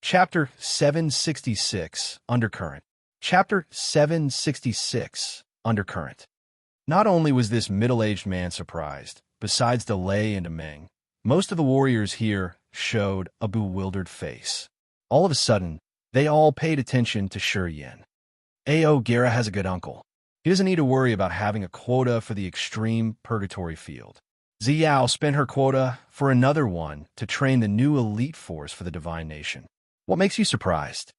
Chapter 766, Undercurrent. Chapter 766, Undercurrent. Not only was this middle-aged man surprised, besides Delay and Meng, most of the warriors here showed a bewildered face. All of a sudden, they all paid attention to Shi Yin. Ao Gera has a good uncle. He doesn't need to worry about having a quota for the extreme purgatory field. Ziyao spent her quota for another one to train the new elite force for the Divine Nation. What makes you surprised?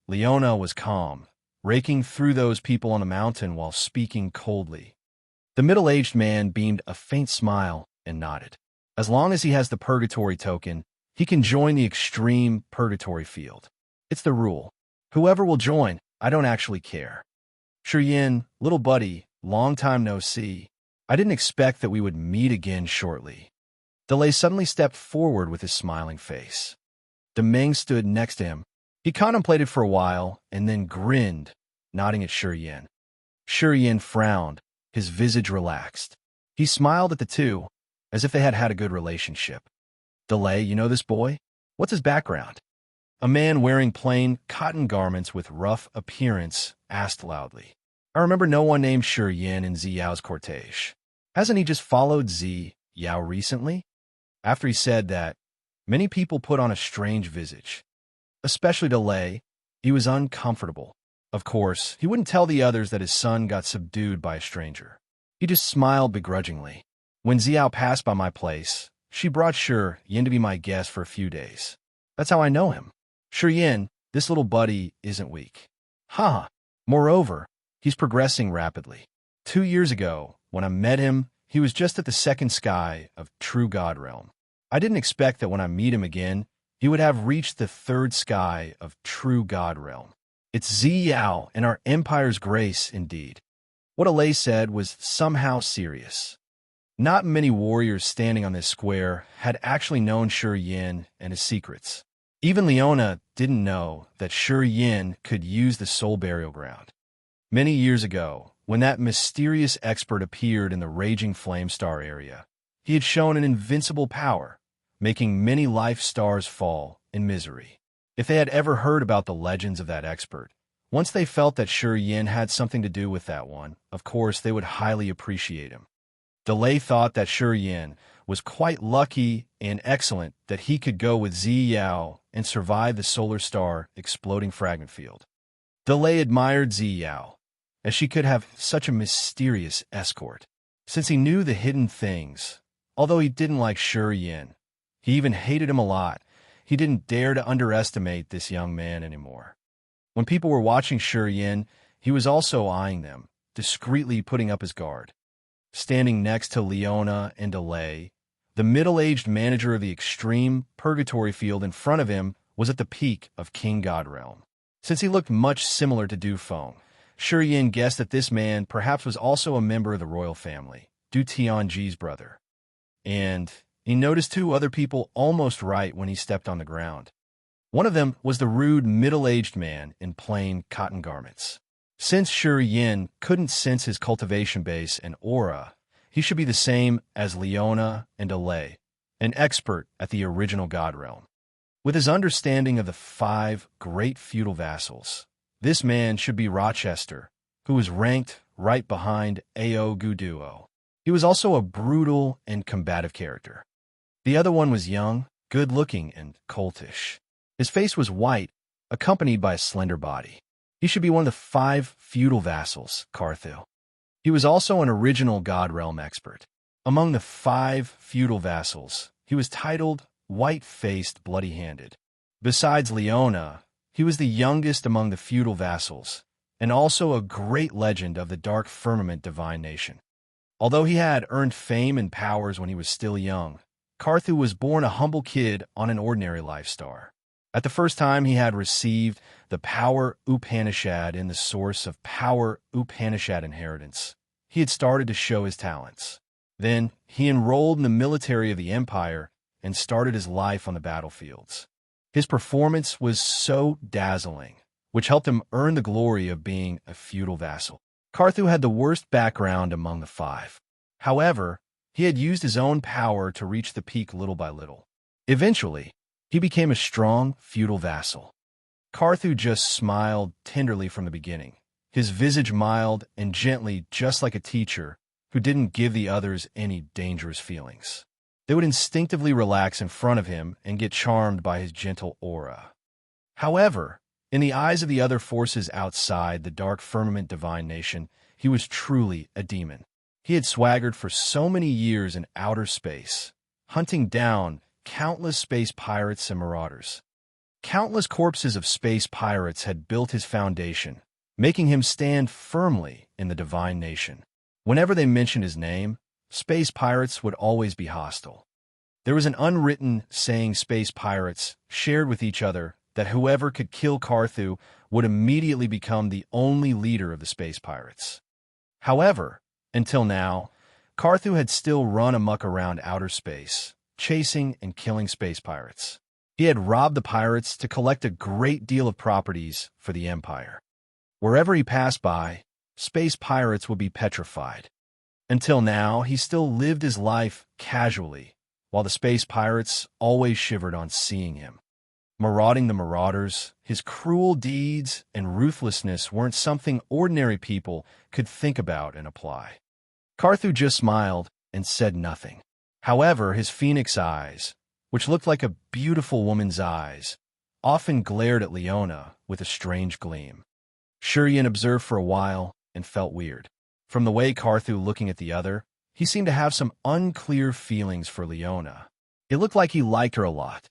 Leona was calm, raking through those people on the mountain while speaking coldly. The middle-aged man beamed a faint smile and nodded. As long as he has the purgatory token, he can join the extreme purgatory field. It's the rule. Whoever will join, I don't actually care. Shi Yin, little buddy, long time no see. I didn't expect that we would meet again shortly. Delay suddenly stepped forward with his smiling face. Meng stood next to him. He contemplated for a while and then grinned, nodding at Shi Yin. Shi Yin frowned, his visage relaxed. He smiled at the two, as if they had had a good relationship. Delay, you know this boy? What's his background? A man wearing plain cotton garments with rough appearance asked loudly. I remember no one named Shi Yin in Ziyao's cortege. Hasn't he just followed Ziyao recently? After he said that, many people put on a strange visage. Especially Delay, he was uncomfortable. Of course, he wouldn't tell the others that his son got subdued by a stranger. He just smiled begrudgingly. When Ziyao passed by my place, she brought Shi Yin to be my guest for a few days. That's how I know him. Shi Yin, this little buddy, isn't weak. Moreover, he's progressing rapidly. 2 years ago, when I met him, he was just at the second sky of True God Realm. I didn't expect that when I meet him again, he would have reached the third sky of True God Realm. It's Ziyao and our Empire's grace, indeed. What Alay said was somehow serious. Not many warriors standing on this square had actually known Shi Yin and his secrets. Even Leona didn't know that Shi Yin could use the Soul Burial Ground. Many years ago, when that mysterious expert appeared in the Raging Flame Star area, he had shown an invincible power, making many life stars fall in misery. If they had ever heard about the legends of that expert, once they felt that Shi Yin had something to do with that one, of course they would highly appreciate him. Delay thought that Shi Yin was quite lucky and excellent that he could go with Ziyao and survive the solar star exploding fragment field. Delay admired Ziyao, as she could have such a mysterious escort. Since he knew the hidden things, although he didn't like Shi Yin, he even hated him a lot, he didn't dare to underestimate this young man anymore. When people were watching Shi Yin, he was also eyeing them, discreetly putting up his guard. Standing next to Leona and Delay, the middle-aged manager of the extreme purgatory field in front of him was at the peak of King God Realm. Since he looked much similar to Du Feng, Shi Yin guessed that this man perhaps was also a member of the royal family, Du Tianji's brother. And he noticed 2 other people almost right when he stepped on the ground. One of them was the rude middle-aged man in plain cotton garments. Since Shi Yin couldn't sense his cultivation base and aura, he should be the same as Leona and Delay, an expert at the original God Realm. With his understanding of the 5 great feudal vassals, this man should be Rochester, who was ranked right behind Ao Guduo. He was also a brutal and combative character. The other one was young, good-looking, and coltish. His face was white, accompanied by a slender body. He should be one of the 5 feudal vassals, Carthu. He was also an original God Realm expert. Among the 5 feudal vassals, he was titled White-Faced Bloody-Handed. Besides Leona, he was the youngest among the feudal vassals, and also a great legend of the Dark Firmament Divine Nation. Although he had earned fame and powers when he was still young, Carthu was born a humble kid on an ordinary life star. At the first time he had received the Power Upanishad in the source of Power Upanishad inheritance, he had started to show his talents. Then he enrolled in the military of the Empire and started his life on the battlefields. His performance was so dazzling, which helped him earn the glory of being a feudal vassal. Carthu had the worst background among the 5. However, he had used his own power to reach the peak little by little. Eventually, He became a strong, feudal vassal. Carthu just smiled tenderly from the beginning, his visage mild and gently, just like a teacher who didn't give the others any dangerous feelings. They would instinctively relax in front of him and get charmed by his gentle aura. However, in the eyes of the other forces outside the dark firmament divine nation, he was truly a demon. He had swaggered for so many years in outer space, hunting down countless space pirates and marauders. Countless corpses of space pirates had built his foundation, making him stand firmly in the divine nation. Whenever they mentioned his name, space pirates would always be hostile. There was an unwritten saying space pirates shared with each other that whoever could kill Carthu would immediately become the only leader of the space pirates. However, until now, Carthu had still run amok around outer space, chasing and killing space pirates. He had robbed the pirates to collect a great deal of properties for the Empire. Wherever he passed by, space pirates would be petrified. Until now, he still lived his life casually, while the space pirates always shivered on seeing him. Marauding the marauders, his cruel deeds and ruthlessness weren't something ordinary people could think about and apply. Carthu just smiled and said nothing. However, his phoenix eyes, which looked like a beautiful woman's eyes, often glared at Leona with a strange gleam. Shurian observed for a while and felt weird. From the way Carthu looking at the other, he seemed to have some unclear feelings for Leona. It looked like he liked her a lot.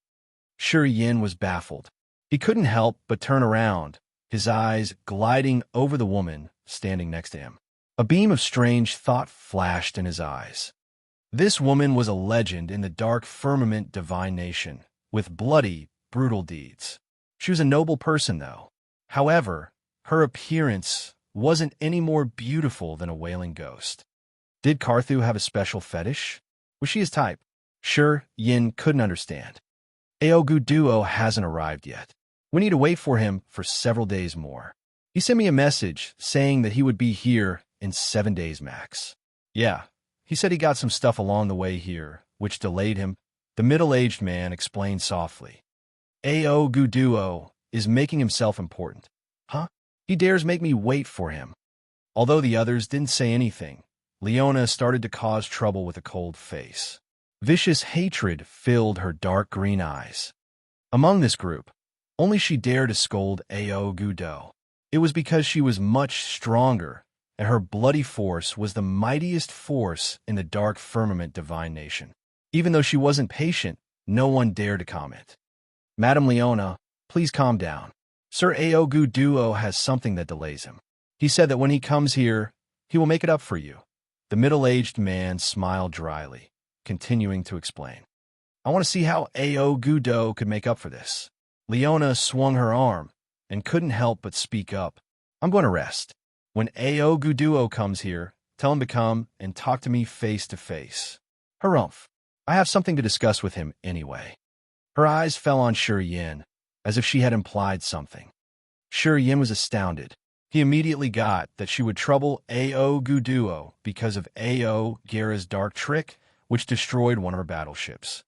Shurian was baffled. He couldn't help but turn around, his eyes gliding over the woman standing next to him. A beam of strange thought flashed in his eyes. This woman was a legend in the dark firmament divine nation, with bloody, brutal deeds. She was a noble person, though. However, her appearance wasn't any more beautiful than a wailing ghost. Did Carthu have a special fetish? Was she his type? Sure, Yin couldn't understand. Aoguduo hasn't arrived yet. We need to wait for him for several days more. He sent me a message saying that he would be here in 7 days max. Yeah, he said he got some stuff along the way here, which delayed him. The middle-aged man explained softly. Aoguduo is making himself important. Huh? He dares make me wait for him. Although the others didn't say anything, Leona started to cause trouble with a cold face. Vicious hatred filled her dark green eyes. Among this group, only she dared to scold Aogudo. It was because she was much stronger, and her bloody force was the mightiest force in the dark firmament divine nation. Even though she wasn't patient, no one dared to comment. Madam Leona, please calm down. Sir Aoguduo has something that delays him. He said that when he comes here, he will make it up for you. The middle-aged man smiled dryly, continuing to explain. I want to see how Aogudo could make up for this. Leona swung her arm and couldn't help but speak up. I'm going to rest. When Aoguduo comes here, tell him to come and talk to me face to face. Harumph. I have something to discuss with him anyway. Her eyes fell on Shurian, as if she had implied something. Shurian was astounded. He immediately got that she would trouble Aoguduo because of Ao Gera's dark trick, which destroyed one of her battleships.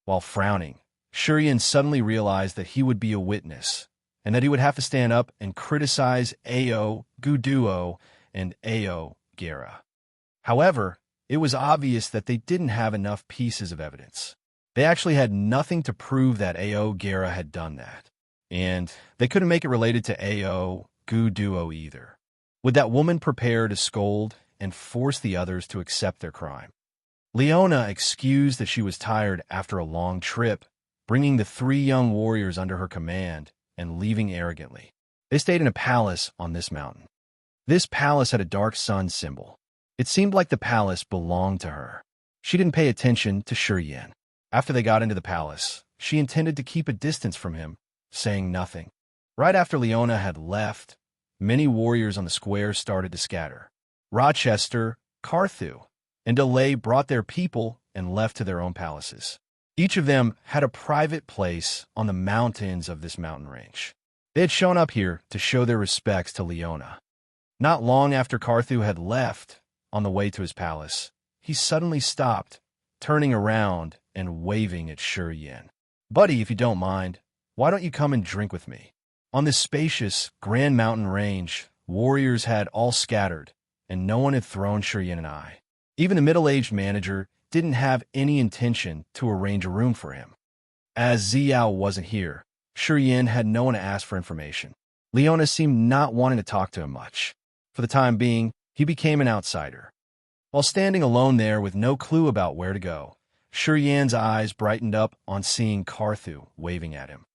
While frowning, Shurian suddenly realized that he would be a witness, and that he would have to stand up and criticize Aoguduo and Ao Gera. However, it was obvious that they didn't have enough pieces of evidence. They actually had nothing to prove that Ao Gera had done that, and they couldn't make it related to Aoguduo either. Would that woman prepare to scold and force the others to accept their crime? Leona excused that she was tired after a long trip, bringing the 3 young warriors under her command and leaving arrogantly. They stayed in a palace on this mountain. This palace had a dark sun symbol. It seemed like the palace belonged to her. She didn't pay attention to Shurian. After they got into the palace, she intended to keep a distance from him, saying nothing. Right after Leona had left, many warriors on the square started to scatter. Rochester, Carthu, and Delay brought their people and left to their own palaces. Each of them had a private place on the mountains of this mountain range. They had shown up here to show their respects to Leona. Not long after Carthu had left, on the way to his palace, he suddenly stopped, turning around and waving at Shurian. Buddy, if you don't mind, why don't you come and drink with me? On this spacious, grand mountain range, warriors had all scattered, and no one had thrown Shiryan an eye. Even the middle-aged manager didn't have any intention to arrange a room for him. As Ziao wasn't here, Shiryan had no one to ask for information. Leona seemed not wanting to talk to him much. For the time being, he became an outsider. While standing alone there with no clue about where to go, Shiryan's eyes brightened up on seeing Karthu waving at him.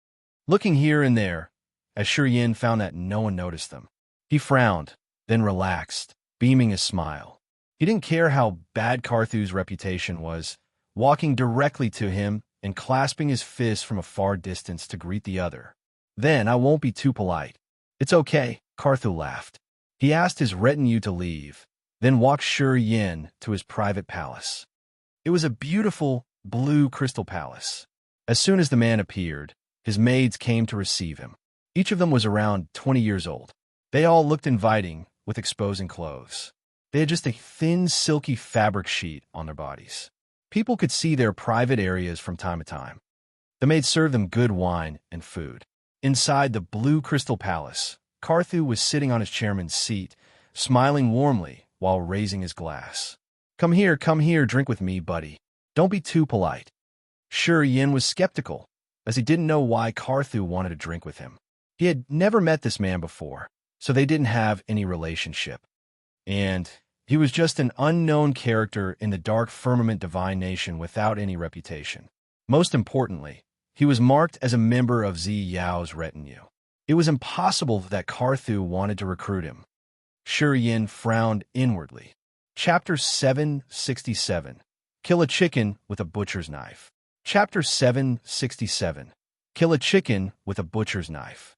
Looking here and there, as Shiryan found that no one noticed them, he frowned, then relaxed, beaming a smile. He didn't care how bad Karthu's reputation was, walking directly to him and clasping his fist from a far distance to greet the other. Then I won't be too polite. It's okay, Karthu laughed. He asked his retinue to leave, then walked Shiryan to his private palace. It was a beautiful, blue crystal palace. As soon as the man appeared, his maids came to receive him. Each of them was around 20 years old. They all looked inviting, with exposing clothes. They had just a thin, silky fabric sheet on their bodies. People could see their private areas from time to time. The maids served them good wine and food. Inside the blue crystal palace, Karthu was sitting on his chairman's seat, smiling warmly while raising his glass. Come here, drink with me, buddy. Don't be too polite." Shiryan was skeptical, as he didn't know why Karthu wanted to drink with him. He had never met this man before, so they didn't have any relationship. And he was just an unknown character in the dark firmament divine nation without any reputation. Most importantly, he was marked as a member of Zi Yao's retinue. It was impossible that Karthu wanted to recruit him. Shiryan frowned inwardly. Chapter 767. Kill a chicken with a butcher's knife. Chapter 767. Kill a chicken with a butcher's knife.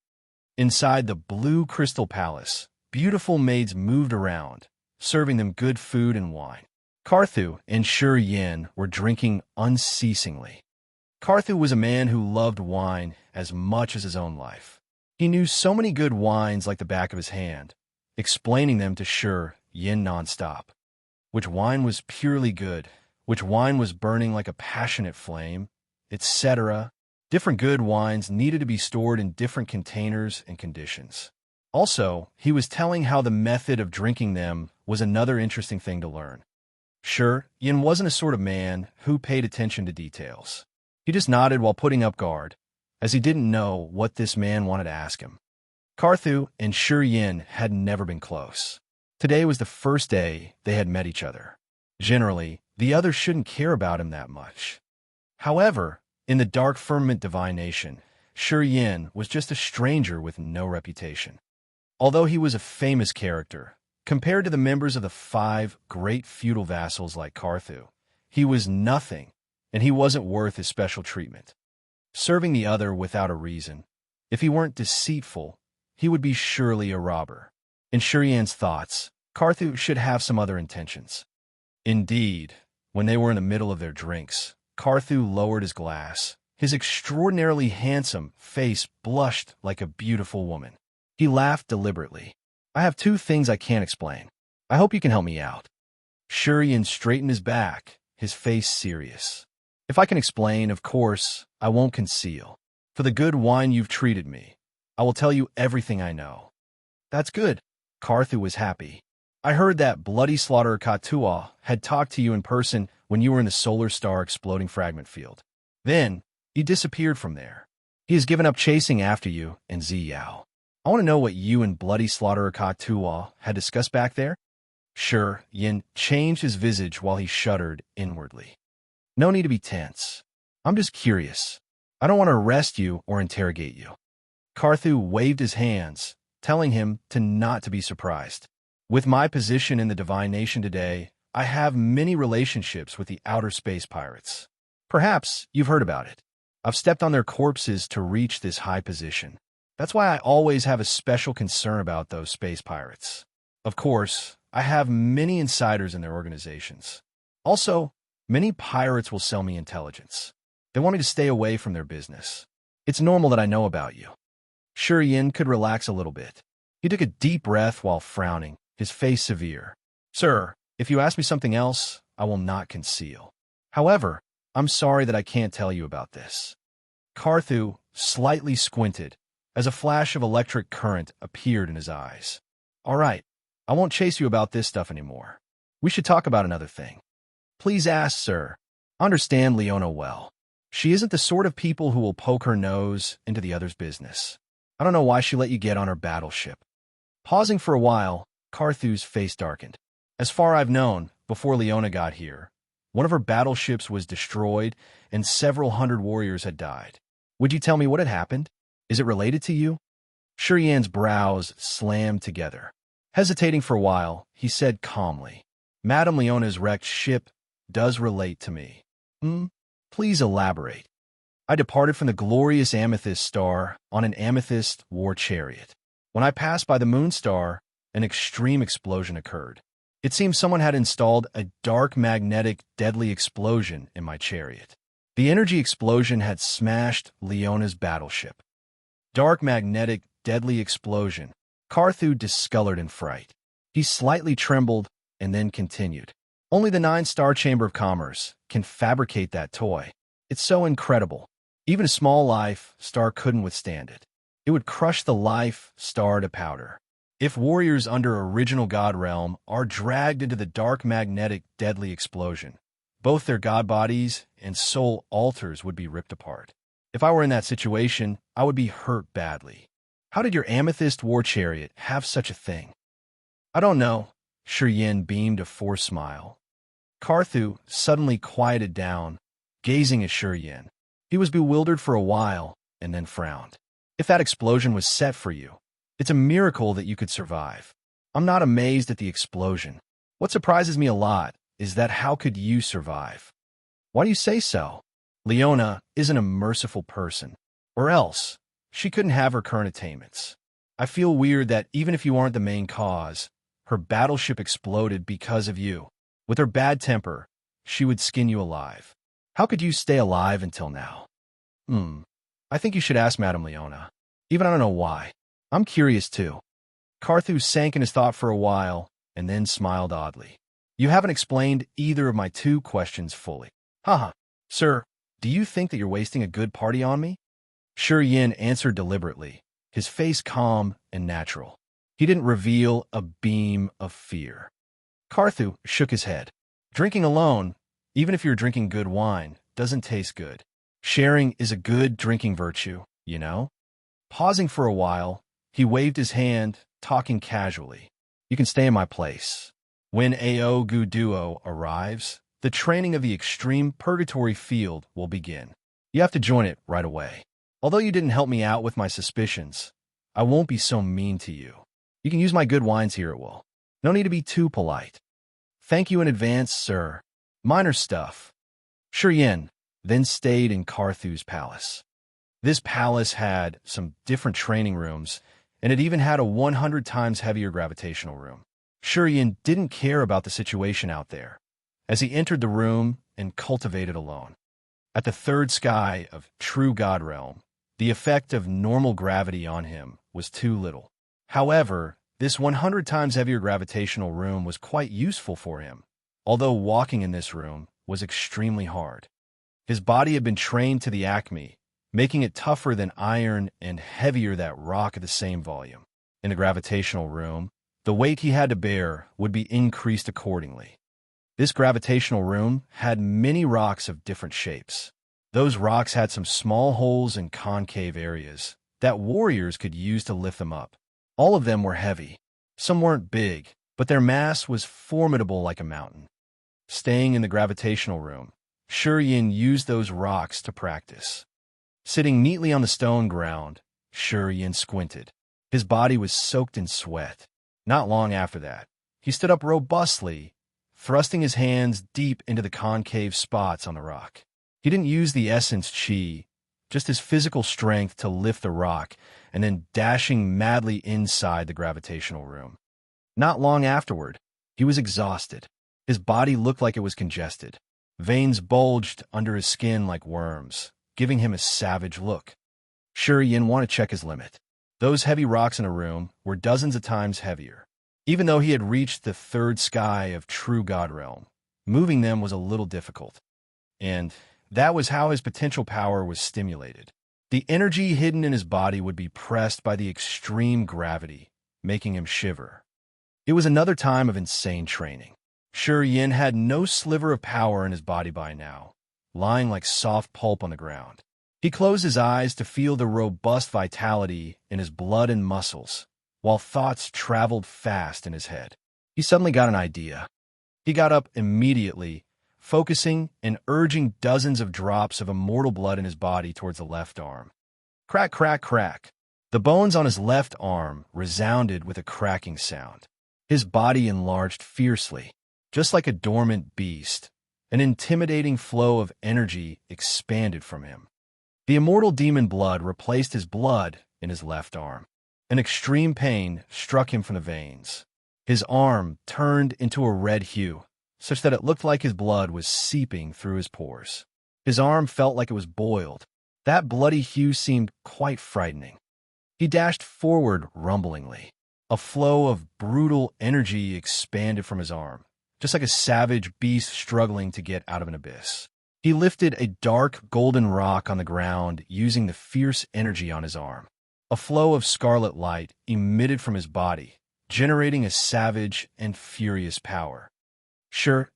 Inside the blue crystal palace, beautiful maids moved around, serving them good food and wine. Karthu and Shiryan were drinking unceasingly. Karthu was a man who loved wine as much as his own life. He knew so many good wines like the back of his hand, explaining them to Shiryan nonstop. Which wine was purely good, which wine was burning like a passionate flame, etc. Different good wines needed to be stored in different containers and conditions. Also, he was telling how the method of drinking them was another interesting thing to learn. Shiryan wasn't a sort of man who paid attention to details. He just nodded while putting up guard, as he didn't know what this man wanted to ask him. Karthu and Shiryan had never been close. Today was the first day they had met each other. Generally, the other shouldn't care about him that much. However, in the dark firmament divine nation, Shiryan was just a stranger with no reputation. Although he was a famous character, compared to the members of the 5 great feudal vassals like Karthu, he was nothing, and he wasn't worth his special treatment. Serving the other without a reason, if he weren't deceitful, he would be surely a robber. In Shiryan's thoughts, Karthu should have some other intentions. Indeed, when they were in the middle of their drinks, Karthu lowered his glass. His extraordinarily handsome face blushed like a beautiful woman. He laughed deliberately. "I have 2 things I can't explain. I hope you can help me out." Shiryan straightened his back, his face serious. "If I can explain, of course, I won't conceal. For the good wine you've treated me, I will tell you everything I know." "That's good." Karthu was happy. "I heard that bloody slaughterer Katua had talked to you in person when you were in the solar star exploding fragment field. Then, you disappeared from there. He has given up chasing after you and Zi Yao. I want to know what you and bloody slaughterer Katua had discussed back there." Shiryan changed his visage while he shuddered inwardly. "No need to be tense. I'm just curious. I don't want to arrest you or interrogate you." Karthu waved his hands, telling him not to be surprised. "With my position in the divine nation today, I have many relationships with the outer space pirates. Perhaps you've heard about it. I've stepped on their corpses to reach this high position. That's why I always have a special concern about those space pirates. Of course, I have many insiders in their organizations. Also, many pirates will sell me intelligence. They want me to stay away from their business. It's normal that I know about you." Shiryan could relax a little bit. He took a deep breath while frowning, his face severe. "Sir, if you ask me something else, I will not conceal. However, I'm sorry that I can't tell you about this." Carthew slightly squinted as a flash of electric current appeared in his eyes. All right, I won't chase you about this stuff anymore. We should talk about another thing. Please ask, sir. Understand Leona well. She isn't the sort of people who will poke her nose into the other's business. I don't know why she let you get on her battleship. Pausing for a while, Carthew's face darkened. As far I've known, before Leona got here, one of her battleships was destroyed and several hundred warriors had died. Would you tell me what had happened? Is it related to you? Shurian's brows slammed together. Hesitating for a while, he said calmly, Madame Leona's wrecked ship does relate to me. Please elaborate. I departed from the glorious Amethyst Star on an amethyst war chariot. When I passed by the Moon Star, an extreme explosion occurred. It seems someone had installed a dark magnetic deadly explosion in my chariot. The energy explosion had smashed Leona's battleship. Dark magnetic deadly explosion. Carthew discolored in fright. He slightly trembled and then continued. Only the 9-star Chamber of Commerce can fabricate that toy. It's so incredible. Even a small life star couldn't withstand it. It would crush the life star to powder. If warriors under original god realm are dragged into the dark magnetic deadly explosion, both their god bodies and soul altars would be ripped apart. If I were in that situation, I would be hurt badly. How did your amethyst war chariot have such a thing? I don't know. Shurian beamed a forced smile. Carthew suddenly quieted down, gazing at Shurian. He was bewildered for a while and then frowned. If that explosion was set for you, it's a miracle that you could survive. I'm not amazed at the explosion. What surprises me a lot is that how could you survive? Why do you say so? Leona isn't a merciful person. Or else, she couldn't have her current attainments. I feel weird that even if you aren't the main cause, her battleship exploded because of you. With her bad temper, she would skin you alive. How could you stay alive until now? I think you should ask Madame Leona. Even I don't know why. I'm curious too. Carthew sank in his thought for a while and then smiled oddly. You haven't explained either of my two questions fully. Haha. Sir, do you think that you're wasting a good party on me? Shurian answered deliberately, his face calm and natural. He didn't reveal a beam of fear. Carthew shook his head. Drinking alone, even if you're drinking good wine, doesn't taste good. Sharing is a good drinking virtue, you know? Pausing for a while, he waved his hand, talking casually. You can stay in my place. When Ao Gu Duo arrives, the training of the extreme purgatory field will begin. You have to join it right away. Although you didn't help me out with my suspicions, I won't be so mean to you. You can use my good wines here at will. No need to be too polite. Thank you in advance, sir. Minor stuff. Shurian then stayed in Carthew's palace. This palace had some different training rooms, and it even had a 100 times heavier gravitational room. Shurian didn't care about the situation out there, as he entered the room and cultivated alone. At the third sky of true God realm, the effect of normal gravity on him was too little. However, this 100 times heavier gravitational room was quite useful for him, although walking in this room was extremely hard. His body had been trained to the acme, making it tougher than iron and heavier than rock of the same volume. In the gravitational room, the weight he had to bear would be increased accordingly. This gravitational room had many rocks of different shapes. Those rocks had some small holes and concave areas that warriors could use to lift them up. All of them were heavy. Some weren't big, but their mass was formidable like a mountain. Staying in the gravitational room, Shurian used those rocks to practice. Sitting neatly on the stone ground, Shurian squinted. His body was soaked in sweat. Not long after that, he stood up robustly, thrusting his hands deep into the concave spots on the rock. He didn't use the essence chi, just his physical strength to lift the rock and then dashing madly inside the gravitational room. Not long afterward, he was exhausted. His body looked like it was congested. Veins bulged under his skin like worms, giving him a savage look. Shurian wanted to check his limit. Those heavy rocks in a room were dozens of times heavier. Even though he had reached the third sky of true God realm, moving them was a little difficult. And that was how his potential power was stimulated. The energy hidden in his body would be pressed by the extreme gravity, making him shiver. It was another time of insane training. Yin had no sliver of power in his body by now, lying like soft pulp on the ground. He closed his eyes to feel the robust vitality in his blood and muscles, while thoughts traveled fast in his head. He suddenly got an idea. He got up immediately, focusing and urging dozens of drops of immortal blood in his body towards the left arm. Crack, crack, crack. The bones on his left arm resounded with a cracking sound. His body enlarged fiercely, just like a dormant beast. An intimidating flow of energy expanded from him. The immortal demon blood replaced his blood in his left arm. An extreme pain struck him from the veins. His arm turned into a red hue, such that it looked like his blood was seeping through his pores. His arm felt like it was boiled. That bloody hue seemed quite frightening. He dashed forward rumblingly. A flow of brutal energy expanded from his arm, just like a savage beast struggling to get out of an abyss. He lifted a dark golden rock on the ground using the fierce energy on his arm. A flow of scarlet light emitted from his body, generating a savage and furious power.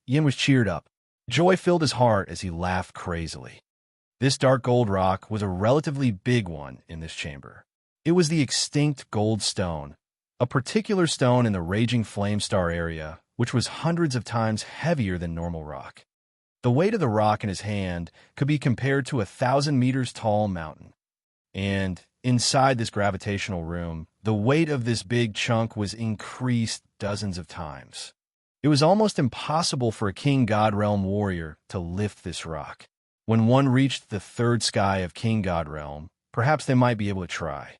Yin was cheered up. Joy filled his heart as he laughed crazily. This dark gold rock was a relatively big one in this chamber. It was the extinct gold stone, a particular stone in the Raging Flame Star area, which was hundreds of times heavier than normal rock. The weight of the rock in his hand could be compared to a 1,000 meters tall mountain. And inside this gravitational room, the weight of this big chunk was increased dozens of times. It was almost impossible for a King God Realm warrior to lift this rock. When one reached the third sky of King God Realm, perhaps they might be able to try.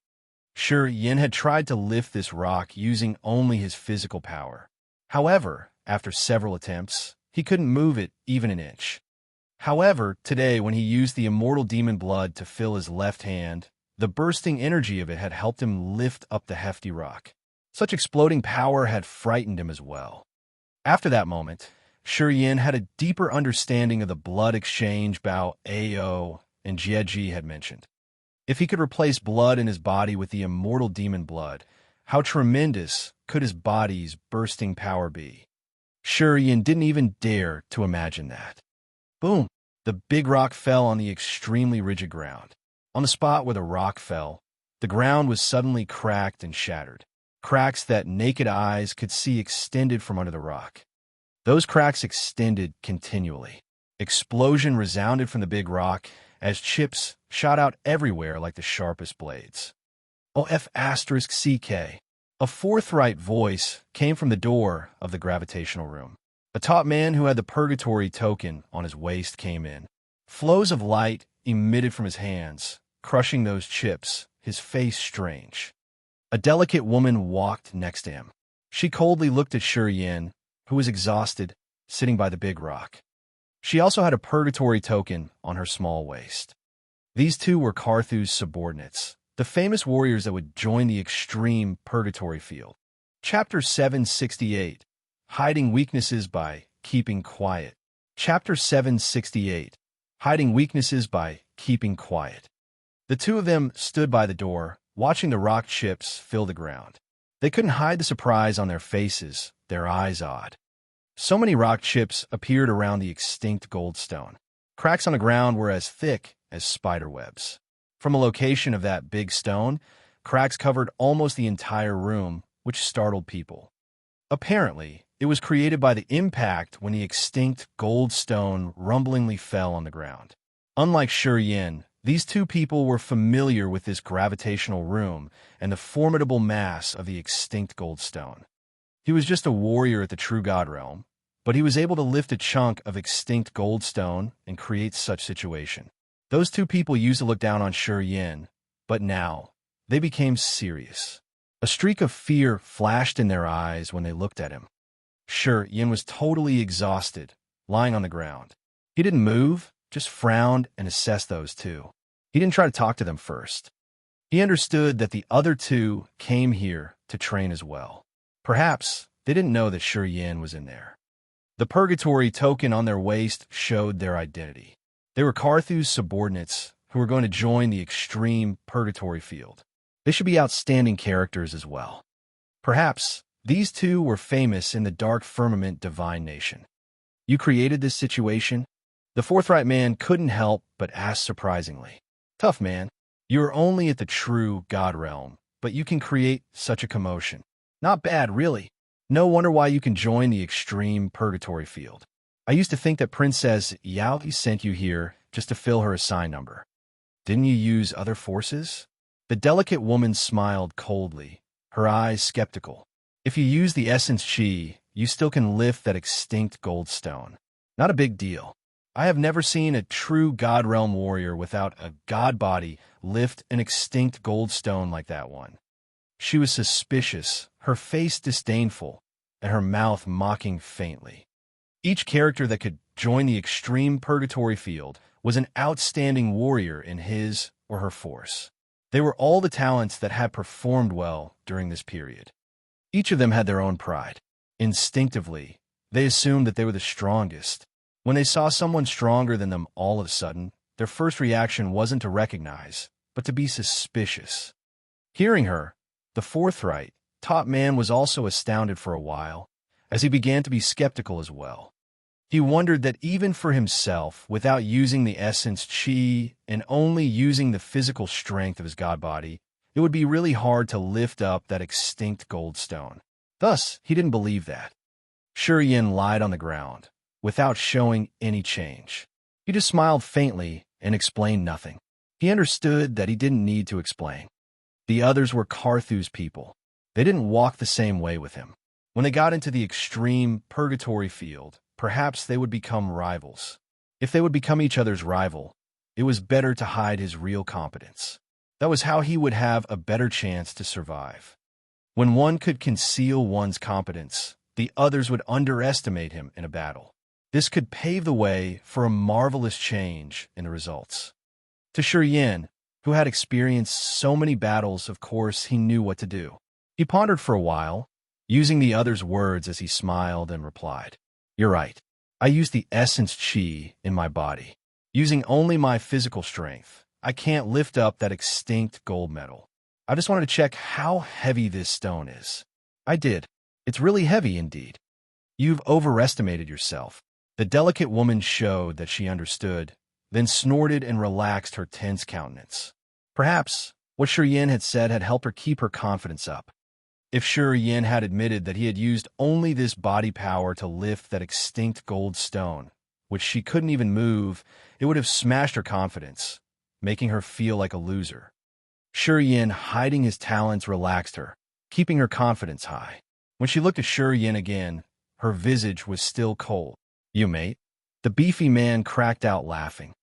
Yin had tried to lift this rock using only his physical power. However, after several attempts, he couldn't move it even an inch. However, today, when he used the immortal demon blood to fill his left hand, the bursting energy of it had helped him lift up the hefty rock. Such exploding power had frightened him as well. After that moment, Yin had a deeper understanding of the blood exchange Bao Ao and Jieji had mentioned. If he could replace blood in his body with the immortal demon blood, how tremendous could his body's bursting power be? Yin didn't even dare to imagine that. Boom! The big rock fell on the extremely rigid ground. On the spot where the rock fell, the ground was suddenly cracked and shattered. Cracks that naked eyes could see extended from under the rock. Those cracks extended continually. Explosion resounded from the big rock as chips shot out everywhere like the sharpest blades. OF*CK. A forthright voice came from the door of the gravitational room. A top man who had the purgatory token on his waist came in. Flows of light emitted from his hands, crushing those chips, his face strange. A delicate woman walked next to him. She coldly looked at Yin, who was exhausted, sitting by the big rock. She also had a purgatory token on her small waist. These two were Karthu's subordinates, the famous warriors that would join the extreme purgatory field. Chapter 768, Hiding Weaknesses by Keeping Quiet. Chapter 768, Hiding Weaknesses by Keeping Quiet. The two of them stood by the door, watching the rock chips fill the ground. They couldn't hide the surprise on their faces, their eyes odd. So many rock chips appeared around the extinct gold stone. Cracks on the ground were as thick as spider webs. From a location of that big stone, cracks covered almost the entire room, which startled people. Apparently, it was created by the impact when the extinct gold stone rumblingly fell on the ground. Unlike Yin, these two people were familiar with this gravitational room and the formidable mass of the extinct gold stone. He was just a warrior at the True God Realm, but he was able to lift a chunk of extinct gold stone and create such situation. Those two people used to look down on Yin, but now they became serious. A streak of fear flashed in their eyes when they looked at him. Yin was totally exhausted, lying on the ground. He didn't move, just frowned and assessed those two. He didn't try to talk to them first. He understood that the other two came here to train as well. Perhaps they didn't know that Yin was in there. The purgatory token on their waist showed their identity. They were Karthu's subordinates who are going to join the extreme purgatory field. They should be outstanding characters as well. Perhaps these two were famous in the dark firmament divine nation. You created this situation? The forthright man couldn't help but ask surprisingly. Tough man. You're only at the true God realm, but you can create such a commotion. Not bad, really. No wonder why you can join the extreme purgatory field. I used to think that Princess Yao sent you here just to fill her assigned number. Didn't you use other forces? The delicate woman smiled coldly, her eyes skeptical. If you use the essence chi, you still can lift that extinct gold stone. Not a big deal. I have never seen a true God realm warrior without a god body lift an extinct gold stone like that one. She was suspicious, her face disdainful, and her mouth mocking faintly. Each character that could join the extreme purgatory field was an outstanding warrior in his or her force. They were all the talents that had performed well during this period. Each of them had their own pride. Instinctively, they assumed that they were the strongest. When they saw someone stronger than them all of a sudden, their first reaction wasn't to recognize, but to be suspicious. Hearing her, the forthright, top man was also astounded for a while, as he began to be skeptical as well. He wondered that even for himself, without using the essence chi and only using the physical strength of his god body, it would be really hard to lift up that extinct gold stone. Thus, he didn't believe that. Yin lied on the ground, without showing any change. He just smiled faintly and explained nothing. He understood that he didn't need to explain. The others were Carthew's people. They didn't walk the same way with him. When they got into the extreme purgatory field, perhaps they would become rivals. If they would become each other's rival, it was better to hide his real competence. That was how he would have a better chance to survive. When one could conceal one's competence, the others would underestimate him in a battle. This could pave the way for a marvelous change in the results. To Yin, who had experienced so many battles, of course, he knew what to do. He pondered for a while, using the other's words as he smiled and replied, "You're right. I use the essence chi in my body. Using only my physical strength, I can't lift up that extinct gold medal. I just wanted to check how heavy this stone is." I did. It's really heavy indeed. You've overestimated yourself. The delicate woman showed that she understood, then snorted and relaxed her tense countenance. Perhaps what Yin had said had helped her keep her confidence up. If Yin had admitted that he had used only this body power to lift that extinct gold stone, which she couldn't even move, it would have smashed her confidence, making her feel like a loser. Yin, hiding his talents, relaxed her, keeping her confidence high. When she looked at Yin again, her visage was still cold. "You, mate?" The beefy man cracked out laughing.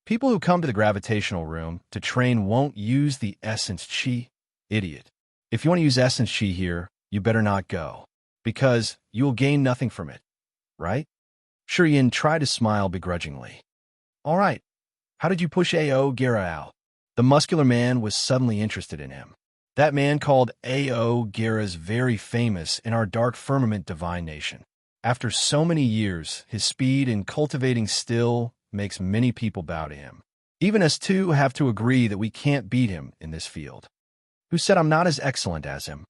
"People who come to the gravitational room to train won't use the essence chi, idiot. If you want to use essence chi here, you better not go, because you will gain nothing from it, right?" Yin tried to smile begrudgingly. "All right. How did you push A.O. Guerra out?" The muscular man was suddenly interested in him. "That man called A.O. Guerra's very famous in our dark firmament divine nation. After so many years, his speed in cultivating still makes many people bow to him. Even us two have to agree that we can't beat him in this field." "Who said I'm not as excellent as him?"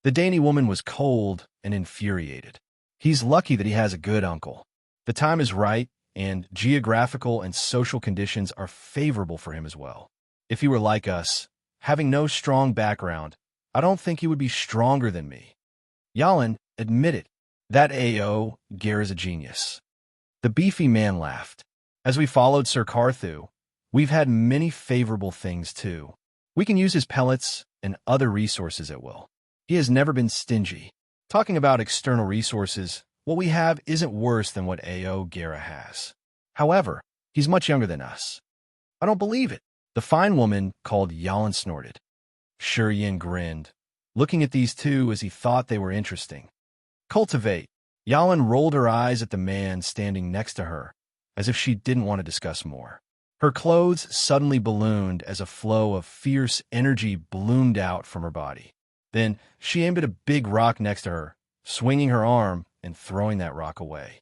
The Dani woman was cold and infuriated. "He's lucky that he has a good uncle. The time is right, and geographical and social conditions are favorable for him as well. If he were like us, having no strong background, I don't think he would be stronger than me. Yalin, admit it. That A.O. Guerra's a genius." The beefy man laughed. "As we followed Sir Carthew, we've had many favorable things too. We can use his pellets and other resources at will. He has never been stingy. Talking about external resources, what we have isn't worse than what A.O. Guerra has. However, he's much younger than us." "I don't believe it." The fine woman called Yalin snorted. Yin grinned, looking at these two as he thought they were interesting. "Cultivate." Yalin rolled her eyes at the man standing next to her, as if she didn't want to discuss more. Her clothes suddenly ballooned as a flow of fierce energy bloomed out from her body. Then she aimed at a big rock next to her, swinging her arm and throwing that rock away.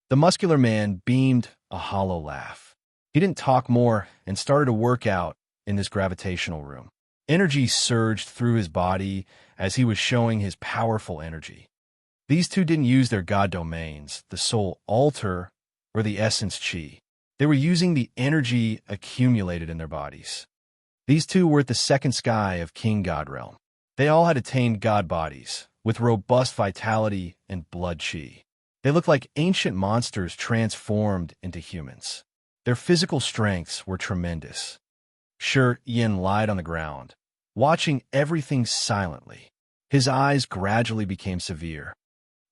The muscular man beamed a hollow laugh. He didn't talk more and started to work out in this gravitational room. Energy surged through his body as he was showing his powerful energy. These two didn't use their god domains, the soul altar or the essence chi. They were using the energy accumulated in their bodies. These two were at the second sky of King God realm. They all had attained god bodies, with robust vitality and blood chi. They looked like ancient monsters transformed into humans. Their physical strengths were tremendous. Yin lied on the ground, watching everything silently. His eyes gradually became severe.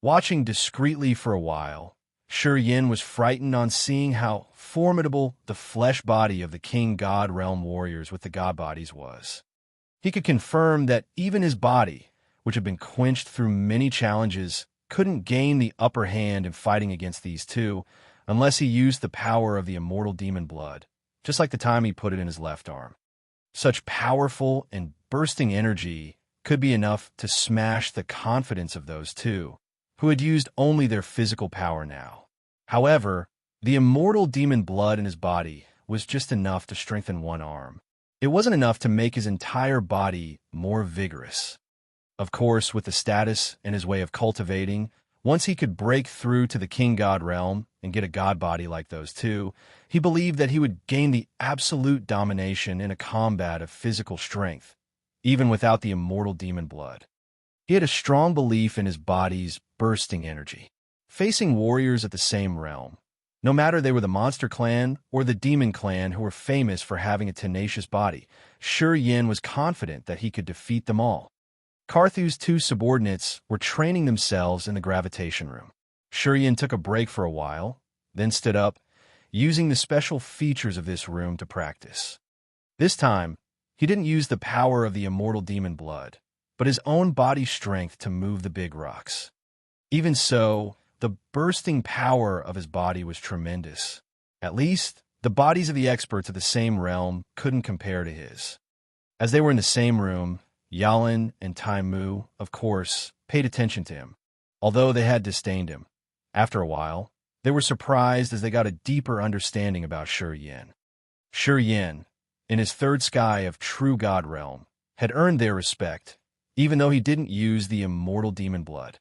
Watching discreetly for a while, Yin was frightened on seeing how formidable the flesh body of the King God realm warriors with the god bodies was. He could confirm that even his body, which had been quenched through many challenges, couldn't gain the upper hand in fighting against these two unless he used the power of the immortal demon blood, just like the time he put it in his left arm. Such powerful and bursting energy could be enough to smash the confidence of those two, who had used only their physical power now. However, the immortal demon blood in his body was just enough to strengthen one arm. It wasn't enough to make his entire body more vigorous. Of course, with the status and his way of cultivating, once he could break through to the King God realm and get a god body like those two, he believed that he would gain the absolute domination in a combat of physical strength, even without the immortal demon blood. He had a strong belief in his body's bursting energy. Facing warriors at the same realm, no matter they were the monster clan or the demon clan who were famous for having a tenacious body, Yin was confident that he could defeat them all. Carthew's two subordinates were training themselves in the gravitation room. Yin took a break for a while, then stood up, using the special features of this room to practice. This time, he didn't use the power of the immortal demon blood, but his own body strength to move the big rocks. Even so, the bursting power of his body was tremendous. At least, the bodies of the experts of the same realm couldn't compare to his. As they were in the same room, Yalin and Tai Mu, of course, paid attention to him, although they had disdained him. After a while, they were surprised as they got a deeper understanding about Yin. Yin, in his third sky of true god realm, had earned their respect, even though he didn't use the immortal demon blood.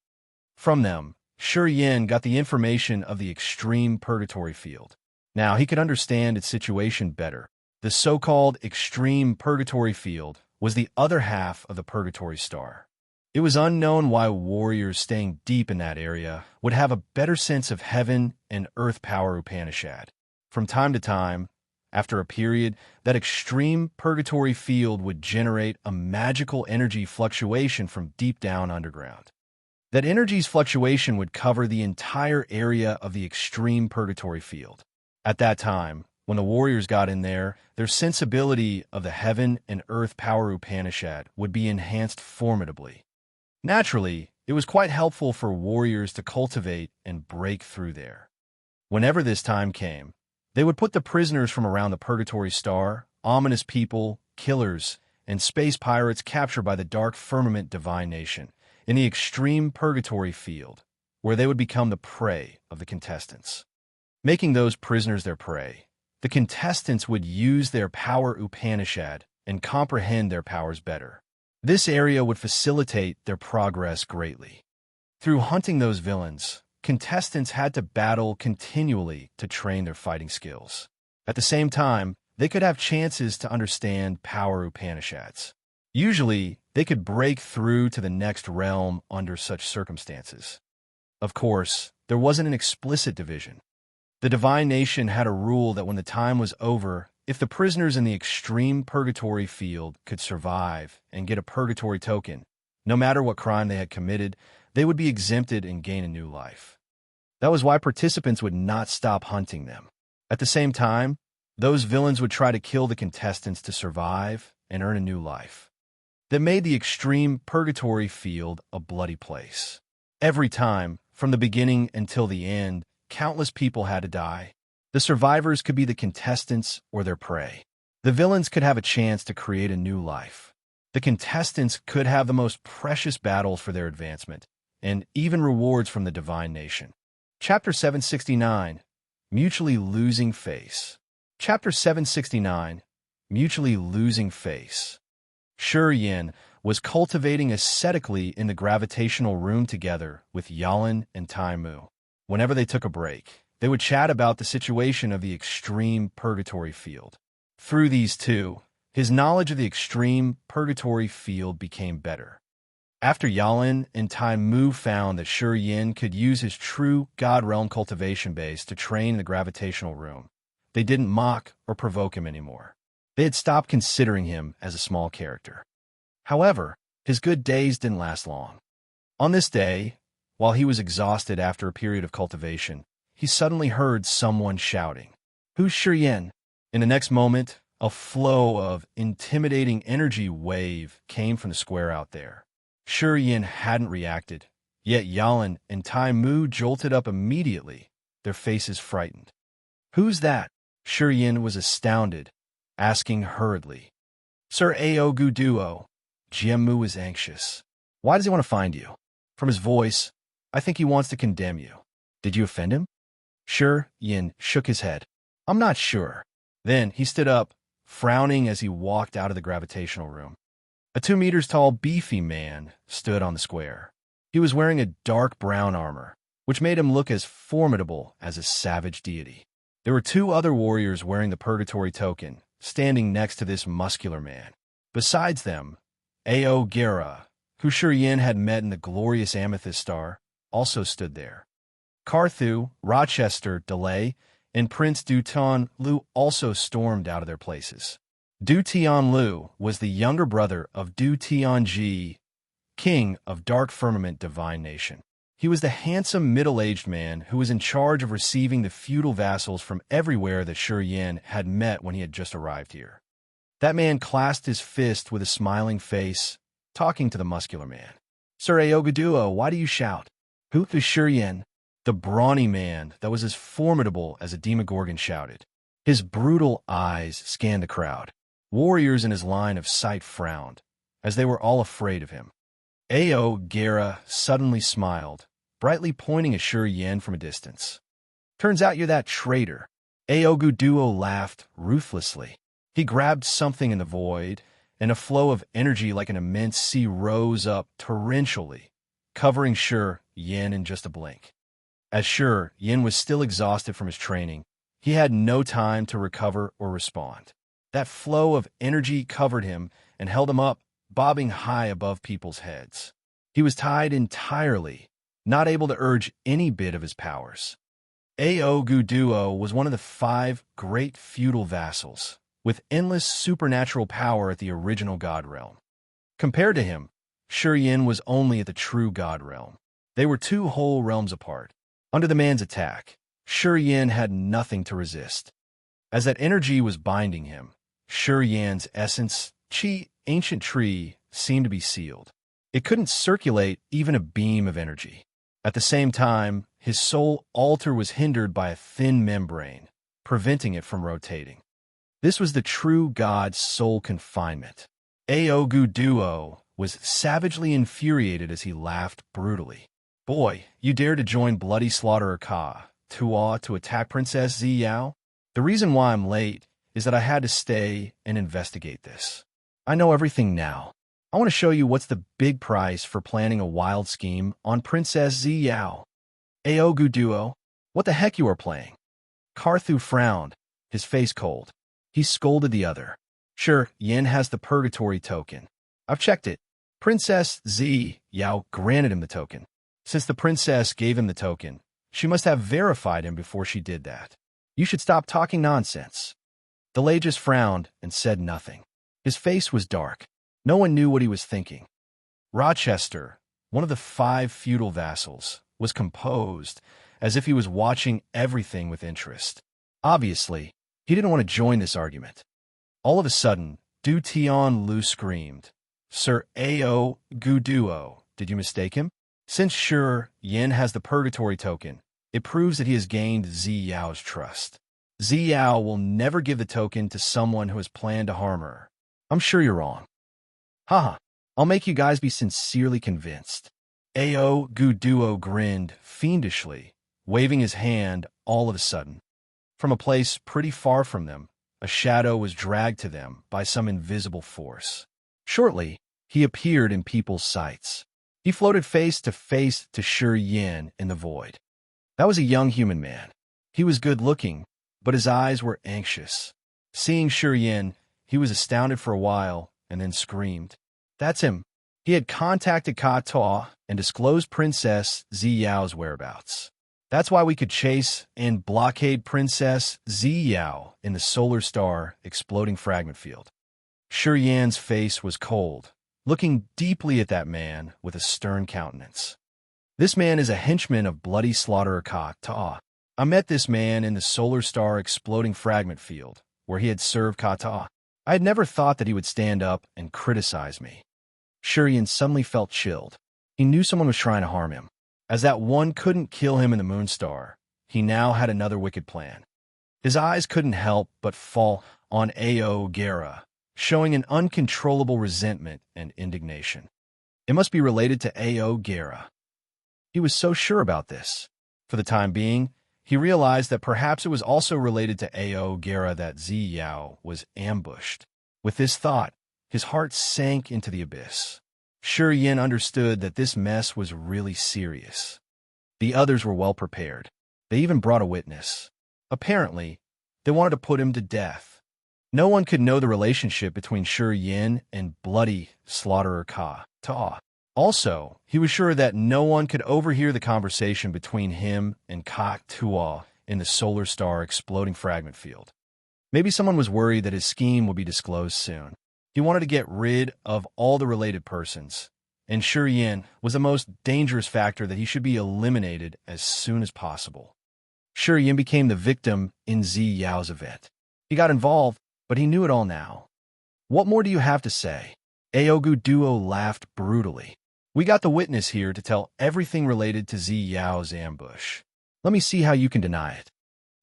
From them, Yin got the information of the extreme purgatory field. Now he could understand its situation better. The so-called extreme purgatory field was the other half of the purgatory star. It was unknown why warriors staying deep in that area would have a better sense of heaven and earth power Upanishad. From time to time, after a period, that extreme purgatory field would generate a magical energy fluctuation from deep down underground. That energy's fluctuation would cover the entire area of the extreme purgatory field. At that time, when the warriors got in there, their sensibility of the heaven and earth power Upanishad would be enhanced formidably. Naturally, it was quite helpful for warriors to cultivate and break through there. Whenever this time came, they would put the prisoners from around the purgatory star, ominous people, killers, and space pirates captured by the dark firmament divine nation, in the extreme purgatory field, where they would become the prey of the contestants. Making those prisoners their prey, the contestants would use their power Upanishad and comprehend their powers better. This area would facilitate their progress greatly. Through hunting those villains, contestants had to battle continually to train their fighting skills. At the same time, they could have chances to understand power Upanishads. Usually, they could break through to the next realm under such circumstances. Of course, there wasn't an explicit division. The divine nation had a rule that when the time was over, if the prisoners in the extreme purgatory field could survive and get a purgatory token, no matter what crime they had committed, they would be exempted and gain a new life. That was why participants would not stop hunting them. At the same time, those villains would try to kill the contestants to survive and earn a new life. That made the extreme purgatory field a bloody place. Every time, from the beginning until the end, countless people had to die. The survivors could be the contestants or their prey. The villains could have a chance to create a new life. The contestants could have the most precious battles for their advancement, and even rewards from the divine nation. Chapter 769, Mutually Losing Face. Chapter 769, Mutually Losing Face. Shi Yin was cultivating ascetically in the gravitational room together with Yalan and Tai Mu. Whenever they took a break, they would chat about the situation of the extreme purgatory field. Through these two, his knowledge of the extreme purgatory field became better. After Yalan and Tai Mu found that Shi Yin could use his true God Realm cultivation base to train in the gravitational room, they didn't mock or provoke him anymore. They had stopped considering him as a small character. However, his good days didn't last long. On this day, while he was exhausted after a period of cultivation, he suddenly heard someone shouting, "Who's Shi Yin?" In the next moment, a flow of intimidating energy wave came from the square out there. Shi Yin hadn't reacted, yet Yalan and Tai Mu jolted up immediately, their faces frightened. "Who's that?" Shi Yin was astounded, asking hurriedly. "Sir Aogu Duo." Jianmu was anxious. "Why does he want to find you?" From his voice, "I think he wants to condemn you. Did you offend him?" Shi Yin shook his head. "I'm not sure." Then he stood up, frowning as he walked out of the gravitational room. A 2 meters tall, beefy man stood on the square. He was wearing a dark brown armor, which made him look as formidable as a savage deity. There were 2 other warriors wearing the purgatory token, standing next to this muscular man. Besides them, Ao Gera, who Shi Yin had met in the glorious Amethyst Star, also stood there. Carthu, Rochester, Delay, and Prince Du Tian Lu also stormed out of their places. Du Tian Lu was the younger brother of Du Tianji, king of Dark Firmament Divine Nation. He was the handsome middle-aged man who was in charge of receiving the feudal vassals from everywhere that Shi Yin had met when he had just arrived here. That man clasped his fist with a smiling face, talking to the muscular man. "Sir Aogu Duo, why do you shout?" "Who is Shi Yin?" The brawny man that was as formidable as a demogorgon shouted. His brutal eyes scanned the crowd. Warriors in his line of sight frowned, as they were all afraid of him. Ao Gera suddenly smiled, brightly pointing at Shi Yin from a distance. "Turns out you're that traitor." Aogu Duo laughed ruthlessly. He grabbed something in the void, and a flow of energy like an immense sea rose up torrentially, covering Shi Yin in just a blink. As Shi Yin was still exhausted from his training, he had no time to recover or respond. That flow of energy covered him and held him up, bobbing high above people's heads. He was tied entirely, not able to urge any bit of his powers. Aogu Duo was one of the 5 great feudal vassals, with endless supernatural power at the original God Realm. Compared to him, Shi Yin was only at the true God Realm. They were 2 whole realms apart. Under the man's attack, Shi Yin had nothing to resist. As that energy was binding him, Shi Yin's essence, Qi, ancient tree, seemed to be sealed. It couldn't circulate even a beam of energy. At the same time, his soul altar was hindered by a thin membrane, preventing it from rotating. This was the true God's soul confinement. Aogu Duo was savagely infuriated as he laughed brutally. "Boy, you dare to join Bloody Slaughterer Ka, Tua, to attack Princess Zi Yao? The reason why I'm late is that I had to stay and investigate this. I know everything now. I want to show you what's the big price for planning a wild scheme on Princess Zi Yao." "Aogu Duo, what the heck you are playing?" Carthu frowned, his face cold. He scolded the other. "Shi Yin has the purgatory token. I've checked it. Princess Zi Yao granted him the token. Since the princess gave him the token, she must have verified him before she did that. You should stop talking nonsense." The Lages frowned and said nothing. His face was dark. No one knew what he was thinking. Rochester, one of the 5 feudal vassals, was composed, as if he was watching everything with interest. Obviously, he didn't want to join this argument. All of a sudden, Du Tian Lu screamed, "Sir Aogu Duo, did you mistake him? Since Shi Yin has the purgatory token, it proves that he has gained Zi Yao's trust. Zi Yao will never give the token to someone who has planned to harm her. I'm sure you're wrong. Haha, I'll make you guys be sincerely convinced." Aogu Duo grinned fiendishly, waving his hand all of a sudden. From a place pretty far from them, a shadow was dragged to them by some invisible force. Shortly, he appeared in people's sights. He floated face to Shi Yin in the void. That was a young human man. He was good-looking, but his eyes were anxious. Seeing Shi Yin, he was astounded for a while and then screamed. That's him. He had contacted Ka Ta and disclosed Princess Ziyao's whereabouts. That's why we could chase and blockade Princess Ziyao in the solar star exploding fragment field. Shi Yin's face was cold, looking deeply at that man with a stern countenance. This man is a henchman of bloody slaughterer Ka Ta. I met this man in the solar star exploding fragment field, where he had served Ka Ta. I had never thought that he would stand up and criticize me. Shi Yin suddenly felt chilled. He knew someone was trying to harm him. As that one couldn't kill him in the Moonstar, he now had another wicked plan. His eyes couldn't help but fall on Ao Gera, showing an uncontrollable resentment and indignation. It must be related to Ao Gera. He was so sure about this. For the time being, he realized that perhaps it was also related to Ao Gera that Ziyao was ambushed. With this thought, his heart sank into the abyss. Shi Yin understood that this mess was really serious. The others were well prepared. They even brought a witness. Apparently, they wanted to put him to death. No one could know the relationship between Shi Yin and bloody slaughterer Ka Ta. Also, he was sure that no one could overhear the conversation between him and Ka Ta in the solar star exploding fragment field. Maybe someone was worried that his scheme would be disclosed soon. He wanted to get rid of all the related persons, and Shi Yin was the most dangerous factor that he should be eliminated as soon as possible. Shi Yin became the victim in Ziyao's event. He got involved, but he knew it all now. What more do you have to say? Aogu Duo laughed brutally. We got the witness here to tell everything related to Ziyao's ambush. Let me see how you can deny it.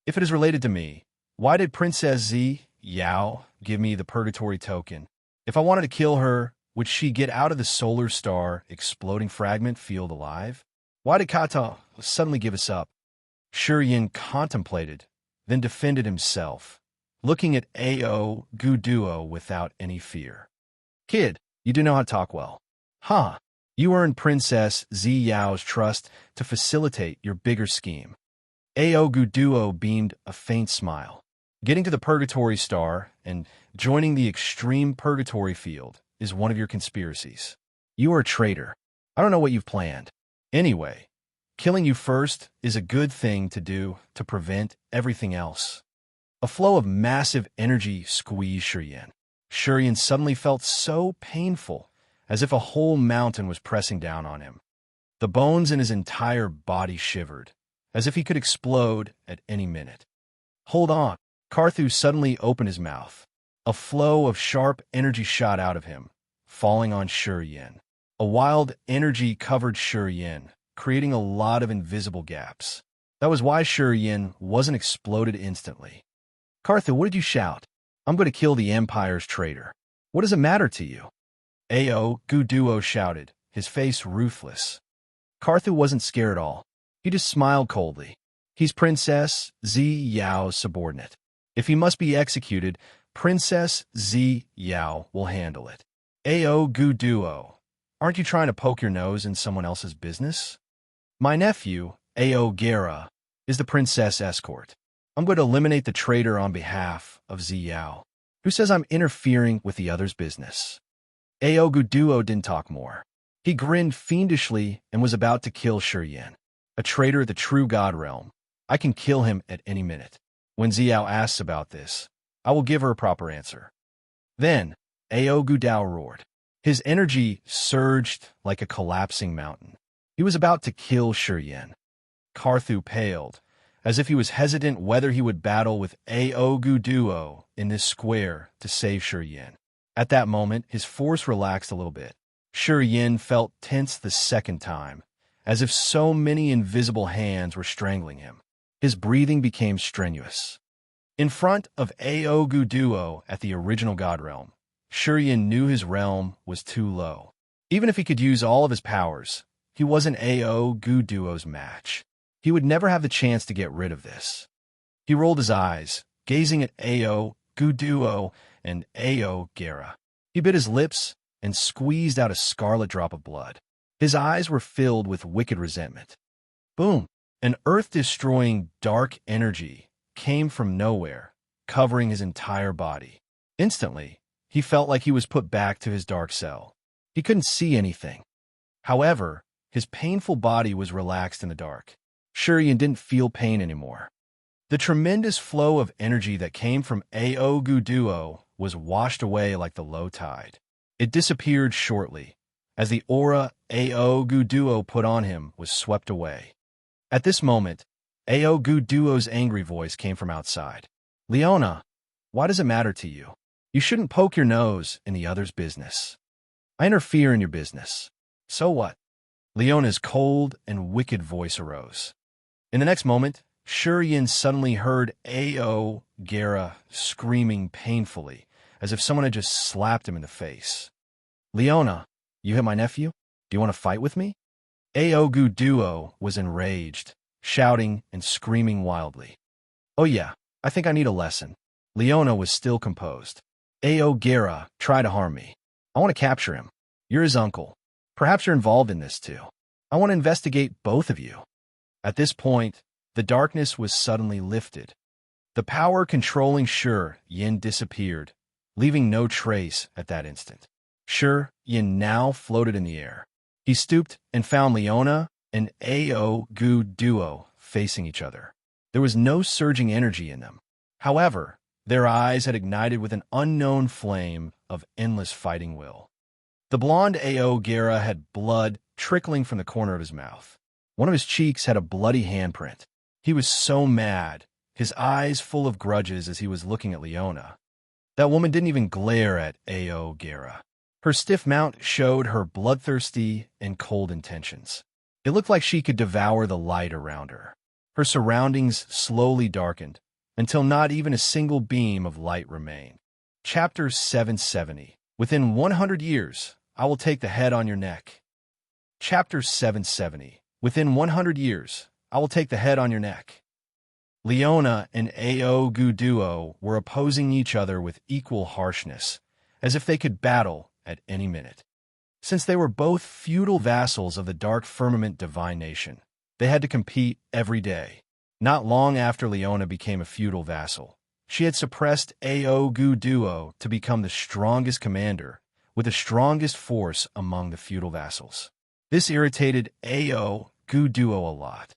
If it is related to me, why did Princess Ziyao give me the purgatory token? If I wanted to kill her, would she get out of the solar star exploding fragment field alive? Why did Ka Ta suddenly give us up? Shi Yin contemplated, then defended himself, looking at Ao Guduo without any fear. Kid, you do know how to talk well. Huh. You earned Princess Ziyao's trust to facilitate your bigger scheme. Ao Guduo beamed a faint smile. Getting to the purgatory star and joining the extreme purgatory field is one of your conspiracies. You are a traitor. I don't know what you've planned. Anyway, killing you first is a good thing to do to prevent everything else. A flow of massive energy squeezed Shi Yin. Shi Yin suddenly felt so painful, as if a whole mountain was pressing down on him. The bones in his entire body shivered, as if he could explode at any minute. Hold on. Karthu suddenly opened his mouth. A flow of sharp energy shot out of him, falling on Shi Yin. A wild energy covered Shi Yin, creating a lot of invisible gaps. That was why Shi Yin wasn't exploded instantly. Karthu, what did you shout? I'm going to kill the Empire's traitor. What does it matter to you? Ao Guduo shouted, his face ruthless. Karthu wasn't scared at all. He just smiled coldly. He's Princess Ziyao's subordinate. If he must be executed, Princess Ziyao will handle it. Ao Guduo, aren't you trying to poke your nose in someone else's business? My nephew, Ao Gera, is the princess escort. I'm going to eliminate the traitor on behalf of Ziyao. Who says I'm interfering with the other's business? Ao Guduo didn't talk more. He grinned fiendishly and was about to kill Shi Yin. A traitor of the true God realm. I can kill him at any minute. When Ziyao asks about this, I will give her a proper answer. Then, Ao Guduo roared. His energy surged like a collapsing mountain. He was about to kill Shi Yin. Karthu paled, as if he was hesitant whether he would battle with Ao Guduo in this square to save Shi Yin. At that moment, his force relaxed a little bit. Shi Yin felt tense the second time, as if so many invisible hands were strangling him. His breathing became strenuous. In front of Ao Guduo at the original God realm, Shi Yin knew his realm was too low. Even if he could use all of his powers, he wasn't Ao Guduo's match. He would never have the chance to get rid of this. He rolled his eyes, gazing at Ao Guduo and Ao Gera. He bit his lips and squeezed out a scarlet drop of blood. His eyes were filled with wicked resentment. Boom! An earth-destroying dark energy came from nowhere, covering his entire body. Instantly, he felt like he was put back to his dark cell. He couldn't see anything. However, his painful body was relaxed in the dark. Shurian didn't feel pain anymore. The tremendous flow of energy that came from Ao Guduo was washed away like the low tide. It disappeared shortly, as the aura Ao Guduo put on him was swept away. At this moment, Ao Guduo's angry voice came from outside. Leona, why does it matter to you? You shouldn't poke your nose in the other's business. I interfere in your business. So what? Leona's cold and wicked voice arose. In the next moment, Shurian suddenly heard Ao Gera screaming painfully, as if someone had just slapped him in the face. Leona, you hit my nephew? Do you want to fight with me? Ao Guduo was enraged, shouting and screaming wildly. Oh yeah, I think I need a lesson. Leona was still composed. Ao Gera tried to harm me. I want to capture him. You're his uncle. Perhaps you're involved in this too. I want to investigate both of you. At this point, the darkness was suddenly lifted. The power controlling Yin disappeared, leaving no trace at that instant. Yin now floated in the air. He stooped and found Leona and Ao Guduo facing each other. There was no surging energy in them. However, their eyes had ignited with an unknown flame of endless fighting will. The blonde Ao Gera had blood trickling from the corner of his mouth. One of his cheeks had a bloody handprint. He was so mad, his eyes full of grudges as he was looking at Leona. That woman didn't even glare at Ao Gera. Her stiff mount showed her bloodthirsty and cold intentions. It looked like she could devour the light around her. Her surroundings slowly darkened, until not even a single beam of light remained. Chapter 770. Within 100 years, I will take the head on your neck. Chapter 770. Within 100 years, I will take the head on your neck. Leona and Ao Guduo were opposing each other with equal harshness, as if they could battle at any minute. Since they were both feudal vassals of the Dark Firmament Divine Nation, they had to compete every day. Not long after Leona became a feudal vassal, she had suppressed Ao Guduo to become the strongest commander, with the strongest force among the feudal vassals. This irritated Ao Guduo a lot.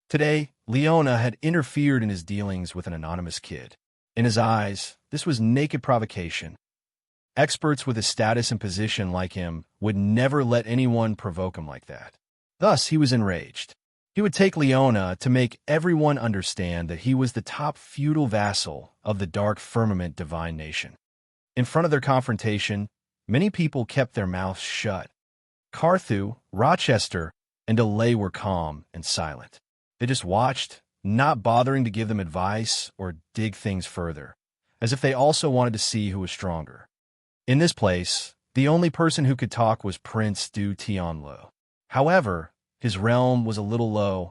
Today, Leona had interfered in his dealings with an anonymous kid. In his eyes, this was naked provocation. Experts with a status and position like him would never let anyone provoke him like that. Thus, he was enraged. He would take Leona to make everyone understand that he was the top feudal vassal of the Dark Firmament Divine Nation. In front of their confrontation, many people kept their mouths shut. Carthu, Rochester, and Delay were calm and silent. They just watched, not bothering to give them advice or dig things further, as if they also wanted to see who was stronger. In this place, the only person who could talk was Prince Du Tianlo. However, his realm was a little low,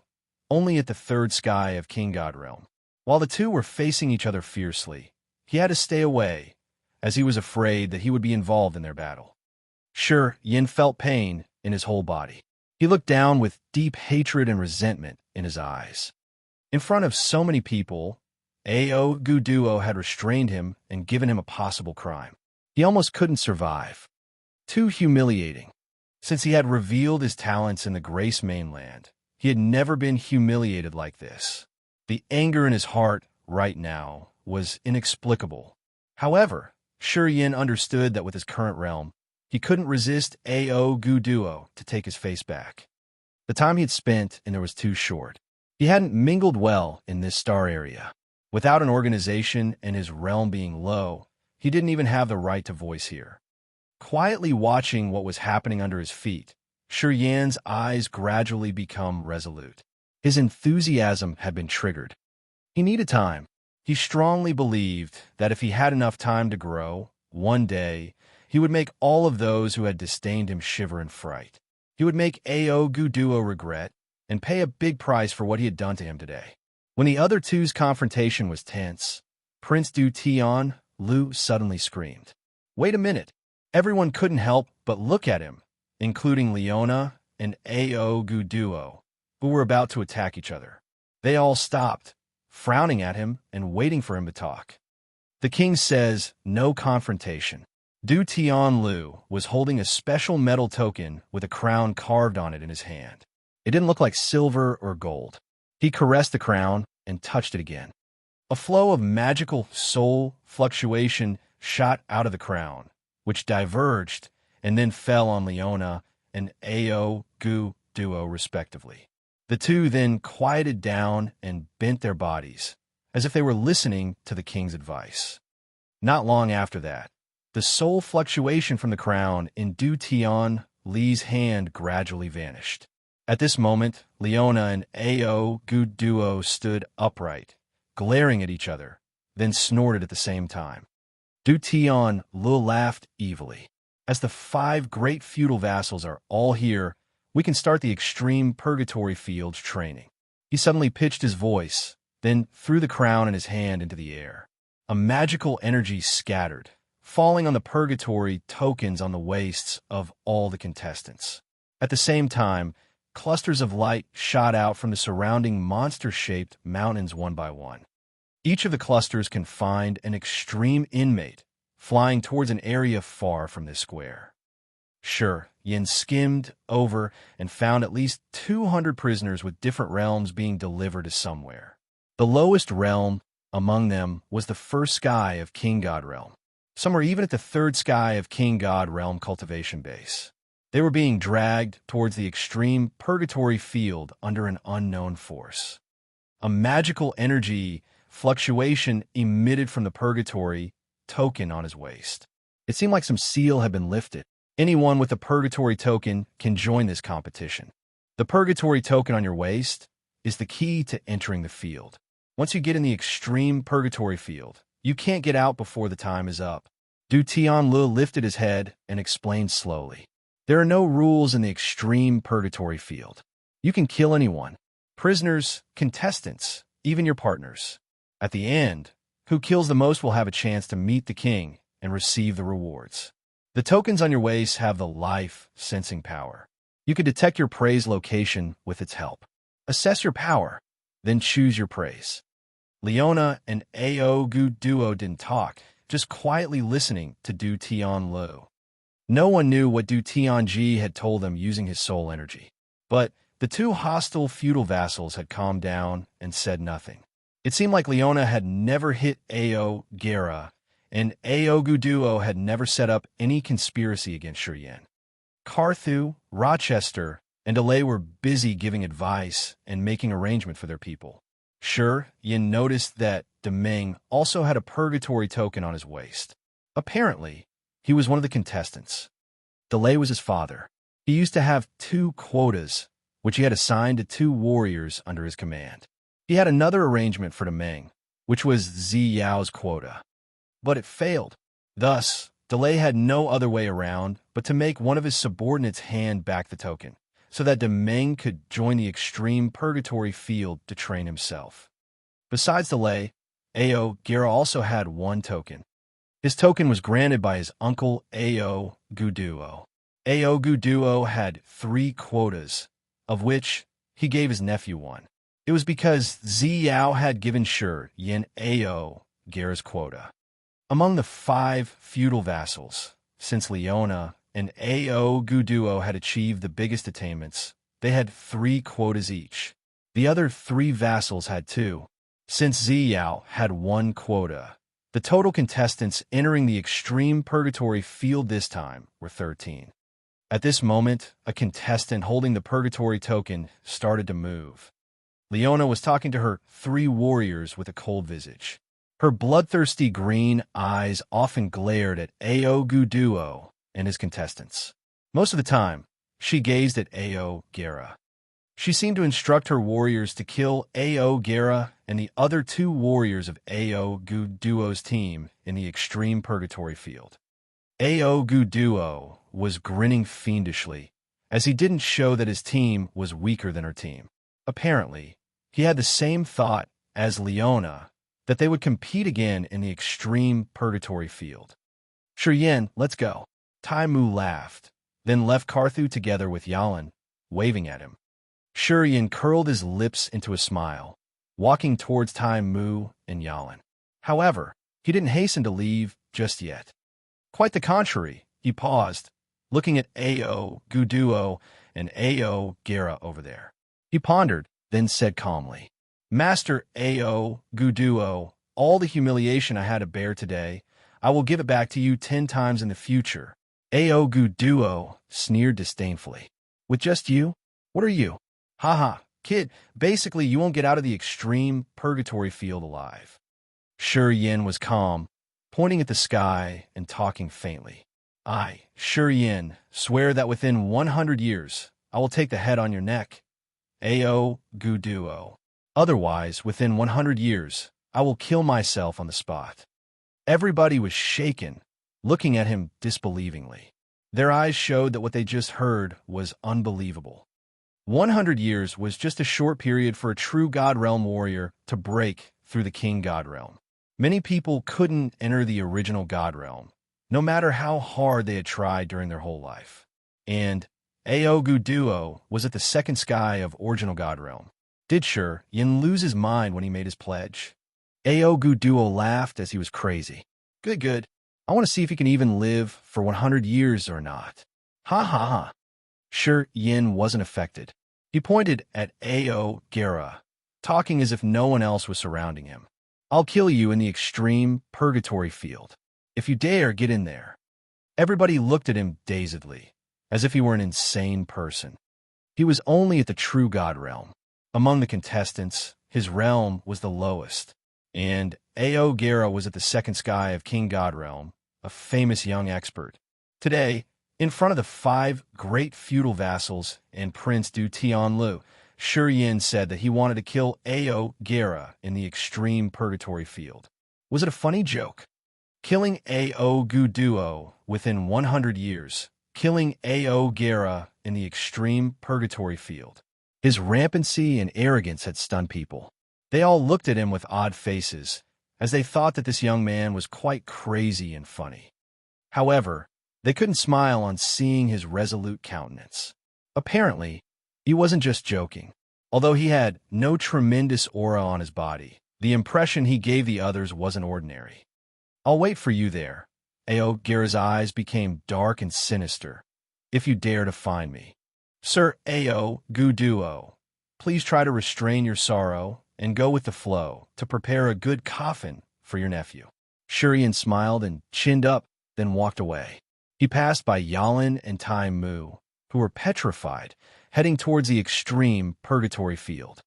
only at the third sky of King God realm. While the two were facing each other fiercely, he had to stay away, as he was afraid that he would be involved in their battle. Yin felt pain in his whole body. He looked down with deep hatred and resentment in his eyes. In front of so many people, Ao Guduo had restrained him and given him a possible crime. He almost couldn't survive. Too humiliating. Since he had revealed his talents in the Grace Mainland, he had never been humiliated like this. The anger in his heart right now was inexplicable. However, Yin understood that with his current realm, he couldn't resist Ao Guduo to take his face back. The time he had spent in there was too short. He hadn't mingled well in this star area. Without an organization and his realm being low, he didn't even have the right to voice here. Quietly watching what was happening under his feet, Yin's eyes gradually become resolute. His enthusiasm had been triggered. He needed time. He strongly believed that if he had enough time to grow, one day, he would make all of those who had disdained him shiver in fright. He would make Ao Guduo regret and pay a big price for what he had done to him today. When the other two's confrontation was tense, Prince Du Tian Lu suddenly screamed, "Wait a minute!" Everyone couldn't help but look at him, including Leona and Ao Guduo, who were about to attack each other. They all stopped, frowning at him and waiting for him to talk. The king says, "No confrontation." Du Tianlu was holding a special metal token with a crown carved on it in his hand. It didn't look like silver or gold. He caressed the crown and touched it again. A flow of magical soul fluctuation shot out of the crown, which diverged and then fell on Leona and Ao Gu Duo respectively. The two then quieted down and bent their bodies, as if they were listening to the king's advice. Not long after that, the soul fluctuation from the crown in Du Tian Li's hand gradually vanished. At this moment, Leona and Ao Gu Duo stood upright, glaring at each other, then snorted at the same time. Du Tian Lu laughed evilly. "As the 5 great feudal vassals are all here, we can start the extreme purgatory fields training." He suddenly pitched his voice, then threw the crown in his hand into the air. A magical energy scattered, falling on the purgatory tokens on the waists of all the contestants. At the same time, clusters of light shot out from the surrounding monster-shaped mountains one by one. Each of the clusters confined an extreme inmate, flying towards an area far from this square. Sure, Yin skimmed over and found at least 200 prisoners with different realms being delivered to somewhere. The lowest realm among them was the first sky of King God Realm. Some were even at the third sky of King God Realm cultivation base. They were being dragged towards the extreme purgatory field under an unknown force. A magical energy fluctuation emitted from the purgatory token on his waist. It seemed like some seal had been lifted. Anyone with a purgatory token can join this competition. The purgatory token on your waist is the key to entering the field. Once you get in the extreme purgatory field, you can't get out before the time is up. Du Tianlu lifted his head and explained slowly. There are no rules in the extreme purgatory field. You can kill anyone. Prisoners, contestants, even your partners. At the end, who kills the most will have a chance to meet the king and receive the rewards. The tokens on your waist have the life-sensing power. You can detect your prey's location with its help. Assess your power, then choose your praise. Leona and Ao Gu Duo didn't talk, just quietly listening to Du Tianlu. No one knew what Du Tianji had told them using his soul energy. But the two hostile feudal vassals had calmed down and said nothing. It seemed like Leona had never hit Ao Gera, and Ao Gu Duo had never set up any conspiracy against Shurian. Carthu, Rochester, and Delay were busy giving advice and making arrangement for their people. Sure, Yin noticed that Demeng also had a purgatory token on his waist. Apparently, he was one of the contestants. Delay was his father. He used to have 2 quotas, which he had assigned to 2 warriors under his command. He had another arrangement for Demeng, which was Zi Yao's quota. But it failed. Thus, Delay had no other way around but to make one of his subordinates hand back the token, so that Demeng could join the extreme purgatory field to train himself. Besides Delay, Ao Gera also had 1 token. His token was granted by his uncle Ao Guduo. Ao Guduo had 3 quotas, of which he gave his nephew 1. It was because Zi Yao had given Shi Yin Ao Gera's quota. Among the 5 feudal vassals, since Leona and Ao Guduo had achieved the biggest attainments, they had 3 quotas each. The other 3 vassals had 2. Since Zi Yao had 1 quota, the total contestants entering the extreme purgatory field this time were 13. At this moment, a contestant holding the purgatory token started to move. Leona was talking to her 3 warriors with a cold visage. Her bloodthirsty green eyes often glared at Ao Guduo and his contestants. Most of the time, she gazed at Ao Gera. She seemed to instruct her warriors to kill Ao Gera and the other 2 warriors of Ao Guduo's team in the extreme purgatory field. Ao Guduo was grinning fiendishly, as he didn't show that his team was weaker than her team. Apparently, he had the same thought as Leona, that they would compete again in the extreme purgatory field. Sure Yin, let's go. Tai Mu laughed, then left Carthu together with Yalan, waving at him. Sure Yin curled his lips into a smile, walking towards Tai Mu and Yalan. However, he didn't hasten to leave just yet. Quite the contrary, he paused, looking at Ao Guduo and Ao Gera over there. He pondered, then said calmly, Master Ao Guduo, all the humiliation I had to bear today, I will give it back to you 10 times in the future. Ao Guduo sneered disdainfully. With just you? What are you? Haha, kid, basically you won't get out of the extreme purgatory field alive. Sure Yin was calm, pointing at the sky and talking faintly. I, Sure Yin, swear that within 100 years, I will take the head on your neck. Ao Guduo. Otherwise, within 100 years, I will kill myself on the spot. Everybody was shaken, looking at him disbelievingly. Their eyes showed that what they just heard was unbelievable. 100 years was just a short period for a true God Realm warrior to break through the King God Realm. Many people couldn't enter the original God Realm, no matter how hard they had tried during their whole life. And Ao Guduo was at the second sky of original God Realm. Did Sure Yin lose his mind when he made his pledge? Ao Guduo laughed as he was crazy. Good. I want to see if he can even live for 100 years or not. Ha ha ha. Sure Yin wasn't affected. He pointed at Ao Gera, talking as if no one else was surrounding him. I'll kill you in the extreme purgatory field, if you dare get in there. Everybody looked at him dazedly, as if he were an insane person. He was only at the true God Realm. Among the contestants, his realm was the lowest, and Ao Gera was at the second sky of King God Realm, a famous young expert. Today, in front of the 5 great feudal vassals and Prince Du Tianlu, Sure Yin said that he wanted to kill Ao Gera in the extreme purgatory field. Was it a funny joke? Killing Ao Guduo within 100 years, killing Ao Gera in the extreme purgatory field. His rampancy and arrogance had stunned people. They all looked at him with odd faces, as they thought that this young man was quite crazy and funny. However, they couldn't smile on seeing his resolute countenance. Apparently, he wasn't just joking. Although he had no tremendous aura on his body, the impression he gave the others wasn't ordinary. I'll wait for you there. Ao Gera's eyes became dark and sinister. If you dare to find me. Sir Ao Guduo, please try to restrain your sorrow and go with the flow to prepare a good coffin for your nephew. Sure Yin smiled and chinned up, then walked away. He passed by Yalan and Tai Mu, who were petrified, heading towards the extreme purgatory field.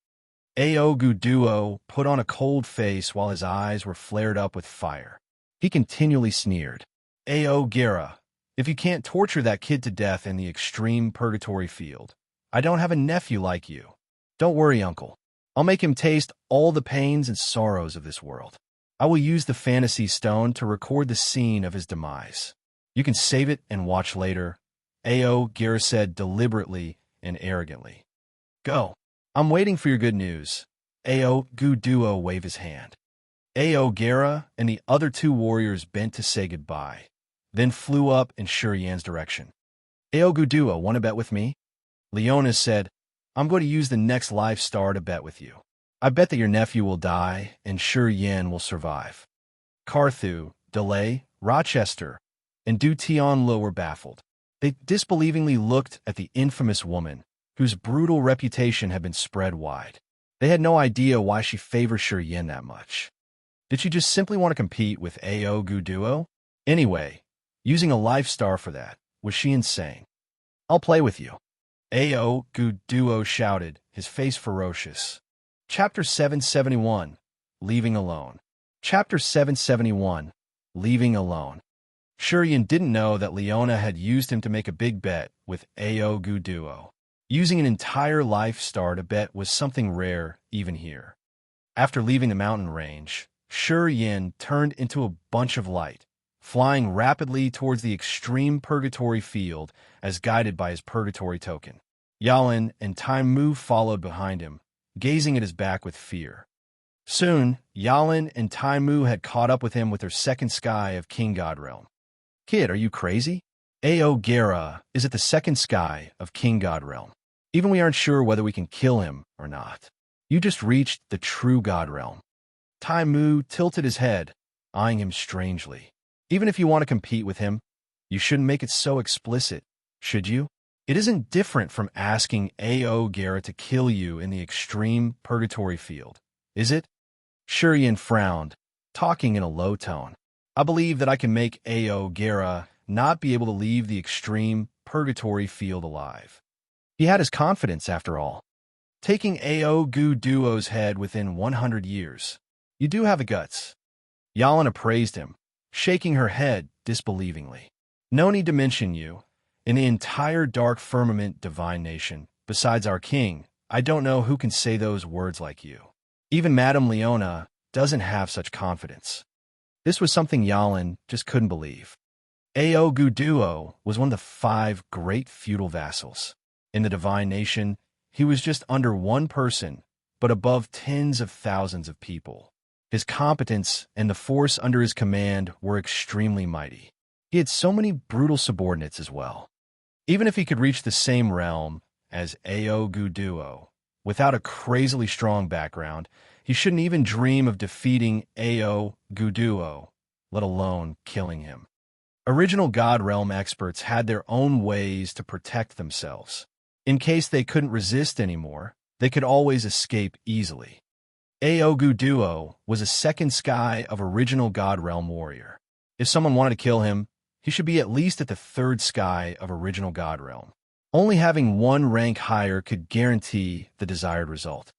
Ao Guduo put on a cold face while his eyes were flared up with fire. He continually sneered. Ao Gera, if you can't torture that kid to death in the extreme purgatory field, I don't have a nephew like you. Don't worry, uncle. I'll make him taste all the pains and sorrows of this world. I will use the fantasy stone to record the scene of his demise. You can save it and watch later, Ao Gera said deliberately and arrogantly. Go. I'm waiting for your good news. Ao Guduo waved his hand. Ao Gera and the other 2 warriors bent to say goodbye, then flew up in Sure Yan's direction. Ao Guduo, want to bet with me? Leona said, I'm going to use the next life star to bet with you. I bet that your nephew will die and Sure Yan will survive. Carthu, Delay, Rochester, and Du Tianlu were baffled. They disbelievingly looked at the infamous woman, whose brutal reputation had been spread wide. They had no idea why she favored Sure Yin that much. Did she just simply want to compete with Ao Guduo? Anyway, using a life star for that, was she insane? I'll play with you. Ao Guduo shouted, his face ferocious. Chapter 771, Leaving Alone. Chapter 771, Leaving Alone. Sure Yin didn't know that Leona had used him to make a big bet with Ao Guduo. Using an entire life star to bet was something rare even here. After leaving the mountain range, Sure Yin turned into a bunch of light, flying rapidly towards the extreme purgatory field as guided by his purgatory token. Yalan and Tai Mu followed behind him, gazing at his back with fear. Soon, Yalin and Taimu had caught up with him with their second sky of King God Realm. Kid, are you crazy? Ao Gera is at the second sky of King God Realm. Even we aren't sure whether we can kill him or not. You just reached the true God Realm. Taimu tilted his head, eyeing him strangely. Even if you want to compete with him, you shouldn't make it so explicit, should you? It isn't different from asking Ao Gera to kill you in the extreme purgatory field, is it? Shurian frowned, talking in a low tone. I believe that I can make Ao Gera not be able to leave the extreme purgatory field alive. He had his confidence, after all. Taking Ao Gu Duo's head within 100 years. You do have the guts. Yalin appraised him, shaking her head disbelievingly. No need to mention you. In the entire dark firmament divine nation, besides our king, I don't know who can say those words like you. Even Madame Leona doesn't have such confidence. This was something Yalin just couldn't believe. Ao Gu Duo was one of the 5 great feudal vassals. In the divine nation, he was just under one person, but above tens of thousands of people. His competence and the force under his command were extremely mighty. He had so many brutal subordinates as well. Even if he could reach the same realm as Ao Gu Duo, without a crazily strong background, he shouldn't even dream of defeating Ao Gu Duo, let alone killing him. Original God Realm experts had their own ways to protect themselves. In case they couldn't resist anymore, they could always escape easily. Ao Gu Duo was a second sky of original God Realm warrior. If someone wanted to kill him, he should be at least at the third sky of original God Realm. Only having one rank higher could guarantee the desired result.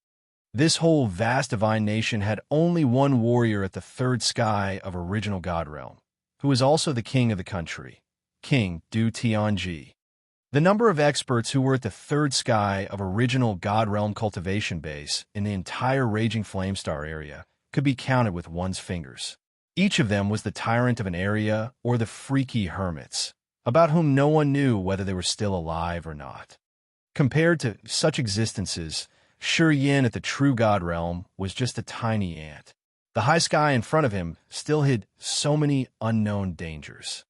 This whole vast divine nation had only one warrior at the third sky of original God Realm, who was also the king of the country, King Du Tianji. The number of experts who were at the third sky of original God Realm cultivation base in the entire Raging Flamestar area could be counted with one's fingers. Each of them was the tyrant of an area or the freaky hermits, about whom no one knew whether they were still alive or not. Compared to such existences, Shurian at the true God Realm was just a tiny ant. The high sky in front of him still hid so many unknown dangers.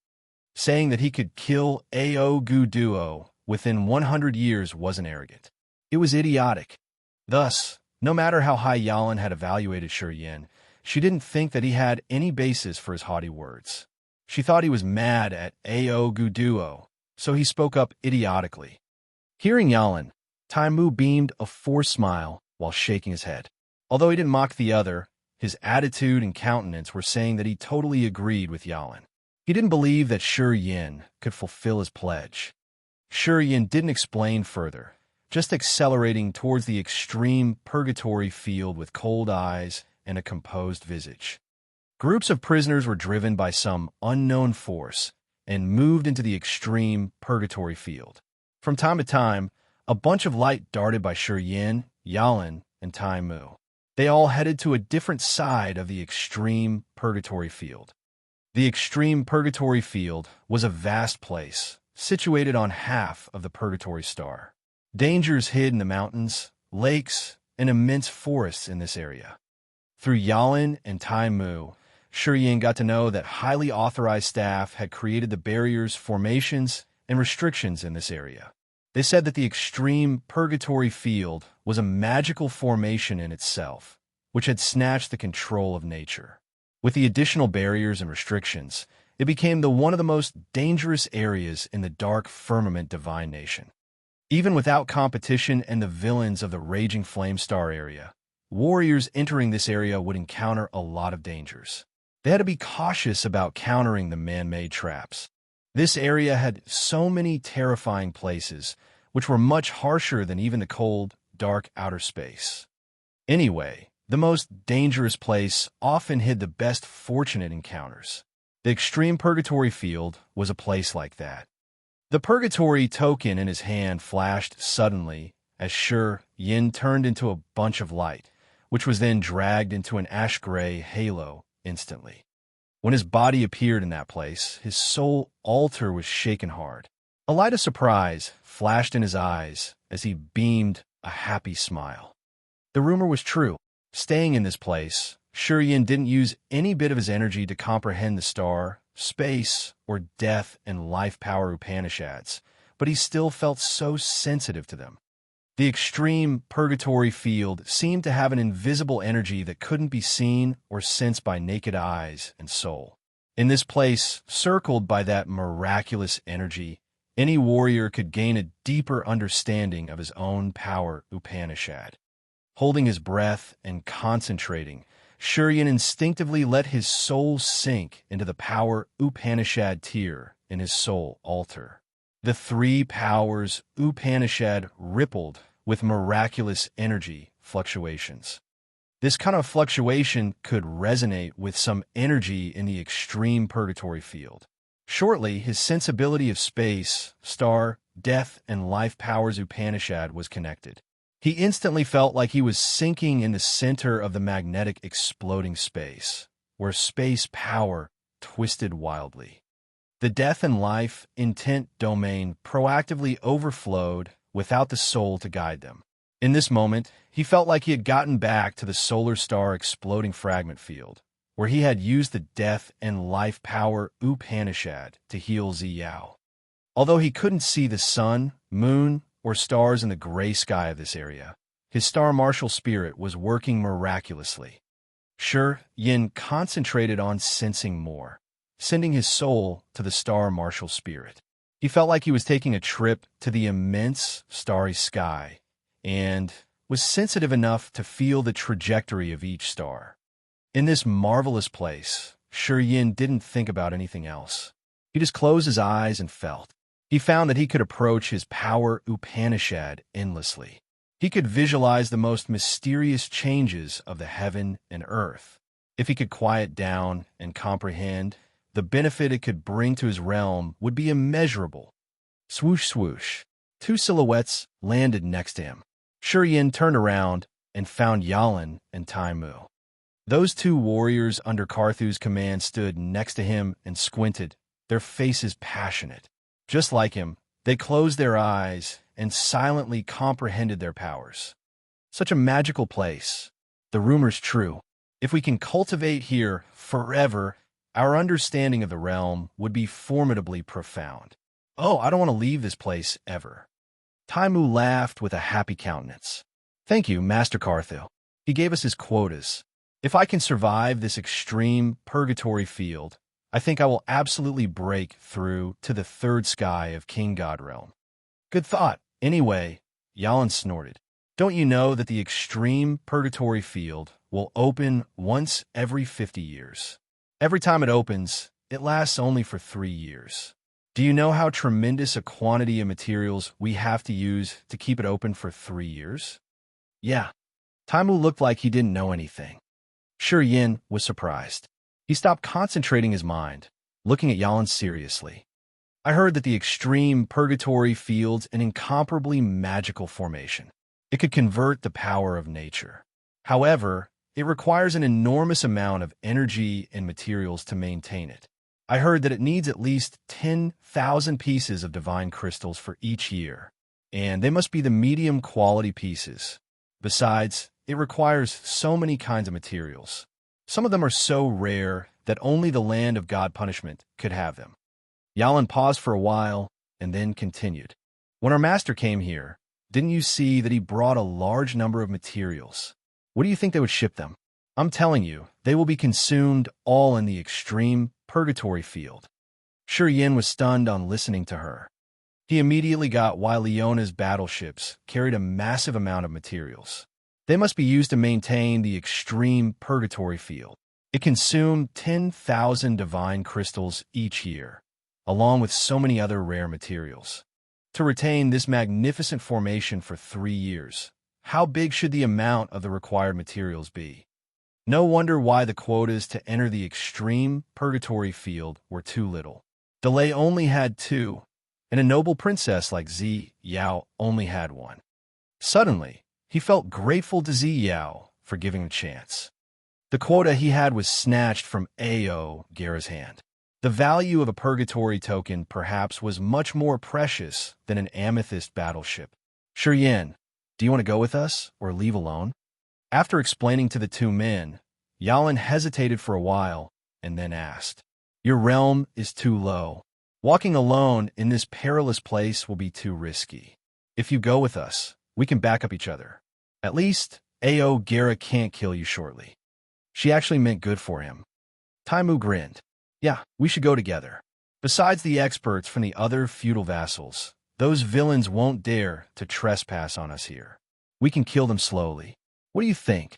Saying that he could kill Ao Gu Duo within 100 years wasn't arrogant. It was idiotic. Thus, no matter how high Yalin had evaluated Shurian, she didn't think that he had any basis for his haughty words. She thought he was mad at Ao Gu Duo, so he spoke up idiotically. Hearing Yalin, Taimu beamed a forced smile while shaking his head. Although he didn't mock the other, his attitude and countenance were saying that he totally agreed with Yalin. He didn't believe that Shurian could fulfill his pledge. Shurian didn't explain further, just accelerating towards the extreme purgatory field with cold eyes and a composed visage. Groups of prisoners were driven by some unknown force and moved into the extreme purgatory field. From time to time, a bunch of light darted by Shurian, Yalin, and Taimu. They all headed to a different side of the extreme purgatory field. The extreme purgatory field was a vast place, situated on half of the purgatory star. Dangers hid in the mountains, lakes, and immense forests in this area. Through Yalin and Taimu, Shurian got to know that highly authorized staff had created the barriers, formations, and restrictions in this area. They said that the extreme purgatory field was a magical formation in itself, which had snatched the control of nature. With the additional barriers and restrictions, it became one of the most dangerous areas in the dark firmament divine nation. Even without competition and the villains of the Raging Flamestar area, warriors entering this area would encounter a lot of dangers. They had to be cautious about countering the man-made traps. This area had so many terrifying places, which were much harsher than even the cold, dark outer space. Anyway, the most dangerous place often hid the best fortunate encounters. The extreme purgatory field was a place like that. The purgatory token in his hand flashed suddenly as Yin turned into a bunch of light, which was then dragged into an ash-gray halo instantly. When his body appeared in that place, his soul altar was shaken hard. A light of surprise flashed in his eyes as he beamed a happy smile. The rumor was true. Staying in this place, Shurien didn't use any bit of his energy to comprehend the star, space, or death and life power Upanishads, but he still felt so sensitive to them. The extreme purgatory field seemed to have an invisible energy that couldn't be seen or sensed by naked eyes and soul. In this place, circled by that miraculous energy, any warrior could gain a deeper understanding of his own power Upanishad. Holding his breath and concentrating, Shurien instinctively let his soul sink into the power Upanishad tier in his soul altar. The three powers Upanishad rippled with miraculous energy fluctuations. This kind of fluctuation could resonate with some energy in the extreme purgatory field. Shortly, his sensibility of space, star, death, and life powers Upanishad was connected. He instantly felt like he was sinking in the center of the magnetic exploding space, where space power twisted wildly. The death and life intent domain proactively overflowed without the soul to guide them. In this moment, he felt like he had gotten back to the solar star exploding fragment field, where he had used the death and life power Upanishad to heal Ziyao. Although he couldn't see the sun, moon, or stars in the gray sky of this area, his star martial spirit was working miraculously. Yin concentrated on sensing more, sending his soul to the star martial spirit. He felt like he was taking a trip to the immense starry sky and was sensitive enough to feel the trajectory of each star. In this marvelous place, Yin didn't think about anything else. He just closed his eyes and felt. He found that he could approach his power Upanishad endlessly. He could visualize the most mysterious changes of the heaven and earth. If he could quiet down and comprehend, the benefit it could bring to his realm would be immeasurable. Swoosh, swoosh. Two silhouettes landed next to him. Yin turned around and found Yalan and Taimu. Those two warriors under Karthu's command stood next to him and squinted, their faces passionate. Just like him, they closed their eyes and silently comprehended their powers. Such a magical place. The rumor's true. If we can cultivate here forever, our understanding of the realm would be formidably profound. Oh, I don't want to leave this place ever. Taimu laughed with a happy countenance. Thank you, Master Karthu. He gave us his quotas. If I can survive this extreme purgatory field, I think I will absolutely break through to the third sky of King God Realm. Good thought. Anyway, Yalan snorted. Don't you know that the extreme purgatory field will open once every 50 years? Every time it opens, it lasts only for 3 years. Do you know how tremendous a quantity of materials we have to use to keep it open for 3 years? Yeah. Taimu looked like he didn't know anything. Yin was surprised. He stopped concentrating his mind, looking at Yalan seriously. I heard that the extreme purgatory field's an incomparably magical formation. It could convert the power of nature. However, it requires an enormous amount of energy and materials to maintain it. I heard that it needs at least 10,000 pieces of divine crystals for each year, and they must be the medium quality pieces. Besides, it requires so many kinds of materials. Some of them are so rare that only the land of God punishment could have them. Yalan paused for a while and then continued. When our master came here, didn't you see that he brought a large number of materials? What do you think they would ship them? I'm telling you, they will be consumed all in the extreme purgatory field. Yin was stunned on listening to her. He immediately got why Leona's battleships carried a massive amount of materials. They must be used to maintain the extreme purgatory field. It consumed 10,000 divine crystals each year, along with so many other rare materials. To retain this magnificent formation for 3 years, how big should the amount of the required materials be? No wonder why the quotas to enter the extreme purgatory field were too little. Delay only had 2, and a noble princess like Zi Yao only had 1. Suddenly, he felt grateful to Zi Yao for giving him a chance. The quota he had was snatched from Ao Gera's hand. The value of a purgatory token perhaps was much more precious than an amethyst battleship. Yin, do you want to go with us or leave alone? After explaining to the two men, Yalin hesitated for a while and then asked, "Your realm is too low. Walking alone in this perilous place will be too risky. If you go with us, we can back up each other. At least, Ao Gera can't kill you shortly." She actually meant good for him. Taimu grinned. "Yeah, we should go together. Besides the experts from the other feudal vassals, those villains won't dare to trespass on us here. We can kill them slowly. What do you think?"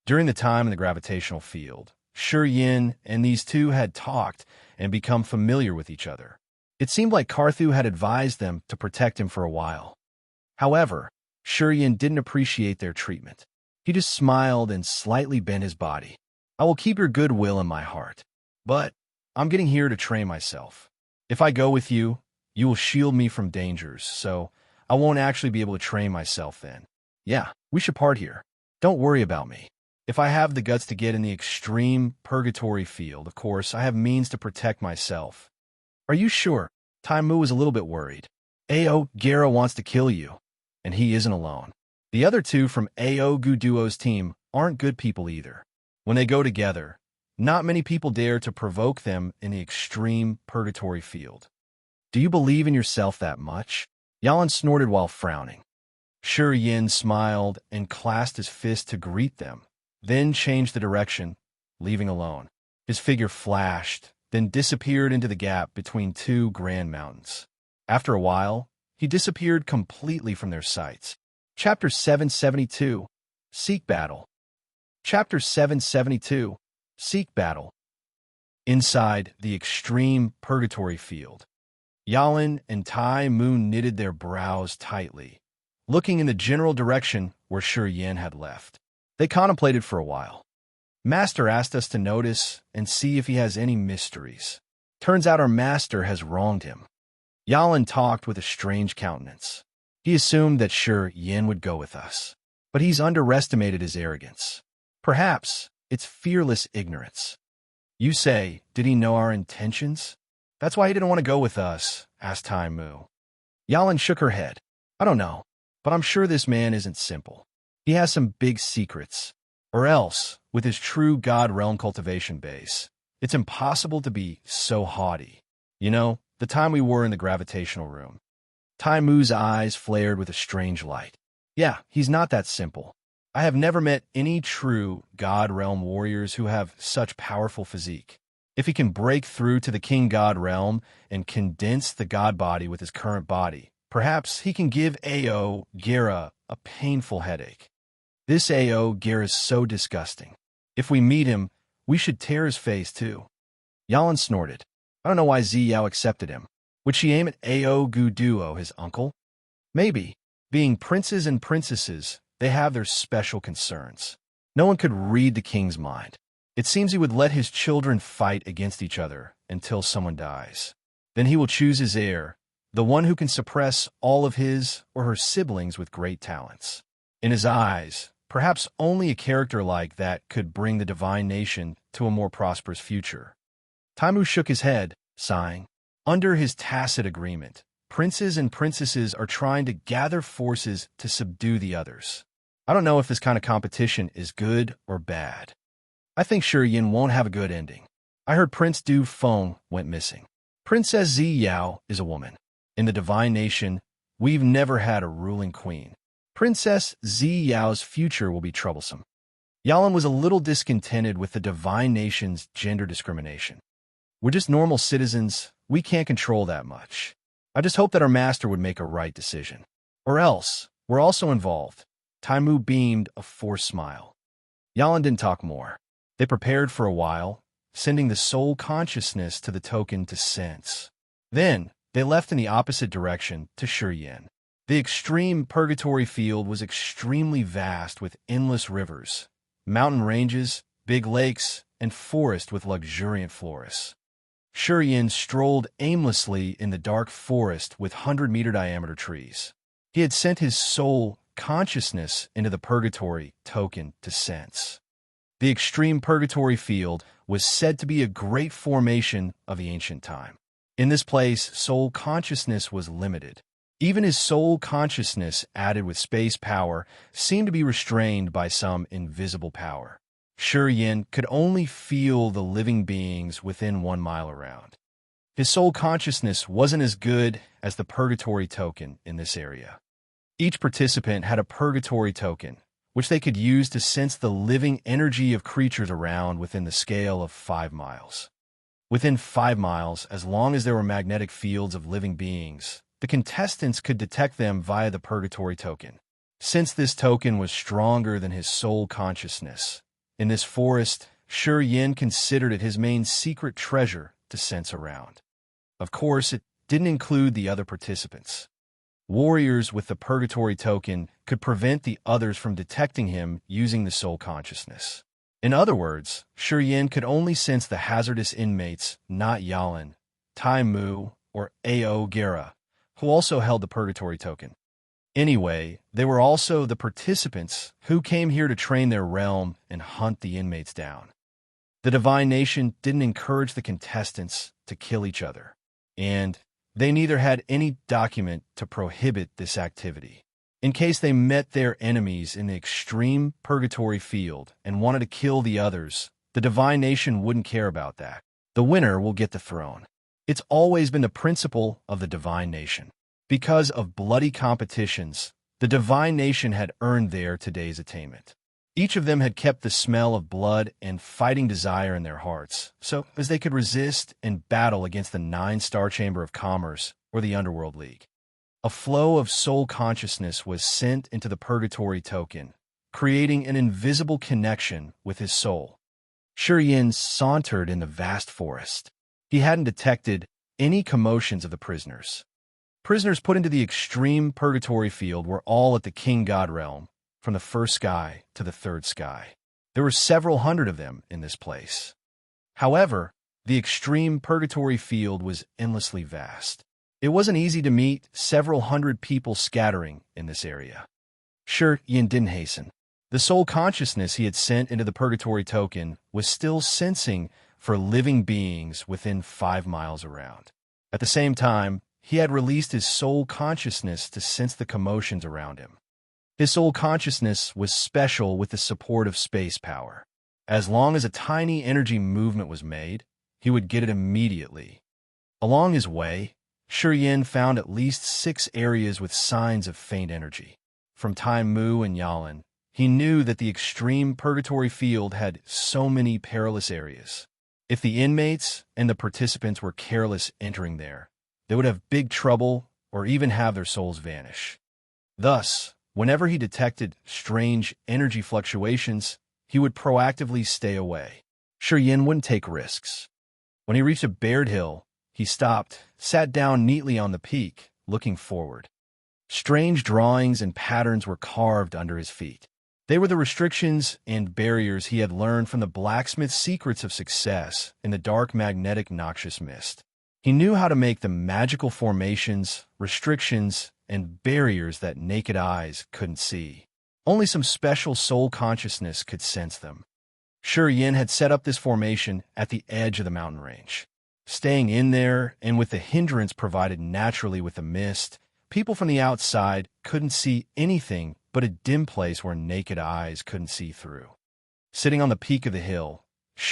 During the time in the gravitational field, Yin and these two had talked and become familiar with each other. It seemed like Carthu had advised them to protect him for a while. However, Yin didn't appreciate their treatment. He just smiled and slightly bent his body. "I will keep your goodwill in my heart, but I'm getting here to train myself. If I go with you, you will shield me from dangers, so I won't actually be able to train myself then. Yeah, we should part here. Don't worry about me. If I have the guts to get in the extreme purgatory field, of course, I have means to protect myself." "Are you sure?" Taimu was a little bit worried. "Ao Gera wants to kill you, and he isn't alone. The other two from Ao Guduo's team aren't good people either. When they go together, not many people dare to provoke them in the extreme purgatory field." "Do you believe in yourself that much?" Yalin snorted while frowning. Yin smiled and clasped his fist to greet them, then changed the direction, leaving alone. His figure flashed, then disappeared into the gap between two grand mountains. After a while, he disappeared completely from their sights. Chapter 772, Seek Battle. Chapter 772, Seek Battle. Inside the extreme purgatory field, Yalin and Tai Moon knitted their brows tightly, looking in the general direction where Yin had left. They contemplated for a while. "Master asked us to notice and see if he has any mysteries. Turns out our master has wronged him." Yalin talked with a strange countenance. He assumed that Yin would go with us, but he's underestimated his arrogance. Perhaps it's fearless ignorance. "You say, did he know our intentions? That's why he didn't want to go with us?" asked Taimu. Yalin shook her head. "I don't know, but I'm sure this man isn't simple. He has some big secrets. Or else, with his true God realm cultivation base, it's impossible to be so haughty. You know, the time we were in the gravitational room." Taimu's eyes flared with a strange light. "Yeah, he's not that simple. I have never met any true God realm warriors who have such powerful physique. If he can break through to the King God realm and condense the God body with his current body, perhaps he can give Ao Gera a painful headache. This Ao Gera is so disgusting. If we meet him, we should tear his face too." Yalin snorted. "I don't know why Ziyao accepted him. Would she aim at Ao Guduo, his uncle? Maybe. Being princes and princesses, they have their special concerns. No one could read the king's mind. It seems he would let his children fight against each other until someone dies. Then he will choose his heir, the one who can suppress all of his or her siblings with great talents. In his eyes, perhaps only a character like that could bring the divine nation to a more prosperous future." Taimu shook his head, sighing. Under his tacit agreement, princes and princesses are trying to gather forces to subdue the others. I don't know if this kind of competition is good or bad. I think Yin won't have a good ending. I heard Prince Du Feng went missing. Princess Ziyao is a woman. In the divine nation, we've never had a ruling queen. Princess Ziyao's future will be troublesome. Yalin was a little discontented with the divine nation's gender discrimination. "We're just normal citizens. We can't control that much. I just hope that our master would make a right decision. Or else, we're also involved." Taimu beamed a forced smile. Yalin didn't talk more. They prepared for a while, sending the soul consciousness to the token to sense. Then, they left in the opposite direction to Yin. The extreme purgatory field was extremely vast with endless rivers, mountain ranges, big lakes, and forest with luxuriant forests. Yin strolled aimlessly in the dark forest with 100-meter diameter trees. He had sent his soul consciousness into the purgatory token to sense. The extreme purgatory field was said to be a great formation of the ancient time. In this place, soul consciousness was limited. Even his soul consciousness, added with space power, seemed to be restrained by some invisible power. Yin could only feel the living beings within 1 mile around. His soul consciousness wasn't as good as the purgatory token in this area. Each participant had a purgatory token, which they could use to sense the living energy of creatures around within the scale of 5 miles. Within 5 miles, as long as there were magnetic fields of living beings, the contestants could detect them via the purgatory token. Since this token was stronger than his soul consciousness, in this forest, Yin considered it his main secret treasure to sense around. Of course, it didn't include the other participants. Warriors with the purgatory token could prevent the others from detecting him using the soul consciousness. In other words, Yin could only sense the hazardous inmates, not Yalan, Tai Mu, or Ao Gera, who also held the purgatory token. Anyway, they were also the participants who came here to train their realm and hunt the inmates down. The Divine Nation didn't encourage the contestants to kill each other, and they neither had any document to prohibit this activity. In case they met their enemies in the extreme purgatory field and wanted to kill the others, the Divine Nation wouldn't care about that. The winner will get the throne. It's always been the principle of the Divine Nation. Because of bloody competitions, the Divine Nation had earned their today's attainment. Each of them had kept the smell of blood and fighting desire in their hearts, so as they could resist and battle against the 9-star Chamber of Commerce or the Underworld League. A flow of soul consciousness was sent into the purgatory token, creating an invisible connection with his soul. Yin sauntered in the vast forest. He hadn't detected any commotions of the prisoners. Prisoners put into the extreme purgatory field were all at the King God realm, from the first sky to the third sky. There were several hundred of them in this place. However, the extreme purgatory field was endlessly vast. It wasn't easy to meet several hundred people scattering in this area. Yin didn't hasten. The soul consciousness he had sent into the purgatory token was still sensing for living beings within 5 miles around. At the same time, he had released his soul consciousness to sense the commotions around him. His soul consciousness was special with the support of space power. As long as a tiny energy movement was made, he would get it immediately. Along his way, Yin found at least 6 areas with signs of faint energy. From Tai Mu and Yalan, he knew that the extreme purgatory field had so many perilous areas. If the inmates and the participants were careless entering there, they would have big trouble or even have their souls vanish. Thus, whenever he detected strange energy fluctuations, he would proactively stay away. Yin wouldn't take risks. When he reached a bared hill, he stopped, sat down neatly on the peak, looking forward. Strange drawings and patterns were carved under his feet. They were the restrictions and barriers he had learned from the blacksmith's secrets of success in the dark magnetic noxious mist. He knew how to make the magical formations, restrictions, and barriers that naked eyes couldn't see. Only some special soul consciousness could sense them. Yin had set up this formation at the edge of the mountain range. Staying in there, and with the hindrance provided naturally with the mist, people from the outside couldn't see anything but a dim place where naked eyes couldn't see through. Sitting on the peak of the hill,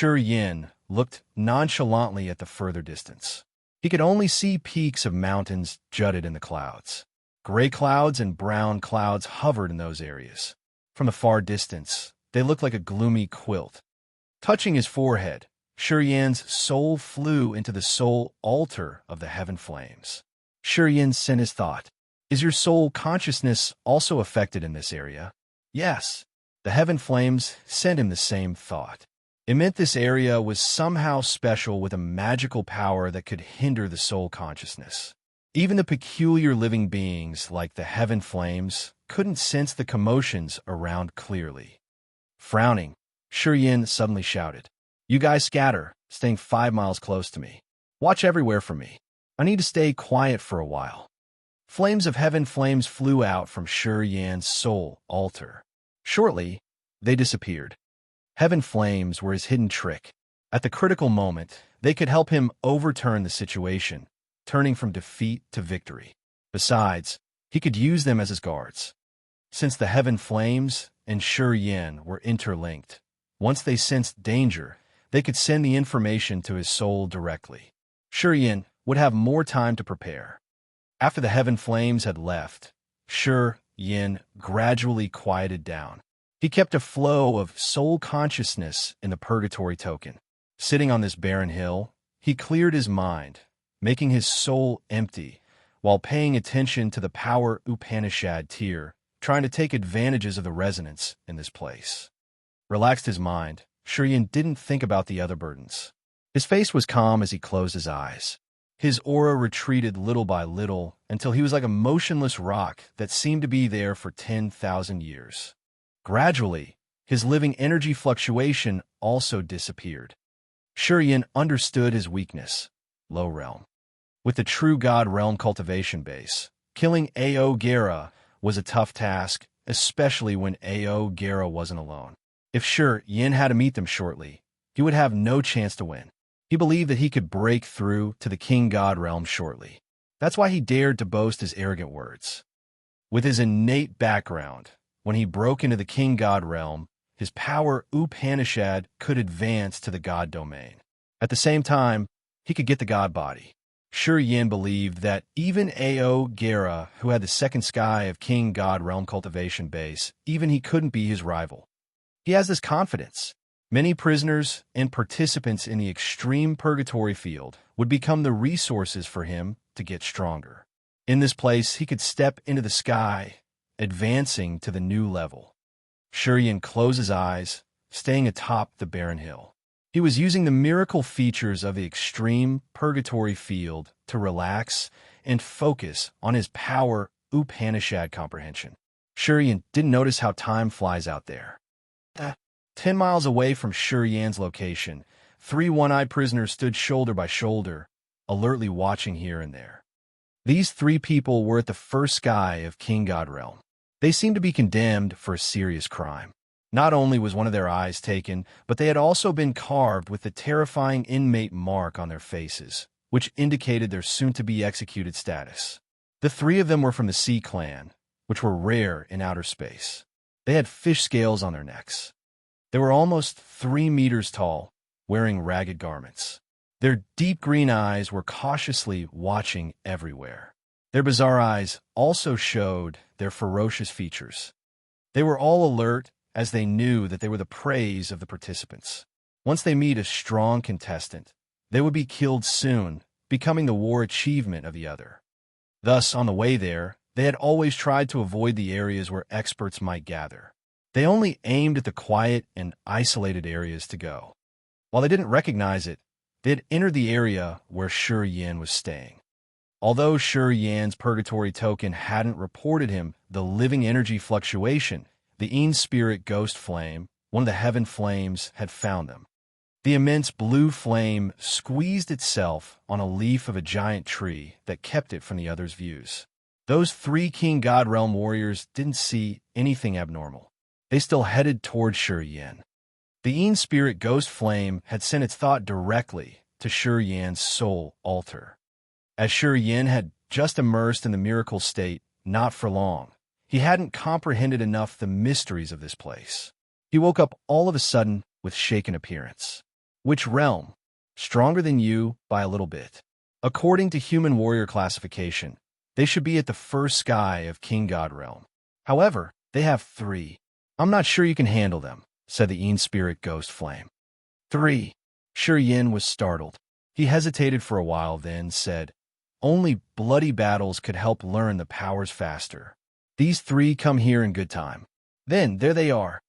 Yin looked nonchalantly at the further distance. He could only see peaks of mountains jutted in the clouds. Gray clouds and brown clouds hovered in those areas. From the far distance, they looked like a gloomy quilt. Touching his forehead, Yin's soul flew into the soul altar of the heaven flames. Yin sent his thought, "Is your soul consciousness also affected in this area?" Yes. The heaven flames sent him the same thought. It meant this area was somehow special with a magical power that could hinder the soul consciousness. Even the peculiar living beings like the heaven flames couldn't sense the commotions around clearly. Frowning, Yin suddenly shouted, "You guys scatter, staying 5 miles close to me. Watch everywhere for me. I need to stay quiet for a while." Flames of heaven flames flew out from Yin's soul altar. Shortly, they disappeared. Heaven flames were his hidden trick. At the critical moment, they could help him overturn the situation, turning from defeat to victory. Besides, he could use them as his guards. Since the heaven flames and Shi Yin were interlinked, once they sensed danger, they could send the information to his soul directly. Shi Yin would have more time to prepare. After the heaven flames had left, Shi Yin gradually quieted down. He kept a flow of soul consciousness in the purgatory token. Sitting on this barren hill, he cleared his mind, making his soul empty, while paying attention to the power Upanishad tier, trying to take advantages of the resonance in this place. Relaxed his mind, Shi Yin didn't think about the other burdens. His face was calm as he closed his eyes. His aura retreated little by little until he was like a motionless rock that seemed to be there for 10,000 years. Gradually, his living energy fluctuation also disappeared. Shi Yin understood his weakness, low realm. With the true God realm cultivation base, killing Ao Gera was a tough task, especially when Ao Gera wasn't alone. If Shi Yin had to meet them shortly, he would have no chance to win. He believed that he could break through to the King God realm shortly. That's why he dared to boast his arrogant words. With his innate background, when he broke into the King God realm, his power Upanishad could advance to the God domain. At the same time, he could get the God body. Shi Yin believed that even Ao Gera, who had the second sky of King God realm cultivation base, even he couldn't be his rival. He has this confidence. Many prisoners and participants in the extreme purgatory field would become the resources for him to get stronger. In this place, he could step into the sky, advancing to the new level. Shi Yin closed his eyes, staying atop the barren hill. He was using the miracle features of the extreme purgatory field to relax and focus on his power Upanishad comprehension. Shi Yin didn't notice how time flies out there. 10 miles away from Shi Yin's location, 3 one-eyed prisoners stood shoulder by shoulder, alertly watching here and there. These 3 people were at the first sky of King God realm. They seemed to be condemned for a serious crime. Not only was one of their eyes taken, but they had also been carved with the terrifying inmate mark on their faces, which indicated their soon-to-be executed status. The 3 of them were from the Sea Clan, which were rare in outer space. They had fish scales on their necks. They were almost 3 meters tall, wearing ragged garments. Their deep green eyes were cautiously watching everywhere. Their bizarre eyes also showed their ferocious features. They were all alert, as they knew that they were the praise of the participants. Once they meet a strong contestant, they would be killed soon, becoming the war achievement of the other. Thus, on the way there, they had always tried to avoid the areas where experts might gather. They only aimed at the quiet and isolated areas to go. While they didn't recognize it, they had entered the area where Shi Yin was staying. Although Shi Yin's purgatory token hadn't reported him the living energy fluctuation, the Een Spirit Ghost Flame, one of the heaven flames, had found them. The immense blue flame squeezed itself on a leaf of a giant tree that kept it from the others' views. Those 3 King God Realm warriors didn't see anything abnormal. They still headed toward Shi Yin. The Een Spirit Ghost Flame had sent its thought directly to Shi Yin's soul altar. As Shi Yin had just immersed in the miracle state, not for long, he hadn't comprehended enough the mysteries of this place. He woke up all of a sudden with shaken appearance. Which realm? Stronger than you by a little bit. According to human warrior classification, they should be at the first sky of King God realm. However, they have 3. I'm not sure you can handle them, said the Een Spirit Ghost Flame. 3. Shi Yin was startled. He hesitated for a while, then said, only bloody battles could help learn the powers faster. These 3 come here in good time. Then, there they are.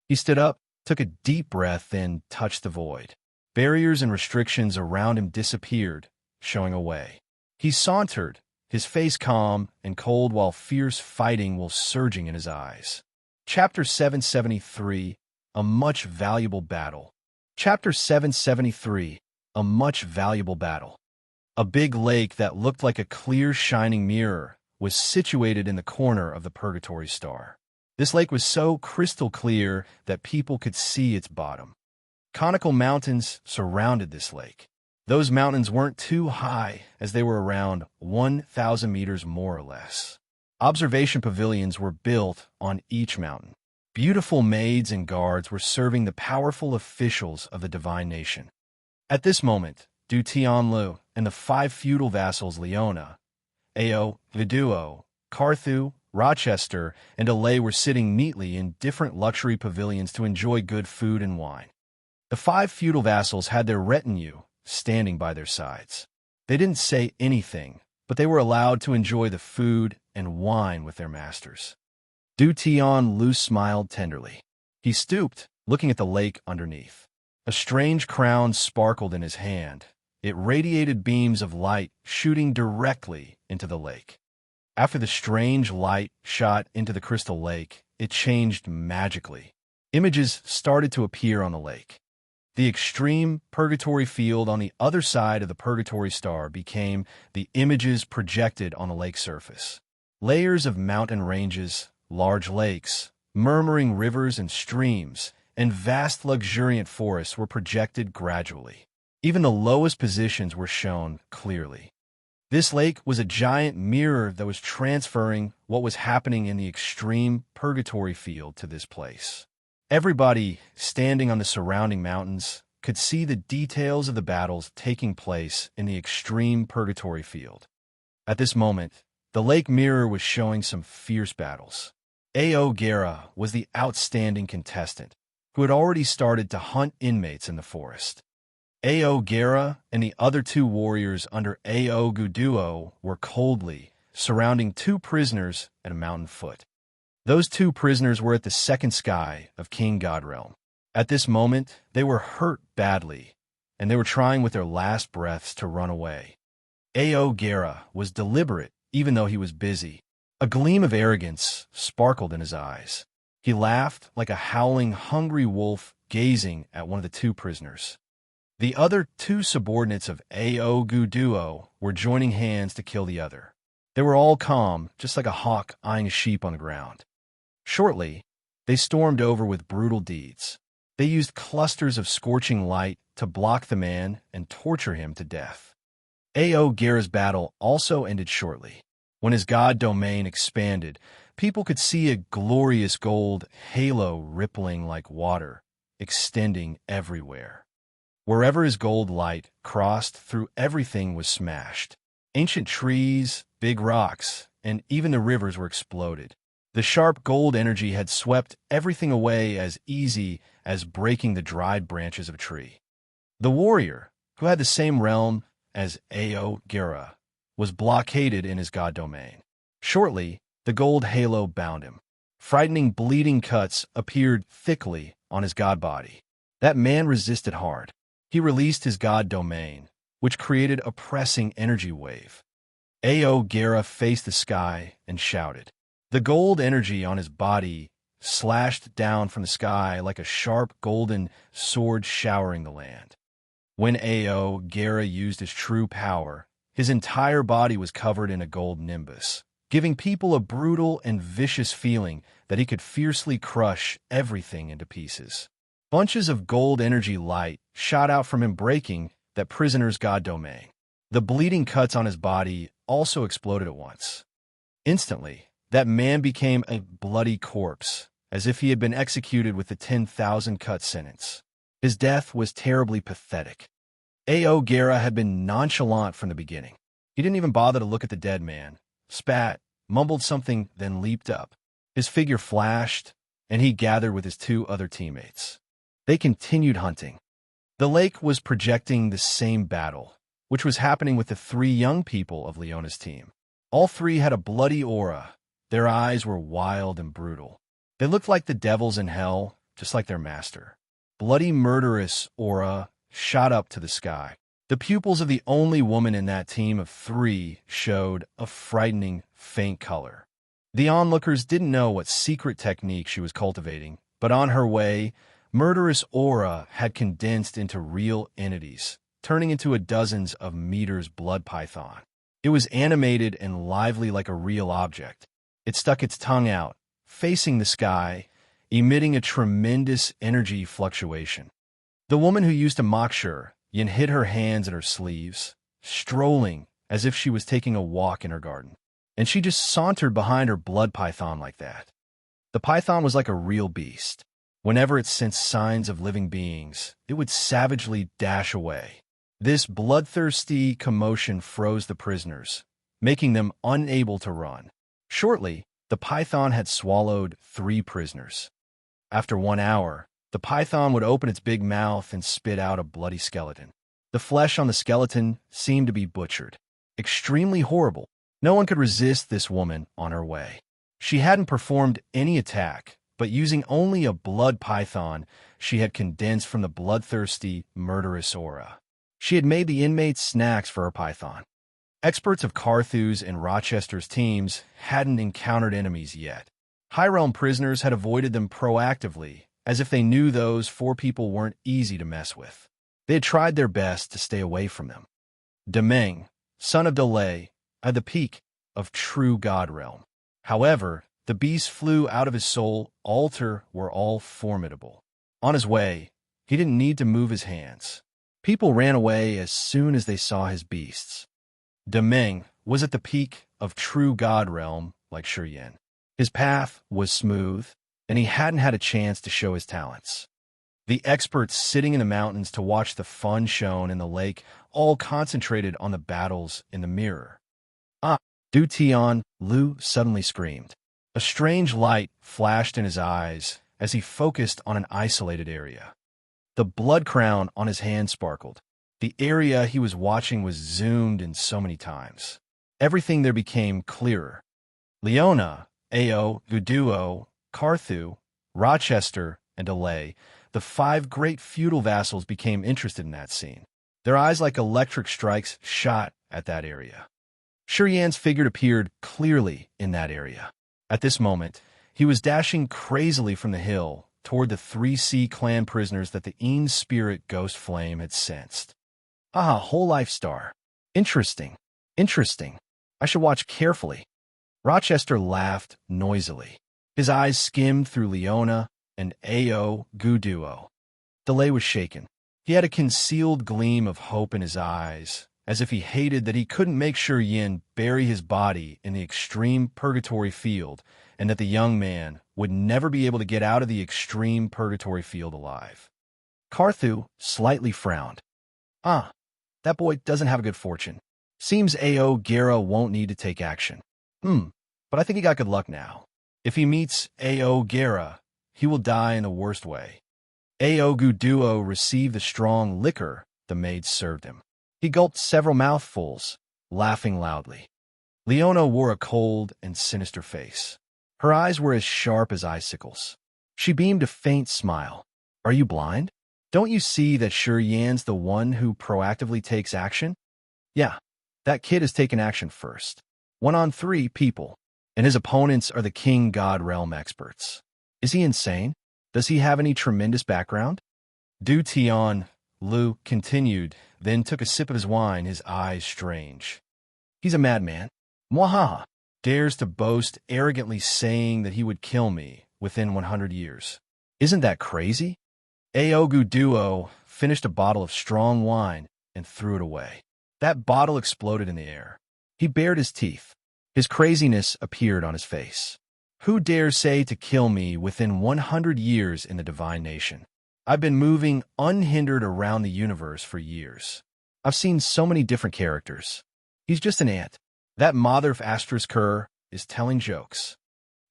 He stood up, took a deep breath, then touched the void. Barriers and restrictions around him disappeared, showing a way. He sauntered, his face calm and cold while fierce fighting was surging in his eyes. Chapter 773, A Much Valuable Battle. Chapter 773, A Much Valuable Battle. A big lake that looked like a clear, shining mirror was situated in the corner of the Purgatory Star. This lake was so crystal clear that people could see its bottom. Conical mountains surrounded this lake. Those mountains weren't too high, as they were around 1,000 meters more or less. Observation pavilions were built on each mountain. Beautiful maids and guards were serving the powerful officials of the divine nation. At this moment, Du Tianlu and the 5 feudal vassals Leona, Ao, Viduo, Carthu, Rochester, and Alay were sitting neatly in different luxury pavilions to enjoy good food and wine. The 5 feudal vassals had their retinue standing by their sides. They didn't say anything, but they were allowed to enjoy the food and wine with their masters. Du Tianlu smiled tenderly. He stooped, looking at the lake underneath. A strange crown sparkled in his hand. It radiated beams of light shooting directly into the lake. After the strange light shot into the crystal lake, it changed magically. Images started to appear on the lake. The extreme purgatory field on the other side of the purgatory star became the images projected on the lake surface. Layers of mountain ranges, large lakes, murmuring rivers and streams, and vast luxuriant forests were projected gradually. Even the lowest positions were shown clearly. This lake was a giant mirror that was transferring what was happening in the extreme purgatory field to this place. Everybody standing on the surrounding mountains could see the details of the battles taking place in the extreme purgatory field. At this moment, the lake mirror was showing some fierce battles. Ao Guerra was the outstanding contestant, who had already started to hunt inmates in the forest. Ao Guerra and the other 2 warriors under Ao Guduo were coldly surrounding 2 prisoners at a mountain foot. Those 2 prisoners were at the second sky of King Godrealm. At this moment, they were hurt badly, and they were trying with their last breaths to run away. Ao Guerra was deliberate, even though he was busy. A gleam of arrogance sparkled in his eyes. He laughed like a howling, hungry wolf gazing at one of the 2 prisoners. The other 2 subordinates of Ao Guduo were joining hands to kill the other. They were all calm, just like a hawk eyeing a sheep on the ground. Shortly, they stormed over with brutal deeds. They used clusters of scorching light to block the man and torture him to death. Ao Guerra's battle also ended shortly. When his god domain expanded, people could see a glorious gold halo rippling like water, extending everywhere. Wherever his gold light crossed through, everything was smashed. Ancient trees, big rocks, and even the rivers were exploded. The sharp gold energy had swept everything away as easy as breaking the dried branches of a tree. The warrior, who had the same realm as Ao Guerra, was blockaded in his god domain. Shortly, the gold halo bound him. Frightening bleeding cuts appeared thickly on his god body. That man resisted hard. He released his god domain, which created a pressing energy wave. Ao Guerra faced the sky and shouted. The gold energy on his body slashed down from the sky like a sharp golden sword showering the land. When Ao Guerra used his true power, his entire body was covered in a gold nimbus, giving people a brutal and vicious feeling that he could fiercely crush everything into pieces. Bunches of gold energy light shot out from him, breaking that prisoner's god domain. The bleeding cuts on his body also exploded at once. Instantly, that man became a bloody corpse, as if he had been executed with the 10,000 cut sentence. His death was terribly pathetic. Ao Guerra had been nonchalant from the beginning. He didn't even bother to look at the dead man, spat, mumbled something, then leaped up. His figure flashed, and he gathered with his 2 other teammates. They continued hunting. The lake was projecting the same battle, which was happening with the 3 young people of Leona's team. All 3 had a bloody aura. Their eyes were wild and brutal. They looked like the devils in hell, just like their master. Bloody, murderous aura shot up to the sky. The pupils of the only woman in that team of 3 showed a frightening, faint color. The onlookers didn't know what secret technique she was cultivating, but on her way, murderous aura had condensed into real entities, turning into a dozens of meters blood python. It was animated and lively like a real object. It stuck its tongue out, facing the sky, emitting a tremendous energy fluctuation. The woman who used to mock her Yin hid her hands in her sleeves, strolling as if she was taking a walk in her garden. And she just sauntered behind her blood python like that. The python was like a real beast. Whenever it sensed signs of living beings, it would savagely dash away. This bloodthirsty commotion froze the prisoners, making them unable to run. Shortly, the python had swallowed 3 prisoners. After 1 hour, the python would open its big mouth and spit out a bloody skeleton. The flesh on the skeleton seemed to be butchered. Extremely horrible. No one could resist this woman on her way. She hadn't performed any attack, but using only a blood python, she had condensed from the bloodthirsty, murderous aura. She had made the inmates snacks for her python. Experts of Carthew's and Rochester's teams hadn't encountered enemies yet. High Realm prisoners had avoided them proactively, as if they knew those 4 people weren't easy to mess with. They had tried their best to stay away from them. Demeng, son of Delay, at the peak of true God realm. However, the beast flew out of his soul altar were all formidable. On his way, he didn't need to move his hands. People ran away as soon as they saw his beasts. Demeng was at the peak of true God realm like Shurien. His path was smooth, and he hadn't had a chance to show his talents. The experts sitting in the mountains to watch the fun shown in the lake all concentrated on the battles in the mirror. Ah! Du Tian, Lu suddenly screamed. A strange light flashed in his eyes as he focused on an isolated area. The blood crown on his hand sparkled. The area he was watching was zoomed in so many times. Everything there became clearer. Leona, Ao, Guduo, Carthew, Rochester, and Delay, the 5 great feudal vassals became interested in that scene. Their eyes like electric strikes shot at that area. Shurian's figure appeared clearly in that area. At this moment, he was dashing crazily from the hill toward the 3C clan prisoners that the Een spirit ghost flame had sensed. Ah, whole life star. Interesting. Interesting. I should watch carefully. Rochester laughed noisily. His eyes skimmed through Leona and Ao Guduo. Delay was shaken. He had a concealed gleam of hope in his eyes, as if he hated that he couldn't make sure Yin bury his body in the extreme purgatory field and that the young man would never be able to get out of the extreme purgatory field alive. Carthew slightly frowned. Ah, that boy doesn't have a good fortune. Seems Ao Gera won't need to take action. But I think he got good luck now. If he meets Ao Gera, he will die in the worst way. Ao Guduo received the strong liquor the maid served him. He gulped several mouthfuls, laughing loudly. Leona wore a cold and sinister face. Her eyes were as sharp as icicles. She beamed a faint smile. Are you blind? Don't you see that Shurian's the one who proactively takes action? Yeah, that kid has taken action first. 1 on 3 people, and his opponents are the King God Realm experts. Is he insane? Does he have any tremendous background? Du Tian, Lu continued, then took a sip of his wine, his eyes strange. He's a madman. Mwahaha. Dares to boast, arrogantly saying that he would kill me within 100 years. Isn't that crazy? Aogu Duo finished a bottle of strong wine and threw it away. That bottle exploded in the air. He bared his teeth. His craziness appeared on his face. Who dares say to kill me within 100 years in the divine nation? I've been moving unhindered around the universe for years. I've seen so many different characters. He's just an ant. That Mother Astra's cur is telling jokes.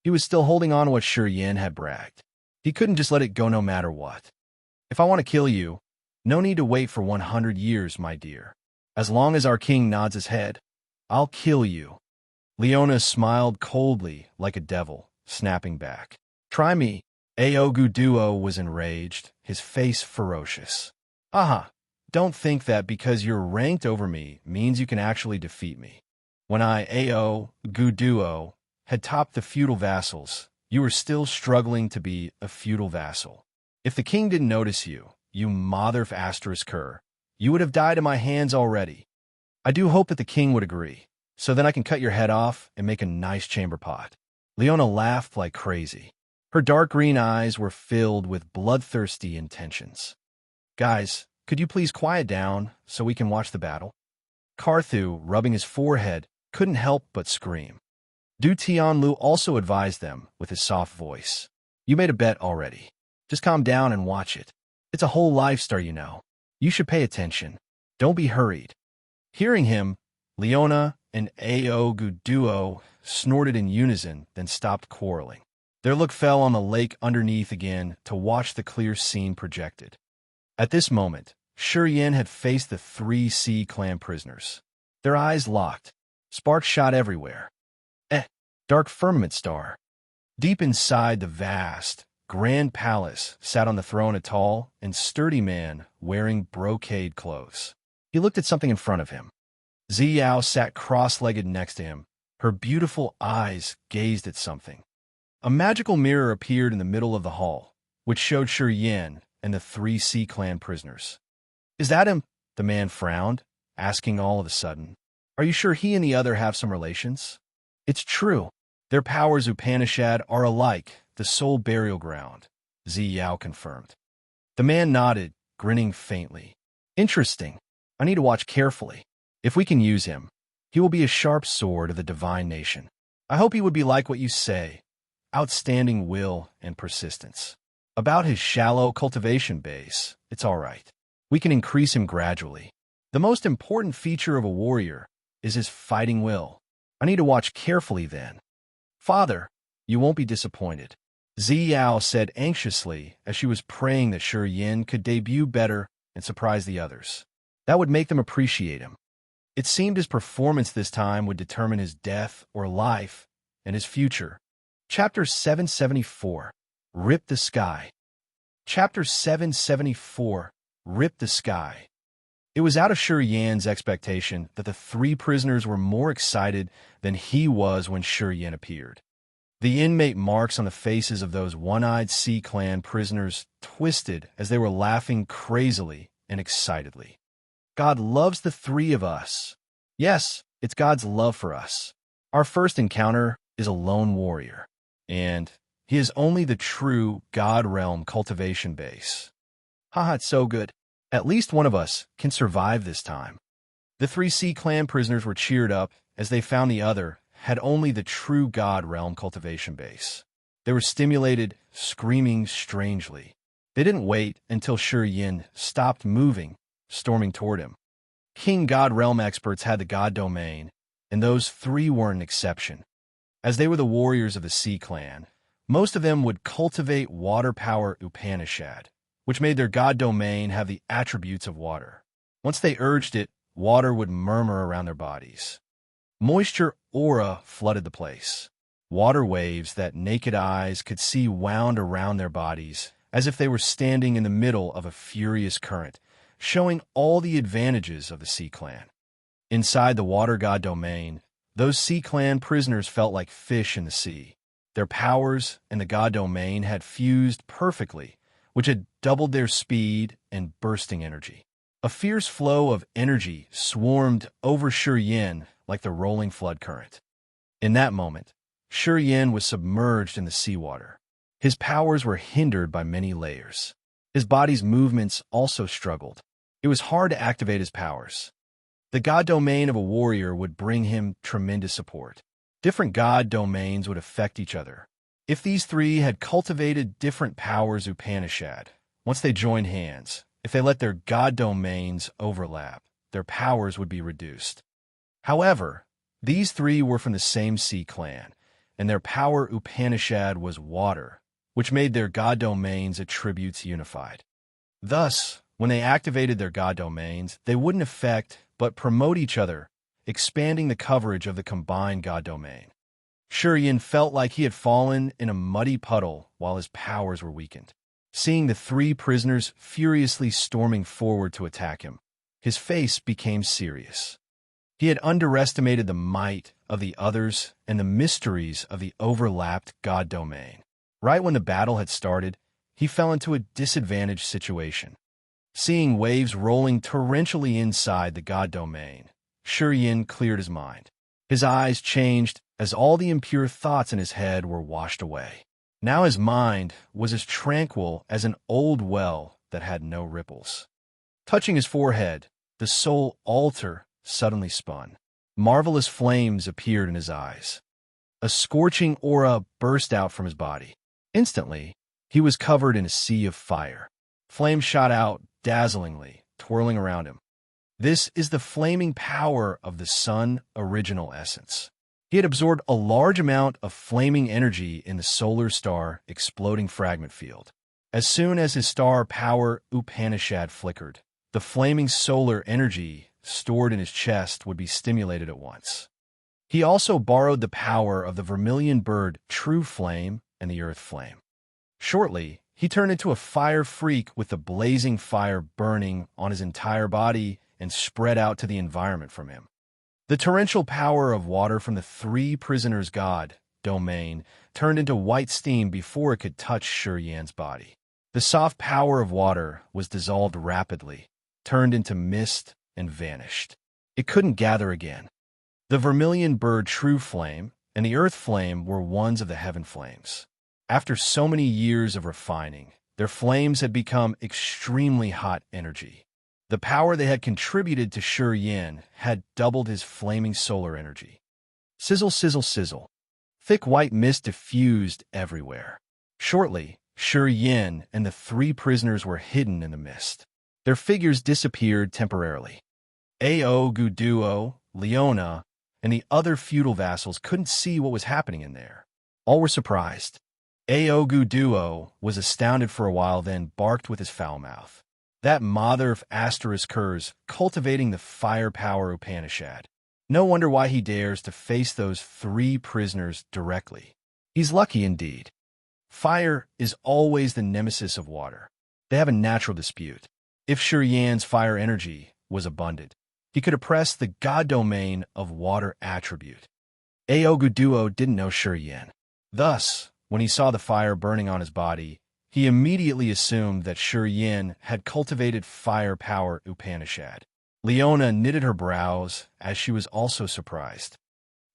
He was still holding on to what Shurien had bragged. He couldn't just let it go no matter what. If I want to kill you, no need to wait for 100 years, my dear. As long as our king nods his head, I'll kill you. Leona smiled coldly like a devil, snapping back. Try me. Aogu Duo was enraged, his face ferocious. Aha, don't think that because you're ranked over me means you can actually defeat me. When I, Aogu Duo, had topped the feudal vassals, you were still struggling to be a feudal vassal. If the king didn't notice you, you Mother of Astra's cur, you would have died in my hands already. I do hope that the king would agree, so then I can cut your head off and make a nice chamber pot. Leona laughed like crazy. Her dark green eyes were filled with bloodthirsty intentions. Guys, Could you please quiet down so we can watch the battle? Carthu, rubbing his forehead, couldn't help but scream. Du Tianlu also advised them with his soft voice. You made a bet already. Just calm down and watch it. It's a whole life story, you know. You should pay attention. Don't be hurried. Hearing him, Leona and Aoguduo snorted in unison, then stopped quarreling. Their look fell on the lake underneath again to watch the clear scene projected. At this moment, Yin had faced the 3 Sea Clan prisoners. Their eyes locked. Sparks shot everywhere. Dark firmament star. Deep inside the vast, grand palace sat on the throne a tall and sturdy man wearing brocade clothes. He looked at something in front of him. Ziyao sat cross-legged next to him. Her beautiful eyes gazed at something. A magical mirror appeared in the middle of the hall, which showed Yin and the 3 Sea Clan prisoners. Is that him? The man frowned, asking all of a sudden. Are you sure he and the other have some relations? It's true. Their powers Upanishad are alike, the soul burial ground, Ziyao confirmed. The man nodded, grinning faintly. Interesting. I need to watch carefully. If we can use him, he will be a sharp sword of the divine nation. I hope he would be like what you say. Outstanding will and persistence. About his shallow cultivation base, it's all right. We can increase him gradually. The most important feature of a warrior is his fighting will. I need to watch carefully then. Father, you won't be disappointed, Ziyao said anxiously as she was praying that Yin could debut better and surprise the others. That would make them appreciate him. It seemed his performance this time would determine his death or life and his future. Chapter 774, Rip the Sky. Chapter 774, Rip the Sky. It was out of Yin's expectation that the 3 prisoners were more excited than he was when Yin appeared. The inmate marks on the faces of those one-eyed Sea Clan prisoners twisted as they were laughing crazily and excitedly. God loves the 3 of us. Yes, it's God's love for us. Our first encounter is a lone warrior, and he is only the true God realm cultivation base. Haha, it's so good. At least one of us can survive this time. The 3 Sea Clan prisoners were cheered up as they found the other had only the true God realm cultivation base. They were stimulated, screaming strangely. They didn't wait until Yin stopped moving, storming toward him. King God realm experts had the God domain, and those 3 were an exception. As they were the warriors of the Sea Clan, most of them would cultivate water power Upanishad, which made their God domain have the attributes of water. Once they urged it, water would murmur around their bodies. Moisture aura flooded the place. Water waves that naked eyes could see wound around their bodies, as if they were standing in the middle of a furious current, showing all the advantages of the Sea Clan. Inside the water god domain, those Sea Clan prisoners felt like fish in the sea. Their powers and the god domain had fused perfectly, which had doubled their speed and bursting energy. A fierce flow of energy swarmed over Yin like the rolling flood current. In that moment, Yin was submerged in the seawater. His powers were hindered by many layers. His body's movements also struggled. It was hard to activate his powers. The god domain of a warrior would bring him tremendous support. Different god domains would affect each other. If these 3 had cultivated different powers Upanishad, once they joined hands, if they let their god domains overlap, their powers would be reduced. However, these 3 were from the same Sea Clan, and their power Upanishad was water, which made their god domains attributes unified. Thus, when they activated their god domains, they wouldn't affect but promote each other, expanding the coverage of the combined god domain. Yin felt like he had fallen in a muddy puddle while his powers were weakened. Seeing the 3 prisoners furiously storming forward to attack him, his face became serious. He had underestimated the might of the others and the mysteries of the overlapped god domain. Right when the battle had started, he fell into a disadvantaged situation. Seeing waves rolling torrentially inside the god domain, Yin cleared his mind. His eyes changed as all the impure thoughts in his head were washed away. Now his mind was as tranquil as an old well that had no ripples. Touching his forehead, the soul altar suddenly spun. Marvelous flames appeared in his eyes. A scorching aura burst out from his body. Instantly, he was covered in a sea of fire. Flames shot out dazzlingly, twirling around him. This is the flaming power of the sun original essence. He had absorbed a large amount of flaming energy in the solar star exploding fragment field. As soon as his star power Upanishad flickered, the flaming solar energy stored in his chest would be stimulated at once. He also borrowed the power of the vermilion bird True Flame and the earth flame. Shortly, he turned into a fire freak with the blazing fire burning on his entire body and spread out to the environment from him. The torrential power of water from the three prisoners' god, domain, turned into white steam before it could touch Shi Yan's body. The soft power of water was dissolved rapidly, turned into mist, and vanished. It couldn't gather again. The vermilion bird True Flame and the earth flame were ones of the heaven flames. After so many years of refining, their flames had become extremely hot energy. The power they had contributed to Shi Yan had doubled his flaming solar energy. Sizzle, sizzle, sizzle. Thick white mist diffused everywhere. Shortly, Shi Yan and the three prisoners were hidden in the mist. Their figures disappeared temporarily. Ao Guduo, Leona, and the other feudal vassals couldn't see what was happening in there. All were surprised. Ao Guduo was astounded for a while, then barked with his foul mouth. That mother of Asteriskers cultivating the fire power Upanishad. No wonder why he dares to face those three prisoners directly. He's lucky indeed. Fire is always the nemesis of water. They have a natural dispute. If Shi Yan's fire energy was abundant, he could oppress the god domain of water attribute. Ao Guduo didn't know Shi Yan. Thus, when he saw the fire burning on his body, he immediately assumed that Shi Yan had cultivated fire power Upanishad. Leona knitted her brows, as she was also surprised.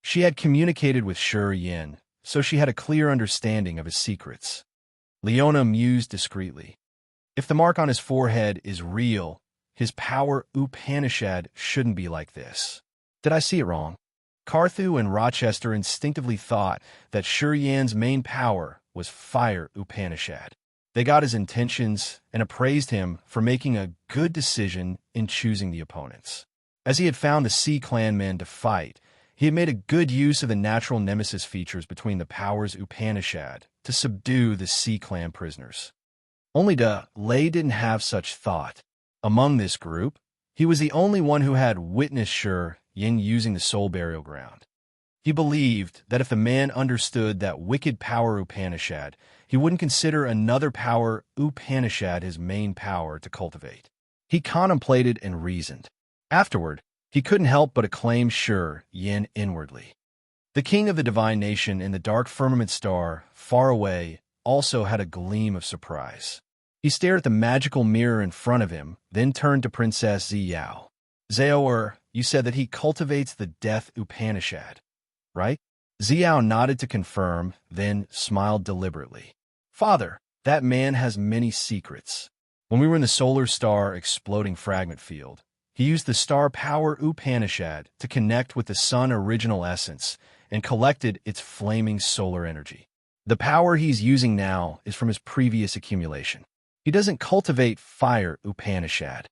She had communicated with Shi Yan, so she had a clear understanding of his secrets. Leona mused discreetly. If the mark on his forehead is real, his power Upanishad shouldn't be like this. Did I see it wrong? Carthu and Rochester instinctively thought that Shi Yan's main power was fire Upanishad. They got his intentions and appraised him for making a good decision in choosing the opponents. As he had found the Sea Clan men to fight, he had made a good use of the natural nemesis features between the powers Upanishad to subdue the Sea Clan prisoners. Only Lei didn't have such thought. Among this group, he was the only one who had witnessed Shi Yan using the soul burial ground. He believed that if the man understood that wicked power Upanishad, he wouldn't consider another power Upanishad his main power to cultivate. He contemplated and reasoned. Afterward, he couldn't help but acclaim Shi Yan inwardly. The king of the divine nation in the dark firmament star, far away, also had a gleam of surprise. He stared at the magical mirror in front of him, then turned to Princess Ziyao. Zhao, you said that he cultivates the death Upanishad, right? Ziyao nodded to confirm, then smiled deliberately. Father, that man has many secrets. When we were in the solar star exploding fragment field, he used the star power Upanishad to connect with the sun original essence and collected its flaming solar energy. The power he's using now is from his previous accumulation. He doesn't cultivate fire Upanishad.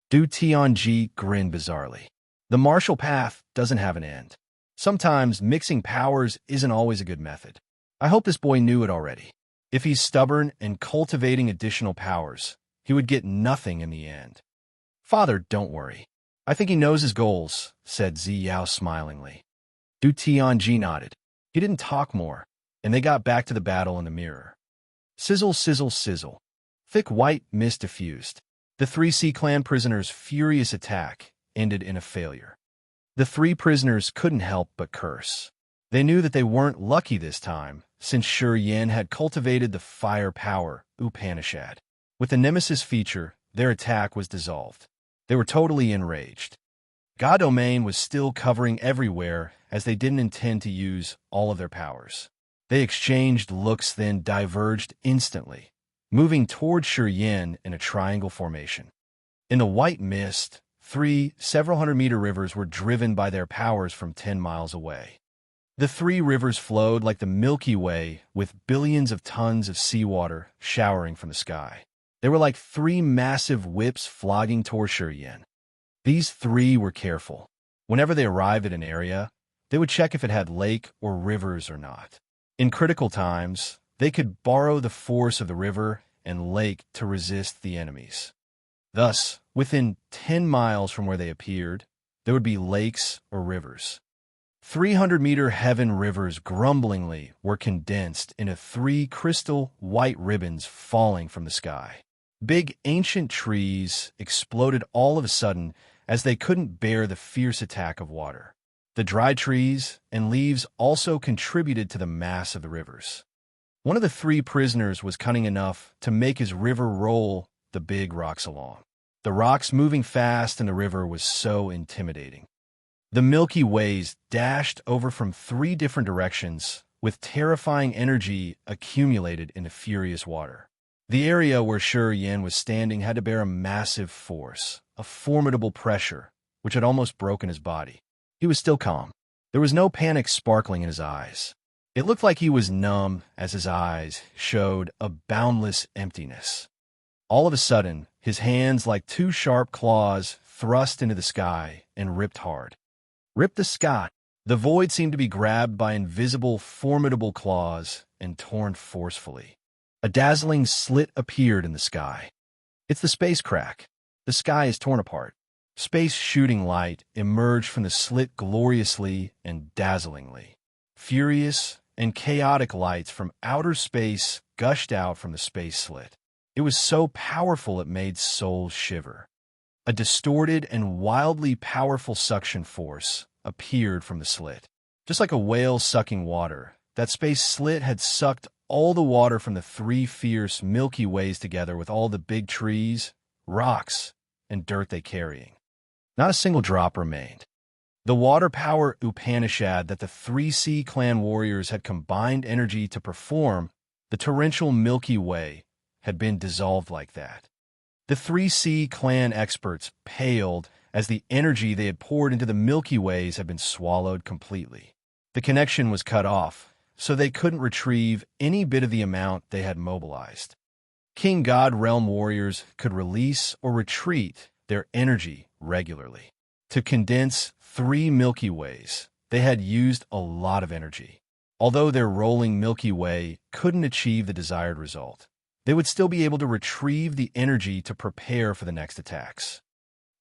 Du Tianji grinned bizarrely. The martial path doesn't have an end. Sometimes mixing powers isn't always a good method. I hope this boy knew it already. If he's stubborn and cultivating additional powers, he would get nothing in the end. Father, don't worry. I think he knows his goals, said Ziyao smilingly. Du Tianji nodded. He didn't talk more, and they got back to the battle in the mirror. Sizzle, sizzle, sizzle. Thick white mist diffused. The three Sea Clan prisoners' furious attack ended in a failure. The three prisoners couldn't help but curse. They knew that they weren't lucky this time, since Shi Yan had cultivated the fire power Upanishad. With the nemesis feature, their attack was dissolved. They were totally enraged. God Domain was still covering everywhere, as they didn't intend to use all of their powers. They exchanged looks, then diverged instantly, moving toward Shi Yan in a triangle formation. In the white mist, three several hundred-meter rivers were driven by their powers from 10 miles away. The three rivers flowed like the Milky Way, with billions of tons of seawater showering from the sky. They were like three massive whips flogging toward Shuriyen. These three were careful. Whenever they arrived at an area, they would check if it had lake or rivers or not. In critical times, they could borrow the force of the river and lake to resist the enemies. Thus, within 10 miles from where they appeared, there would be lakes or rivers. 300-meter heaven rivers grumblingly were condensed into three crystal white ribbons falling from the sky. Big ancient trees exploded all of a sudden as they couldn't bear the fierce attack of water. The dry trees and leaves also contributed to the mass of the rivers. One of the three prisoners was cunning enough to make his river roll the big rocks along. The rocks moving fast in the river was so intimidating. The Milky Ways dashed over from three different directions, with terrifying energy accumulated in the furious water. The area where Shuriyen was standing had to bear a massive force, a formidable pressure, which had almost broken his body. He was still calm. There was no panic sparkling in his eyes. It looked like he was numb as his eyes showed a boundless emptiness. All of a sudden, his hands like two sharp claws thrust into the sky and ripped hard. Ripped the sky. The void seemed to be grabbed by invisible, formidable claws and torn forcefully. A dazzling slit appeared in the sky. It's the space crack. The sky is torn apart. Space shooting light emerged from the slit gloriously and dazzlingly. Furious and chaotic lights from outer space gushed out from the space slit. It was so powerful it made souls shiver. A distorted and wildly powerful suction force appeared from the slit. Just like a whale sucking water, that space slit had sucked all the water from the three fierce Milky Ways together with all the big trees, rocks, and dirt they carrying. Not a single drop remained. The water power Upanishad that the three Sea Clan warriors had combined energy to perform, the torrential Milky Way, had been dissolved like that. The three Sea Clan experts paled as the energy they had poured into the Milky Ways had been swallowed completely. The connection was cut off, so they couldn't retrieve any bit of the amount they had mobilized. King God Realm warriors could release or retreat their energy regularly. To condense three Milky Ways, they had used a lot of energy. Although their rolling Milky Way couldn't achieve the desired result, they would still be able to retrieve the energy to prepare for the next attacks.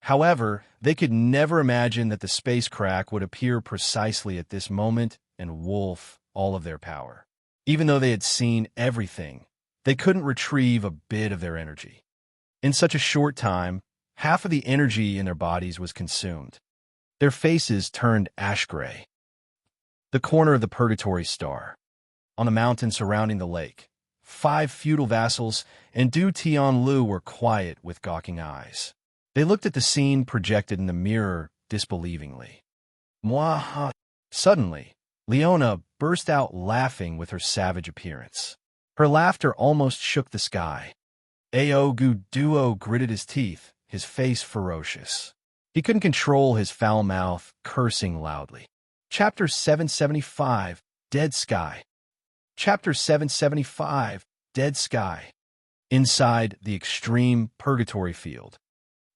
However, they could never imagine that the space crack would appear precisely at this moment and wolf all of their power. Even though they had seen everything, they couldn't retrieve a bit of their energy. In such a short time, half of the energy in their bodies was consumed. Their faces turned ash-gray. The corner of the Purgatory Star. On the mountain surrounding the lake, 5 feudal vassals and Du Tianlu were quiet with gawking eyes. They looked at the scene projected in the mirror disbelievingly. Mwaha! Suddenly, Leona burst out laughing with her savage appearance. Her laughter almost shook the sky. Aogu Duo gritted his teeth, his face ferocious. He couldn't control his foul mouth, cursing loudly. Chapter 775, Dead Sky. Chapter 775, Dead Sky. Inside the extreme purgatory field.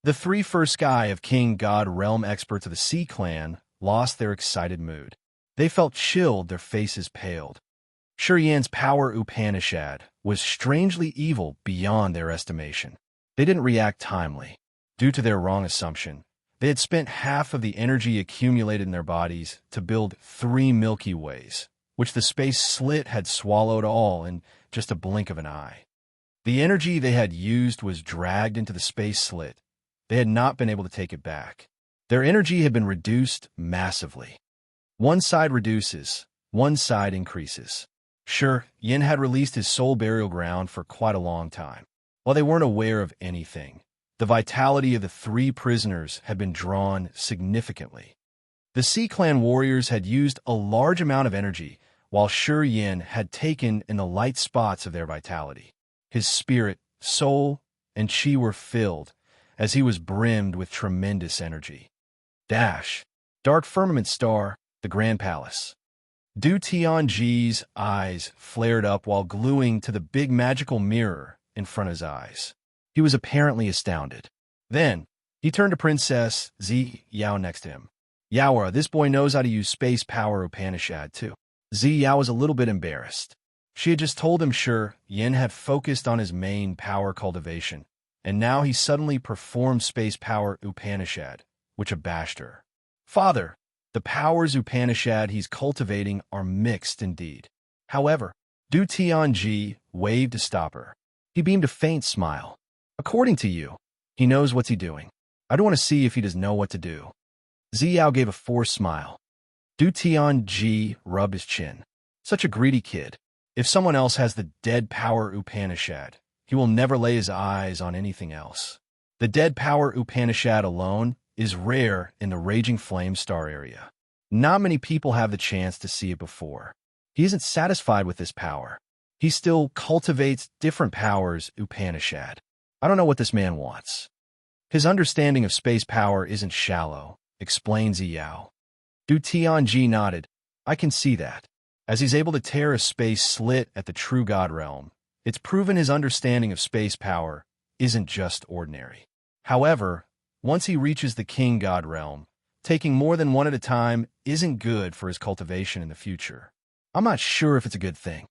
The three first sky of King God Realm experts of the Sea Clan lost their excited mood. They felt chilled, their faces paled. Shuriyen's power Upanishad was strangely evil beyond their estimation. They didn't react timely. Due to their wrong assumption, they had spent half of the energy accumulated in their bodies to build 3 Milky Ways, which the space slit had swallowed all in just a blink of an eye. The energy they had used was dragged into the space slit. They had not been able to take it back. Their energy had been reduced massively. One side reduces, one side increases. Sure, Yin had released his soul burial ground for quite a long time. While they weren't aware of anything, the vitality of the 3 prisoners had been drawn significantly. The Sea Clan warriors had used a large amount of energy, while Yin had taken in the light spots of their vitality. His spirit, soul, and chi were filled, as he was brimmed with tremendous energy. Dash. Dark firmament star, the Grand Palace. Du Tianji's eyes flared up while gluing to the big magical mirror in front of his eyes. He was apparently astounded. Then, he turned to Princess Zi Yao next to him. Yaora, this boy knows how to use space power Upanishad, too. Zi Yao was a little bit embarrassed. She had just told him sure, Yin had focused on his main power cultivation, and now he suddenly performed space power Upanishad, which abashed her. Father, the powers Upanishad he's cultivating are mixed indeed. However, Du Tianji waved to stop her. He beamed a faint smile. According to you, he knows what's he doing. I don't want to see if he does know what to do. Ziyao gave a forced smile. Du Tianji rubbed his chin. Such a greedy kid. If someone else has the dead power Upanishad, he will never lay his eyes on anything else. The dead power Upanishad alone is rare in the Raging Flame Star area. Not many people have the chance to see it before. He isn't satisfied with this power. He still cultivates different powers Upanishad. I don't know what this man wants. His understanding of space power isn't shallow, explains Yao. Du Tianji nodded. I can see that. As he's able to tear a space slit at the true God realm, it's proven his understanding of space power isn't just ordinary. However, once he reaches the King God realm, taking more than one at a time isn't good for his cultivation in the future. I'm not sure if it's a good thing.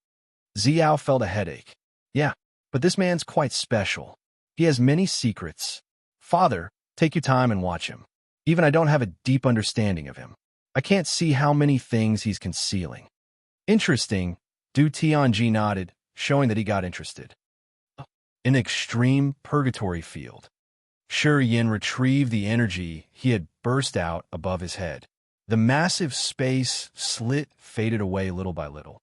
Ziyao felt a headache. Yeah, but this man's quite special. He has many secrets. Father, take your time and watch him. Even I don't have a deep understanding of him. I can't see how many things he's concealing. Interesting, Du Tianji nodded, showing that he got interested. An extreme purgatory field. Shi Yin retrieved the energy he had burst out above his head. The massive space slit faded away little by little.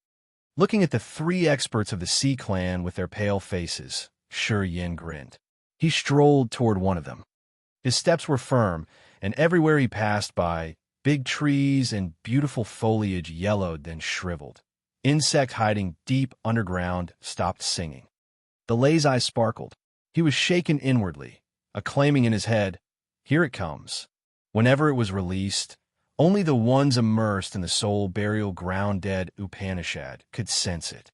Looking at the three experts of the Sea Clan with their pale faces, Shi Yin grinned. He strolled toward one of them. His steps were firm, and everywhere he passed by, big trees and beautiful foliage yellowed then shriveled. Insect hiding deep underground stopped singing. The Lei's eyes sparkled. He was shaken inwardly, acclaiming in his head, "Here it comes." Whenever it was released, only the ones immersed in the soul burial ground-dead Upanishad could sense it.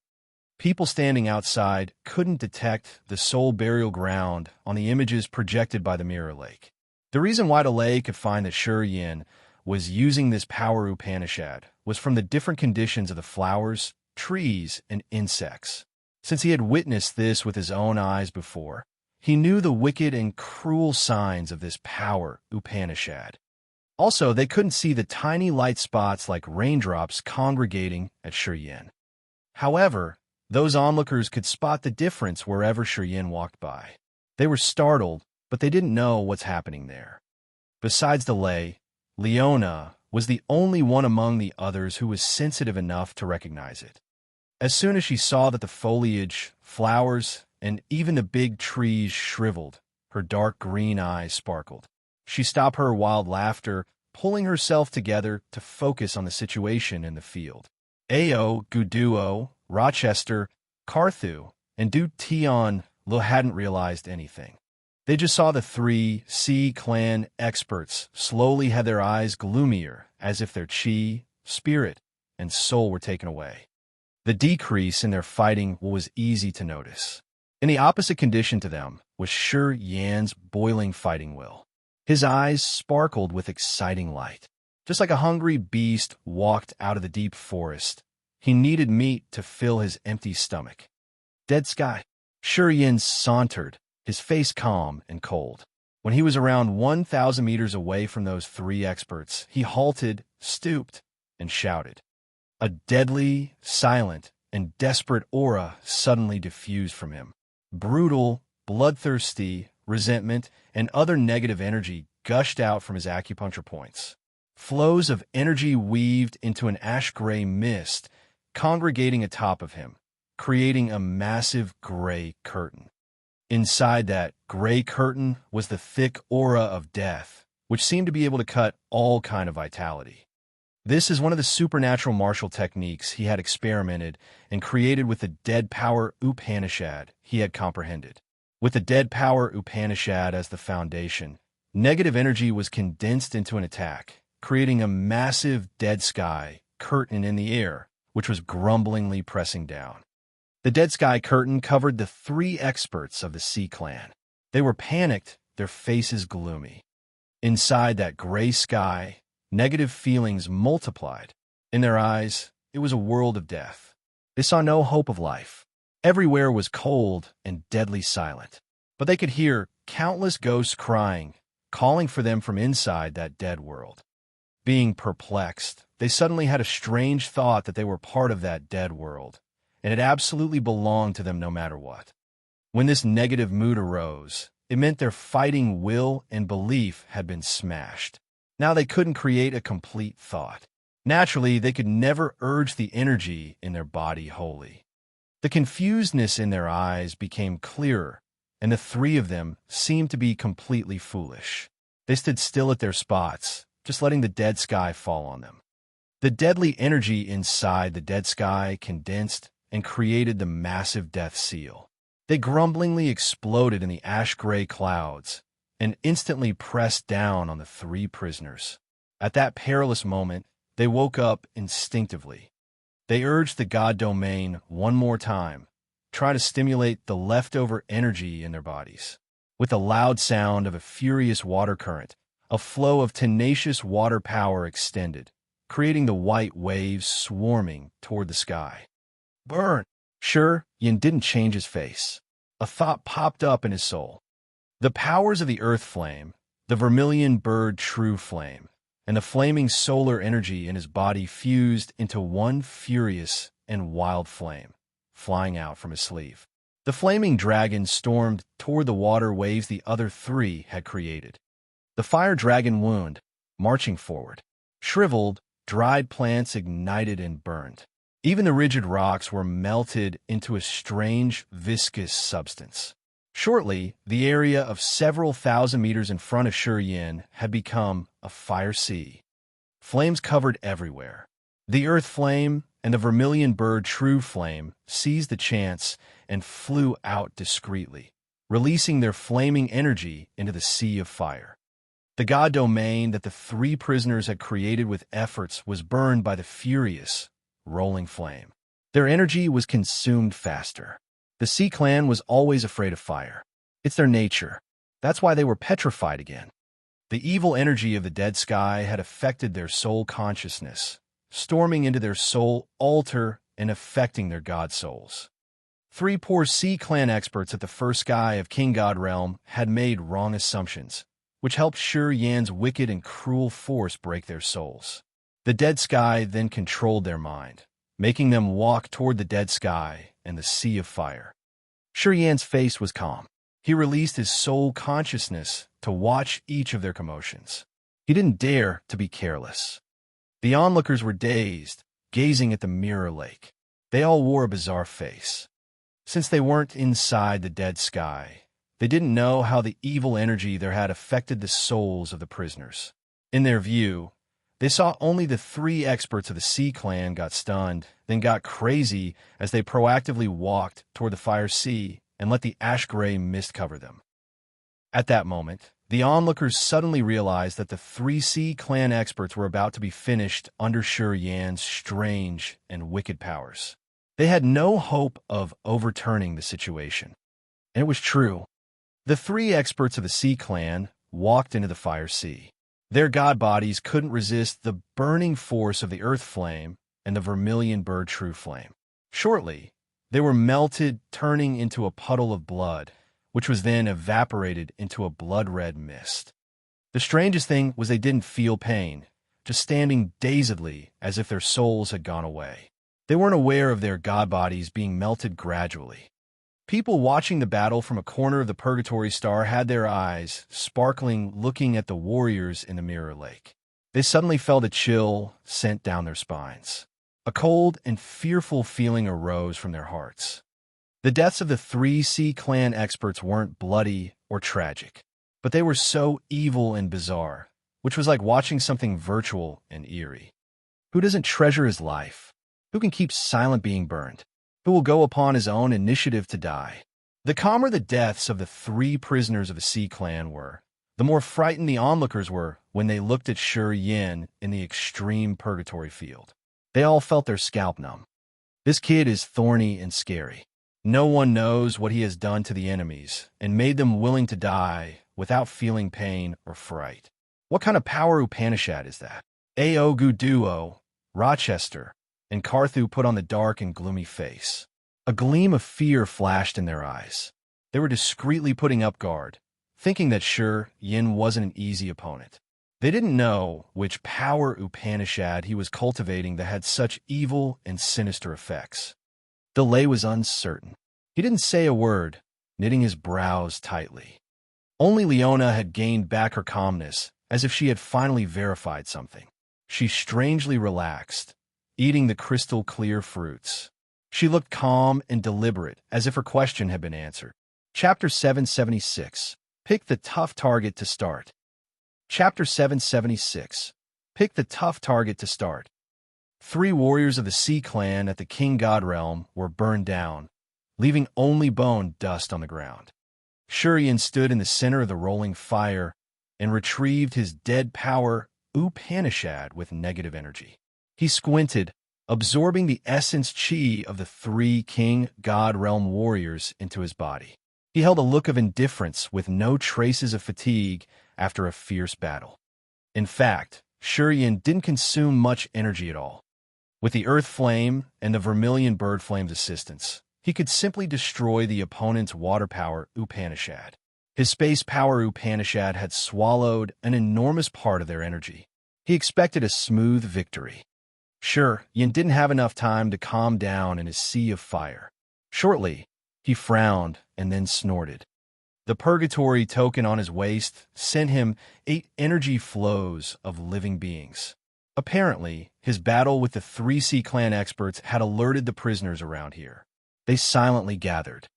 People standing outside couldn't detect the soul burial ground on the images projected by the mirror lake. The reason why the Lei could find that Shi Yin was using this power Upanishad was from the different conditions of the flowers, trees, and insects. Since he had witnessed this with his own eyes before, he knew the wicked and cruel signs of this power Upanishad. Also, they couldn't see the tiny light spots like raindrops congregating at Shi Yin. However, those onlookers could spot the difference wherever Shi Yin walked by. They were startled, but they didn't know what's happening there. Besides the Lei, Leona was the only one among the others who was sensitive enough to recognize it. As soon as she saw that the foliage, flowers, and even the big trees shriveled, her dark green eyes sparkled. She stopped her wild laughter, pulling herself together to focus on the situation in the field. Ao, Guduo, Rochester, Carthu, and Du Tian hadn't realized anything. They just saw the three Sea Clan experts slowly had their eyes gloomier, as if their chi, spirit, and soul were taken away. The decrease in their fighting was easy to notice. In the opposite condition to them was Shi Yan's boiling fighting will. His eyes sparkled with exciting light. Just like a hungry beast walked out of the deep forest, he needed meat to fill his empty stomach. Dead sky. Shi Yin sauntered, his face calm and cold. When he was around 1,000 meters away from those three experts, he halted, stooped, and shouted. A deadly, silent, and desperate aura suddenly diffused from him. Brutal, bloodthirsty, resentment, and other negative energy gushed out from his acupuncture points. Flows of energy weaved into an ash-gray mist, congregating atop of him, creating a massive gray curtain. Inside that gray curtain was the thick aura of death, which seemed to be able to cut all kind of vitality. This is one of the supernatural martial techniques he had experimented and created with the dead power Upanishad he had comprehended. With the dead power Upanishad as the foundation, negative energy was condensed into an attack, creating a massive dead sky curtain in the air, which was grumblingly pressing down. The dead sky curtain covered the three experts of the Sea Clan. They were panicked, their faces gloomy. Inside that gray sky, negative feelings multiplied. In their eyes, it was a world of death. They saw no hope of life. Everywhere was cold and deadly silent. But they could hear countless ghosts crying, calling for them from inside that dead world. Being perplexed, they suddenly had a strange thought that they were part of that dead world, and it absolutely belonged to them no matter what. When this negative mood arose, it meant their fighting will and belief had been smashed. Now they couldn't create a complete thought. Naturally, they could never urge the energy in their body wholly. The confusedness in their eyes became clearer, and the three of them seemed to be completely foolish. They stood still at their spots, just letting the dead sky fall on them. The deadly energy inside the dead sky condensed and created the massive death seal. They grumblingly exploded in the ash-gray clouds and instantly pressed down on the three prisoners. At that perilous moment, they woke up instinctively. They urged the god domain one more time, trying to stimulate the leftover energy in their bodies. With the loud sound of a furious water current, a flow of tenacious water power extended, creating the white waves swarming toward the sky. Burn! Sure, Yin didn't change his face. A thought popped up in his soul. The powers of the earth flame, the vermilion bird true flame, and the flaming solar energy in his body fused into one furious and wild flame, flying out from his sleeve. The flaming dragon stormed toward the water waves the other three had created. The fire dragon wound, marching forward. Shriveled, dried plants ignited and burned. Even the rigid rocks were melted into a strange, viscous substance. Shortly, the area of several thousand meters in front of Shi Yin had become a fire sea. Flames covered everywhere. The earth flame and the vermilion bird true flame seized the chance and flew out discreetly, releasing their flaming energy into the sea of fire. The god domain that the three prisoners had created with efforts was burned by the furious, rolling flame. Their energy was consumed faster. The Sea Clan was always afraid of fire. It's their nature. That's why they were petrified again. The evil energy of the dead sky had affected their soul consciousness, storming into their soul altar and affecting their god souls. Three poor Sea Clan experts at the first sky of King God Realm had made wrong assumptions, which helped Shi Yan's wicked and cruel force break their souls. The dead sky then controlled their mind, making them walk toward the dead sky and the sea of fire. Shi Yan's face was calm. He released his soul consciousness to watch each of their commotions. He didn't dare to be careless. The onlookers were dazed, gazing at the mirror lake. They all wore a bizarre face. Since they weren't inside the dead sky, they didn't know how the evil energy there had affected the souls of the prisoners. In their view, they saw only the three experts of the Sea Clan got stunned, then got crazy as they proactively walked toward the fire sea and let the ash-gray mist cover them. At that moment, the onlookers suddenly realized that the three Sea Clan experts were about to be finished under Shi Yan's strange and wicked powers. They had no hope of overturning the situation. And it was true. The three experts of the Sea Clan walked into the fire sea. Their god bodies couldn't resist the burning force of the earth flame and the vermilion bird true flame. Shortly, they were melted, turning into a puddle of blood, which was then evaporated into a blood-red mist. The strangest thing was they didn't feel pain, just standing dazedly as if their souls had gone away. They weren't aware of their god bodies being melted gradually. People watching the battle from a corner of the Purgatory Star had their eyes sparkling looking at the warriors in the mirror lake. They suddenly felt a chill sent down their spines. A cold and fearful feeling arose from their hearts. The deaths of the three Sea Clan experts weren't bloody or tragic, but they were so evil and bizarre, which was like watching something virtual and eerie. Who doesn't treasure his life? Who can keep silent being burned? Who will go upon his own initiative to die? The calmer the deaths of the 3 prisoners of the Sea Clan were, the more frightened the onlookers were when they looked at Yin in the extreme purgatory field. They all felt their scalp numb. This kid is thorny and scary. No one knows what he has done to the enemies and made them willing to die without feeling pain or fright. What kind of power Upanishad is that? Aogu Duo, Rochester, and Carthu put on the dark and gloomy face. A gleam of fear flashed in their eyes. They were discreetly putting up guard, thinking that Yin wasn't an easy opponent. They didn't know which power Upanishad he was cultivating that had such evil and sinister effects. The lay was uncertain. He didn't say a word, knitting his brows tightly. Only Leona had gained back her calmness, as if she had finally verified something. She strangely relaxed, eating the crystal-clear fruits. She looked calm and deliberate, as if her question had been answered. Chapter 776. Pick the tough target to start. Chapter 776. Pick the tough target to start. 3 warriors of the Sea Clan at the King God Realm were burned down, leaving only bone dust on the ground. Yin stood in the center of the rolling fire and retrieved his dead power Upanishad with negative energy. He squinted, absorbing the essence chi of the 3 King God Realm warriors into his body. He held a look of indifference with no traces of fatigue after a fierce battle. In fact, Yin didn't consume much energy at all. With the Earth Flame and the Vermilion Bird Flame's assistance, he could simply destroy the opponent's water power Upanishad. His space power Upanishad had swallowed an enormous part of their energy. He expected a smooth victory. Yin didn't have enough time to calm down in his sea of fire. Shortly, he frowned and then snorted. The purgatory token on his waist sent him 8 energy flows of living beings. Apparently, his battle with the 3 Sea Clan experts had alerted the prisoners around here. They silently gathered.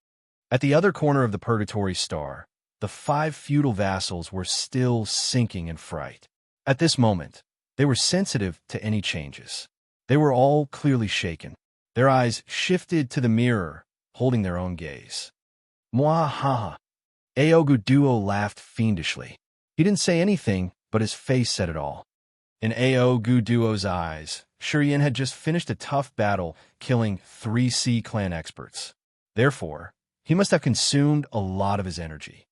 At the other corner of the purgatory star, the 5 feudal vassals were still sinking in fright. At this moment, they were sensitive to any changes. They were all clearly shaken. Their eyes shifted to the mirror, holding their own gaze. Mwahaha. Aogu Duo laughed fiendishly. He didn't say anything, but his face said it all. In Aogu Duo's eyes, Yin had just finished a tough battle, killing 3 Sea Clan experts. Therefore, he must have consumed a lot of his energy.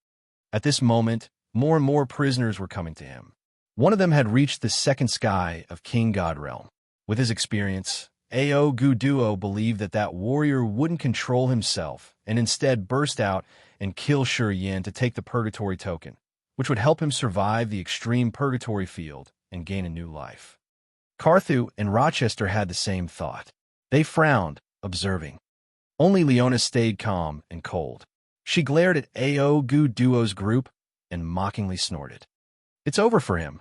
At this moment, more and more prisoners were coming to him. One of them had reached the second sky of King God Realm. With his experience, Aogu Duo believed that warrior wouldn't control himself and instead burst out and kill Yin to take the purgatory token, which would help him survive the extreme purgatory field and gain a new life. Carthu and Rochester had the same thought. They frowned, observing. Only Leona stayed calm and cold. She glared at Aogu Duo's group and mockingly snorted. It's over for him.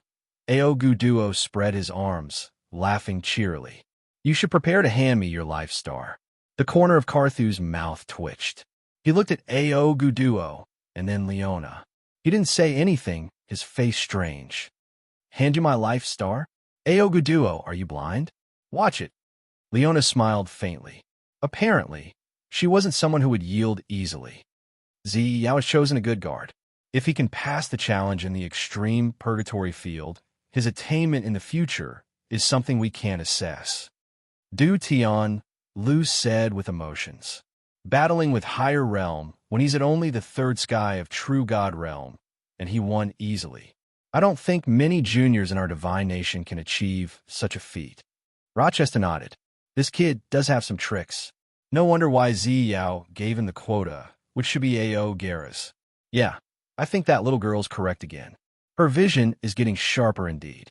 Aogu Duo spread his arms, laughing cheerily. You should prepare to hand me your life star. The corner of Carthu's mouth twitched. He looked at Aogu Duo and then Leona. He didn't say anything, his face strange. Hand you my life star? Aogu Duo, are you blind? Watch it. Leona smiled faintly. Apparently, she wasn't someone who would yield easily. Yao has chosen a good guard. If he can pass the challenge in the extreme purgatory field, his attainment in the future is something we can't assess. Du Tian, Lu said with emotions. Battling with higher realm when he's at only the 3rd sky of true God realm, and he won easily. I don't think many juniors in our divine nation can achieve such a feat. Rochester nodded. This kid does have some tricks. No wonder why Yao gave him the quota, which should be A.O. Guerra's. Yeah, I think that little girl's correct again. Her vision is getting sharper indeed.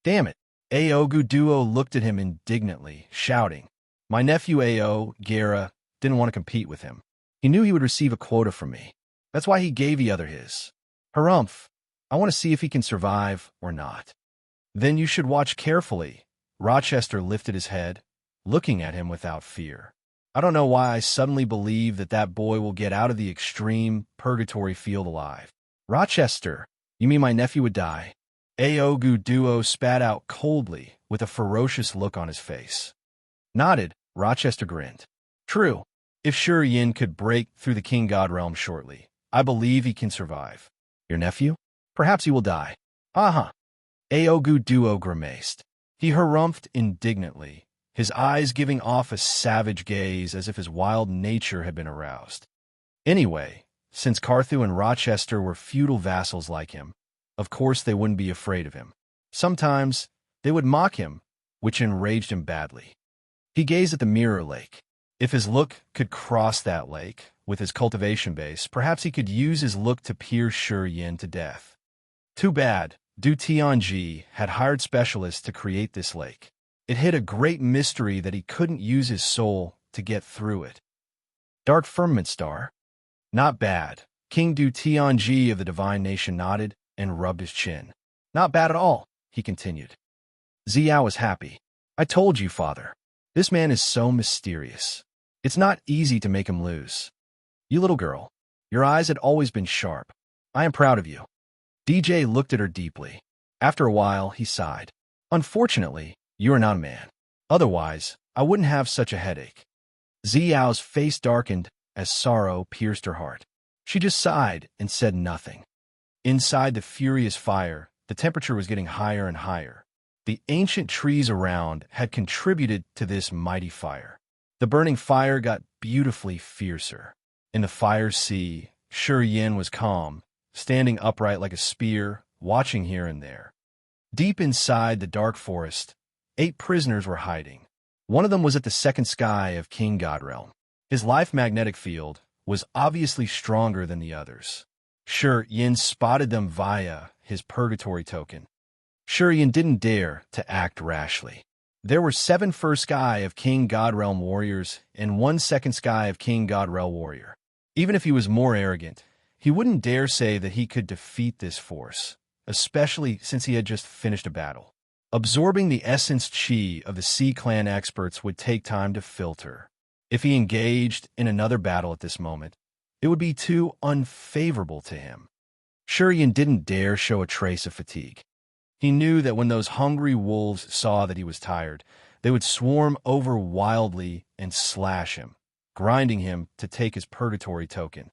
Damn it. Aogu Duo looked at him indignantly, shouting. My nephew A.O. Guerra didn't want to compete with him. He knew he would receive a quota from me. That's why he gave the other his. Harumph. I want to see if he can survive or not. Then you should watch carefully. Rochester lifted his head, looking at him without fear. I don't know why I suddenly believe that boy will get out of the extreme purgatory field alive. Rochester, you mean my nephew would die? Aogu Duo spat out coldly with a ferocious look on his face. Nodded, Rochester grinned. True. If Sure Yin could break through the King God realm shortly, I believe he can survive. Your nephew? Perhaps he will die. Aha! Aogu Duo grimaced. He harumphed indignantly, his eyes giving off a savage gaze as if his wild nature had been aroused. Anyway, since Carthew and Rochester were feudal vassals like him, of course they wouldn't be afraid of him. Sometimes they would mock him, which enraged him badly. He gazed at the mirror lake. If his look could cross that lake, with his cultivation base, perhaps he could use his look to pierce Sure Yin to death. Too bad, Du Tianji had hired specialists to create this lake. It hid a great mystery that he couldn't use his soul to get through it. Dark firmament star? Not bad. King Du Tianji of the divine nation nodded and rubbed his chin. Not bad at all, he continued. Ziao was happy. I told you, father. This man is so mysterious. It's not easy to make him lose. You little girl, your eyes had always been sharp. I am proud of you. DJ looked at her deeply. After a while, he sighed. Unfortunately, you are not a man. Otherwise, I wouldn't have such a headache. Ziao's face darkened as sorrow pierced her heart. She just sighed and said nothing. Inside the furious fire, the temperature was getting higher and higher. The ancient trees around had contributed to this mighty fire. The burning fire got beautifully fiercer. In the fire's sea, Sure Yin was calm, standing upright like a spear, watching here and there. Deep inside the dark forest, 8 prisoners were hiding. One of them was at the second sky of King God realm. His life magnetic field was obviously stronger than the others. Sure Yin spotted them via his purgatory token. Sure Yin didn't dare to act rashly. There were 7 first sky of King God realm warriors and 1 second sky of King God realm warrior. Even if he was more arrogant, he wouldn't dare say that he could defeat this force, especially since he had just finished a battle. Absorbing the essence chi of the Sea Clan experts would take time to filter. If he engaged in another battle at this moment, it would be too unfavorable to him. Sure Yin didn't dare show a trace of fatigue. He knew that when those hungry wolves saw that he was tired, they would swarm over wildly and slash him, grinding him to take his purgatory token.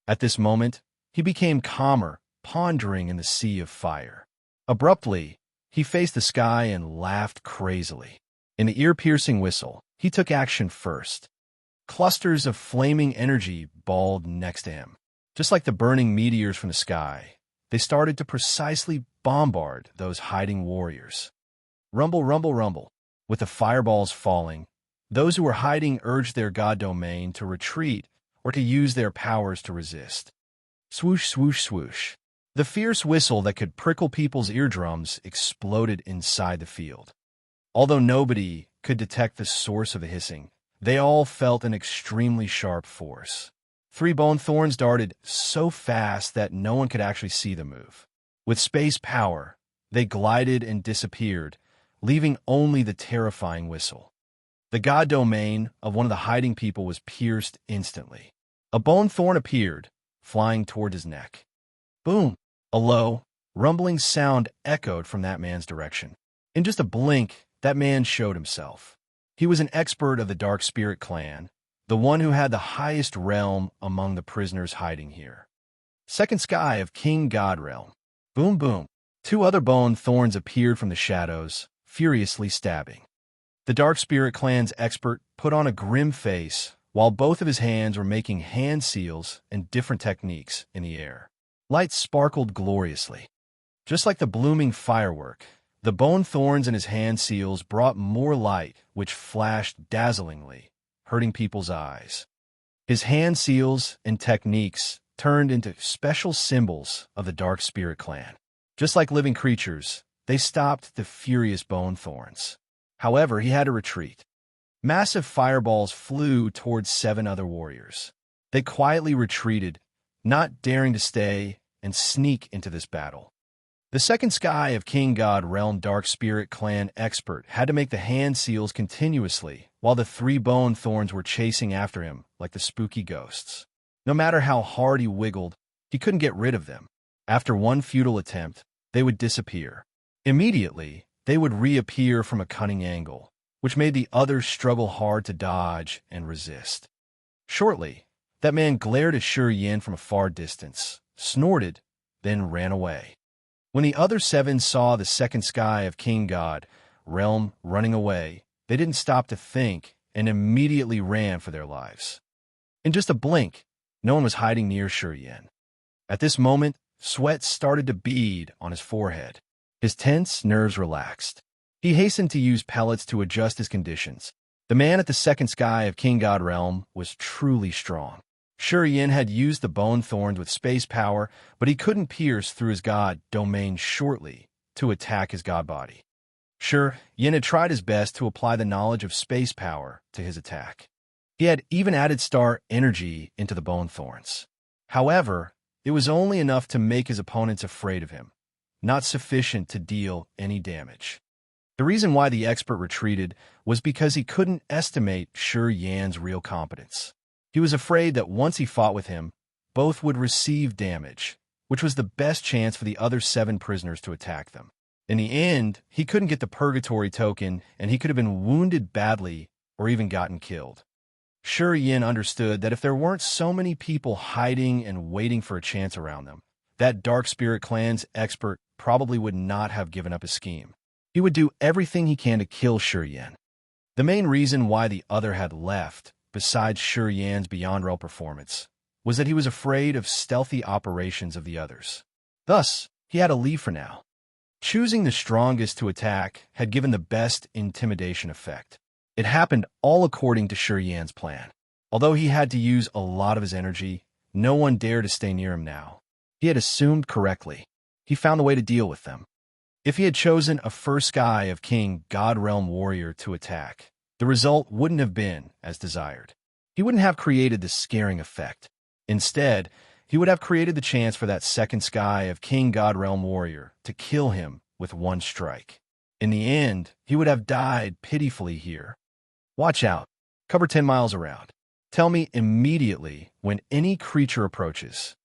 At this moment, he became calmer, pondering in the sea of fire. Abruptly, he faced the sky and laughed crazily. In the ear-piercing whistle, he took action first. Clusters of flaming energy balled next to him. Just like the burning meteors from the sky, they started to precisely bombard those hiding warriors. Rumble, rumble, rumble. With the fireballs falling, those who were hiding urged their god domain to retreat or to use their powers to resist. Swoosh, swoosh, swoosh. The fierce whistle that could prickle people's eardrums exploded inside the field. Although nobody could detect the source of the hissing, they all felt an extremely sharp force. 3 bone thorns darted so fast that no one could actually see them move. With space power, they glided and disappeared, leaving only the terrifying whistle. The god domain of one of the hiding people was pierced instantly. A bone thorn appeared, flying toward his neck. Boom! A low, rumbling sound echoed from that man's direction. In just a blink, that man showed himself. He was an expert of the Dark Spirit clan, the one who had the highest realm among the prisoners hiding here. Second sky of King God realm. Boom, boom. 2 other bone thorns appeared from the shadows, furiously stabbing. The Dark Spirit clan's expert put on a grim face while both of his hands were making hand seals and different techniques in the air. Light sparkled gloriously. Just like the blooming firework, the bone thorns in his hand seals brought more light, which flashed dazzlingly, hurting people's eyes. His hand seals and techniques turned into special symbols of the Dark Spirit clan. Just like living creatures, they stopped the furious bone thorns. However, he had to retreat. Massive fireballs flew towards 7 other warriors. They quietly retreated, not daring to stay and sneak into this battle. The second sky of King God Realm Dark Spirit Clan expert had to make the hand seals continuously while the 3 bone thorns were chasing after him like the spooky ghosts. No matter how hard he wiggled, he couldn't get rid of them. After one futile attempt, they would disappear. Immediately, they would reappear from a cunning angle, which made the others struggle hard to dodge and resist. Shortly, that man glared at Shi Yin from a far distance, snorted, then ran away. When the other 7 saw the second sky of King God realm running away, they didn't stop to think and immediately ran for their lives. In just a blink, no one was hiding near Shi Yin. At this moment, sweat started to bead on his forehead. His tense nerves relaxed. He hastened to use pellets to adjust his conditions. The man at the second sky of King God realm was truly strong. Shi Yin had used the bone thorns with space power, but he couldn't pierce through his god domain shortly to attack his god body. Shi Yin had tried his best to apply the knowledge of space power to his attack. He had even added star energy into the bone thorns. However, it was only enough to make his opponents afraid of him, not sufficient to deal any damage. The reason why the expert retreated was because he couldn't estimate Shi Yin's real competence. He was afraid that once he fought with him, both would receive damage, which was the best chance for the other 7 prisoners to attack them. In the end, he couldn't get the purgatory token, and he could have been wounded badly or even gotten killed. Shi Yin understood that if there weren't so many people hiding and waiting for a chance around them, that Dark Spirit Clan's expert probably would not have given up his scheme. He would do everything he can to kill Shi Yin. The main reason why the other had left, besides Shi Yin's Beyond Realm performance, was that he was afraid of stealthy operations of the others. Thus, he had to leave for now. Choosing the strongest to attack had given the best intimidation effect. It happened all according to Shi Yin's plan. Although he had to use a lot of his energy, no one dared to stay near him now. He had assumed correctly. He found a way to deal with them. If he had chosen a first sky of King God Realm warrior to attack, the result wouldn't have been as desired. He wouldn't have created this scaring effect. Instead, he would have created the chance for that second sky of King God Realm warrior to kill him with one strike. In the end, he would have died pitifully here. Watch out. Cover 10 miles around. Tell me immediately when any creature approaches.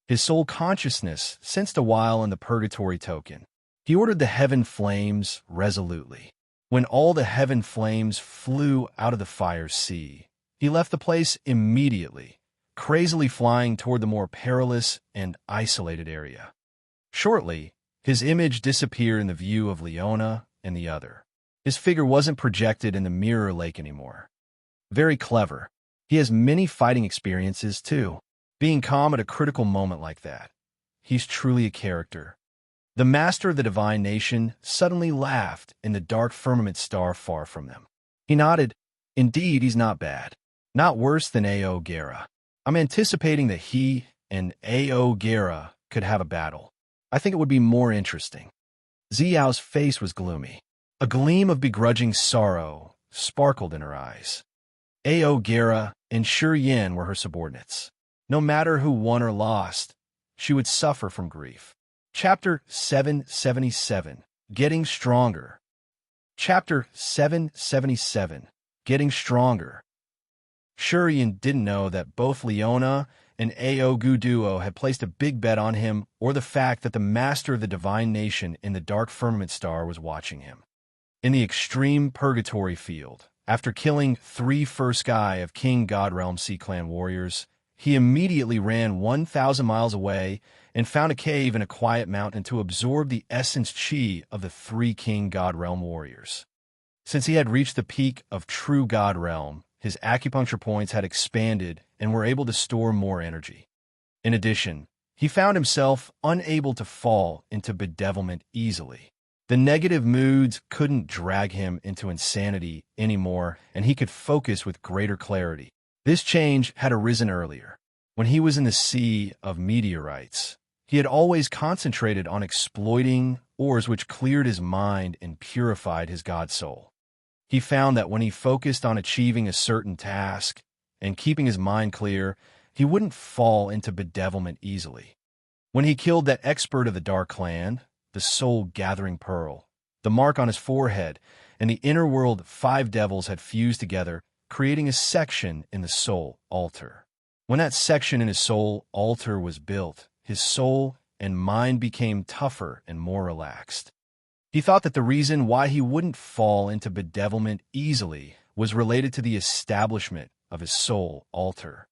His soul consciousness sensed a while in the purgatory token. He ordered the heaven flames resolutely. When all the heaven flames flew out of the fire's sea, he left the place immediately, crazily flying toward the more perilous and isolated area. Shortly, his image disappeared in the view of Leona and the other. His figure wasn't projected in the mirror lake anymore. Very clever. He has many fighting experiences, too. Being calm at a critical moment like that. He's truly a character. The master of the divine nation suddenly laughed in the dark firmament star far from them. He nodded. Indeed, he's not bad. Not worse than A.O. Guerra. I'm anticipating that he and A.O. Guerra could have a battle. I think it would be more interesting. Ziao's face was gloomy. A gleam of begrudging sorrow sparkled in her eyes. A.O. Guerra and Shi Yin were her subordinates. No matter who won or lost, she would suffer from grief. Chapter 777, Getting Stronger. Chapter 777, Getting Stronger. Shi Yin didn't know that both Leona and A.O. Guduo had placed a big bet on him, or the fact that the master of the divine nation in the dark firmament star was watching him. In the extreme purgatory field, after killing 3 first sky of King God Realm Sea Clan warriors, he immediately ran 1,000 miles away and found a cave in a quiet mountain to absorb the essence chi of the 3 King God Realm warriors. Since he had reached the peak of true God Realm, his acupuncture points had expanded and were able to store more energy. In addition, he found himself unable to fall into bedevilment easily. The negative moods couldn't drag him into insanity anymore, and he could focus with greater clarity. This change had arisen earlier. When he was in the sea of meteorites, he had always concentrated on exploiting ores which cleared his mind and purified his god soul. He found that when he focused on achieving a certain task and keeping his mind clear, he wouldn't fall into bedevilment easily. When he killed that expert of the Dark Clan, the soul-gathering pearl, the mark on his forehead, and the inner world 5 devils had fused together, creating a section in the soul altar. When that section in his soul altar was built, his soul and mind became tougher and more relaxed. He thought that the reason why he wouldn't fall into bedevilment easily was related to the establishment of his soul altar.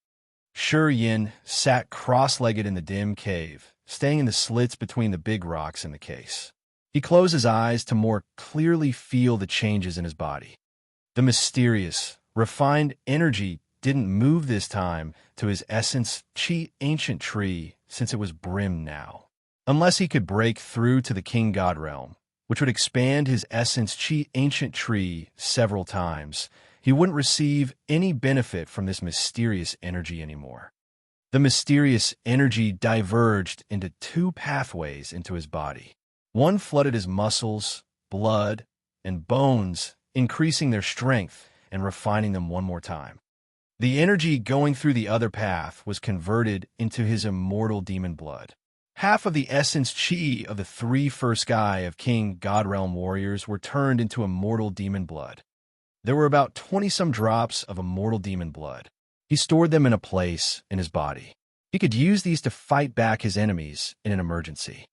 Yin sat cross-legged in the dim cave, staying in the slits between the big rocks in the case. He closed his eyes to more clearly feel the changes in his body. The mysterious, refined energy didn't move this time to his essence chi ancient tree, since it was brimmed now. Unless he could break through to the king god realm, which would expand his essence chi ancient tree several times, he wouldn't receive any benefit from this mysterious energy anymore. The mysterious energy diverged into two pathways into his body. One flooded his muscles, blood, and bones, increasing their strength and refining them one more time. The energy going through the other path was converted into his immortal demon blood. Half of the essence chi of the three first sky of King God Realm warriors were turned into immortal demon blood. There were about 20-some drops of immortal demon blood. He stored them in a place in his body. He could use these to fight back his enemies in an emergency.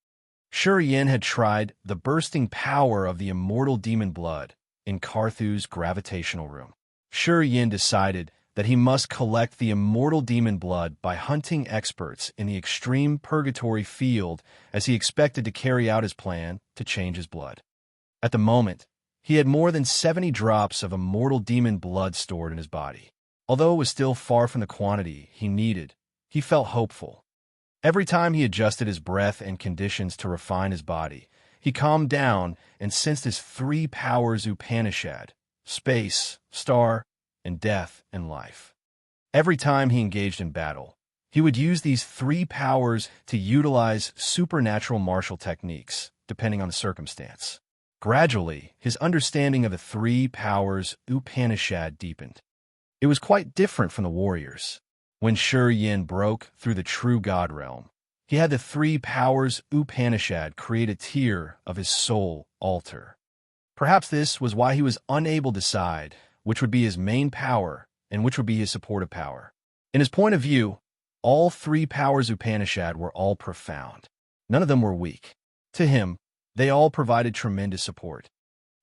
Yin had tried the bursting power of the immortal demon blood in Carthu's gravitational room. Yin decided that he must collect the immortal demon blood by hunting experts in the extreme purgatory field, as he expected to carry out his plan to change his blood. At the moment, he had more than 70 drops of immortal demon blood stored in his body. Although it was still far from the quantity he needed, he felt hopeful. Every time he adjusted his breath and conditions to refine his body, he calmed down and sensed his three powers Upanishad: space, star, and death and life. Every time he engaged in battle, he would use these three powers to utilize supernatural martial techniques, depending on the circumstance. Gradually, his understanding of the three powers Upanishad deepened. It was quite different from the warriors. When Yin broke through the true God realm, he had the three powers Upanishad create a tier of his soul altar. Perhaps this was why he was unable to decide which would be his main power and which would be his supportive power. In his point of view, all three powers Upanishad were all profound. None of them were weak. To him, they all provided tremendous support.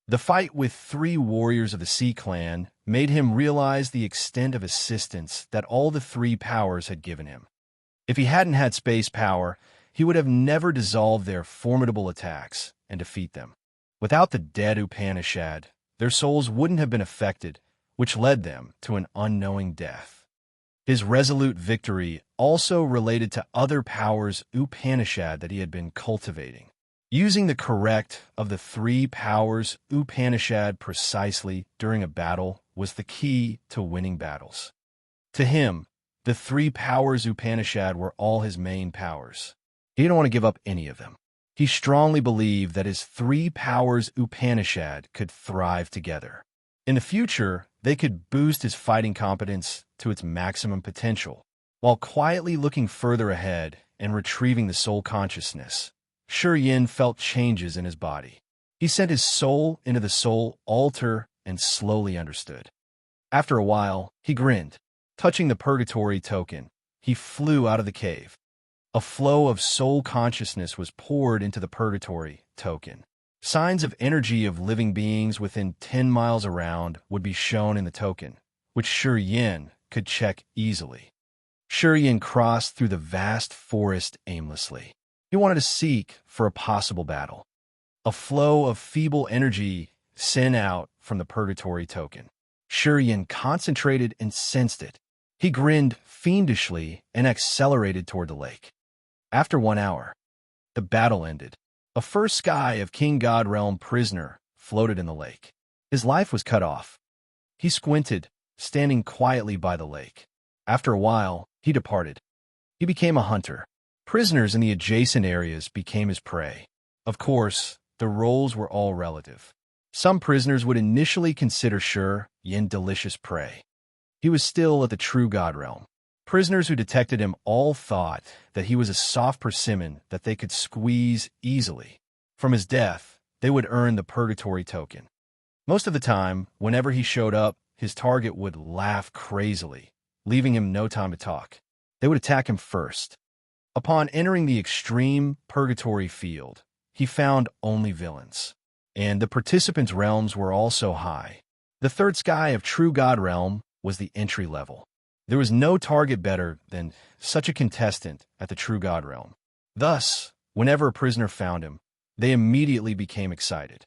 The fight with three warriors of the Sea Clan made him realize the extent of assistance that all the three powers had given him. If he hadn't had space power, he would have never dissolved their formidable attacks and defeat them. Without the dead Upanishad, their souls wouldn't have been affected, which led them to an unknowing death. His resolute victory also related to other powers Upanishad that he had been cultivating. Using the correct of the three powers Upanishad precisely during a battle was the key to winning battles. To him, the three powers Upanishad were all his main powers. He didn't want to give up any of them. He strongly believed that his three powers Upanishad could thrive together. In the future, they could boost his fighting competence to its maximum potential, while quietly looking further ahead and retrieving the soul consciousness. Yin felt changes in his body. He sent his soul into the soul altar and slowly understood. After a while, he grinned. Touching the purgatory token, he flew out of the cave. A flow of soul consciousness was poured into the purgatory token. Signs of energy of living beings within 10 miles around would be shown in the token, which Yin could check easily. Yin crossed through the vast forest aimlessly. He wanted to seek for a possible battle. A flow of feeble energy sent out from the purgatory token. Yin concentrated and sensed it. He grinned fiendishly and accelerated toward the lake. After 1 hour, the battle ended. A first sky of King God Realm prisoner floated in the lake. His life was cut off. He squinted, standing quietly by the lake. After a while, he departed. He became a hunter. Prisoners in the adjacent areas became his prey. Of course, the roles were all relative. Some prisoners would initially consider Yin delicious prey. He was still at the true God realm. Prisoners who detected him all thought that he was a soft persimmon that they could squeeze easily. From his death, they would earn the purgatory token. Most of the time, whenever he showed up, his target would laugh crazily, leaving him no time to talk. They would attack him first. Upon entering the extreme purgatory field, he found only villains. And the participants' realms were also high. The third sky of true God realm was the entry level. There was no target better than such a contestant at the True God realm. Thus, whenever a prisoner found him, they immediately became excited.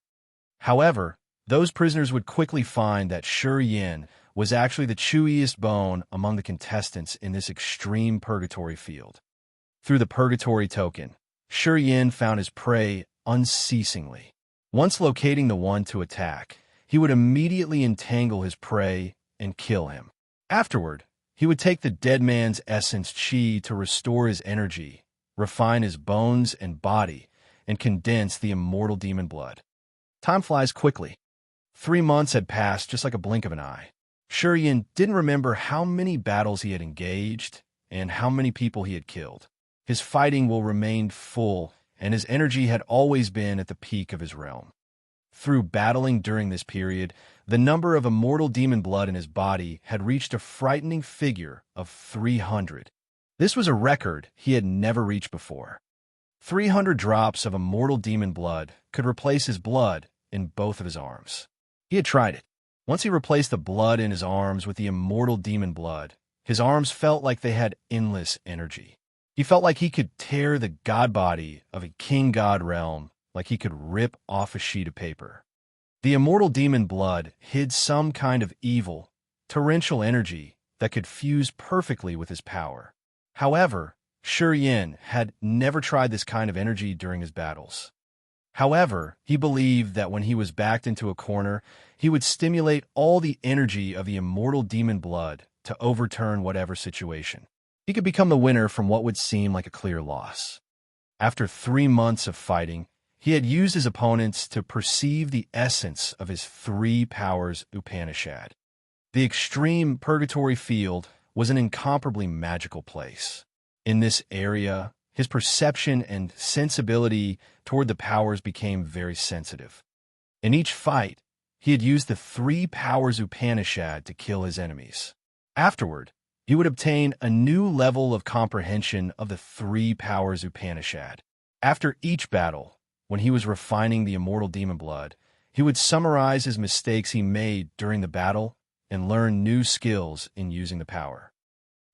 However, those prisoners would quickly find that serene was actually the chewiest bone among the contestants in this extreme purgatory field. Through the purgatory token, serene found his prey unceasingly. Once locating the one to attack, he would immediately entangle his prey and kill him. Afterward, he would take the dead man's essence chi to restore his energy, refine his bones and body, and condense the immortal demon blood. Time flies quickly. 3 months had passed just like a blink of an eye. Serene didn't remember how many battles he had engaged and how many people he had killed. His fighting will remain full, and his energy had always been at the peak of his realm. Through battling during this period, the number of immortal demon blood in his body had reached a frightening figure of 300. This was a record he had never reached before. 300 drops of immortal demon blood could replace his blood in both of his arms. He had tried it. Once he replaced the blood in his arms with the immortal demon blood, his arms felt like they had endless energy. He felt like he could tear the god body of a king god realm like he could rip off a sheet of paper. The immortal demon blood hid some kind of evil, torrential energy that could fuse perfectly with his power. However, Serene had never tried this kind of energy during his battles. However, he believed that when he was backed into a corner, he would stimulate all the energy of the immortal demon blood to overturn whatever situation. He could become the winner from what would seem like a clear loss. After 3 months of fighting, he had used his opponents to perceive the essence of his 3 powers Upanishad. The extreme purgatory field was an incomparably magical place. In this area, his perception and sensibility toward the powers became very sensitive. In each fight, he had used the 3 powers Upanishad to kill his enemies. Afterward, he would obtain a new level of comprehension of the 3 powers Upanishad. After each battle, when he was refining the immortal demon blood, he would summarize his mistakes he made during the battle and learn new skills in using the power.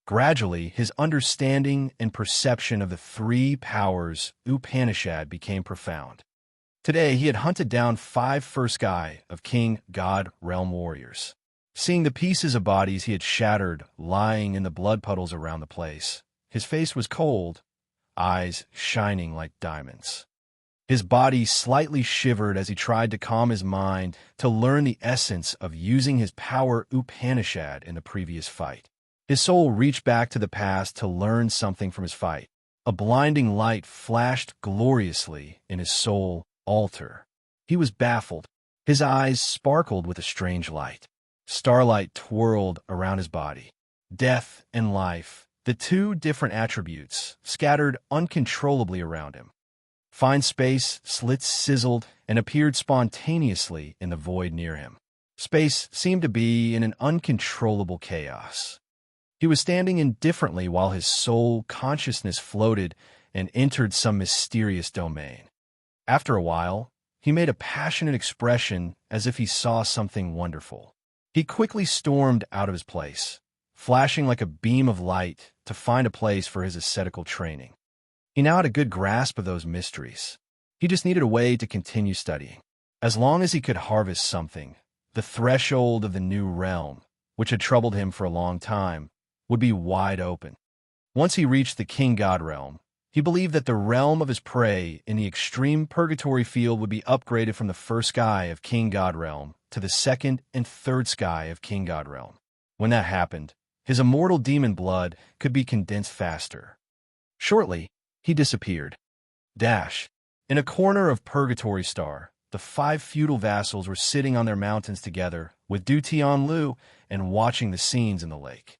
Gradually, his understanding and perception of the 3 powers Upanishad became profound. Today, he had hunted down 5 first guy of King God realm warriors. Seeing the pieces of bodies he had shattered lying in the blood puddles around the place, his face was cold, eyes shining like diamonds. His body slightly shivered as he tried to calm his mind to learn the essence of using his power Upanishad in the previous fight. His soul reached back to the past to learn something from his fight. A blinding light flashed gloriously in his soul altar. He was baffled. His eyes sparkled with a strange light. Starlight twirled around his body. Death and life, the 2 different attributes, scattered uncontrollably around him. Fine space, slits sizzled, and appeared spontaneously in the void near him. Space seemed to be in an uncontrollable chaos. He was standing indifferently while his soul consciousness floated and entered some mysterious domain. After a while, he made a passionate expression as if he saw something wonderful. He quickly stormed out of his place, flashing like a beam of light to find a place for his ascetical training. He now had a good grasp of those mysteries. He just needed a way to continue studying. As long as he could harvest something, the threshold of the new realm, which had troubled him for a long time, would be wide open. Once he reached the King God realm, he believed that the realm of his prey in the extreme purgatory field would be upgraded from the first sky of King God realm to the second and third sky of King God realm. When that happened, his immortal demon blood could be condensed faster. Shortly, he disappeared. In a corner of Purgatory Star, the 5 feudal vassals were sitting on their mountains together with Du Tianlu and watching the scenes in the lake.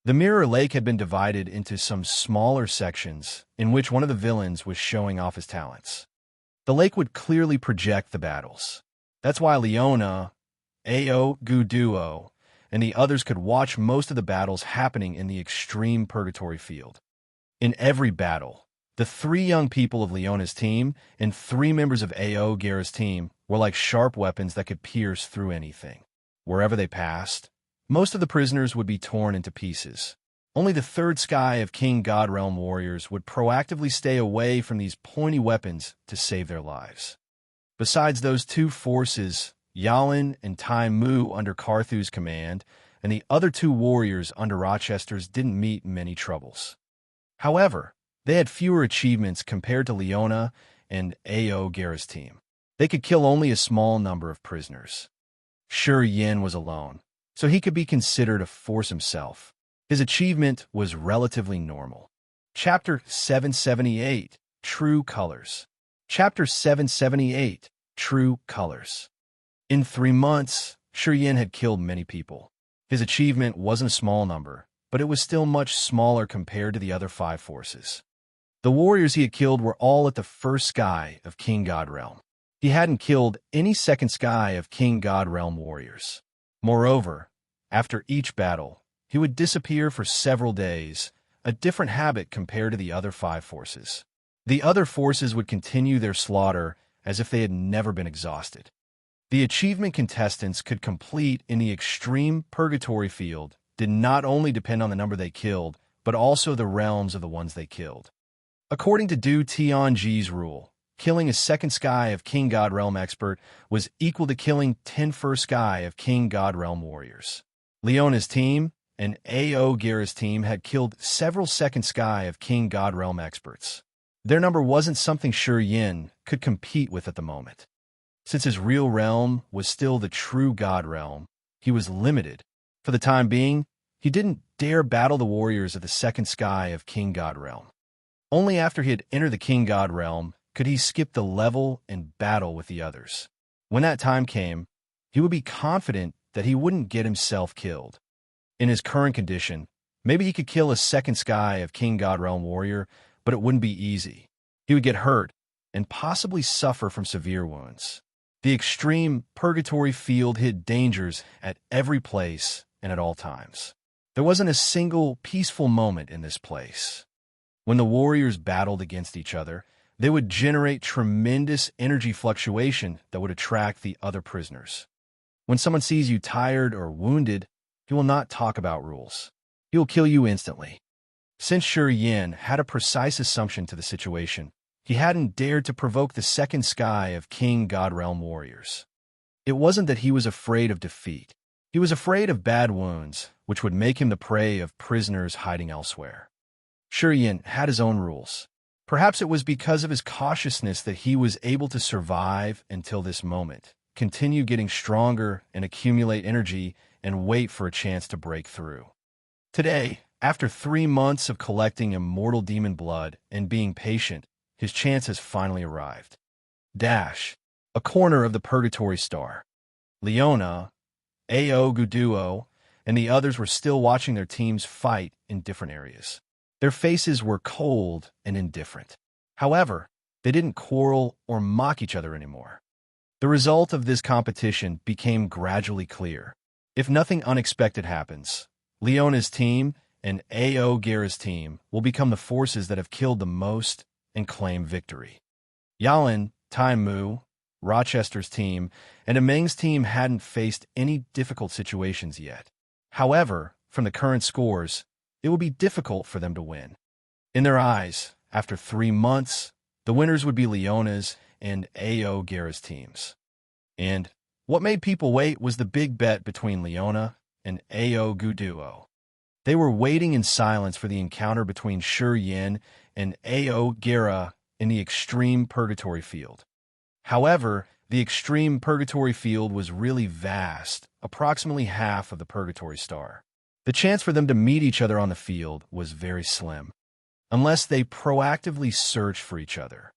The mirror lake had been divided into some smaller sections in which one of the villains was showing off his talents. The lake would clearly project the battles. That's why Leona, Ao Guduo, and the others could watch most of the battles happening in the extreme purgatory field. In every battle, the 3 young people of Leona's team and 3 members of Ao Guerra's team were like sharp weapons that could pierce through anything. Wherever they passed, Most of the prisoners would be torn into pieces. Only the third sky of King Godrealm warriors would proactively stay away from these pointy weapons to save their lives. Besides those two forces, Yalin and Time Mu under Carthu's command, and the other two warriors under Rochester's didn't meet many troubles. However, they had fewer achievements compared to Leona and Ao Guerra's team. They could kill only a small number of prisoners. Shi Yin was alone, so he could be considered a force himself. His achievement was relatively normal. Chapter 778, True Colors. Chapter 778, True Colors. In 3 months, Shi Yin had killed many people. His achievement wasn't a small number, but it was still much smaller compared to the other 5 forces. The warriors he had killed were all at the first sky of King Godrealm. He hadn't killed any second sky of King Godrealm warriors. Moreover, after each battle, he would disappear for several days, a different habit compared to the other 5 forces. The other forces would continue their slaughter as if they had never been exhausted. The achievement contestants could complete in the extreme purgatory field did not only depend on the number they killed, but also the realms of the ones they killed. According to Du Tianji's rule, killing a second sky of King Godrealm expert was equal to killing 10 first sky of King Godrealm warriors. Leona's team and Ao Guerra's team had killed several second sky of King Godrealm experts. Their number wasn't something Shi Yin could compete with at the moment. Since his real realm was still the true God realm, he was limited. For the time being, he didn't dare battle the warriors of the second sky of King God realm. Only after he had entered the King God realm could he skip the level and battle with the others. When that time came, he would be confident that he wouldn't get himself killed. In his current condition, maybe he could kill a second sky of King Godrealm warrior, but it wouldn't be easy. He would get hurt and possibly suffer from severe wounds. The extreme purgatory field hid dangers at every place and at all times. There wasn't a single peaceful moment in this place. When the warriors battled against each other, they would generate tremendous energy fluctuation that would attract the other prisoners. When someone sees you tired or wounded, he will not talk about rules. He will kill you instantly. Since Shi Yin had a precise assumption to the situation, he hadn't dared to provoke the second sky of King Godrealm warriors. It wasn't that he was afraid of defeat. He was afraid of bad wounds, which would make him the prey of prisoners hiding elsewhere. Shi Yin had his own rules. Perhaps it was because of his cautiousness that he was able to survive until this moment, continue getting stronger and accumulate energy and wait for a chance to break through. Today, after 3 months of collecting immortal demon blood and being patient, his chance has finally arrived. Dash, a corner of the Purgatory Star. Leona, Ao Guduo, and the others were still watching their teams fight in different areas. Their faces were cold and indifferent. However, they didn't quarrel or mock each other anymore. The result of this competition became gradually clear. If nothing unexpected happens, Leona's team and Ao Guerra's team will become the forces that have killed the most and claim victory. Yalin, Time Mu, Rochester's team, and Ameng's team hadn't faced any difficult situations yet. However, from the current scores, it would be difficult for them to win. In their eyes, after 3 months, the winners would be Leona's and Ao Guerra's teams. And what made people wait was the big bet between Leona and Ao Guduo. They were waiting in silence for the encounter between Shi Yin and Ao Guerra in the extreme purgatory field. However, the extreme purgatory field was really vast, approximately half of the Purgatory Star. The chance for them to meet each other on the field was very slim, unless they proactively searched for each other.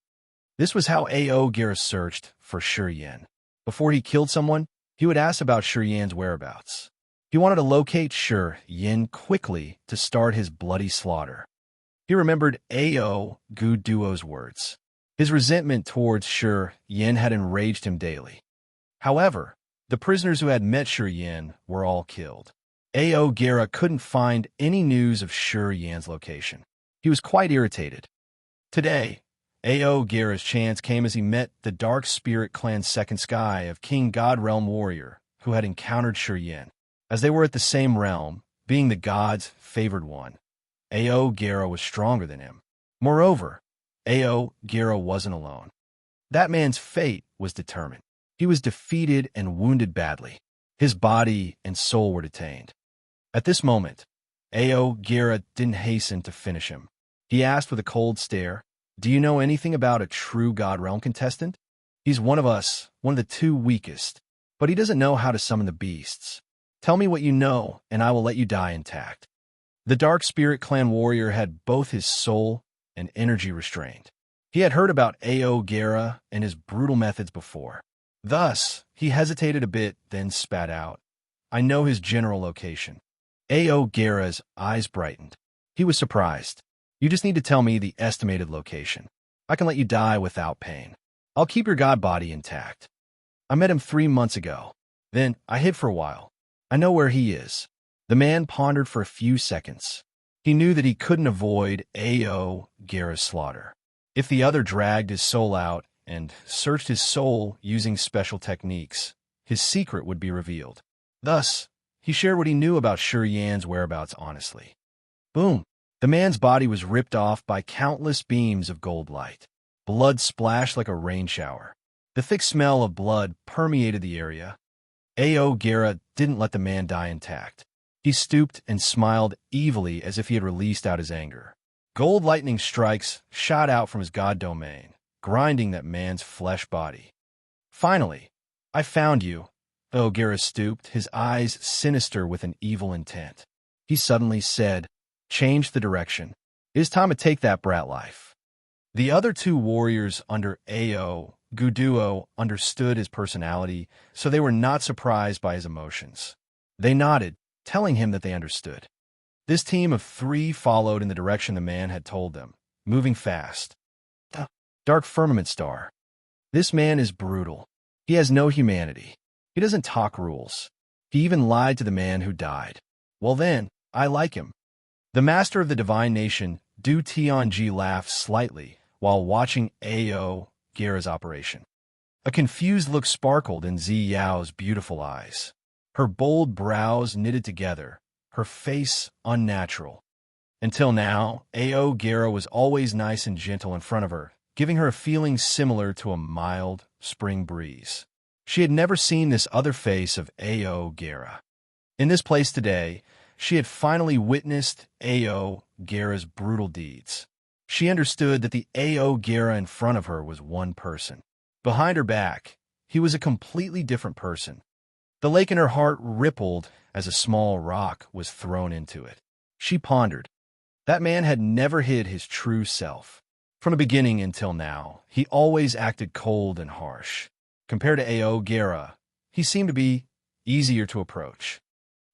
This was how Ao Guerra searched for Shi Yin. Before he killed someone, he would ask about Shi Yin's whereabouts. He wanted to locate Shi Yin quickly to start his bloody slaughter. He remembered Ao Guduo's words. His resentment towards Shi Yin had enraged him daily. However, the prisoners who had met Shi Yin were all killed. Ao Guerra couldn't find any news of Shi Yin's location. He was quite irritated. Today, Ao Guerra's chance came as he met the Dark Spirit Clan's second sky of King Godrealm warrior who had encountered Shi Yin. As they were at the same realm, being the god's favored one, Ao Gera was stronger than him. Moreover, Ao Gera wasn't alone. That man's fate was determined. He was defeated and wounded badly. His body and soul were detained. At this moment, Ao Gera didn't hasten to finish him. He asked with a cold stare, "Do you know anything about a true God Realm contestant? He's one of us, one of the two weakest, but he doesn't know how to summon the beasts. Tell me what you know, and I will let you die intact." The Dark Spirit Clan warrior had both his soul and energy restrained. He had heard about Ao Gera and his brutal methods before. Thus, he hesitated a bit, then spat out, "I know his general location." Ao Gera's eyes brightened. He was surprised. "You just need to tell me the estimated location. I can let you die without pain. I'll keep your god body intact. I met him 3 months ago. Then I hid for a while. I know where he is." The man pondered for a few seconds. He knew that he couldn't avoid Ao Gera's slaughter. If the other dragged his soul out and searched his soul using special techniques, his secret would be revealed. Thus, he shared what he knew about Shi Yan's whereabouts honestly. Boom! The man's body was ripped off by countless beams of gold light. Blood splashed like a rain shower. The thick smell of blood permeated the area. Ao Gera didn't let the man die intact. He stooped and smiled evilly as if he had released out his anger. Gold lightning strikes shot out from his god domain, grinding that man's flesh body. "Finally, I found you." Ao Gera stooped, his eyes sinister with an evil intent. He suddenly said, "Change the direction. It is time to take that brat life." The other two warriors under Ao Guduo understood his personality, so they were not surprised by his emotions. They nodded, telling him that they understood. This team of 3 followed in the direction the man had told them, moving fast. The Dark Firmament Star. This man is brutal. He has no humanity. He doesn't talk rules. He even lied to the man who died. Well then, I like him. The master of the divine nation, Du Tianji, laughed slightly while watching Ao Gera's operation. A confused look sparkled in Zi Yao's beautiful eyes. Her bold brows knitted together, her face unnatural. Until now, Ao Gera was always nice and gentle in front of her, giving her a feeling similar to a mild spring breeze. She had never seen this other face of Ao Gera. In this place today, she had finally witnessed Ao Gera's brutal deeds. She understood that the Ao Gera in front of her was one person. Behind her back, he was a completely different person. The lake in her heart rippled as a small rock was thrown into it. She pondered. That man had never hid his true self. From the beginning until now, he always acted cold and harsh. Compared to Ao Gera, he seemed to be easier to approach.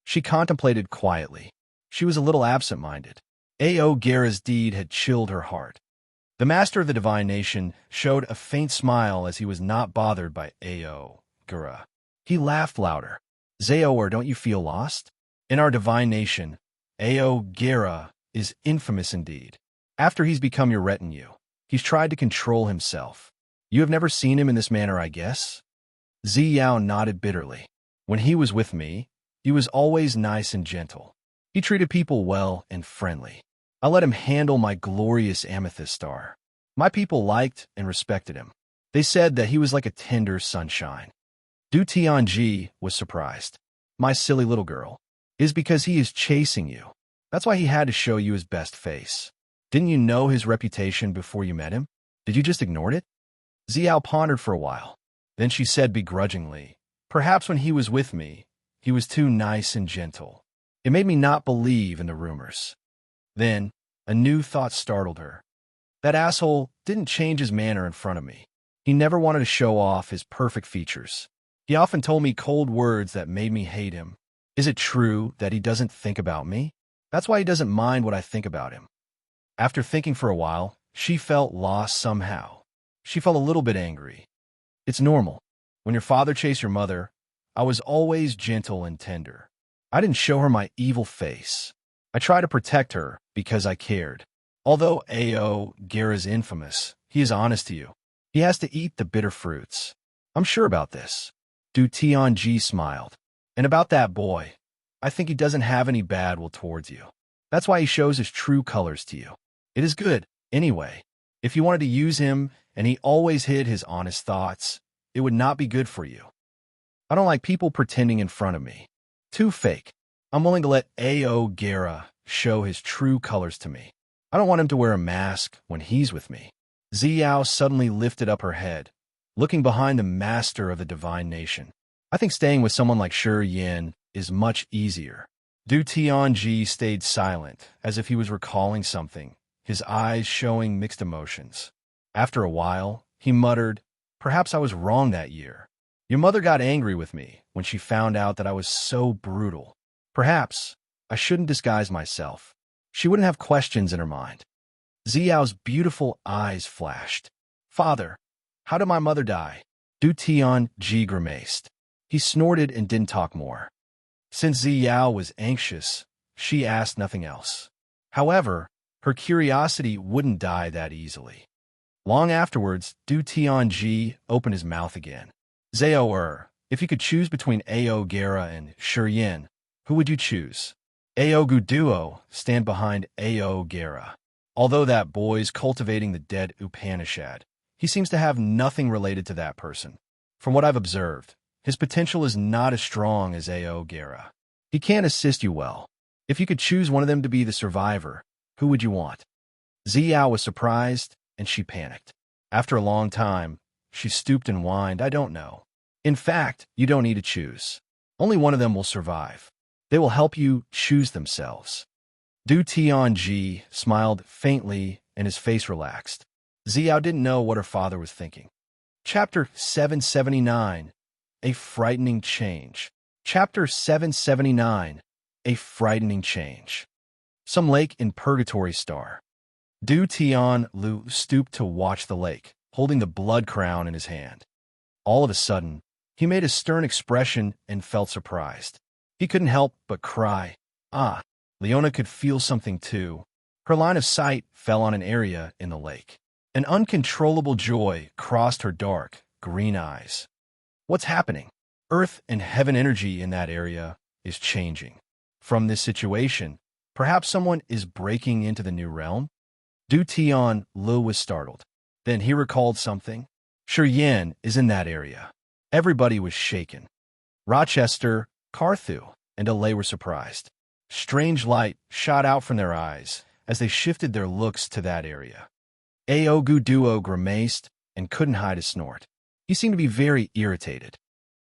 She contemplated quietly. She was a little absent-minded. Ao Gera's deed had chilled her heart. The master of the divine nation showed a faint smile as he was not bothered by Ao Gera. He laughed louder. "Zaor, don't you feel lost? In our divine nation, Ao Gera is infamous indeed. After he's become your retinue, he's tried to control himself. You have never seen him in this manner, I guess?" Zi Yao nodded bitterly. "When he was with me, he was always nice and gentle. He treated people well and friendly. I let him handle my glorious amethyst star. My people liked and respected him. They said that he was like a tender sunshine." Du Tianji was surprised. "My silly little girl. It is because he is chasing you. That's why he had to show you his best face. Didn't you know his reputation before you met him? Did you just ignore it?" Xiao pondered for a while. Then she said begrudgingly, "Perhaps when he was with me, he was too nice and gentle. It made me not believe in the rumors." Then, a new thought startled her. "That asshole didn't change his manner in front of me. He never wanted to show off his perfect features. He often told me cold words that made me hate him. Is it true that he doesn't think about me? That's why he doesn't mind what I think about him." After thinking for a while, she felt lost somehow. She felt a little bit angry. "It's normal. When your father chased your mother, I was always gentle and tender. I didn't show her my evil face. I tried to protect her because I cared. Although Ao Gera's infamous, he is honest to you. He has to eat the bitter fruits. I'm sure about this." Du Tianji smiled. "And about that boy, I think he doesn't have any bad will towards you. That's why he shows his true colors to you. It is good, anyway. If you wanted to use him and he always hid his honest thoughts, it would not be good for you. I don't like people pretending in front of me. Too fake. I'm willing to let A.O. Guerra show his true colors to me. I don't want him to wear a mask when he's with me. Xiao suddenly lifted up her head, looking behind the master of the divine nation. I think staying with someone like Shi Yin is much easier. Du Tianji stayed silent, as if he was recalling something, his eyes showing mixed emotions. After a while, he muttered, "Perhaps I was wrong that year. Your mother got angry with me when she found out that I was so brutal. Perhaps I shouldn't disguise myself. She wouldn't have questions in her mind." Xiao's beautiful eyes flashed. "Father, how did my mother die?" Du Tianji grimaced. He snorted and didn't talk more. Since Xiao was anxious, she asked nothing else. However, her curiosity wouldn't die that easily. Long afterwards, Du Tianji opened his mouth again. "Xiao, if you could choose between A.O. Guerra and Shi Yin, who would you choose?" A.O. Guduo stand behind A.O. Guerra. Although that boy's cultivating the dead Upanishad, he seems to have nothing related to that person. From what I've observed, his potential is not as strong as A.O. Guerra. He can't assist you well. If you could choose one of them to be the survivor, who would you want? Xiao was surprised, and she panicked. After a long time, she stooped and whined, "I don't know. In fact, you don't need to choose. Only one of them will survive. They will help you choose themselves." Du Tianji smiled faintly, and his face relaxed. Xiao didn't know what her father was thinking. Chapter 779. A Frightening Change. Chapter 779. A Frightening Change. Some lake in Purgatory Star. Du Tianlu stooped to watch the lake, holding the blood crown in his hand. All of a sudden, he made a stern expression and felt surprised. He couldn't help but cry. Ah! Leona could feel something too. Her line of sight fell on an area in the lake. An uncontrollable joy crossed her dark, green eyes. What's happening? Earth and heaven energy in that area is changing. From this situation, perhaps someone is breaking into the new realm? Du Tianlu was startled. Then he recalled something. Shi Yin is in that area. Everybody was shaken. Rochester, Carthu, and Alay were surprised. Strange light shot out from their eyes as they shifted their looks to that area. A.O. Guduo grimaced and couldn't hide a snort. He seemed to be very irritated.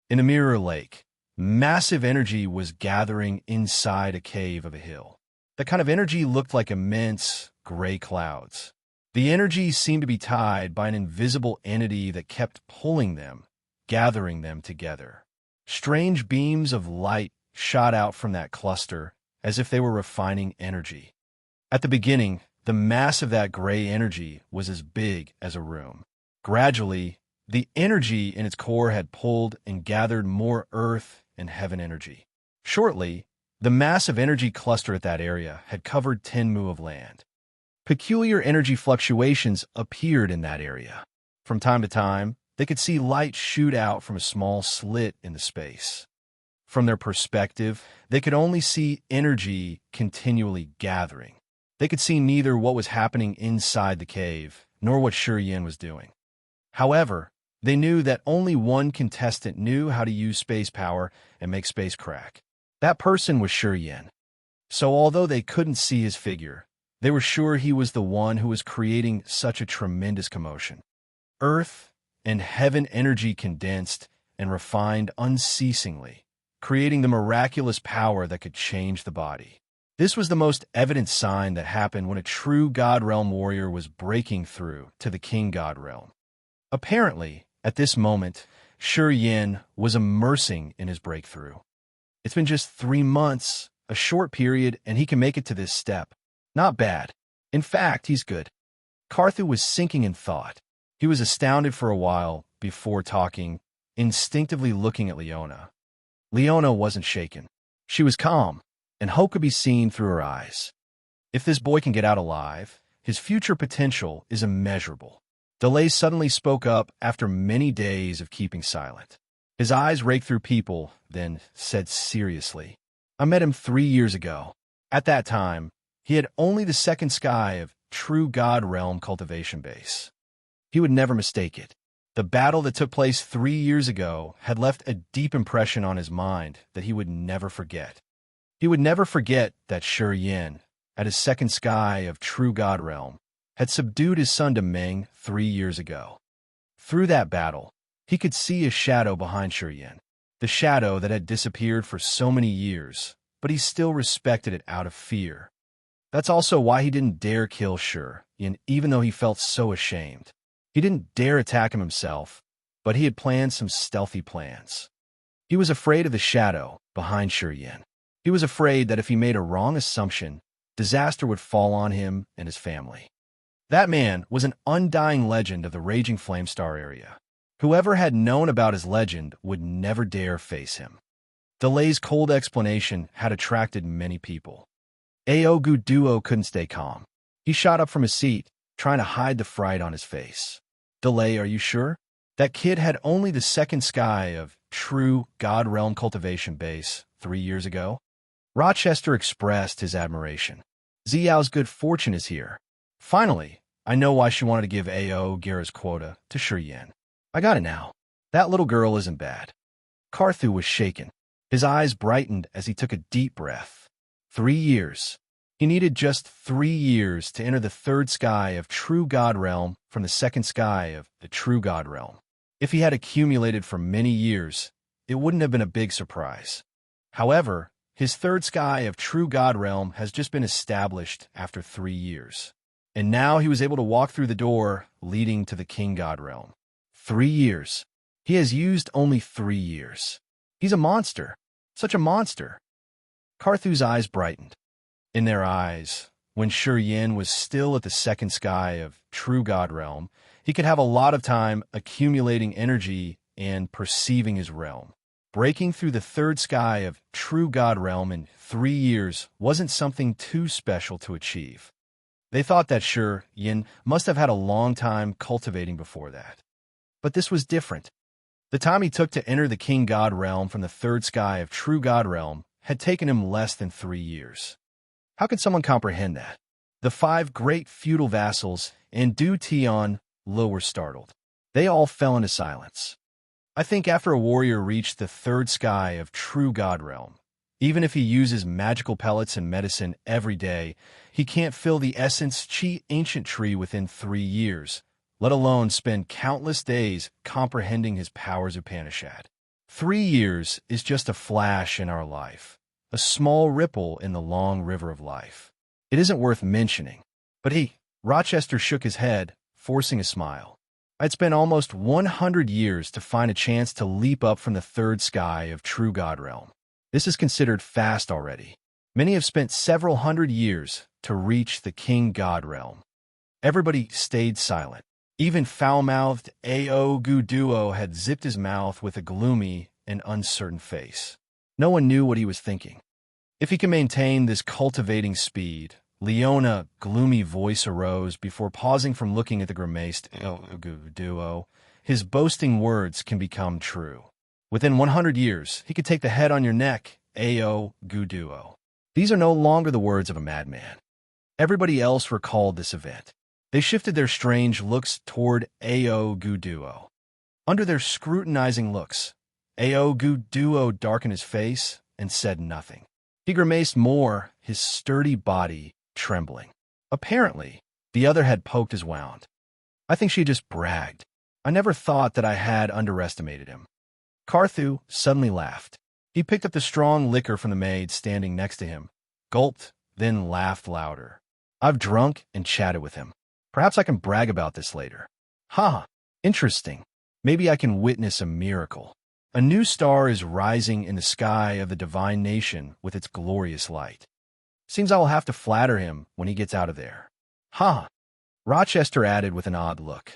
In a mirror lake, massive energy was gathering inside a cave of a hill. The kind of energy looked like immense, gray clouds. The energy seemed to be tied by an invisible entity that kept pulling them, gathering them together. Strange beams of light shot out from that cluster as if they were refining energy. At the beginning, the mass of that gray energy was as big as a room. Gradually, the energy in its core had pulled and gathered more earth and heaven energy. Shortly, the massive energy cluster at that area had covered 10 mu of land. Peculiar energy fluctuations appeared in that area. From time to time, they could see light shoot out from a small slit in the space. From their perspective, they could only see energy continually gathering. They could see neither what was happening inside the cave, nor what Shi Yin was doing. However, they knew that only one contestant knew how to use space power and make space crack. That person was Shi Yin. So although they couldn't see his figure, they were sure he was the one who was creating such a tremendous commotion. Earth and heaven energy condensed and refined unceasingly, creating the miraculous power that could change the body. This was the most evident sign that happened when a true God Realm warrior was breaking through to the King God Realm. Apparently, at this moment, Shi Yin was immersing in his breakthrough. It's been just 3 months, a short period, and he can make it to this step. Not bad. In fact, he's good. Carthu was sinking in thought. He was astounded for a while before talking, instinctively looking at Leona. Leona wasn't shaken. She was calm, and hope could be seen through her eyes. If this boy can get out alive, his future potential is immeasurable. Delay suddenly spoke up after many days of keeping silent. His eyes raked through people, then said seriously, I met him 3 years ago. At that time, he had only the second sky of true God realm cultivation base. He would never mistake it. The battle that took place 3 years ago had left a deep impression on his mind that he would never forget. He would never forget that Yin, at his second sky of true God realm, had subdued his son to Meng 3 years ago. Through that battle, he could see a shadow behind Yin, the shadow that had disappeared for so many years, but he still respected it out of fear. That's also why he didn't dare kill Yin, even though he felt so ashamed. He didn't dare attack him himself, but he had planned some stealthy plans. He was afraid of the shadow behind Yin. He was afraid that if he made a wrong assumption, disaster would fall on him and his family. That man was an undying legend of the Raging Flame Star area. Whoever had known about his legend would never dare face him. Delay's cold explanation had attracted many people. Aogu Duo couldn't stay calm. He shot up from his seat, trying to hide the fright on his face. Delay, are you sure? That kid had only the second sky of true God realm cultivation base 3 years ago. Rochester expressed his admiration. Xiao's good fortune is here. Finally, I know why she wanted to give A.O. Gera's quota to Yin. I got it now. That little girl isn't bad. Carthu was shaken. His eyes brightened as he took a deep breath. 3 years. He needed just 3 years to enter the third sky of true God realm from the second sky of the true God realm. If he had accumulated for many years, it wouldn't have been a big surprise. However, his third sky of true God realm has just been established after 3 years. And now he was able to walk through the door leading to the King God realm. 3 years. He has used only 3 years. He's a monster. Such a monster. Carthu's eyes brightened. In their eyes, when Yin was still at the second sky of true God realm, he could have a lot of time accumulating energy and perceiving his realm. Breaking through the third sky of true God realm in 3 years wasn't something too special to achieve. They thought that Yin must have had a long time cultivating before that. But this was different. The time he took to enter the King God realm from the third sky of true God realm had taken him less than 3 years. How could someone comprehend that? The 5 great feudal vassals and Du Tian Lo were startled. They all fell into silence. I think after a warrior reached the third sky of true God realm, even if he uses magical pellets and medicine every day, he can't fill the essence Qi ancient tree within 3 years, let alone spend countless days comprehending his powers Upanishad. 3 years is just a flash in our life, a small ripple in the long river of life. It isn't worth mentioning. But Rochester shook his head, forcing a smile. I'd spent almost 100 years to find a chance to leap up from the third sky of true God realm. This is considered fast already. Many have spent several hundred years to reach the King God realm. Everybody stayed silent. Even foul-mouthed Aogu Duo had zipped his mouth with a gloomy and uncertain face. No one knew what he was thinking. If he can maintain this cultivating speed, Leona's gloomy voice arose before pausing from looking at the grimaced Aogu Duo. His boasting words can become true. Within 100 years, he could take the head on your neck, Aogu Duo. These are no longer the words of a madman. Everybody else recalled this event. They shifted their strange looks toward Aogu Duo. Under their scrutinizing looks, Aogu Duo darkened his face and said nothing. He grimaced more, his sturdy body trembling. Apparently, the other had poked his wound. I think she just bragged. I never thought that I had underestimated him. Carthu suddenly laughed. He picked up the strong liquor from the maid standing next to him, gulped, then laughed louder. I've drunk and chatted with him. Perhaps I can brag about this later. Ha! Interesting. Maybe I can witness a miracle. A new star is rising in the sky of the divine nation with its glorious light. Seems I will have to flatter him when he gets out of there. Ha! Rochester added with an odd look.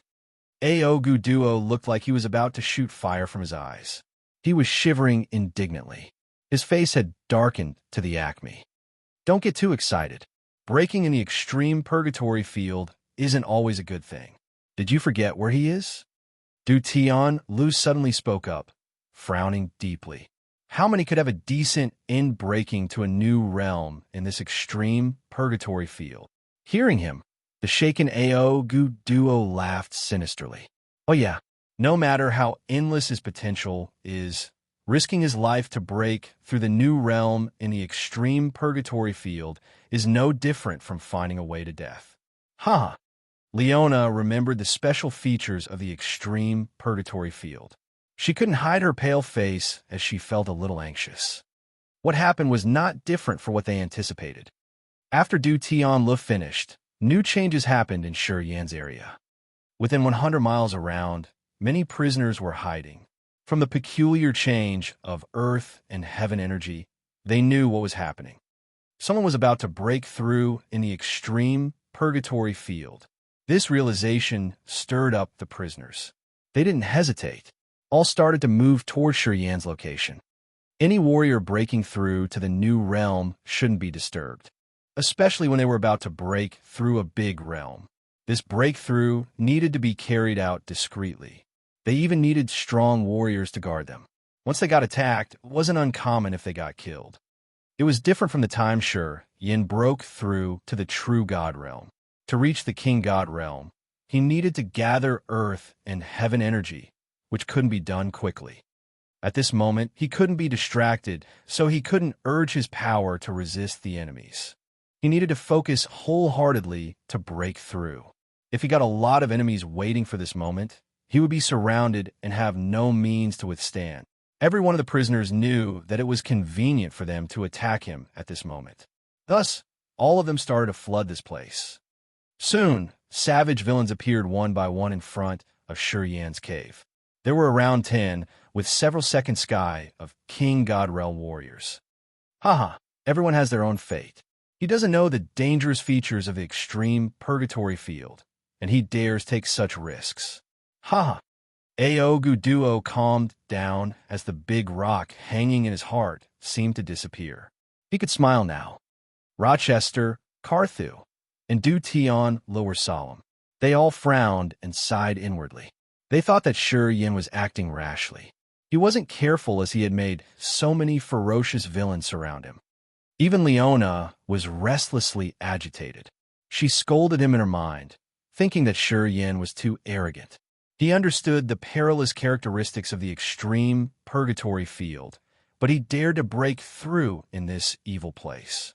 Aogu Duo looked like he was about to shoot fire from his eyes. He was shivering indignantly. His face had darkened to the acme. Don't get too excited. Breaking in the extreme purgatory field isn't always a good thing. Did you forget where he is? Du Tian Lu suddenly spoke up, frowning deeply. How many could have a decent in-breaking to a new realm in this extreme purgatory field? Hearing him, the shaken Aogu duo laughed sinisterly. Oh yeah, no matter how endless his potential is, risking his life to break through the new realm in the extreme purgatory field is no different from finding a way to death. Ha! Leona remembered the special features of the extreme purgatory field. She couldn't hide her pale face as she felt a little anxious. What happened was not different from what they anticipated. After Du Tianlu finished, new changes happened in Shi Yan's area. Within 100 miles around, many prisoners were hiding. From the peculiar change of earth and heaven energy, they knew what was happening. Someone was about to break through in the extreme purgatory field. This realization stirred up the prisoners. They didn't hesitate. All started to move toward Shi Yan's location. Any warrior breaking through to the new realm shouldn't be disturbed, especially when they were about to break through a big realm. This breakthrough needed to be carried out discreetly. They even needed strong warriors to guard them. Once they got attacked, it wasn't uncommon if they got killed. It was different from the time Shi Yan broke through to the true God realm. To reach the King God realm, he needed to gather earth and heaven energy, which couldn't be done quickly. At this moment, he couldn't be distracted, so he couldn't urge his power to resist the enemies. He needed to focus wholeheartedly to break through. If he got a lot of enemies waiting for this moment, he would be surrounded and have no means to withstand. Every one of the prisoners knew that it was convenient for them to attack him at this moment. Thus, all of them started to flood this place. Soon, savage villains appeared one by one in front of Shi Yan's cave. There were around 10, with several second sky of King God realm warriors. Haha, everyone has their own fate. He doesn't know the dangerous features of the extreme purgatory field, and he dares take such risks. Haha. Aogu Duo calmed down as the big rock hanging in his heart seemed to disappear. He could smile now. Rochester, Carthu, and Du Tianlu were solemn. They all frowned and sighed inwardly. They thought that Shi Yan was acting rashly. He wasn't careful as he had made so many ferocious villains surround him. Even Leona was restlessly agitated. She scolded him in her mind, thinking that Shi Yan was too arrogant. He understood the perilous characteristics of the extreme purgatory field, but he dared to break through in this evil place.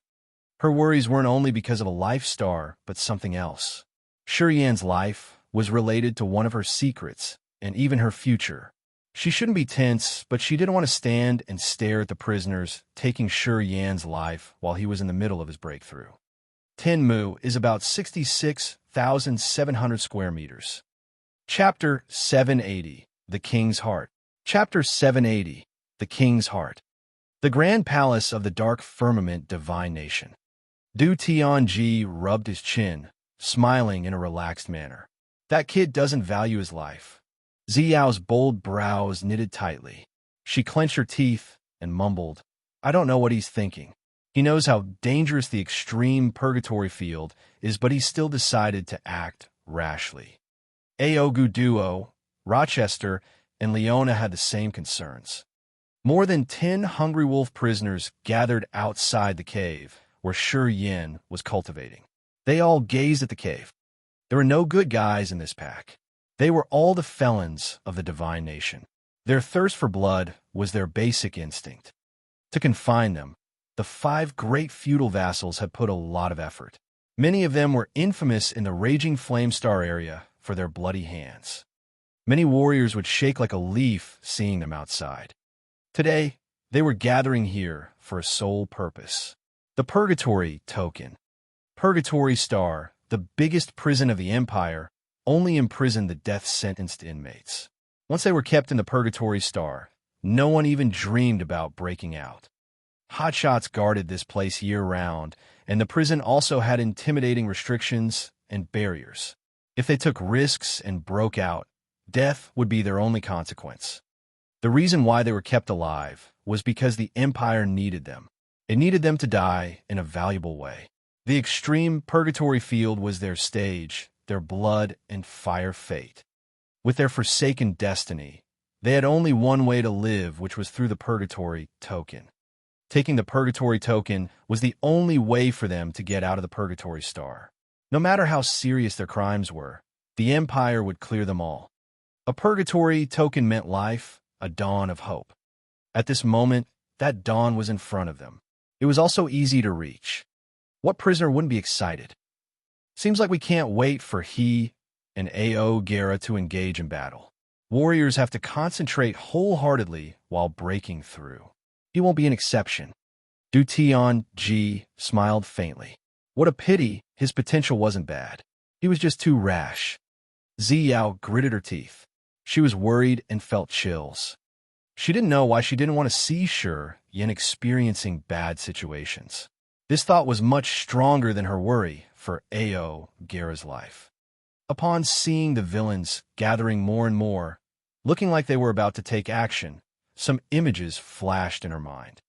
Her worries weren't only because of a life star, but something else. Shi Yan's life was related to one of her secrets and even her future. She shouldn't be tense, but she didn't want to stand and stare at the prisoners taking Shi Yan's life while he was in the middle of his breakthrough. Tenmu is about 66,700 square meters. Chapter 780, The King's Heart. Chapter 780, The King's Heart. The Grand Palace of the Dark Firmament Divine Nation. Du Tianji rubbed his chin, smiling in a relaxed manner. That kid doesn't value his life. Ziyao's bold brows knitted tightly. She clenched her teeth and mumbled, I don't know what he's thinking. He knows how dangerous the extreme purgatory field is, but he still decided to act rashly. Aogu Duo, Rochester, and Leona had the same concerns. More than 10 hungry wolf prisoners gathered outside the cave where Shi Yan was cultivating. They all gazed at the cave. There were no good guys in this pack. They were all the felons of the divine nation. Their thirst for blood was their basic instinct. To confine them, the 5 great feudal vassals had put a lot of effort. Many of them were infamous in the Raging Flame Star area for their bloody hands. Many warriors would shake like a leaf seeing them outside. Today, they were gathering here for a sole purpose. The Purgatory Token. Purgatory Star, the biggest prison of the Empire, only imprisoned the death-sentenced inmates. Once they were kept in the Purgatory Star, no one even dreamed about breaking out. Hotshots guarded this place year-round, and the prison also had intimidating restrictions and barriers. If they took risks and broke out, death would be their only consequence. The reason why they were kept alive was because the Empire needed them. It needed them to die in a valuable way. The extreme purgatory field was their stage, their blood and fire fate. With their forsaken destiny, They had only one way to live, which was through the Purgatory token. Taking the Purgatory token was the only way for them to get out of the Purgatory Star. No matter how serious their crimes were, the Empire would clear them all. A Purgatory token meant life, a dawn of hope. At this moment, that dawn was in front of them. It was also easy to reach. What prisoner wouldn't be excited? Seems like we can't wait for he and Ao Guerra to engage in battle. Warriors have to concentrate wholeheartedly while breaking through. He won't be an exception. Du Tianji smiled faintly. What a pity his potential wasn't bad. He was just too rash. Ziyao gritted her teeth. She was worried and felt chills. She didn't know why she didn't want to see Shi Yin experiencing bad situations. This thought was much stronger than her worry for Ao Guerra's life. Upon seeing the villains gathering more and more, looking like they were about to take action, some images flashed in her mind.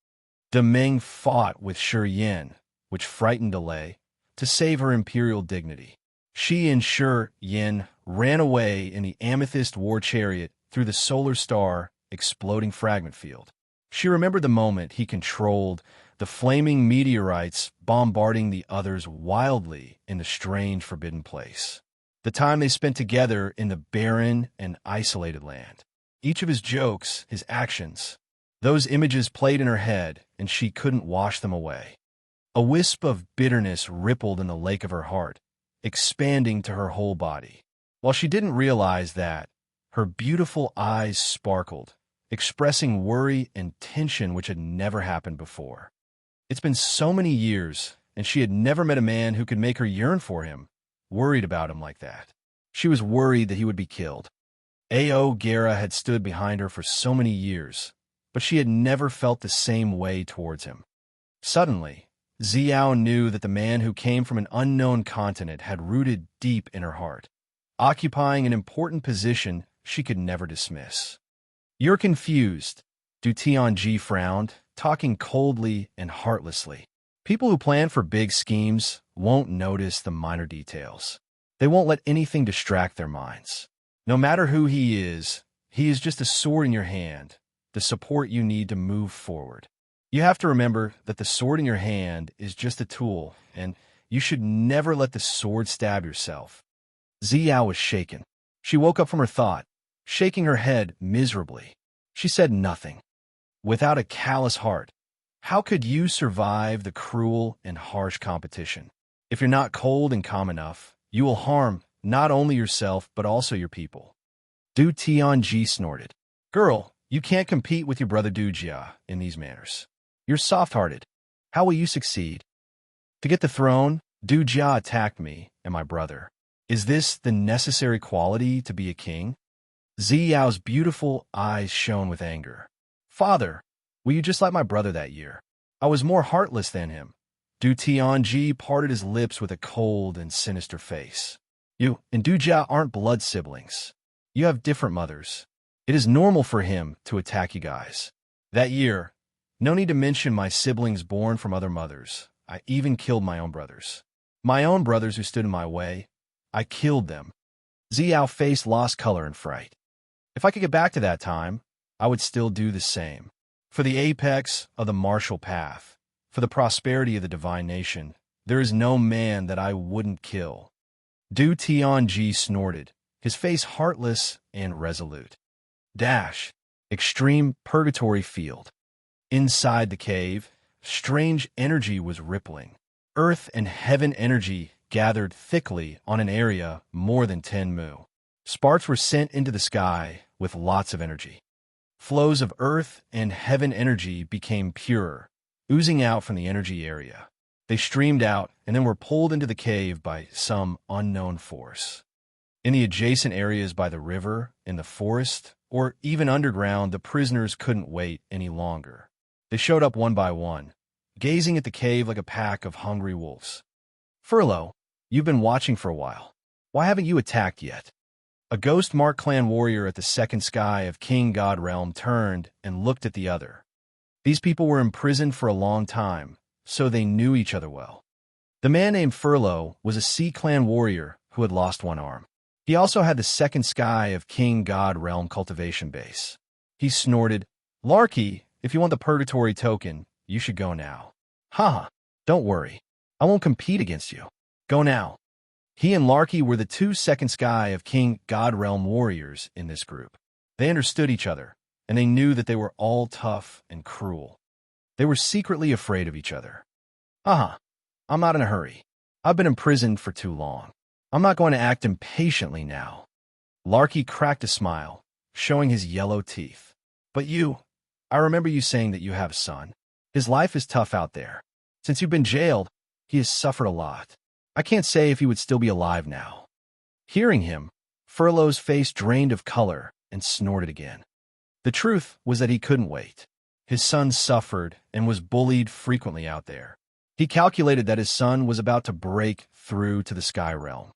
De Ming fought with Shi Yin, which frightened Lei, to save her imperial dignity. She and Shi Yin ran away in the amethyst war chariot through the solar star exploding fragment field. She remembered the moment he controlled the flaming meteorites bombarding the others wildly in the strange forbidden place. The time they spent together in the barren and isolated land. Each of his jokes, his actions, those images played in her head, and she couldn't wash them away. A wisp of bitterness rippled in the lake of her heart, expanding to her whole body. While she didn't realize that, her beautiful eyes sparkled, expressing worry and tension which had never happened before. It's been so many years, and she had never met a man who could make her yearn for him, worried about him like that. She was worried that he would be killed. Ao Guerra had stood behind her for so many years, but she had never felt the same way towards him. Suddenly, Ziyao knew that the man who came from an unknown continent had rooted deep in her heart, occupying an important position she could never dismiss. "You're confused," Du Tianji frowned, talking coldly and heartlessly. People who plan for big schemes won't notice the minor details. They won't let anything distract their minds. No matter who he is just a sword in your hand, the support you need to move forward. You have to remember that the sword in your hand is just a tool, and you should never let the sword stab yourself. Ziyao was shaken. She woke up from her thought, shaking her head miserably. She said nothing. Without a callous heart, how could you survive the cruel and harsh competition? If you're not cold and calm enough, you will harm not only yourself but also your people. Du Tianji snorted. "Girl, you can't compete with your brother Du Jia in these manners. You're soft-hearted. How will you succeed? To get the throne, Du Jia attacked me and my brother. Is this the necessary quality to be a king?" Ziyao's beautiful eyes shone with anger. "Father, were you just like my brother that year? I was more heartless than him." Du Tianji parted his lips with a cold and sinister face. "You and Du Jia aren't blood siblings. You have different mothers. It is normal for him to attack you guys. That year, no need to mention my siblings born from other mothers. I even killed my own brothers. My own brothers who stood in my way, I killed them." Ziyao's face lost color in fright. "If I could get back to that time, I would still do the same. For the apex of the martial path, for the prosperity of the divine nation, there is no man that I wouldn't kill." Du Tianji snorted, his face heartless and resolute. Dash. Extreme purgatory field. Inside the cave, strange energy was rippling. Earth and heaven energy gathered thickly on an area more than 10 mu. Sparks were sent into the sky with lots of energy. Flows of earth and heaven energy became purer, oozing out from the energy area. They streamed out and then were pulled into the cave by some unknown force. In the adjacent areas by the river, in the forest, or even underground, the prisoners couldn't wait any longer. They showed up one by one, gazing at the cave like a pack of hungry wolves. "Furlough, you've been watching for a while. Why haven't you attacked yet?" A ghost Mark clan warrior at the second sky of King God Realm turned and looked at the other. These people were imprisoned for a long time, so they knew each other well. The man named Furlough was a Sea clan warrior who had lost one arm. He also had the second sky of King God Realm cultivation base. He snorted, "Larky, if you want the purgatory token, you should go now." "Haha, don't worry. I won't compete against you. Go now." He and Larky were the two second sky of King God Realm warriors in this group. They understood each other, and they knew that they were all tough and cruel. They were secretly afraid of each other. I'm not in a hurry. I've been imprisoned for too long. I'm not going to act impatiently now." Larky cracked a smile, showing his yellow teeth. "But I remember you saying that you have a son. His life is tough out there. Since you've been jailed, he has suffered a lot. I can't say if he would still be alive now." Hearing him, Furlough's face drained of color and snorted again. The truth was that he couldn't wait. His son suffered and was bullied frequently out there. He calculated that his son was about to break through to the Sky Realm.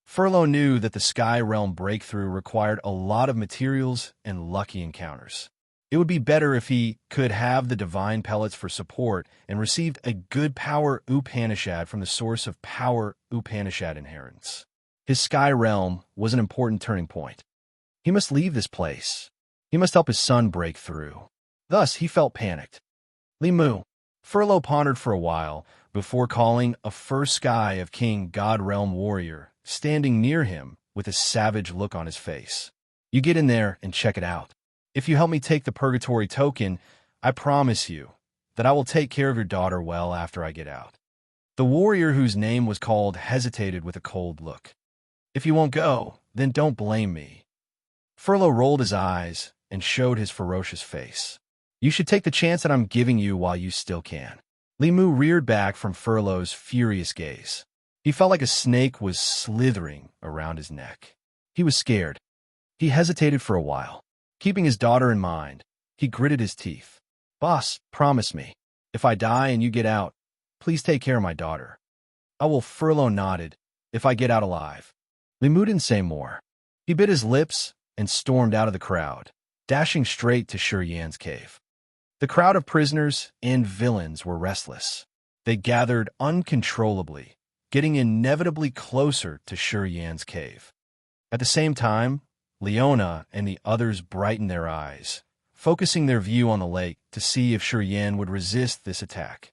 Furlough knew that the Sky Realm breakthrough required a lot of materials and lucky encounters. It would be better if he could have the divine pellets for support and received a good power Upanishad from the source of power Upanishad inheritance. His Sky Realm was an important turning point. He must leave this place. He must help his son break through. Thus, he felt panicked. "Limu." Furlough pondered for a while before calling a first sky of King God Realm warrior, standing near him with a savage look on his face. "You get in there and check it out. If you help me take the purgatory token, I promise you that I will take care of your daughter well after I get out." The warrior whose name was called hesitated with a cold look. "If you won't go, then don't blame me." Furlough rolled his eyes and showed his ferocious face. "You should take the chance that I'm giving you while you still can." Limu reared back from Furlough's furious gaze. He felt like a snake was slithering around his neck. He was scared. He hesitated for a while. Keeping his daughter in mind, he gritted his teeth. "Boss, promise me. If I die and you get out, please take care of my daughter." "I will." Furlough nodded. "If I get out alive." Limu didn't say more. He bit his lips and stormed out of the crowd, dashing straight to Shuriyan's cave. The crowd of prisoners and villains were restless. They gathered uncontrollably, getting inevitably closer to Shuriyan's cave. At the same time, Leona and the others brightened their eyes, focusing their view on the lake to see if Shuriyan would resist this attack.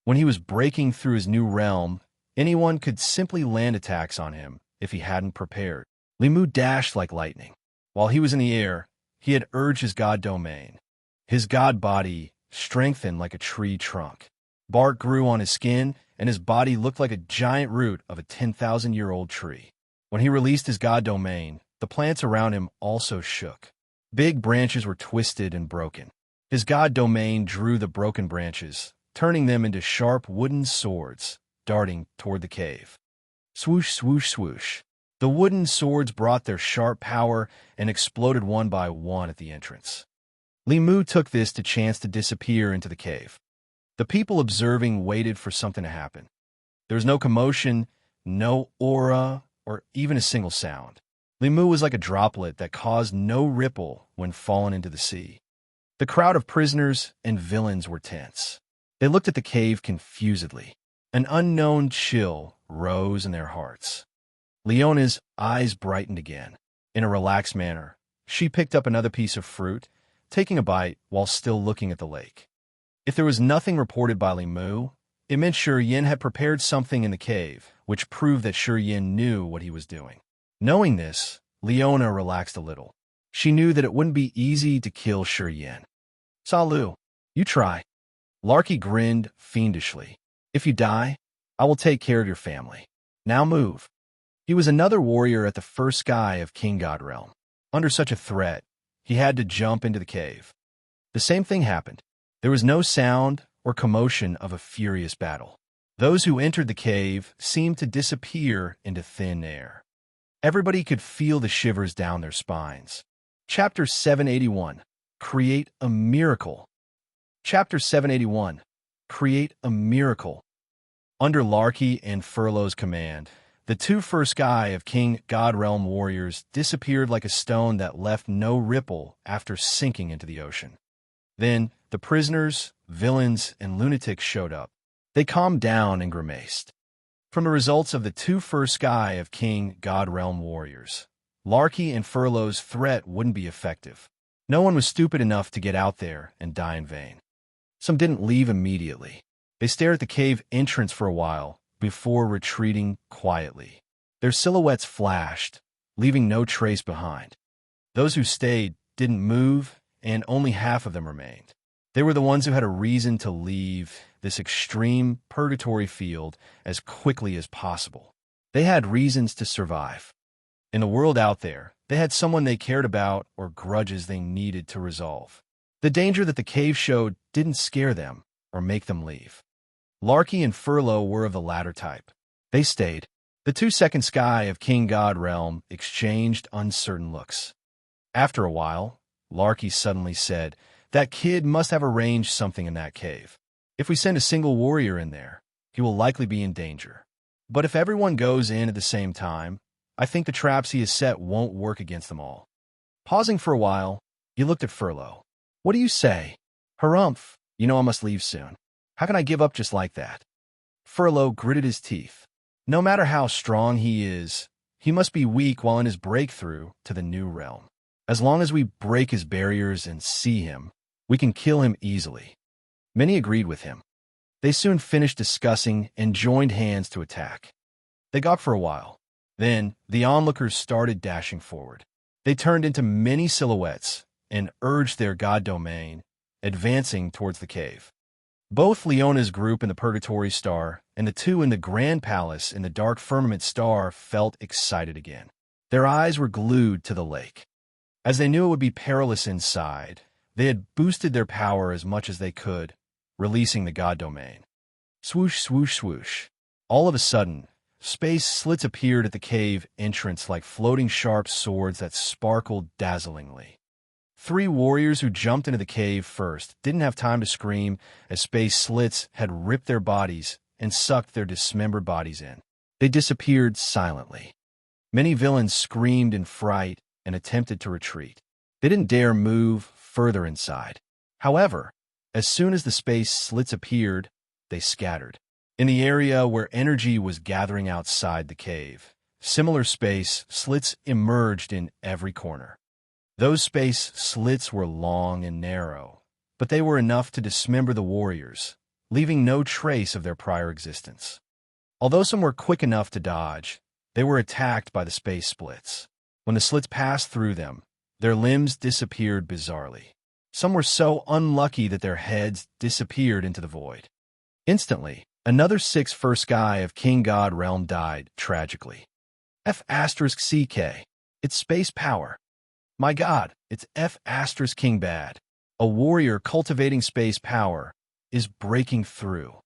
When he was breaking through his new realm, anyone could simply land attacks on him if he hadn't prepared. Limu dashed like lightning. While he was in the air, he had urged his god domain. His god body strengthened like a tree trunk. Bark grew on his skin, and his body looked like a giant root of a 10,000-year-old tree. When he released his god domain, the plants around him also shook. Big branches were twisted and broken. His god domain drew the broken branches, turning them into sharp wooden swords, darting toward the cave. Swoosh, swoosh, swoosh. The wooden swords brought their sharp power and exploded one by one at the entrance. Limu took this chance to disappear into the cave. The people observing waited for something to happen. There was no commotion, no aura, or even a single sound. Limu was like a droplet that caused no ripple when fallen into the sea. The crowd of prisoners and villains were tense. They looked at the cave confusedly. An unknown chill rose in their hearts. Leona's eyes brightened again. In a relaxed manner, she picked up another piece of fruit, taking a bite while still looking at the lake. If there was nothing reported by Limu, it meant Shuriyan had prepared something in the cave, which proved that Shuriyan knew what he was doing. Knowing this, Leona relaxed a little. She knew that it wouldn't be easy to kill Shuriyan. "Salu, you try." Larky grinned fiendishly. "If you die, I will take care of your family. Now move." He was another warrior at the first sky of King God Realm. Under such a threat, he had to jump into the cave. The same thing happened. There was no sound or commotion of a furious battle. Those who entered the cave seemed to disappear into thin air. Everybody could feel the shivers down their spines. Chapter 781. Create a Miracle. Chapter 781. Create a Miracle. Under Larky and Furlough's command, the two first sky of King God Realm warriors disappeared like a stone that left no ripple after sinking into the ocean. Then the prisoners, villains, and lunatics showed up. They calmed down and grimaced. From the results of the two first sky of King God Realm warriors, Larky and Furlough's threat wouldn't be effective. No one was stupid enough to get out there and die in vain. Some didn't leave immediately. They stared at the cave entrance for a while before retreating quietly. Their silhouettes flashed, leaving no trace behind. Those who stayed didn't move, and only half of them remained. They were the ones who had a reason to leave this extreme purgatory field as quickly as possible. They had reasons to survive. In the world out there, they had someone they cared about or grudges they needed to resolve. The danger that the cave showed didn't scare them or make them leave. Larky and Furlough were of the latter type. They stayed. The two-second sky of King God Realm exchanged uncertain looks. After a while, Larky suddenly said, "That kid must have arranged something in that cave. If we send a single warrior in there, he will likely be in danger. But if everyone goes in at the same time, I think the traps he has set won't work against them all." Pausing for a while, he looked at Furlough. "What do you say?" "Harumph, you know I must leave soon. How can I give up just like that?" Furlough gritted his teeth. No matter how strong he is, he must be weak while in his breakthrough to the new realm. As long as we break his barriers and see him, we can kill him easily. Many agreed with him. They soon finished discussing and joined hands to attack. They gawked for a while. Then, the onlookers started dashing forward. They turned into many silhouettes and urged their god domain, advancing towards the cave. Both Leona's group in the Purgatory Star and the two in the Grand Palace in the Dark Firmament Star felt excited again. Their eyes were glued to the lake. As they knew it would be perilous inside, they had boosted their power as much as they could, releasing the god domain. Swoosh, swoosh, swoosh. All of a sudden, space slits appeared at the cave entrance like floating sharp swords that sparkled dazzlingly. 3 warriors who jumped into the cave first didn't have time to scream as space slits had ripped their bodies and sucked their dismembered bodies in. They disappeared silently. Many villains screamed in fright and attempted to retreat. They didn't dare move further inside. However, as soon as the space slits appeared, they scattered. In the area where energy was gathering outside the cave, similar space slits emerged in every corner. Those space slits were long and narrow, but they were enough to dismember the warriors, leaving no trace of their prior existence. Although some were quick enough to dodge, they were attacked by the space splits. When the slits passed through them, their limbs disappeared bizarrely. Some were so unlucky that their heads disappeared into the void. Instantly, another 6 first guy of King God Realm died tragically. F*CK. It's space power. My God, it's F*King Bad. A warrior cultivating space power is breaking through.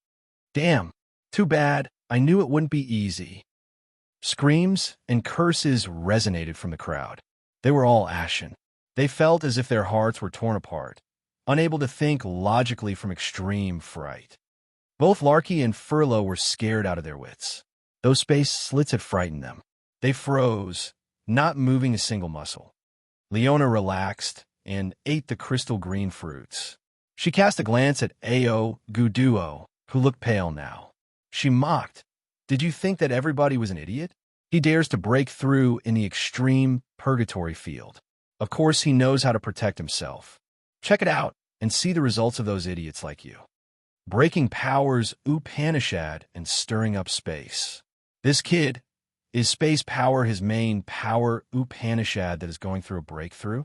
Damn, too bad. I knew it wouldn't be easy. Screams and curses resonated from the crowd. They were all ashen. They felt as if their hearts were torn apart, unable to think logically from extreme fright. Both Larky and Furlough were scared out of their wits. Those space slits had frightened them. They froze, not moving a single muscle. Leona relaxed and ate the crystal green fruits. She cast a glance at Ao Guduo, who looked pale now. She mocked. "Did you think that everybody was an idiot? He dares to break through in the extreme purgatory field. Of course he knows how to protect himself. Check it out and see the results of those idiots like you. Breaking powers Upanishad and stirring up space. This kid, is space power his main power Upanishad that is going through a breakthrough?"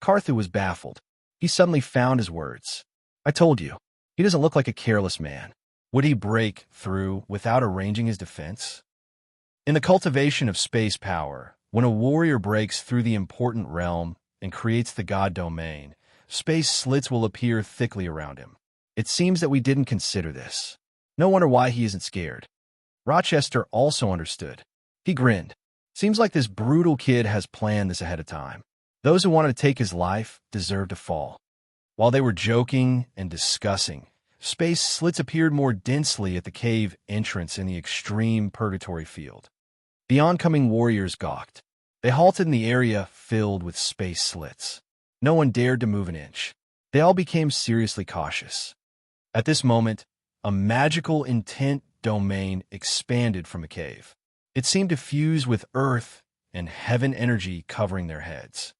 Karthu was baffled. He suddenly found his words. "I told you, he doesn't look like a careless man. Would he break through without arranging his defense?" In the cultivation of space power, when a warrior breaks through the important realm and creates the god domain, space slits will appear thickly around him. It seems that we didn't consider this. No wonder why he isn't scared. Rochester also understood. He grinned. Seems like this brutal kid has planned this ahead of time. Those who wanted to take his life deserve to fall. While they were joking and discussing, space slits appeared more densely at the cave entrance in the extreme purgatory field. The oncoming warriors gawked. They halted in the area filled with space slits. No one dared to move an inch. They all became seriously cautious. At this moment, a magical intent domain expanded from the cave. It seemed to fuse with earth and heaven energy covering their heads.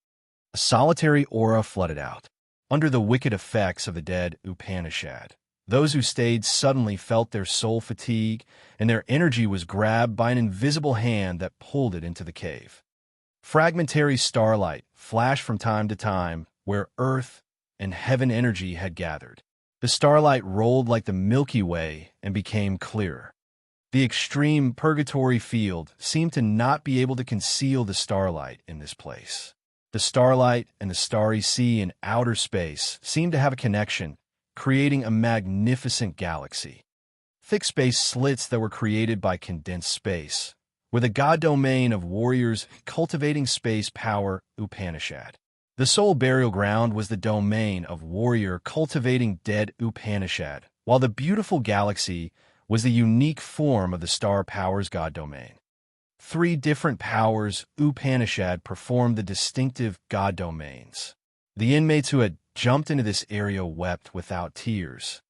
A solitary aura flooded out. Under the wicked effects of the dead Upanishad, those who stayed suddenly felt their soul fatigue, and their energy was grabbed by an invisible hand that pulled it into the cave. Fragmentary starlight flashed from time to time where earth and heaven energy had gathered. The starlight rolled like the Milky Way and became clearer. The extreme purgatory field seemed to not be able to conceal the starlight in this place. The starlight and the starry sea in outer space seemed to have a connection, creating a magnificent galaxy. Thick space slits that were created by condensed space, with a god domain of warriors cultivating space power Upanishad. The soul burial ground was the domain of warrior cultivating dead Upanishad, while the beautiful galaxy was the unique form of the star powers god domain. 3 different powers Upanishad performed the distinctive god domains. The inmates who had jumped into this area wept without tears.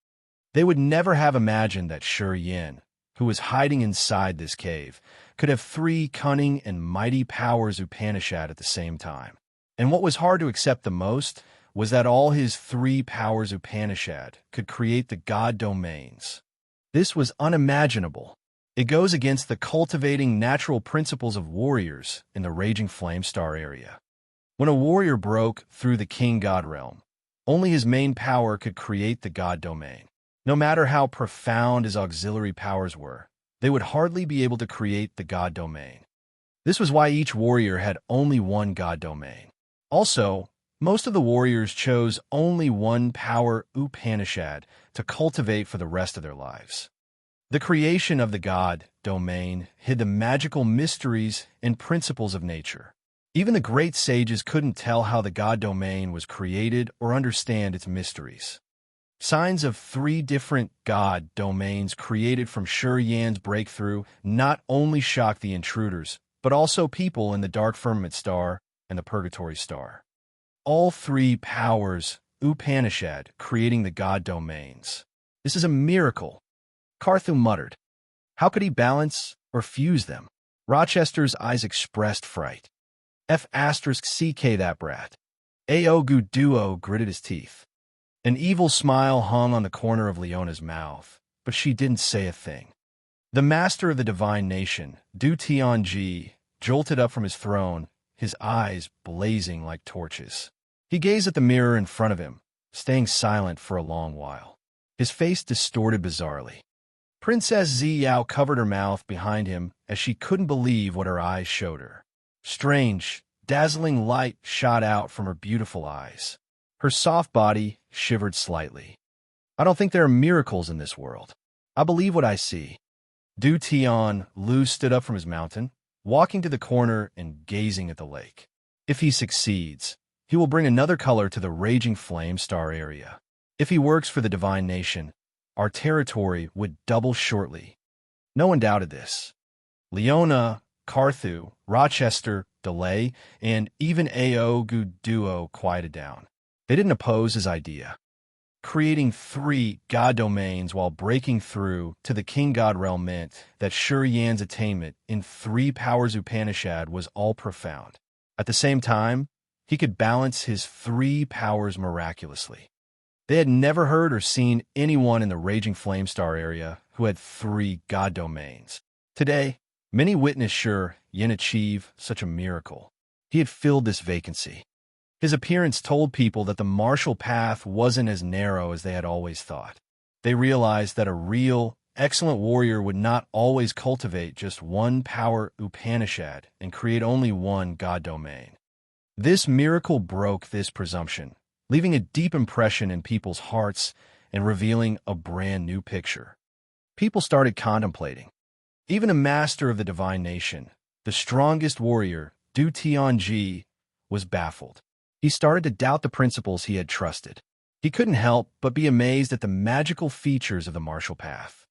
They would never have imagined that Yin, who was hiding inside this cave, could have 3 cunning and mighty powers Upanishad at the same time. And what was hard to accept the most was that all his 3 powers Upanishad could create the god domains. This was unimaginable. It goes against the cultivating natural principles of warriors in the Raging Flame Star area. When a warrior broke through the king god realm, only his main power could create the god domain. No matter how profound his auxiliary powers were, they would hardly be able to create the god domain. This was why each warrior had only one god domain. Also, most of the warriors chose only one power Upanishad to cultivate for the rest of their lives. The creation of the god domain hid the magical mysteries and principles of nature. Even the great sages couldn't tell how the god domain was created or understand its mysteries. Signs of 3 different god domains created from Yan's breakthrough not only shocked the intruders, but also people in the Dark Firmament Star and the Purgatory Star. All 3 powers Upanishad creating the god domains. This is a miracle. Carthu muttered. How could he balance or fuse them? Rochester's eyes expressed fright. F***CK that brat. Aogu Duo gritted his teeth. An evil smile hung on the corner of Leona's mouth, but she didn't say a thing. The master of the divine nation, Du Tianji, jolted up from his throne, his eyes blazing like torches. He gazed at the mirror in front of him, staying silent for a long while. His face distorted bizarrely. Princess Ziyao covered her mouth behind him as she couldn't believe what her eyes showed her. Strange, dazzling light shot out from her beautiful eyes. Her soft body shivered slightly. I don't think there are miracles in this world. I believe what I see. Du Tian Lu stood up from his mountain, walking to the corner and gazing at the lake. If he succeeds, he will bring another color to the Raging Flame Star area. If he works for the divine nation, our territory would double shortly. No one doubted this. Leona, Carthu, Rochester, Delay, and even Aogu Duo quieted down. They didn't oppose his idea. Creating 3 god domains while breaking through to the king god realm meant that Yan's attainment in 3 powers Upanishad was all profound. At the same time, he could balance his 3 powers miraculously. They had never heard or seen anyone in the Raging Flame Star area who had 3 god domains. Today, many witnessed Yin achieve such a miracle. He had filled this vacancy. His appearance told people that the martial path wasn't as narrow as they had always thought. They realized that a real, excellent warrior would not always cultivate just one power Upanishad and create only one god domain. This miracle broke this presumption, leaving a deep impression in people's hearts and revealing a brand new picture. People started contemplating. Even a master of the divine nation, the strongest warrior, Du Tianji, was baffled. He started to doubt the principles he had trusted. He couldn't help but be amazed at the magical features of the martial path.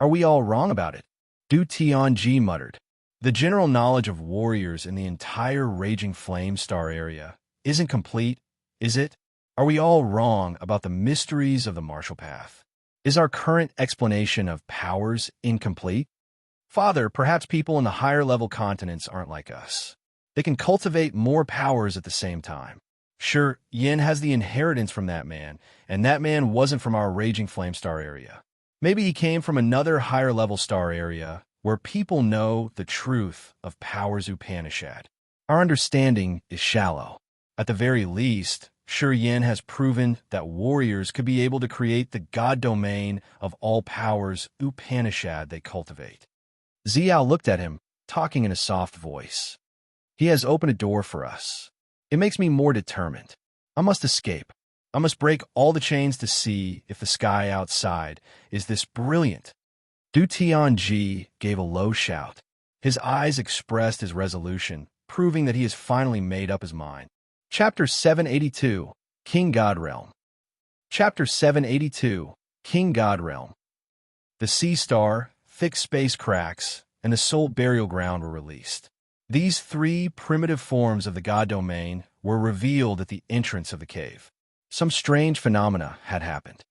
Are we all wrong about it? Du Tianji muttered. The general knowledge of warriors in the entire Raging Flame Star area isn't complete, is it? Are we all wrong about the mysteries of the martial path? Is our current explanation of powers incomplete? Father, perhaps people in the higher level continents aren't like us. They can cultivate more powers at the same time. Sure, Yin has the inheritance from that man, and that man wasn't from our raging flame star area. Maybe he came from another higher-level star area where people know the truth of powers Upanishad. Our understanding is shallow. At the very least, Sure Yin has proven that warriors could be able to create the god domain of all powers Upanishad they cultivate. Xiao looked at him, talking in a soft voice. He has opened a door for us. It makes me more determined. I must escape. I must break all the chains to see if the sky outside is this brilliant. Du Tianji gave a low shout. His eyes expressed his resolution, proving that he has finally made up his mind. Chapter 782, King God Realm. Chapter 782, King God Realm. The sea star, thick space cracks, and the soul burial ground were released. These three primitive forms of the god domain were revealed at the entrance of the cave. Some strange phenomena had happened.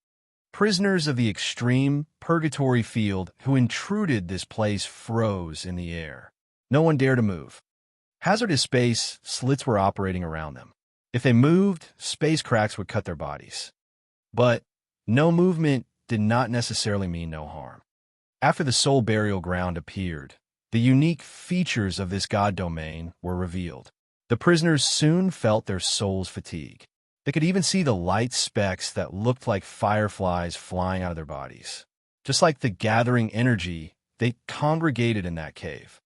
Prisoners of the extreme purgatory field who intruded this place froze in the air. No one dared to move. Hazardous space slits were operating around them. If they moved, space cracks would cut their bodies. But no movement did not necessarily mean no harm. After the soul burial ground appeared, the unique features of this god domain were revealed. The prisoners soon felt their souls fatigue. They could even see the light specks that looked like fireflies flying out of their bodies. Just like the gathering energy, they congregated in that cave.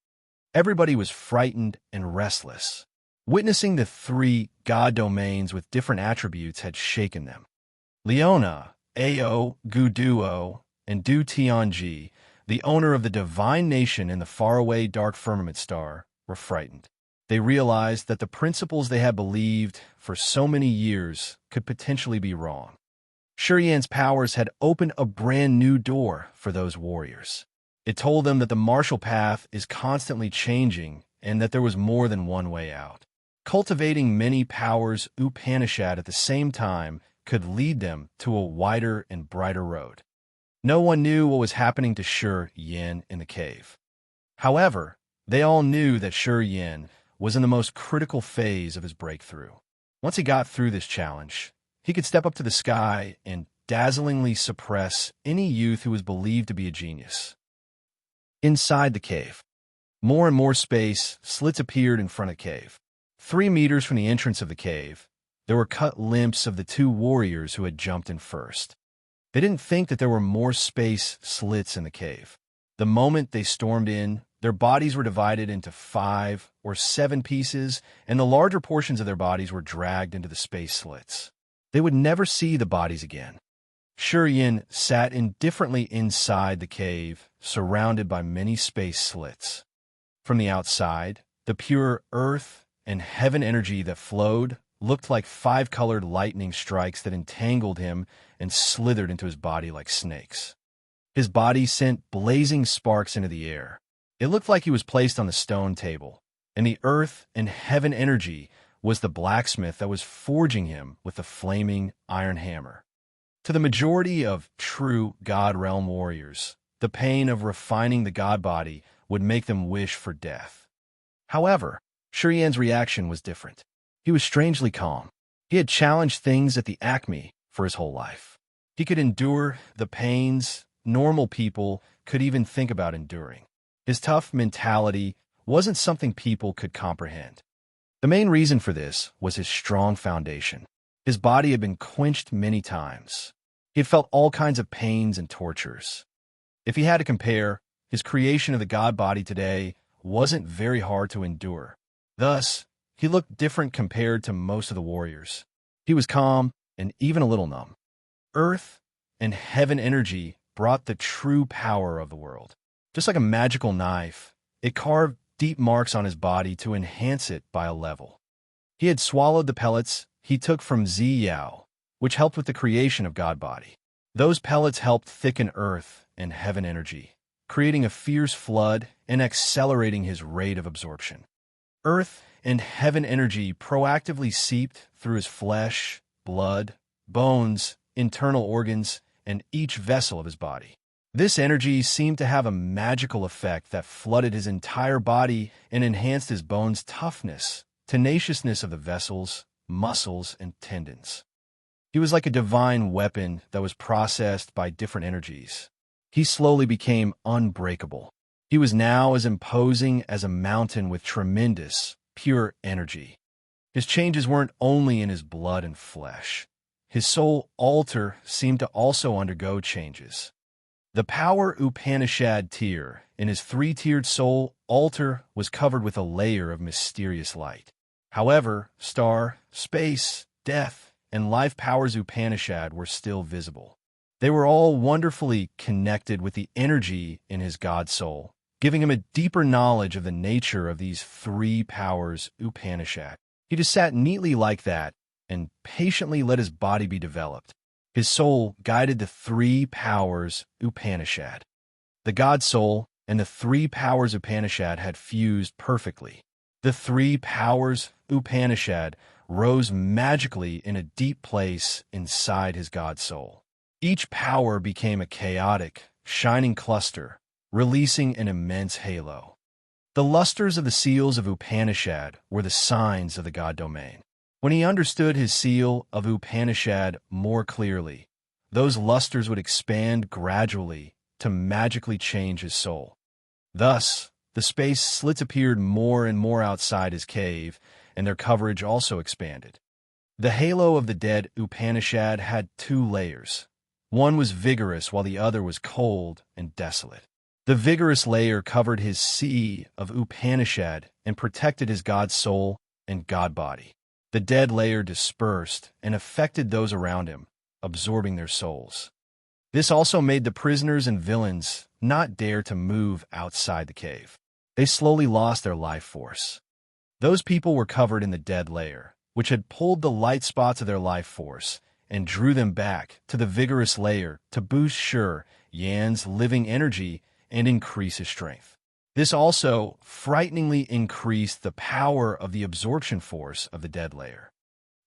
Everybody was frightened and restless. Witnessing the three god domains with different attributes had shaken them. Leona, Ao, Guduo, and Du Tianji, the owner of the divine nation in the faraway dark firmament star, were frightened. They realized that the principles they had believed for so many years could potentially be wrong. Sure Yan's powers had opened a brand new door for those warriors. It told them that the martial path is constantly changing and that there was more than one way out. Cultivating many powers Upanishad at the same time could lead them to a wider and brighter road. No one knew what was happening to Sure Yin in the cave. However, they all knew that Sure Yin was in the most critical phase of his breakthrough. Once he got through this challenge, he could step up to the sky and dazzlingly suppress any youth who was believed to be a genius. Inside the cave, more and more space slits appeared in front of the cave. 3 meters from the entrance of the cave, there were cut limbs of the 2 warriors who had jumped in first. They didn't think that there were more space slits in the cave. The moment they stormed in, their bodies were divided into 5 or 7 pieces, and the larger portions of their bodies were dragged into the space slits. They would never see the bodies again. Sure Yin sat indifferently inside the cave, surrounded by many space slits. From the outside, the pure earth and heaven energy that flowed looked like 5-colored lightning strikes that entangled him and slithered into his body like snakes. His body sent blazing sparks into the air. It looked like he was placed on the stone table, and the earth and heaven energy was the blacksmith that was forging him with the flaming iron hammer. To the majority of true God Realm warriors, the pain of refining the God body would make them wish for death. However, Sure Yan's reaction was different. He was strangely calm. He had challenged things at the acme for his whole life. He could endure the pains normal people could even think about enduring. His tough mentality wasn't something people could comprehend. The main reason for this was his strong foundation. His body had been quenched many times. He had felt all kinds of pains and tortures. If he had to compare, his creation of the God body today wasn't very hard to endure. Thus, he looked different compared to most of the warriors. He was calm and even a little numb. Earth and heaven energy brought the true power of the world. Just like a magical knife, it carved deep marks on his body to enhance it by a level. He had swallowed the pellets he took from Ziyao, which helped with the creation of God body. Those pellets helped thicken earth and heaven energy, creating a fierce flood and accelerating his rate of absorption. Earth and heaven energy proactively seeped through his flesh, blood, bones, internal organs, and each vessel of his body. This energy seemed to have a magical effect that flooded his entire body and enhanced his bones' toughness, tenaciousness of the vessels, muscles, and tendons. He was like a divine weapon that was processed by different energies. He slowly became unbreakable. He was now as imposing as a mountain with tremendous, pure energy. His changes weren't only in his blood and flesh. His soul altar seemed to also undergo changes. The power Upanishad tier in his three-tiered soul altar was covered with a layer of mysterious light. However, star, space, death, and life powers Upanishad were still visible. They were all wonderfully connected with the energy in his God soul, giving him a deeper knowledge of the nature of these three powers Upanishad. He just sat neatly like that and patiently let his body be developed. His soul guided the three powers Upanishad. The God soul and the three powers Upanishad had fused perfectly. The three powers Upanishad rose magically in a deep place inside his God soul. Each power became a chaotic, shining cluster, releasing an immense halo. The lusters of the seals of Upanishad were the signs of the God domain. When he understood his seal of Upanishad more clearly, those lusters would expand gradually to magically change his soul. Thus, the space slits appeared more and more outside his cave, and their coverage also expanded. The halo of the dead Upanishad had two layers. One was vigorous while the other was cold and desolate. The vigorous layer covered his sea of Upanishad and protected his God soul and God body. The dead layer dispersed and affected those around him, absorbing their souls. This also made the prisoners and villains not dare to move outside the cave. They slowly lost their life force. Those people were covered in the dead layer, which had pulled the light spots of their life force and drew them back to the vigorous layer to boost Sure Yan's living energy and increase his strength. This also frighteningly increased the power of the absorption force of the dead layer.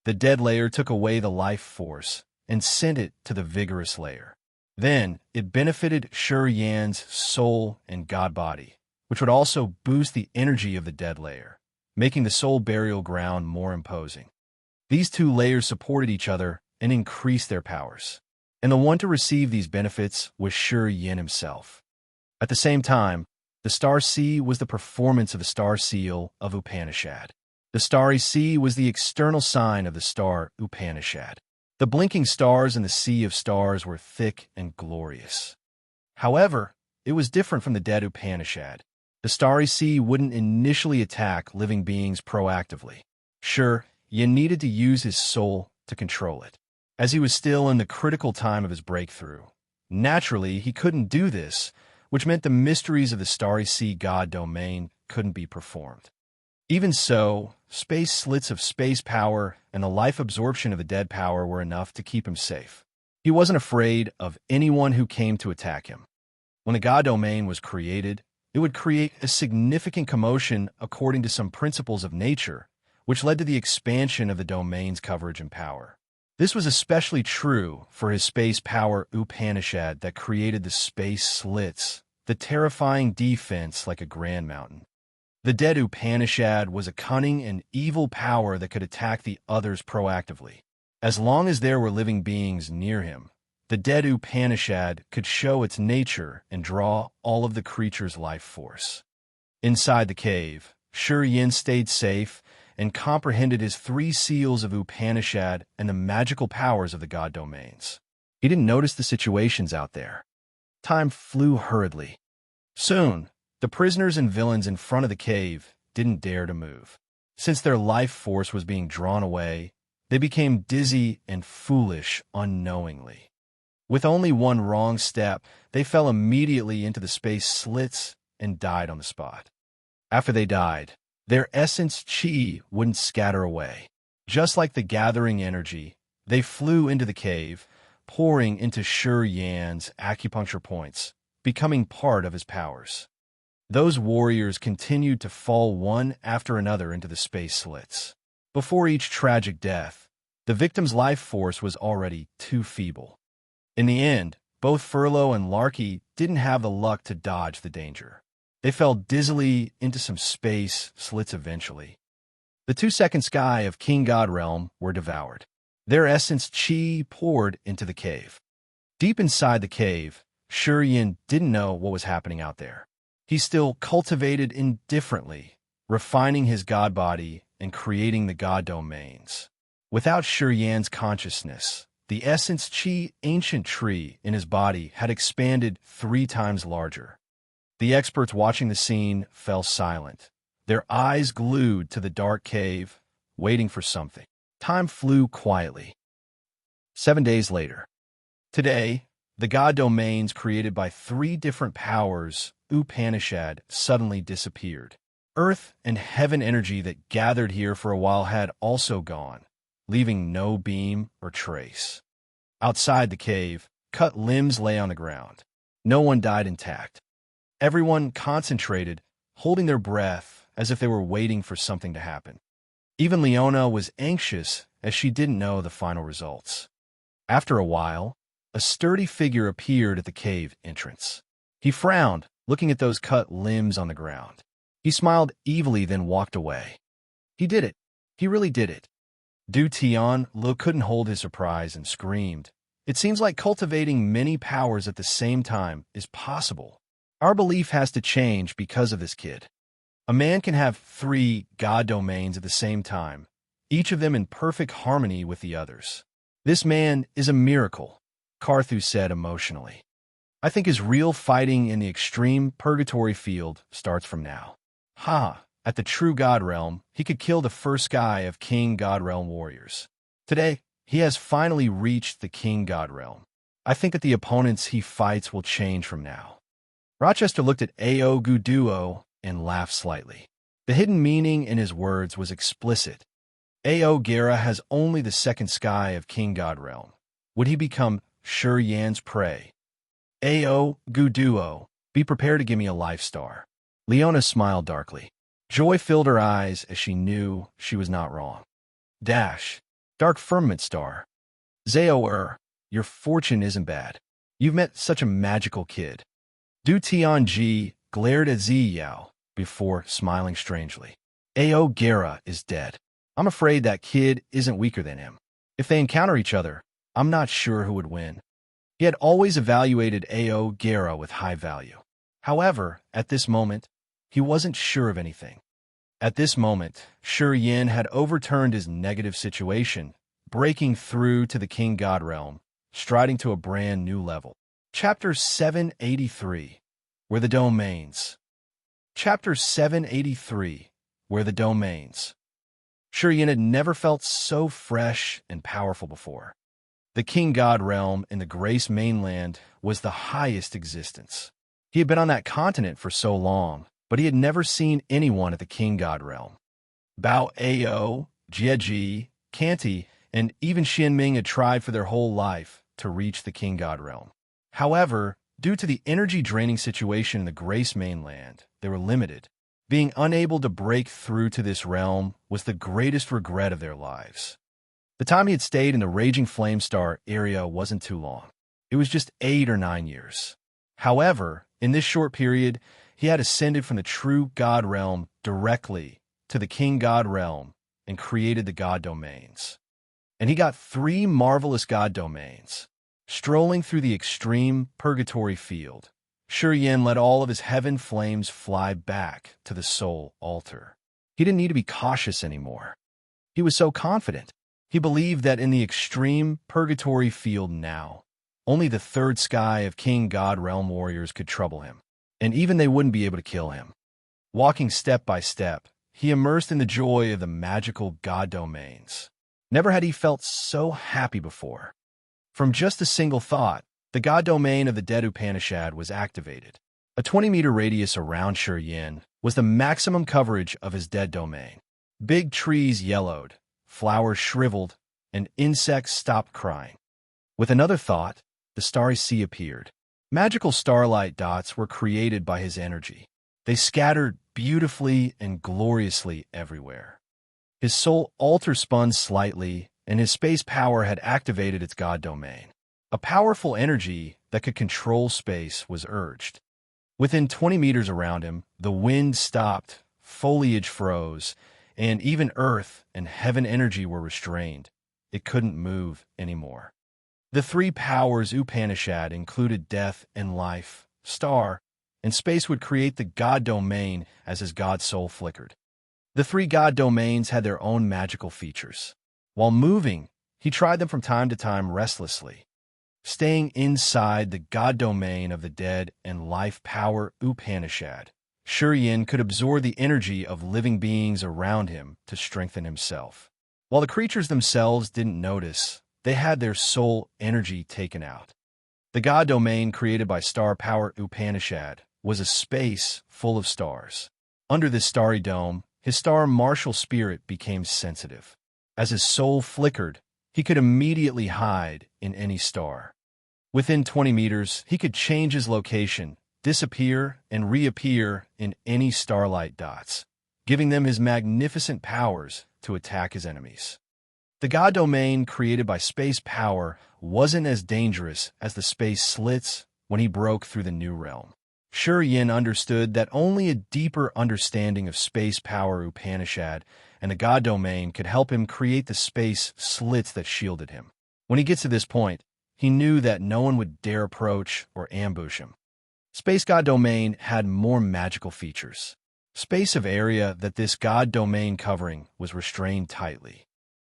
The dead layer took away the life force and sent it to the vigorous layer. Then it benefited Sure Yan's soul and God body, which would also boost the energy of the dead layer, making the soul burial ground more imposing. These two layers supported each other and increased their powers, and the one to receive these benefits was Sure Yan himself. At the same time, the star sea was the performance of the star seal of Upanishad. The starry sea was the external sign of the star Upanishad. The blinking stars in the sea of stars were thick and glorious. However, it was different from the dead Upanishad. The starry sea wouldn't initially attack living beings proactively. Sure, Yan needed to use his soul to control it. As he was still in the critical time of his breakthrough, naturally he couldn't do this, which meant the mysteries of the starry sea God domain couldn't be performed. Even so, space slits of space power and the life absorption of the dead power were enough to keep him safe. He wasn't afraid of anyone who came to attack him. When the God domain was created, it would create a significant commotion according to some principles of nature, which led to the expansion of the domain's coverage and power. This was especially true for his space power Upanishad that created the space slits, the terrifying defense like a grand mountain. The dead Upanishad was a cunning and evil power that could attack the others proactively. As long as there were living beings near him, the dead Upanishad could show its nature and draw all of the creature's life force. Inside the cave, Sure Yan stayed safe and comprehended his three seals of Upanishad and the magical powers of the God domains. He didn't notice the situations out there. Time flew hurriedly. Soon, the prisoners and villains in front of the cave didn't dare to move. Since their life force was being drawn away, they became dizzy and foolish unknowingly. With only one wrong step, they fell immediately into the space slits and died on the spot. After they died, their essence chi wouldn't scatter away. Just like the gathering energy, they flew into the cave, pouring into Sure Yan's acupuncture points, becoming part of his powers. Those warriors continued to fall one after another into the space slits. Before each tragic death, the victim's life force was already too feeble. In the end, both Furlough and Larky didn't have the luck to dodge the danger. They fell dizzily into some space slits eventually. The 2-second sky of King God Realm were devoured. Their essence chi poured into the cave. Deep inside the cave, Yin didn't know what was happening out there. He still cultivated indifferently, refining his god body and creating the god domains. Without Yin's consciousness, the essence chi ancient tree in his body had expanded 3 times larger. The experts watching the scene fell silent, their eyes glued to the dark cave, waiting for something. Time flew quietly. 7 days later. Today, the god domains created by 3 different powers, Upanishad, suddenly disappeared. Earth and heaven energy that gathered here for a while had also gone, leaving no beam or trace. Outside the cave, cut limbs lay on the ground. No one died intact. Everyone concentrated, holding their breath as if they were waiting for something to happen. Even Leona was anxious as she didn't know the final results. After a while, a sturdy figure appeared at the cave entrance. He frowned, looking at those cut limbs on the ground. He smiled evilly, then walked away. He did it. He really did it. Du Tian Lu couldn't hold his surprise and screamed. It seems like cultivating many powers at the same time is possible. Our belief has to change because of this kid. A man can have 3 god domains at the same time, each of them in perfect harmony with the others. This man is a miracle, Carthu said emotionally. I think his real fighting in the extreme purgatory field starts from now. At the true God Realm, he could kill the first guy of King God Realm warriors. Today, he has finally reached the King God Realm. I think that the opponents he fights will change from now. Rochester looked at Ao Guduo and laughed slightly. The hidden meaning in his words was explicit. Ao Gera has only the 2nd sky of King God Realm. Would he become Yan's prey? Ao Guduo, be prepared to give me a life star. Leona smiled darkly. Joy filled her eyes as she knew she was not wrong. Dark firmament star. Zao your fortune isn't bad. You've met such a magical kid. Du Tianji glared at Zi Yao before smiling strangely. Ao Gera is dead. I'm afraid that kid isn't weaker than him. If they encounter each other, I'm not sure who would win. He had always evaluated Ao Gera with high value. However, at this moment, he wasn't sure of anything. At this moment, Yin had overturned his negative situation, breaking through to the King God Realm, striding to a brand new level. Chapter 783, Where the Domains. Chapter 783, Where the Domains. Yin had never felt so fresh and powerful before. The King God Realm in the Grace mainland was the highest existence. He had been on that continent for so long, but he had never seen anyone at the King God Realm. Bao Ao, Jieji, Kanti, and even Xianming had tried for their whole life to reach the King God Realm. However, due to the energy-draining situation in the Grace mainland, they were limited. Being unable to break through to this realm was the greatest regret of their lives. The time he had stayed in the Raging Flame Star area wasn't too long. It was just 8 or 9 years. However, in this short period, he had ascended from the true God Realm directly to the King God Realm and created the God Domains. And he got 3 marvelous God Domains. Strolling through the extreme purgatory field, Yin let all of his heaven flames fly back to the soul altar. He didn't need to be cautious anymore. He was so confident. He believed that in the extreme purgatory field now, only the 3rd sky of King God Realm warriors could trouble him, and even they wouldn't be able to kill him. Walking step by step, he immersed in the joy of the magical God Domains. Never had he felt so happy before. From just a single thought, the God Domain of the Dead Upanishad was activated. A 20-meter radius around Yin was the maximum coverage of his dead domain. Big trees yellowed, flowers shriveled, and insects stopped crying. With another thought, the starry sea appeared. Magical starlight dots were created by his energy. They scattered beautifully and gloriously everywhere. His soul altar spun slightly, and his space power had activated its God domain. A powerful energy that could control space was urged. Within 20 meters around him, the wind stopped, foliage froze, and even earth and heaven energy were restrained. It couldn't move anymore. The three powers Upanishad included death and life, star, and space would create the god domain as his god soul flickered. The three god domains had their own magical features. While moving, he tried them from time to time restlessly. Staying inside the god domain of the dead and life power Upanishad, Shuryen could absorb the energy of living beings around him to strengthen himself. While the creatures themselves didn't notice, they had their soul energy taken out. The god domain created by star power Upanishad was a space full of stars. Under this starry dome, his star martial spirit became sensitive. As his soul flickered, he could immediately hide in any star. Within 20 meters, he could change his location, disappear, and reappear in any starlight dots, giving them his magnificent powers to attack his enemies. The god domain created by space power wasn't as dangerous as the space slits when he broke through the new realm. Shuryen understood that only a deeper understanding of space power Upanishad and the god domain could help him create the space slits that shielded him. When he gets to this point, he knew that no one would dare approach or ambush him. Space god domain had more magical features. Space of area that this god domain covering was restrained tightly.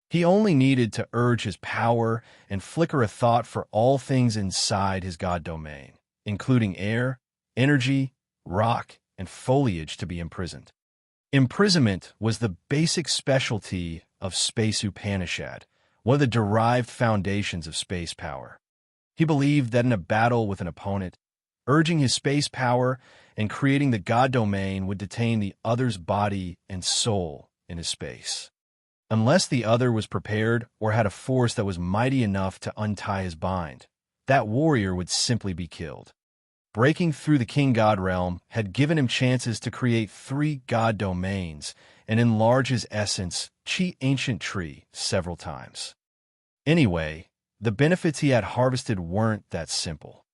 He only needed to urge his power and flicker a thought for all things inside his god domain, including air, energy, rock, and foliage to be imprisoned. Imprisonment was the basic specialty of space Upanishad, one of the derived foundations of space power. He believed that in a battle with an opponent, urging his space power and creating the god domain would detain the other's body and soul in his space. Unless the other was prepared or had a force that was mighty enough to untie his bind, that warrior would simply be killed. Breaking through the king god realm had given him chances to create three god domains and enlarge his essence, chi ancient tree, several times. Anyway, the benefits he had harvested weren't that simple.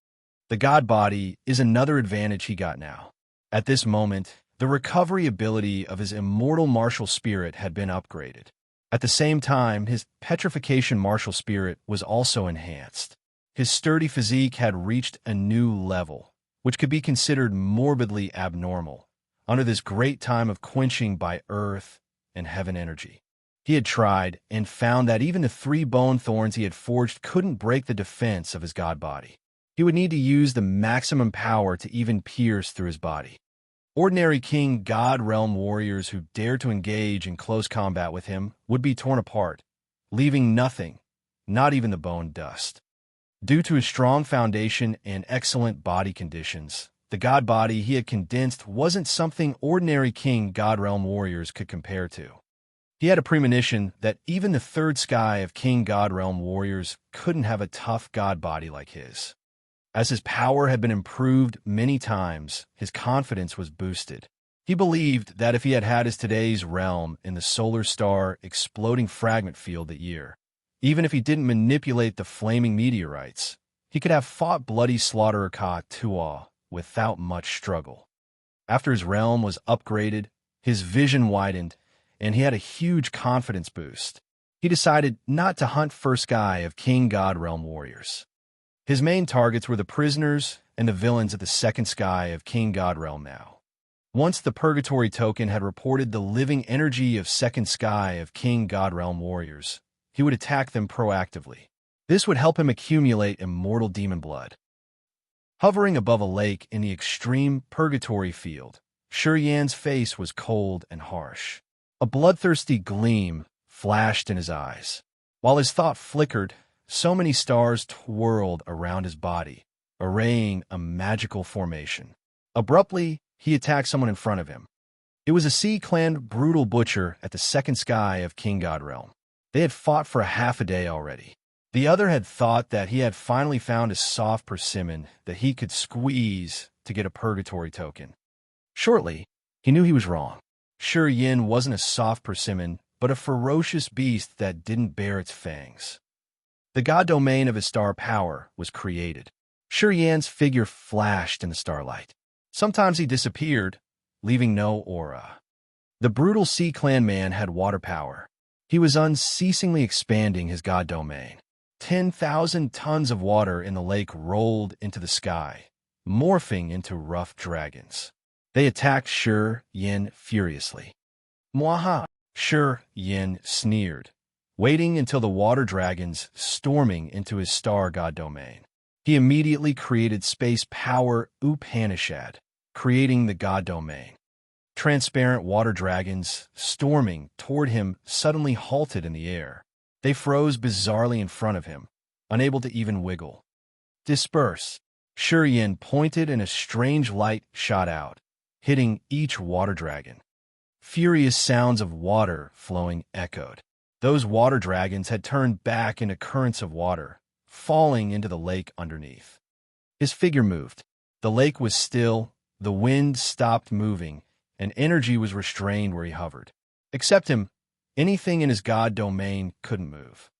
The god body is another advantage he got now. At this moment, the recovery ability of his immortal martial spirit had been upgraded. At the same time, his petrification martial spirit was also enhanced. His sturdy physique had reached a new level, which could be considered morbidly abnormal, under this great time of quenching by earth and heaven energy. He had tried and found that even the three bone thorns he had forged couldn't break the defense of his god body. He would need to use the maximum power to even pierce through his body. Ordinary king god realm warriors who dared to engage in close combat with him would be torn apart, leaving nothing, not even the bone dust. Due to his strong foundation and excellent body conditions, the god body he had condensed wasn't something ordinary king god realm warriors could compare to. He had a premonition that even the third sky of king god realm warriors couldn't have a tough god body like his. As his power had been improved many times, his confidence was boosted. He believed that if he had had his today's realm in the solar star exploding fragment field that year, even if he didn't manipulate the flaming meteorites, he could have fought bloody slaughterer Ka Tuaw without much struggle. After his realm was upgraded, his vision widened, and he had a huge confidence boost. He decided not to hunt first sky of king god realm warriors. His main targets were the prisoners and the villains at the second sky of king god realm now. Once the purgatory token had reported the living energy of second sky of king god realm warriors, he would attack them proactively. This would help him accumulate immortal demon blood. Hovering above a lake in the extreme purgatory field, Shuryen's face was cold and harsh. A bloodthirsty gleam flashed in his eyes. While his thought flickered, so many stars twirled around his body, arraying a magical formation. Abruptly, he attacked someone in front of him. It was a sea-clanned brutal butcher at the second sky of king god realm. They had fought for a half a day already. The other had thought that he had finally found a soft persimmon that he could squeeze to get a purgatory token. Shortly, he knew he was wrong. Shuryen wasn't a soft persimmon, but a ferocious beast that didn't bare its fangs. The god domain of his star power was created. Shuryen's figure flashed in the starlight. Sometimes he disappeared, leaving no aura. The brutal Sea Clan man had water power. He was unceasingly expanding his god domain. 10,000 tons of water in the lake rolled into the sky, morphing into rough dragons. They attacked Shi Yin furiously. Mwaha! Shi Yin sneered, waiting until the water dragons storming into his star god domain. He immediately created space power Upanishad, creating the god domain. Transparent water dragons, storming toward him, suddenly halted in the air. They froze bizarrely in front of him, unable to even wiggle. Disperse! Shi Yin pointed and a strange light shot out, hitting each water dragon. Furious sounds of water flowing echoed. Those water dragons had turned back into currents of water, falling into the lake underneath. His figure moved. The lake was still, the wind stopped moving, and energy was restrained where he hovered. Except him, anything in his god domain couldn't move.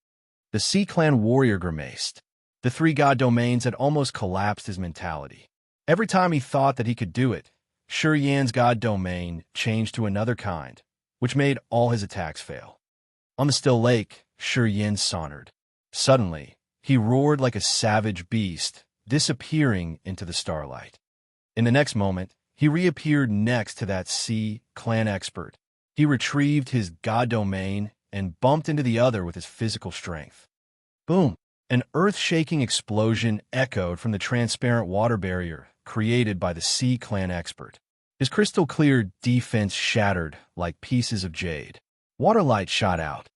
The Sea Clan warrior grimaced. The three god domains had almost collapsed his mentality. Every time he thought that he could do it, Shi Yan's god domain changed to another kind, which made all his attacks fail. On the still lake, Shi Yan sauntered. Suddenly, he roared like a savage beast, disappearing into the starlight. In the next moment, he reappeared next to that Sea Clan expert. He retrieved his god domain and bumped into the other with his physical strength. Boom! An earth-shaking explosion echoed from the transparent water barrier created by the Sea Clan expert. His crystal-clear defense shattered like pieces of jade. Water light shot out.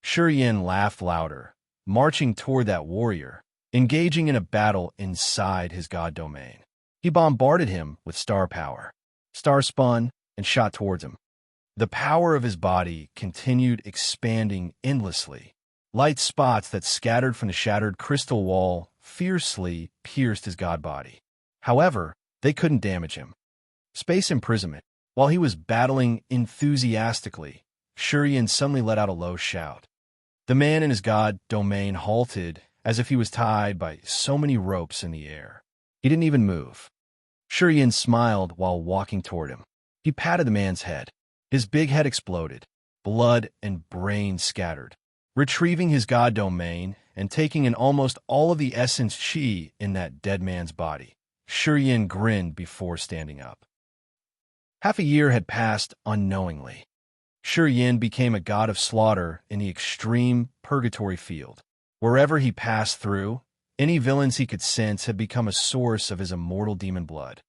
Shi Yan laughed louder, marching toward that warrior, engaging in a battle inside his god domain. He bombarded him with star power. Star spun and shot towards him. The power of his body continued expanding endlessly. Light spots that scattered from the shattered crystal wall fiercely pierced his god body. However, they couldn't damage him. Space imprisonment. While he was battling enthusiastically, Shi Yan suddenly let out a low shout. The man in his god domain halted as if he was tied by so many ropes in the air. He didn't even move. Shi Yan smiled while walking toward him. He patted the man's head. His big head exploded. Blood and brain scattered. Retrieving his god domain and taking in almost all of the essence chi in that dead man's body, Shi Yan grinned before standing up. Half a year had passed unknowingly. Shi Yan became a god of slaughter in the extreme purgatory field. Wherever he passed through, any villains he could sense had become a source of his immortal demon blood.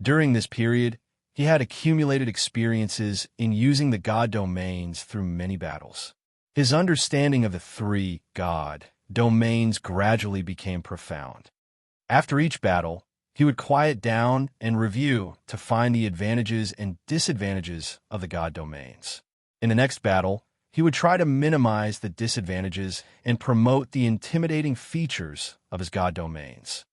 During this period, he had accumulated experiences in using the god domains through many battles. His understanding of the three god domains gradually became profound. After each battle, he would quiet down and review to find the advantages and disadvantages of the god domains. In the next battle, he would try to minimize the disadvantages and promote the intimidating features of his god domains.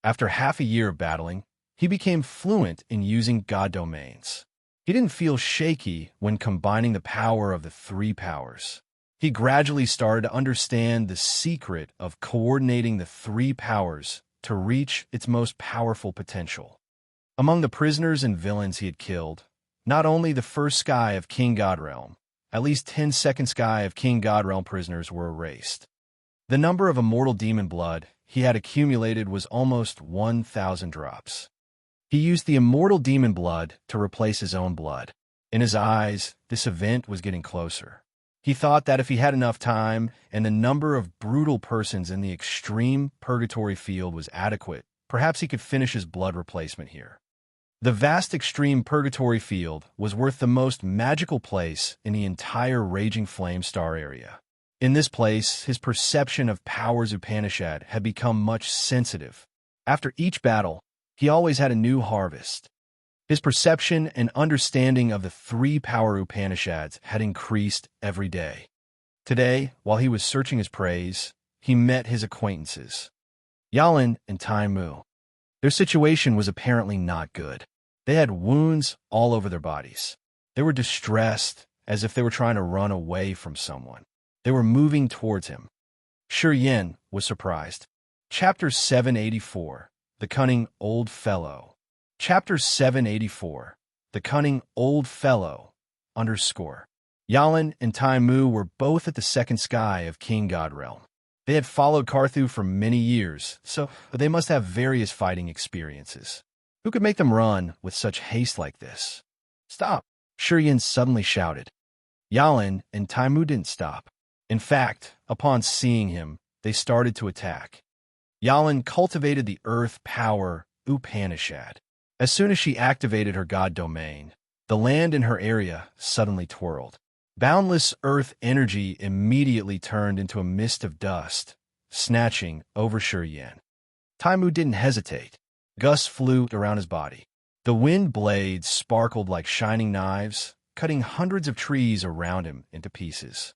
After half a year of battling, he became fluent in using god domains. He didn't feel shaky when combining the power of the three powers. He gradually started to understand the secret of coordinating the three powers to reach its most powerful potential. Among the prisoners and villains he had killed, not only the first sky of King Godrealm, at least 10 second sky of King Godrealm prisoners were erased. The number of immortal demon blood he had accumulated was almost 1,000 drops. He used the immortal demon blood to replace his own blood. In his eyes, this event was getting closer. He thought that if he had enough time and the number of brutal persons in the extreme purgatory field was adequate, perhaps he could finish his blood replacement here. The vast extreme purgatory field was worth the most magical place in the entire Raging Flame Star area. In this place, his perception of powers Upanishad had become much sensitive. After each battle, he always had a new harvest. His perception and understanding of the three power Upanishads had increased every day. Today, while he was searching his praise, he met his acquaintances, Yalin and Tai Mu. Their situation was apparently not good. They had wounds all over their bodies. They were distressed, as if they were trying to run away from someone. They were moving towards him. Shi Yan was surprised. Chapter 784, The Cunning Old Fellow. Chapter 784, The Cunning Old Fellow. underscore. Yalin and Taimu were both at the second sky of King God Realm. They had followed Karthu for many years, so they must have various fighting experiences. Who could make them run with such haste like this? Stop! Shurien suddenly shouted. Yalin and Taimu didn't stop. In fact, upon seeing him, they started to attack. Yalin cultivated the earth power Upanishad. As soon as she activated her god domain, the land in her area suddenly twirled. Boundless earth energy immediately turned into a mist of dust, snatching over Shurien. Taimu didn't hesitate. Gusts flew around his body. The wind blades sparkled like shining knives, cutting hundreds of trees around him into pieces.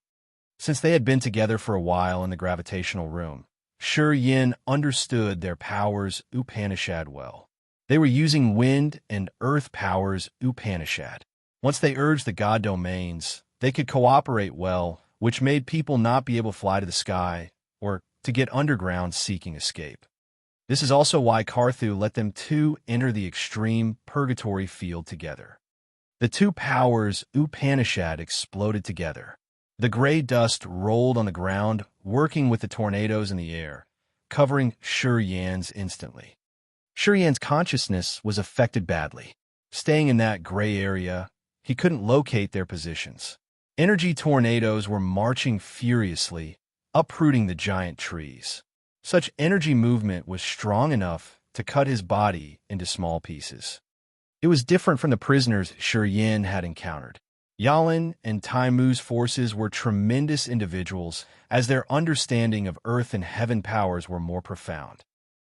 Since they had been together for a while in the gravitational room, Shurien understood their powers Upanishad well. They were using wind and earth powers Upanishad. Once they urged the god domains, they could cooperate well, which made people not be able to fly to the sky or to get underground seeking escape. This is also why Karthu let them two enter the extreme purgatory field together. The two powers Upanishad exploded together. The gray dust rolled on the ground, working with the tornadoes in the air, covering Shurien's instantly. Shurien's consciousness was affected badly. Staying in that gray area, he couldn't locate their positions. Energy tornadoes were marching furiously, uprooting the giant trees. Such energy movement was strong enough to cut his body into small pieces. It was different from the prisoners Shurien had encountered. Yalin and Taimu's forces were tremendous individuals, as their understanding of earth and heaven powers were more profound.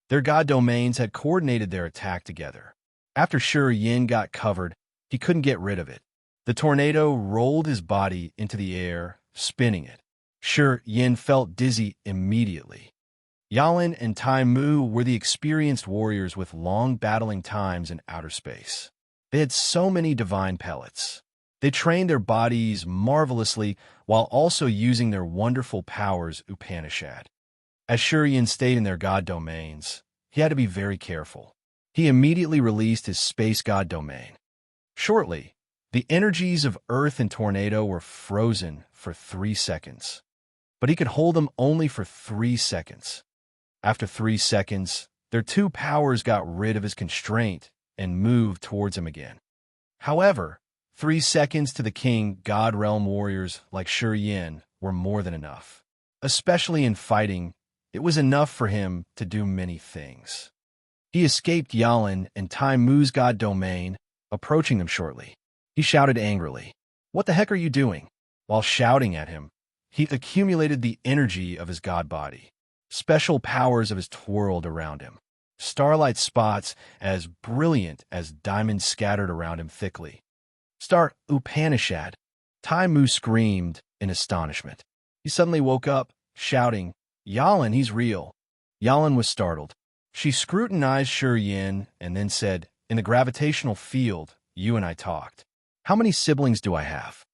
Their god domains had coordinated their attack together. After Shurien got covered, he couldn't get rid of it. The tornado rolled his body into the air, spinning it. Shurien felt dizzy immediately. Yalin and Taimu were the experienced warriors with long battling times in outer space. They had so many divine pellets. They trained their bodies marvelously while also using their wonderful powers Upanishad. As Shurien stayed in their god domains, he had to be very careful. He immediately released his space god domain. Shortly, the energies of Earth and Tornado were frozen for 3 seconds. But he could hold them only for 3 seconds. After 3 seconds, their two powers got rid of his constraint and moved towards him again. However, 3 seconds to the King God Realm warriors like Shurien were more than enough. Especially in fighting, it was enough for him to do many things. He escaped Yalin and Taimu's god domain, approaching them shortly. He shouted angrily, "What the heck are you doing?" While shouting at him, he accumulated the energy of his god body. Special powers of his twirled around him. Starlight spots as brilliant as diamonds scattered around him thickly. Start Upanishad. Taimu screamed in astonishment. He suddenly woke up, shouting, "Yalin, he's real." Yalin was startled. She scrutinized Shurien and then said, "In the gravitational field, you and I talked. How many siblings do I have?"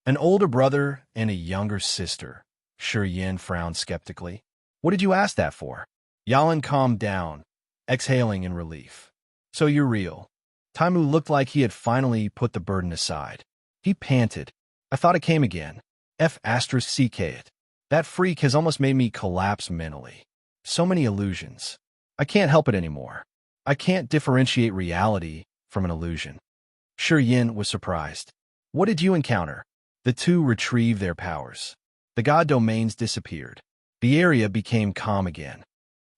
"An older brother and a younger sister." Shurien frowned skeptically. "What did you ask that for?" Yalin calmed down, exhaling in relief. "So you're real." Taimu looked like he had finally put the burden aside. He panted, "I thought it came again. F***ck it. That freak has almost made me collapse mentally. So many illusions. I can't help it anymore. I can't differentiate reality from an illusion." Shurien was surprised. "What did you encounter?" The two retrieved their powers. The god domains disappeared. The area became calm again.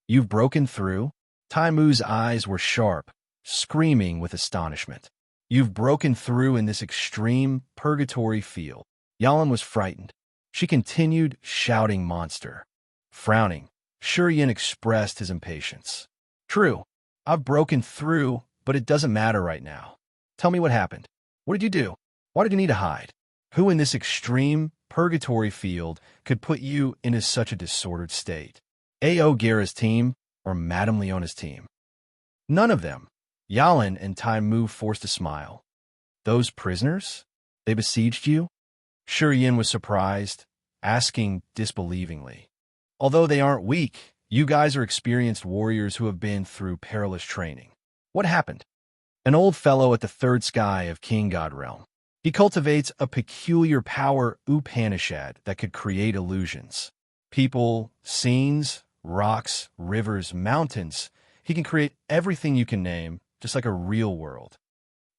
"You've broken through?" Taimu's eyes were sharp, screaming with astonishment. "You've broken through in this extreme purgatory field." Yalin was frightened. She continued shouting monster. Frowning, Shurien expressed his impatience. "True, I've broken through, but it doesn't matter right now. Tell me what happened. What did you do? Why did you need to hide? Who in this extreme purgatory field could put you into such a disordered state? A.O. Guerra's team or Madame Leona's team?" "None of them." Yalin and Taimu forced a smile. "Those prisoners? They besieged you?" Shurien was surprised, asking disbelievingly. "Although they aren't weak, you guys are experienced warriors who have been through perilous training. What happened?" "An old fellow at the third sky of King God Realm. He cultivates a peculiar power Upanishad that could create illusions. People, scenes, rocks, rivers, mountains. He can create everything you can name, just like a real world.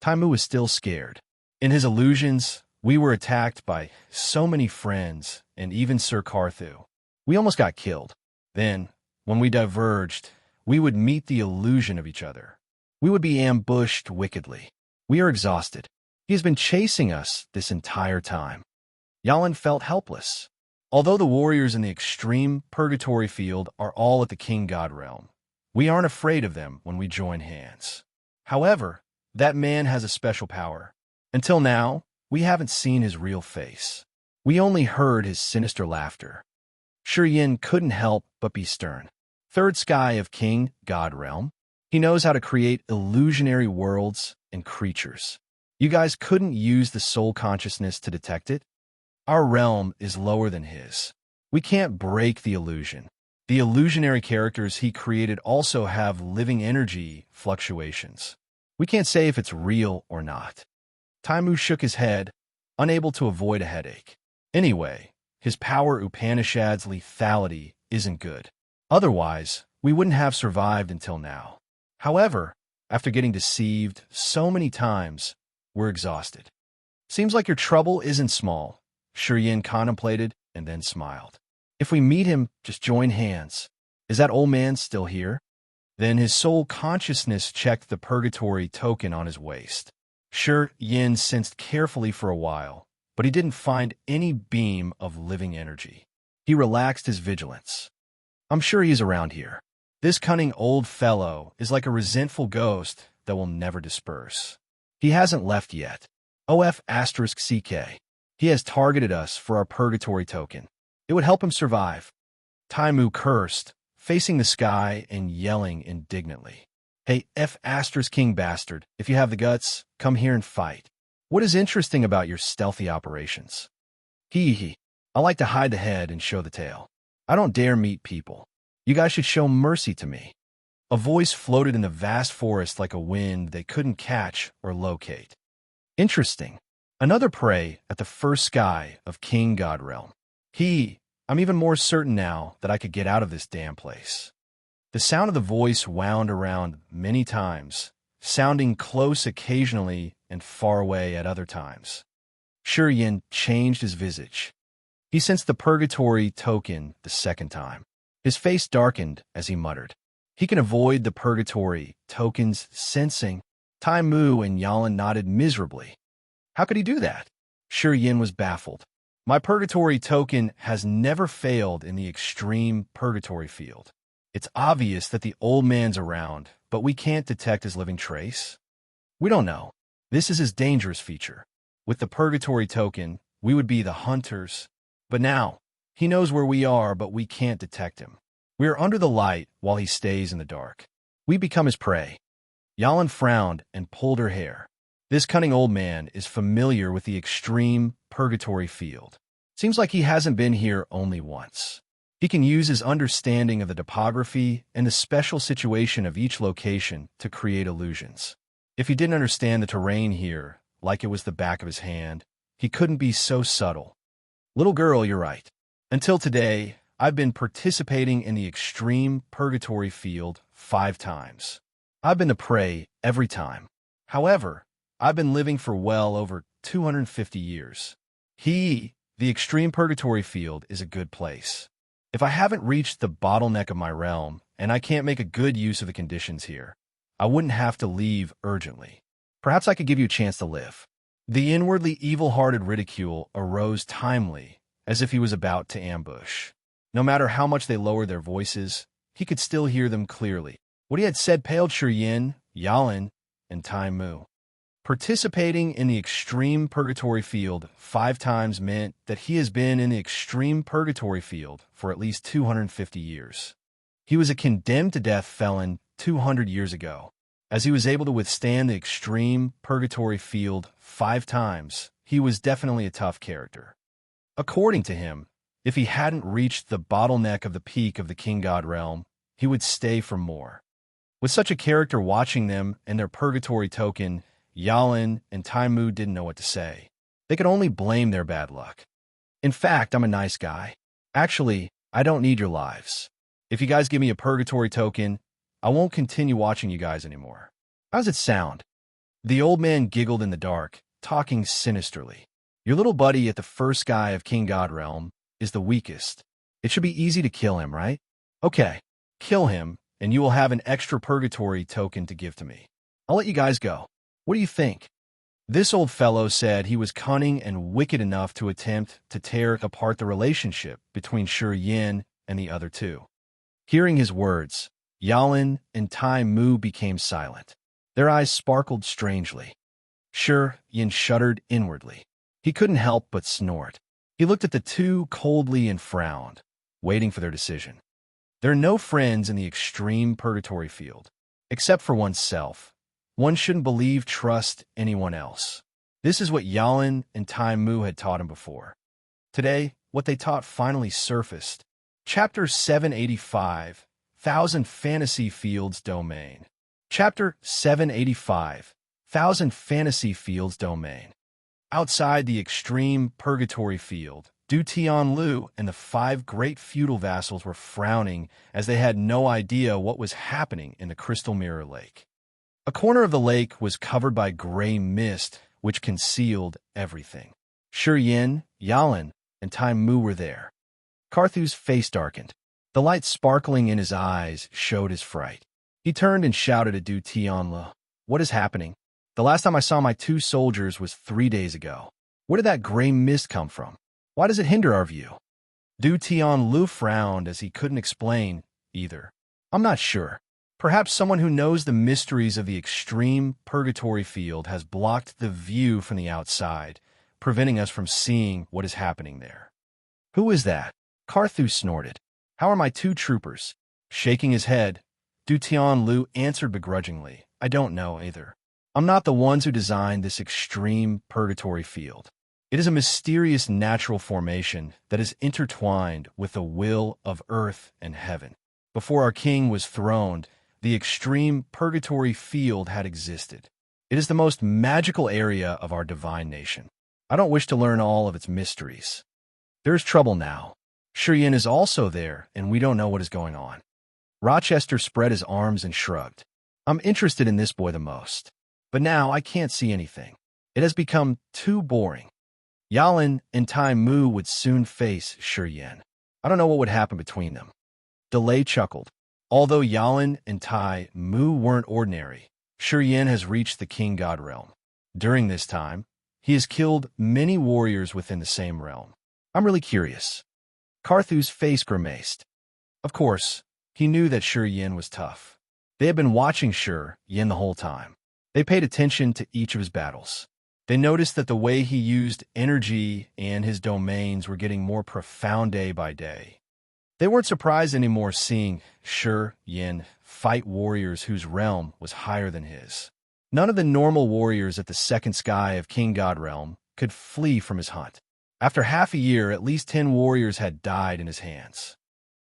Taimu is still scared. In his illusions, we were attacked by so many friends and even Sir Carthu. We almost got killed. Then, when we diverged, we would meet the illusion of each other. We would be ambushed wickedly. We are exhausted. He has been chasing us this entire time. Yalin felt helpless. Although the warriors in the extreme purgatory field are all at the king god realm, we aren't afraid of them when we join hands. However, that man has a special power. Until now, we haven't seen his real face. We only heard his sinister laughter. Yin couldn't help but be stern. Third sky of king god realm. He knows how to create illusionary worlds and creatures. You guys couldn't use the soul consciousness to detect it? Our realm is lower than his. We can't break the illusion. The illusionary characters he created also have living energy fluctuations. We can't say if it's real or not. Taimu shook his head, unable to avoid a headache. Anyway, his power Upanishad's lethality isn't good. Otherwise, we wouldn't have survived until now. However, after getting deceived so many times, we're exhausted. Seems like your trouble isn't small. Yin contemplated and then smiled. If we meet him, just join hands. Is that old man still here? Then his soul consciousness checked the purgatory token on his waist. Yin sensed carefully for a while, but he didn't find any beam of living energy. He relaxed his vigilance. I'm sure he's around here. This cunning old fellow is like a resentful ghost that will never disperse. He hasn't left yet. OF*CK. He has targeted us for our purgatory token. It would help him survive. Taimu cursed, facing the sky and yelling indignantly. Hey, F*King bastard, if you have the guts, come here and fight. What is interesting about your stealthy operations? Hee. I like to hide the head and show the tail. I don't dare meet people. You guys should show mercy to me. A voice floated in the vast forest like a wind they couldn't catch or locate. Interesting. Another prey at the first sky of King God Realm. I'm even more certain now that I could get out of this damn place. The sound of the voice wound around many times, sounding close occasionally and far away at other times. Yin changed his visage. He sensed the purgatory token the second time. His face darkened as he muttered. He can avoid the purgatory token's sensing. Taimu and Yalin nodded miserably. How could he do that? Yin was baffled. My purgatory token has never failed in the extreme purgatory field. It's obvious that the old man's around, but we can't detect his living trace. We don't know. This is his dangerous feature. With the purgatory token, we would be the hunters. But now, he knows where we are, but we can't detect him. We are under the light while he stays in the dark. We become his prey. Yalin frowned and pulled her hair. This cunning old man is familiar with the extreme purgatory field. Seems like he hasn't been here only once. He can use his understanding of the topography and the special situation of each location to create illusions. If he didn't understand the terrain here, like it was the back of his hand, he couldn't be so subtle. Little girl, you're right. Until today, I've been participating in the extreme purgatory field 5 times. I've been the prey every time. However, I've been living for well over 250 years. The extreme purgatory field is a good place. If I haven't reached the bottleneck of my realm, and I can't make a good use of the conditions here, I wouldn't have to leave urgently. Perhaps I could give you a chance to live. The inwardly evil-hearted ridicule arose timely, as if he was about to ambush. No matter how much they lowered their voices, he could still hear them clearly. What he had said paled Yin, Yalin, and Taimu. Participating in the extreme purgatory field 5 times meant that he has been in the extreme purgatory field for at least 250 years. He was a condemned-to-death felon 200 years ago. As he was able to withstand the extreme purgatory field 5 times, he was definitely a tough character. According to him, if he hadn't reached the bottleneck of the peak of the King God realm, he would stay for more. With such a character watching them and their purgatory token, Yalin and Taimu didn't know what to say. They could only blame their bad luck. In fact, I'm a nice guy. Actually, I don't need your lives. If you guys give me a purgatory token, I won't continue watching you guys anymore. How's it sound? The old man giggled in the dark, talking sinisterly. Your little buddy at the first sky of King God Realm is the weakest. It should be easy to kill him, right? Okay, kill him, and you will have an extra purgatory token to give to me. I'll let you guys go. What do you think? This old fellow said he was cunning and wicked enough to attempt to tear apart the relationship between Shi Yin and the other two. Hearing his words, Yalin and Tai Mu became silent. Their eyes sparkled strangely. Shi Yin shuddered inwardly. He couldn't help but snort. He looked at the two coldly and frowned, waiting for their decision. There are no friends in the extreme purgatory field, except for oneself. One shouldn't trust anyone else. This is what Yalin and Tai Mu had taught him before. Today, what they taught finally surfaced. Chapter 785, Thousand Fantasy Fields Domain. Chapter 785, Thousand Fantasy Fields Domain. Outside the extreme purgatory field, Du Tianlu and the 5 great feudal vassals were frowning as they had no idea what was happening in the Crystal Mirror Lake. A corner of the lake was covered by gray mist, which concealed everything. Shi Yin, Yalin, and Tai Mu were there. Carthew's face darkened. The light sparkling in his eyes showed his fright. He turned and shouted at Du Tianlu, "What is happening? The last time I saw my 2 soldiers was 3 days ago. Where did that gray mist come from? Why does it hinder our view?" Du Tianlu frowned as he couldn't explain either. "I'm not sure. Perhaps someone who knows the mysteries of the extreme purgatory field has blocked the view from the outside, preventing us from seeing what is happening there." "Who is that?" Carthew snorted. "How are my 2 troopers?" Shaking his head, Du Tianlu answered begrudgingly, "I don't know either. I'm not the ones who designed this extreme purgatory field. It is a mysterious natural formation that is intertwined with the will of earth and heaven. Before our king was throned, the extreme purgatory field had existed. It is the most magical area of our divine nation. I don't wish to learn all of its mysteries. There is trouble now. Shi Yin is also there, and we don't know what is going on." Rochester spread his arms and shrugged. "I'm interested in this boy the most. But now I can't see anything. It has become too boring." Yalin and Tai Mu would soon face Shi Yin. I don't know what would happen between them. Delay chuckled. Although Yalin and Tai Mu weren't ordinary, Shi Yin has reached the King God realm. During this time, he has killed many warriors within the same realm. I'm really curious. Carthew's face grimaced. Of course, he knew that Shi Yin was tough. They had been watching Shi Yin the whole time. They paid attention to each of his battles. They noticed that the way he used energy and his domains were getting more profound day by day. They weren't surprised anymore seeing Shi Yin fight warriors whose realm was higher than his. None of the normal warriors at the second sky of King God realm could flee from his hunt. After half a year, at least 10 warriors had died in his hands.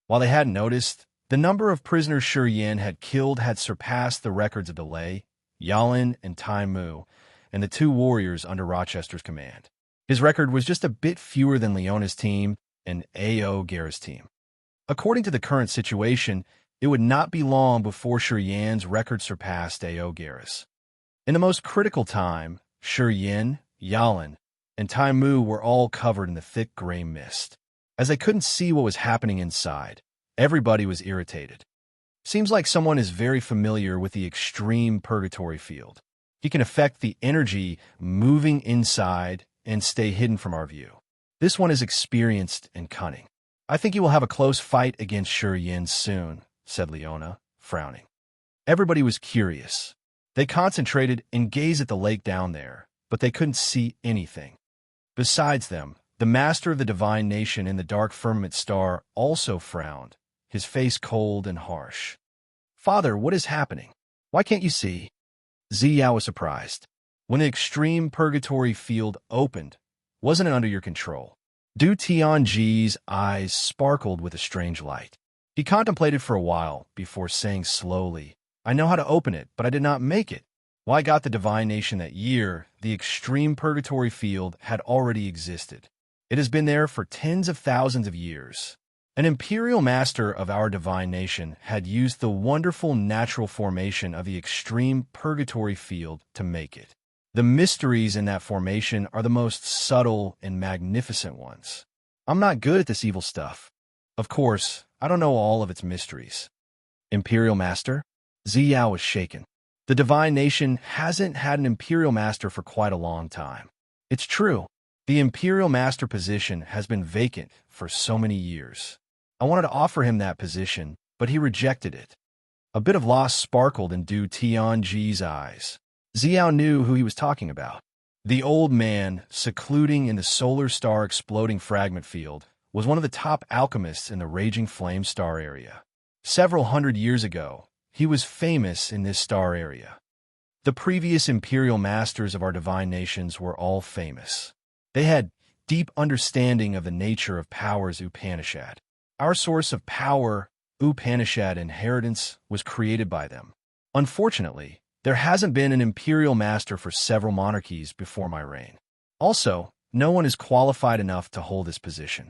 While they hadn't noticed, the number of prisoners Shi Yin had killed had surpassed the records of Delay, Yalin, and Tai Mu, and the 2 warriors under Rochester's command. His record was just a bit fewer than Leona's team and A.O. Guerra's team. According to the current situation, it would not be long before Shi Yin's record surpassed A.O. Guerra's. In the most critical time, Shi Yin, Yalin, and Tai Mu were all covered in the thick gray mist. As they couldn't see what was happening inside, everybody was irritated. Seems like someone is very familiar with the extreme purgatory field. He can affect the energy moving inside and stay hidden from our view. This one is experienced and cunning. I think you will have a close fight against Shi Yin soon, said Leona, frowning. Everybody was curious. They concentrated and gazed at the lake down there, but they couldn't see anything. Besides them, the master of the divine nation in the dark firmament star also frowned, his face cold and harsh. Father, what is happening? Why can't you see? Ziyao was surprised. When the extreme purgatory field opened, wasn't it under your control? Du Tianji's eyes sparkled with a strange light. He contemplated for a while before saying slowly, I know how to open it, but I did not make it. Well, I got the divine nation that year, the extreme purgatory field had already existed. It has been there for tens of thousands of years. An imperial master of our divine nation had used the wonderful natural formation of the extreme purgatory field to make it. The mysteries in that formation are the most subtle and magnificent ones. I'm not good at this evil stuff. Of course, I don't know all of its mysteries. Imperial Master? Ziyao was shaken. The divine nation hasn't had an imperial master for quite a long time. It's true. The imperial master position has been vacant for so many years. I wanted to offer him that position, but he rejected it. A bit of loss sparkled in Du Tianji's eyes. Ziyao knew who he was talking about. The old man, secluding in the solar star exploding fragment field, was one of the top alchemists in the raging flame star area. Several hundred years ago, he was famous in this star area. The previous imperial masters of our divine nations were all famous. They had deep understanding of the nature of powers Upanishad. Our source of power, Upanishad inheritance, was created by them. Unfortunately, there hasn't been an imperial master for several monarchies before my reign. Also, no one is qualified enough to hold this position.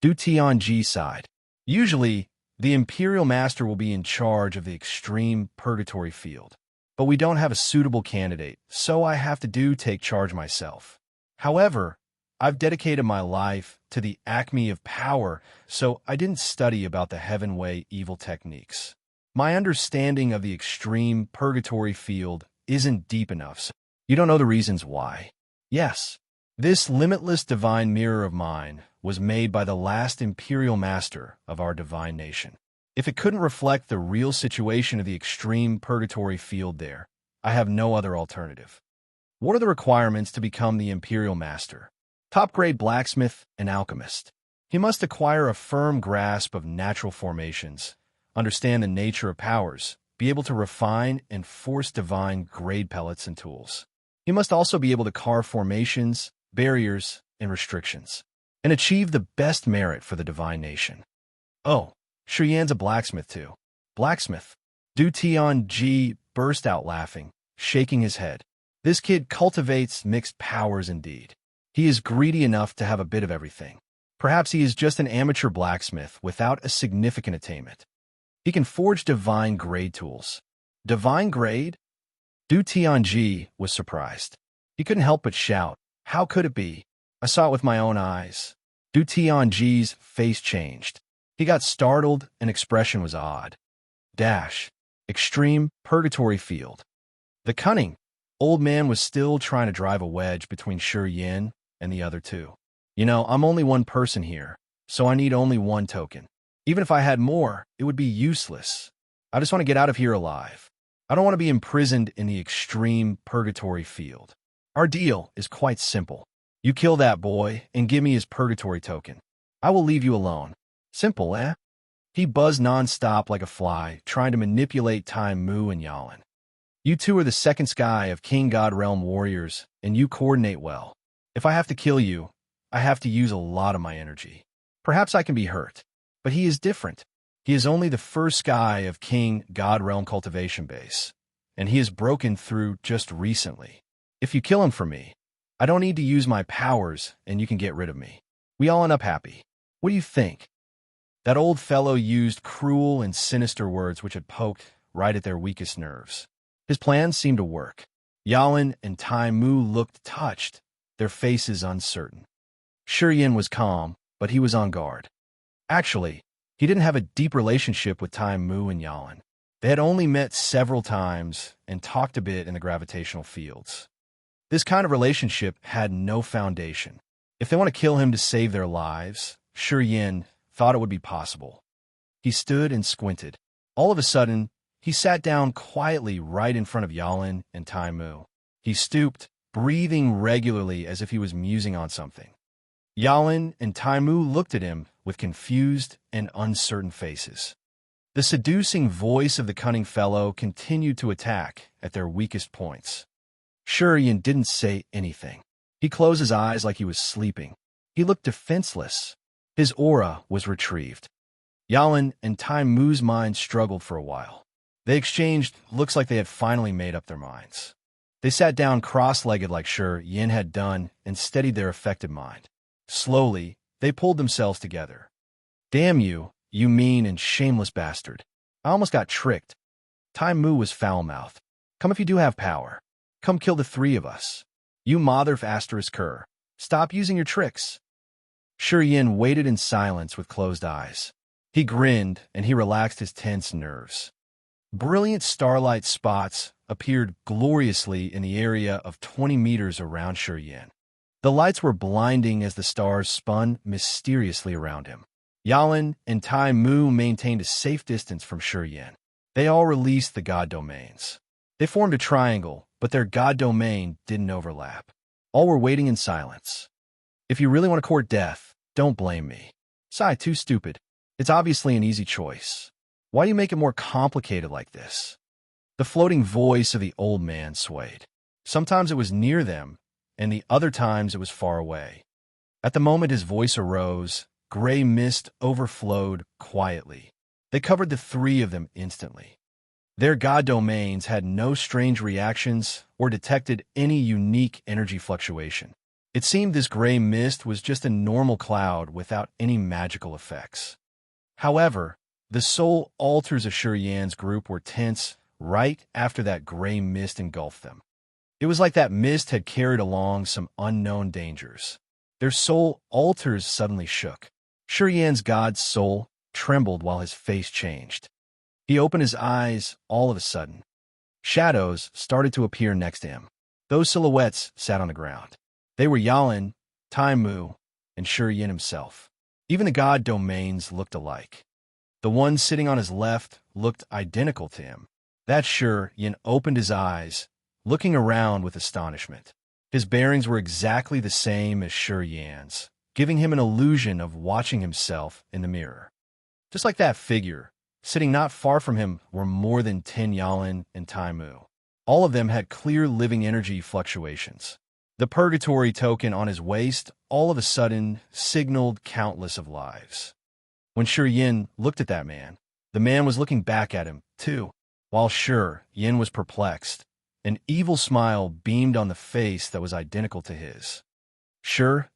Du Tianji sighed. Usually, the imperial master will be in charge of the extreme purgatory field. But we don't have a suitable candidate, so I have to take charge myself. However, I've dedicated my life to the acme of power, so I didn't study about the Heaven Way evil techniques. My understanding of the extreme purgatory field isn't deep enough, so you don't know the reasons why. Yes, this limitless divine mirror of mine was made by the last imperial master of our divine nation. If it couldn't reflect the real situation of the extreme purgatory field there, I have no other alternative. What are the requirements to become the imperial master? Top-grade blacksmith and alchemist. He must acquire a firm grasp of natural formations, understand the nature of powers, be able to refine and force divine grade pellets and tools. He must also be able to carve formations, barriers, and restrictions, and achieve the best merit for the divine nation. Oh, Shiyan's a blacksmith too. Blacksmith. Du Tianji burst out laughing, shaking his head. This kid cultivates mixed powers indeed. He is greedy enough to have a bit of everything. Perhaps he is just an amateur blacksmith without a significant attainment. He can forge divine grade tools. Divine grade? Du Tianji was surprised. He couldn't help but shout, "How could it be? I saw it with my own eyes." Du Tianji's face changed. He got startled, and expression was odd. Extreme purgatory field. The cunning old man was still trying to drive a wedge between Shiyan and the other two. I'm only one person here, so I need only one token. Even if I had more, it would be useless. I just want to get out of here alive. I don't want to be imprisoned in the extreme purgatory field. Our deal is quite simple. You kill that boy and give me his purgatory token. I will leave you alone. Simple, eh? He buzzed non-stop like a fly, trying to manipulate Time Mu and Yalin. You two are the second sky of King God Realm warriors, and you coordinate well. If I have to kill you, I have to use a lot of my energy. Perhaps I can be hurt, but he is different. He is only the first sky of King God Realm cultivation base, and he has broken through just recently. If you kill him for me, I don't need to use my powers, and you can get rid of me. We all end up happy. What do you think? That old fellow used cruel and sinister words which had poked right at their weakest nerves. His plans seemed to work. Yalin and Tai Mu looked touched, their faces uncertain. Shiyan was calm, but he was on guard. Actually, he didn't have a deep relationship with Tai Mu and Yalin. They had only met several times and talked a bit in the gravitational fields. This kind of relationship had no foundation. If they want to kill him to save their lives, Shiyan thought it would be possible. He stood and squinted. All of a sudden, he sat down quietly right in front of Yalin and Tai Mu. He stooped, breathing regularly as if he was musing on something. Yalin and Tai Mu looked at him with confused and uncertain faces. The seducing voice of the cunning fellow continued to attack at their weakest points. Shiyan didn't say anything. He closed his eyes like he was sleeping. He looked defenseless. His aura was retrieved. Yalin and Tai Mu's minds struggled for a while. They exchanged looks like they had finally made up their minds. They sat down cross-legged like Yin had done and steadied their affected mind. Slowly, they pulled themselves together. Damn you, you mean and shameless bastard. I almost got tricked. Tai Mu was foul-mouthed. Come if you do have power. Come kill the three of us. You mother of asterisk cur. Stop using your tricks. Yin waited in silence with closed eyes. He grinned and he relaxed his tense nerves. Brilliant starlight spots appeared gloriously in the area of 20 meters around Yin. The lights were blinding as the stars spun mysteriously around him. Yalan and Tai Mu maintained a safe distance from Yin. They all released the god domains. They formed a triangle, but their god domain didn't overlap. All were waiting in silence. If you really want to court death, don't blame me. Sigh, too stupid. It's obviously an easy choice. Why do you make it more complicated like this? The floating voice of the old man swayed. Sometimes it was near them, and the other times it was far away. At the moment his voice arose, gray mist overflowed quietly. They covered the three of them instantly. Their god domains had no strange reactions or detected any unique energy fluctuation. It seemed this gray mist was just a normal cloud without any magical effects. However, the soul altars of Yan's group were tense right after that gray mist engulfed them. It was like that mist had carried along some unknown dangers. Their soul altars suddenly shook. Yan's god's soul trembled while his face changed. He opened his eyes all of a sudden. Shadows started to appear next to him. Those silhouettes sat on the ground. They were Yalan, Tai Mu, and Yin himself. Even the god domains looked alike. The one sitting on his left looked identical to him. That Yin opened his eyes, looking around with astonishment. His bearings were exactly the same as Yan's, giving him an illusion of watching himself in the mirror. Just like that figure, sitting not far from him were more than 10 Yalan and Tai Mu. All of them had clear living energy fluctuations. The purgatory token on his waist all of a sudden signaled countless of lives. When Yin looked at that man, the man was looking back at him, too. While Yin was perplexed, an evil smile beamed on the face that was identical to his.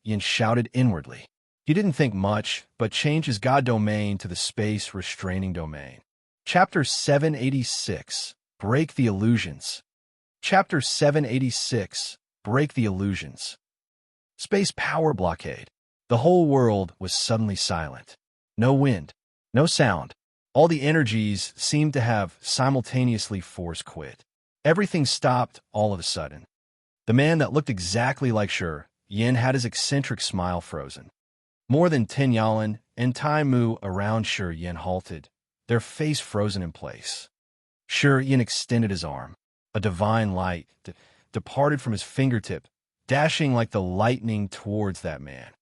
Yin shouted inwardly. He didn't think much, but changed his god domain to the space restraining domain. Chapter 786, Break the Illusions. Chapter 786, Break the Illusions. Space power blockade. The whole world was suddenly silent. No wind, no sound. All the energies seemed to have simultaneously force quit. Everything stopped all of a sudden. The man that looked exactly like Yin had his eccentric smile frozen. More than 10 Yalan and Tai Mu around Yin halted, their face frozen in place. Yin extended his arm. A divine light departed from his fingertip, dashing like the lightning towards that man.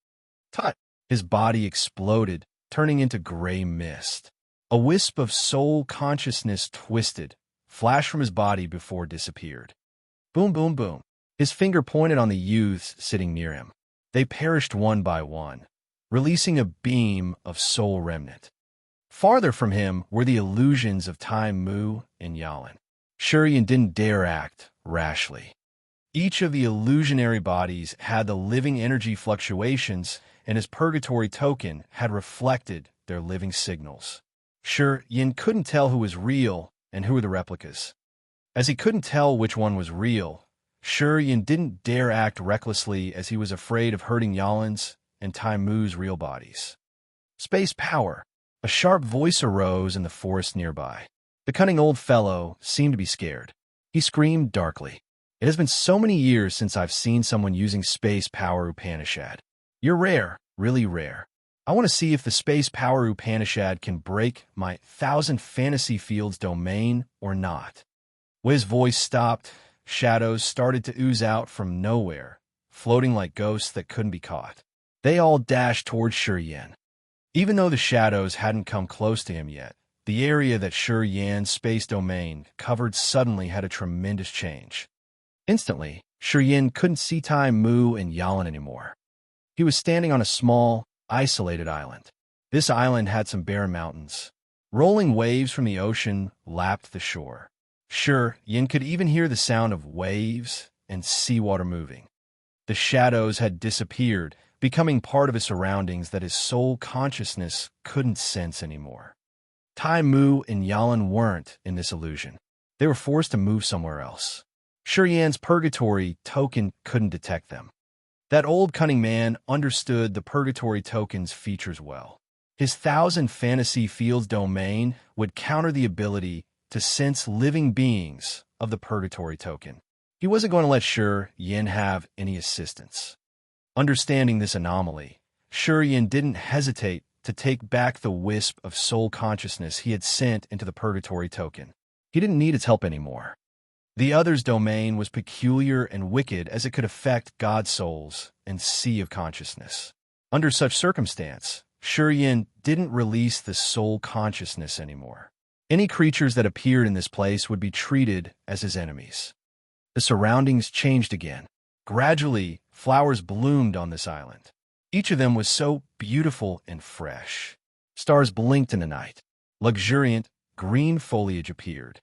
Tut! His body exploded, turning into gray mist. A wisp of soul consciousness twisted, flashed from his body before it disappeared. Boom, boom, boom. His finger pointed on the youths sitting near him. They perished one by one, releasing a beam of soul remnant. Farther from him were the illusions of Tai Mu and Yalan. Yin didn't dare act rashly. Each of the illusionary bodies had the living energy fluctuations, and his purgatory token had reflected their living signals. Yin couldn't tell who was real and who were the replicas. As he couldn't tell which one was real, Yin didn't dare act recklessly as he was afraid of hurting Yalan's and Tai Mu's real bodies. Space power. A sharp voice arose in the forest nearby. The cunning old fellow seemed to be scared. He screamed darkly. It has been so many years since I've seen someone using space power Upanishad. You're rare, really rare. I want to see if the space power Upanishad can break my 1,000 fantasy fields domain or not. When his voice stopped, shadows started to ooze out from nowhere, floating like ghosts that couldn't be caught. They all dashed towards Yin. Even though the shadows hadn't come close to him yet, the area that Yan's space domain covered suddenly had a tremendous change. Instantly, Yin couldn't see Tai Mu and Yalan anymore. He was standing on a small, isolated island. This island had some barren mountains. Rolling waves from the ocean lapped the shore. Sure, Yin could even hear the sound of waves and seawater moving. The shadows had disappeared, becoming part of his surroundings that his soul consciousness couldn't sense anymore. Tai Mu and Yalan weren't in this illusion. They were forced to move somewhere else. Shi Yan's purgatory token couldn't detect them. That old cunning man understood the purgatory token's features well. His 1,000 fantasy fields domain would counter the ability to sense living beings of the purgatory token. He wasn't going to let Shi Yan have any assistance. Understanding this anomaly, Shi Yan didn't hesitate to take back the wisp of soul consciousness he had sent into the purgatory token. He didn't need its help anymore. The other's domain was peculiar and wicked as it could affect God's souls and sea of consciousness. Under such circumstance, Shi Yan didn't release the soul consciousness anymore. Any creatures that appeared in this place would be treated as his enemies. The surroundings changed again. Gradually, flowers bloomed on this island. Each of them was so beautiful and fresh. Stars blinked in the night. Luxuriant, green foliage appeared.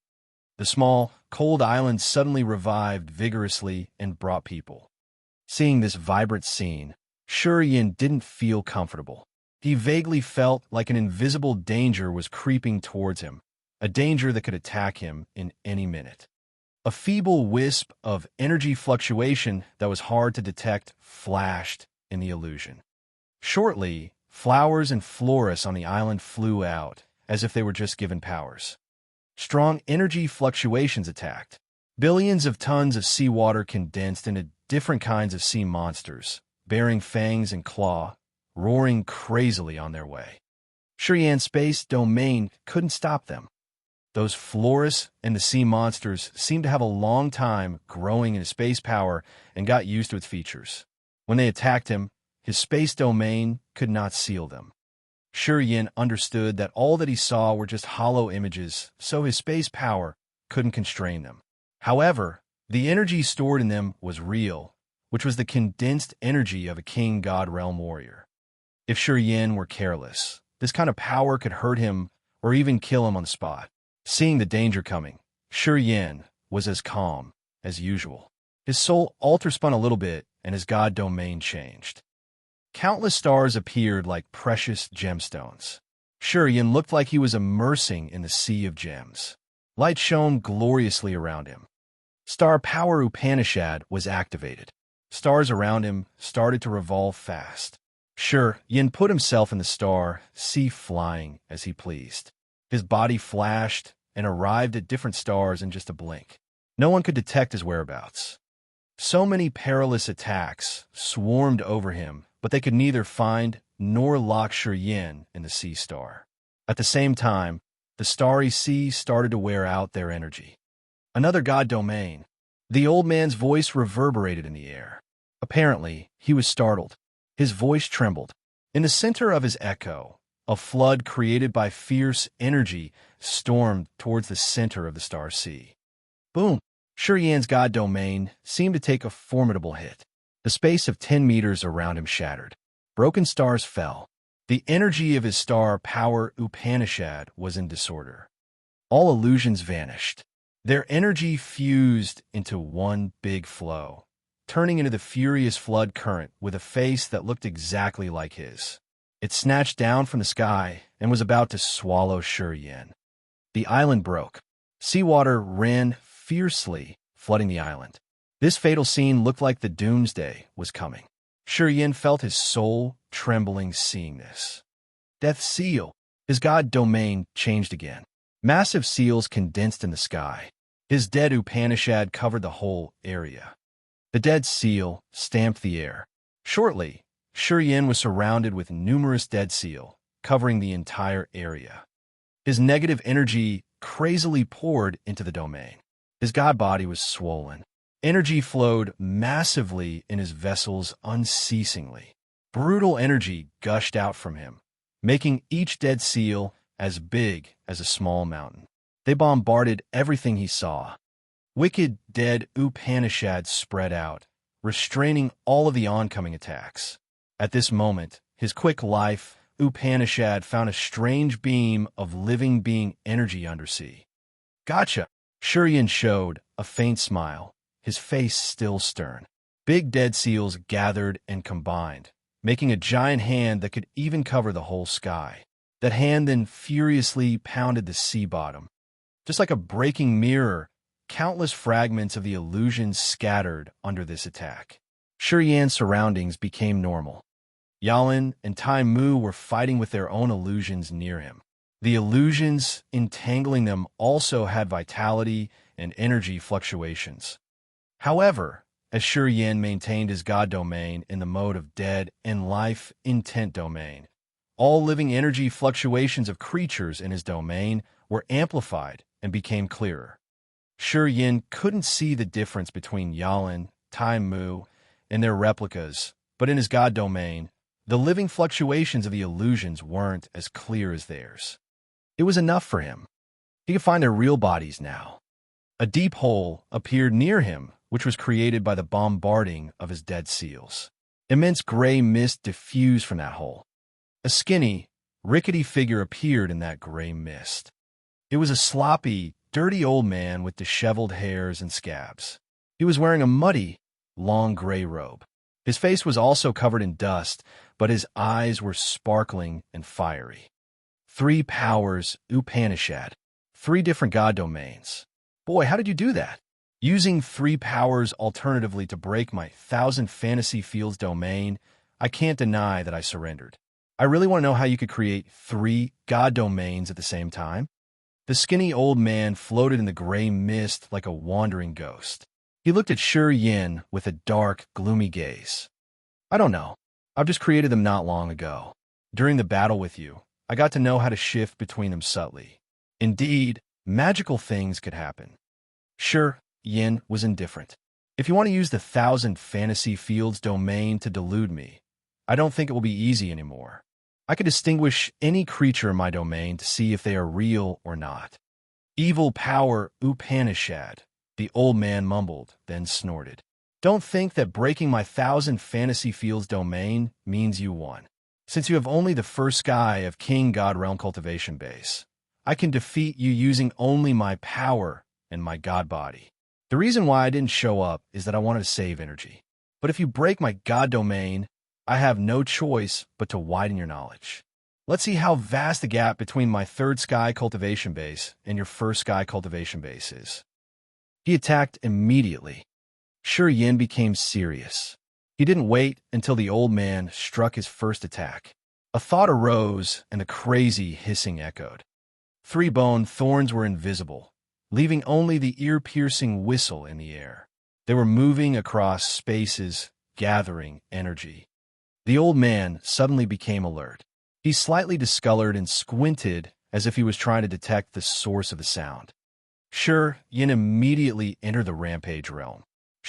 The small, cold island suddenly revived vigorously and brought people. Seeing this vibrant scene, Shi Yan didn't feel comfortable. He vaguely felt like an invisible danger was creeping towards him, a danger that could attack him in any minute. A feeble wisp of energy fluctuation that was hard to detect flashed in the illusion. Shortly, flowers and florists on the island flew out, as if they were just given powers. Strong energy fluctuations attacked. Billions of tons of seawater condensed into different kinds of sea monsters, bearing fangs and claw, roaring crazily on their way. Shi Yan's space domain couldn't stop them. Those florists and the sea monsters seemed to have a long time growing in space power and got used to its features. When they attacked him, his space domain could not seal them. Shi Yan understood that all that he saw were just hollow images, so his space power couldn't constrain them. However, the energy stored in them was real, which was the condensed energy of a king-god realm warrior. If Shi Yan were careless, this kind of power could hurt him or even kill him on the spot. Seeing the danger coming, Shi Yan was as calm as usual. His soul alter-spun a little bit, and his god domain changed. Countless stars appeared like precious gemstones. Shi Yan looked like he was immersing in the sea of gems. Light shone gloriously around him. Star power Upanishad was activated. Stars around him started to revolve fast. Shi Yan put himself in the star, sea flying as he pleased. His body flashed and arrived at different stars in just a blink. No one could detect his whereabouts. So many perilous attacks swarmed over him, but they could neither find nor lock Shi Yan in the sea star. At the same time, the starry sea started to wear out their energy. Another god domain. The old man's voice reverberated in the air. Apparently, he was startled. His voice trembled. In the center of his echo, a flood created by fierce energy stormed towards the center of the star sea. Boom! Shi Yan's god domain seemed to take a formidable hit. The space of 10 meters around him shattered. Broken stars fell. The energy of his star power Upanishad was in disorder. All illusions vanished. Their energy fused into one big flow, turning into the furious flood current with a face that looked exactly like his. It snatched down from the sky and was about to swallow Shi Yan. The island broke. Seawater ran fiercely, flooding the island. This fatal scene looked like the doomsday was coming. Shi Yan felt his soul trembling seeing this. Death seal. His god domain changed again. Massive seals condensed in the sky. His dead Upanishad covered the whole area. The dead seal stamped the air. Shortly, Shi Yan was surrounded with numerous dead seal, covering the entire area. His negative energy crazily poured into the domain. His god body was swollen. Energy flowed massively in his vessels unceasingly. Brutal energy gushed out from him, making each dead seal as big as a small mountain. They bombarded everything he saw. Wicked dead Upanishad spread out, restraining all of the oncoming attacks. At this moment, his quick life, Upanishad found a strange beam of living being energy undersea. Gotcha! Shurian showed a faint smile, his face still stern. Big dead seals gathered and combined, making a giant hand that could even cover the whole sky. That hand then furiously pounded the sea bottom. Just like a breaking mirror, countless fragments of the illusions scattered under this attack. Shurian's surroundings became normal. Yalin and Tai Mu were fighting with their own illusions near him. The illusions entangling them also had vitality and energy fluctuations. However, as Shurian maintained his god domain in the mode of dead and life intent domain, all living energy fluctuations of creatures in his domain were amplified and became clearer. Shurian couldn't see the difference between Yalin, Tai Mu, and their replicas, but in his god domain, the living fluctuations of the illusions weren't as clear as theirs. It was enough for him. He could find their real bodies now. A deep hole appeared near him, which was created by the bombarding of his dead seals. Immense gray mist diffused from that hole. A skinny, rickety figure appeared in that gray mist. It was a sloppy, dirty old man with disheveled hairs and scabs. He was wearing a muddy, long gray robe. His face was also covered in dust, but his eyes were sparkling and fiery. 3 powers, Upanishad. 3 different god domains. Boy, how did you do that? Using 3 powers alternatively to break my 1,000 fantasy fields domain, I can't deny that I surrendered. I really want to know how you could create 3 god domains at the same time. The skinny old man floated in the gray mist like a wandering ghost. He looked at Shurian with a dark, gloomy gaze. I don't know. I've just created them not long ago. During the battle with you, I got to know how to shift between them subtly. Indeed, magical things could happen. Sure, Yin was indifferent. If you want to use the 1,000 fantasy fields domain to delude me, I don't think it will be easy anymore. I could distinguish any creature in my domain to see if they are real or not. Evil power Upanishad, the old man mumbled, then snorted. Don't think that breaking my 1,000 fantasy fields domain means you won. Since you have only the first sky of King God Realm cultivation base, I can defeat you using only my power and my god body. The reason why I didn't show up is that I wanted to save energy. But if you break my god domain, I have no choice but to widen your knowledge. Let's see how vast the gap between my 3rd sky cultivation base and your 1st sky cultivation base is. He attacked immediately. Shurian became serious. He didn't wait until the old man struck his first attack. A thought arose and the crazy hissing echoed. 3 bone thorns were invisible, leaving only the ear-piercing whistle in the air. They were moving across spaces, gathering energy. The old man suddenly became alert. He slightly discolored and squinted as if he was trying to detect the source of the sound. Yin immediately entered the rampage realm.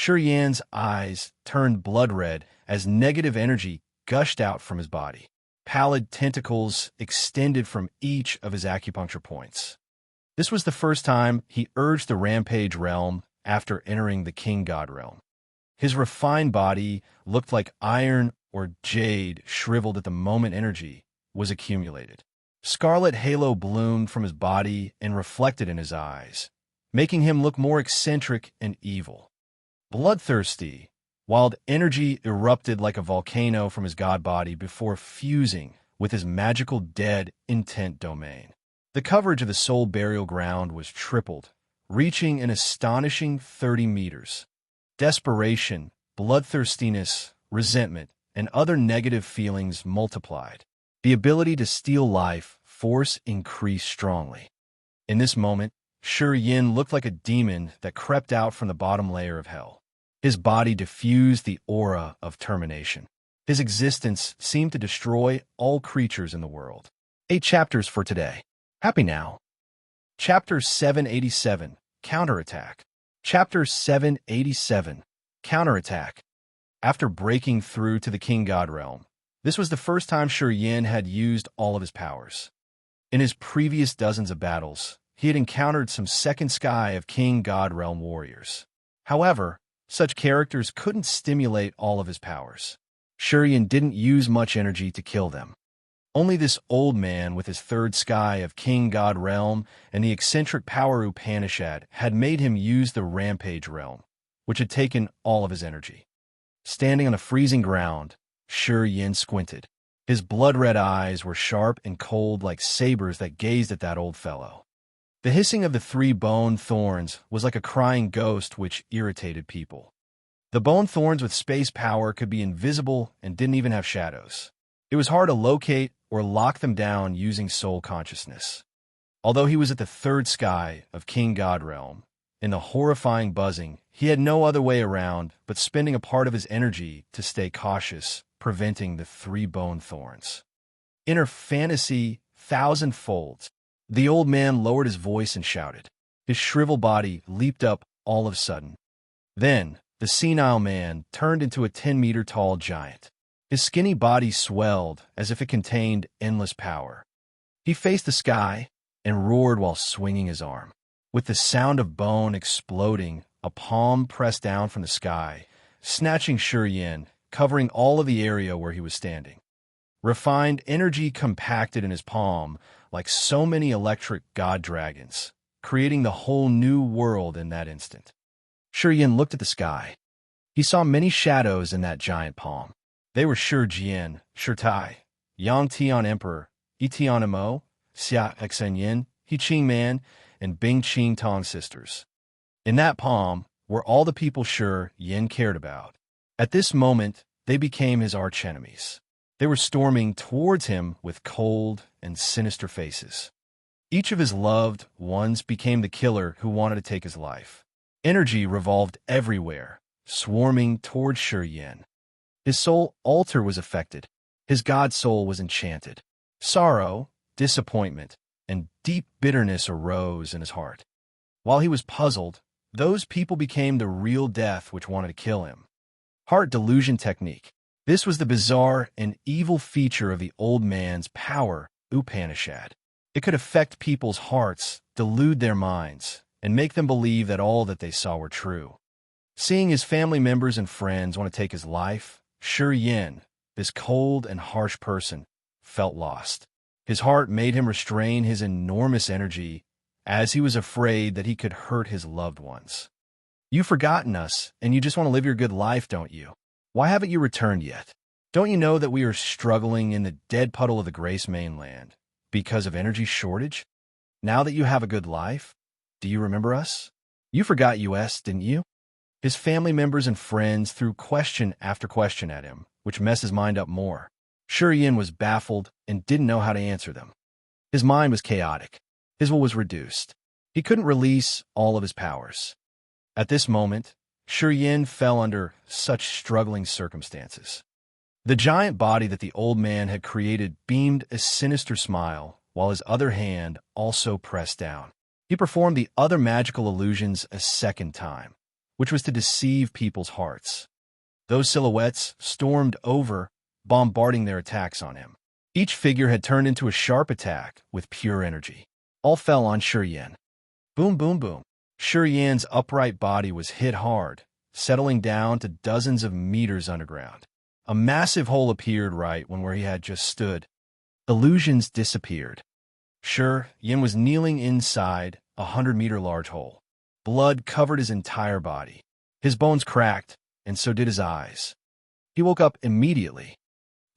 Yan's eyes turned blood red as negative energy gushed out from his body. Pallid tentacles extended from each of his acupuncture points. This was the first time he urged the rampage realm after entering the King God realm. His refined body looked like iron or jade shriveled at the moment energy was accumulated. Scarlet halo bloomed from his body and reflected in his eyes, making him look more eccentric and evil. Bloodthirsty, wild energy erupted like a volcano from his god body before fusing with his magical dead intent domain. The coverage of the soul burial ground was tripled, reaching an astonishing 30 meters. Desperation, bloodthirstiness, resentment, and other negative feelings multiplied. The ability to steal life force increased strongly. In this moment, Yin looked like a demon that crept out from the bottom layer of hell. His body diffused the aura of termination. His existence seemed to destroy all creatures in the world. 8 chapters for today. Happy now. Chapter 787, Counterattack. Chapter 787, Counterattack. After breaking through to the King God realm, this was the first time Yin had used all of his powers. In his previous dozens of battles, he had encountered some second sky of King God realm warriors. However, such characters couldn't stimulate all of his powers. Yin didn't use much energy to kill them. Only this old man with his third sky of King God realm and the eccentric power Upanishad had made him use the rampage realm, which had taken all of his energy. Standing on the freezing ground, Shi Yin squinted. His blood-red eyes were sharp and cold like sabers that gazed at that old fellow. The hissing of the three bone thorns was like a crying ghost which irritated people. The bone thorns with space power could be invisible and didn't even have shadows. It was hard to locate or lock them down using soul consciousness. Although he was at the third sky of King God realm, in the horrifying buzzing, he had no other way around but spending a part of his energy to stay cautious, preventing the three bone thorns. Inner fantasy, thousand folds. The old man lowered his voice and shouted. His shriveled body leaped up all of a sudden. Then, the senile man turned into a 10-meter-tall giant. His skinny body swelled as if it contained endless power. He faced the sky and roared while swinging his arm. With the sound of bone exploding, a palm pressed down from the sky, snatching Shi Yin, covering all of the area where he was standing. Refined energy compacted in his palm like so many electric god dragons, creating the whole new world in that instant. Shi Yin looked at the sky. He saw many shadows in that giant palm. They were Shi Jian, Shi Tai, Yang Tian Emperor, Etian Mo, Xia Xen Yin, He Qing Man, and Bing Qing Tong sisters. In that palm were all the people Shi Yin cared about. At this moment, they became his archenemies. They were storming towards him with cold and sinister faces. Each of his loved ones became the killer who wanted to take his life. Energy revolved everywhere, swarming towards Shi Yin. His soul altar was affected. His god soul was enchanted. Sorrow, disappointment, and deep bitterness arose in his heart. While he was puzzled, those people became the real death which wanted to kill him. Heart delusion technique. This was the bizarre and evil feature of the old man's power, Upanishad. It could affect people's hearts, delude their minds, and make them believe that all that they saw were true. Seeing his family members and friends want to take his life, Shi Yin, this cold and harsh person, felt lost. His heart made him restrain his enormous energy, as he was afraid that he could hurt his loved ones. You've forgotten us, and you just want to live your good life, don't you? Why haven't you returned yet? Don't you know that we are struggling in the dead puddle of the Grace mainland because of energy shortage? Now that you have a good life, do you remember us? You forgot us, didn't you? His family members and friends threw question after question at him, which messed his mind up more. Shi Yin was baffled and didn't know how to answer them. His mind was chaotic. His will was reduced. He couldn't release all of his powers. At this moment, Shi Yin fell under such struggling circumstances. The giant body that the old man had created beamed a sinister smile, while his other hand also pressed down. He performed the other magical illusions a second time, which was to deceive people's hearts. Those silhouettes stormed over, bombarding their attacks on him. Each figure had turned into a sharp attack with pure energy. All fell on Shi Yin. Boom, boom, boom. Shi Yin's upright body was hit hard, settling down to dozens of meters underground. A massive hole appeared right where he had just stood. Illusions disappeared. Shi Yin was kneeling inside a 100-meter large hole. Blood covered his entire body. His bones cracked, and so did his eyes. He woke up immediately.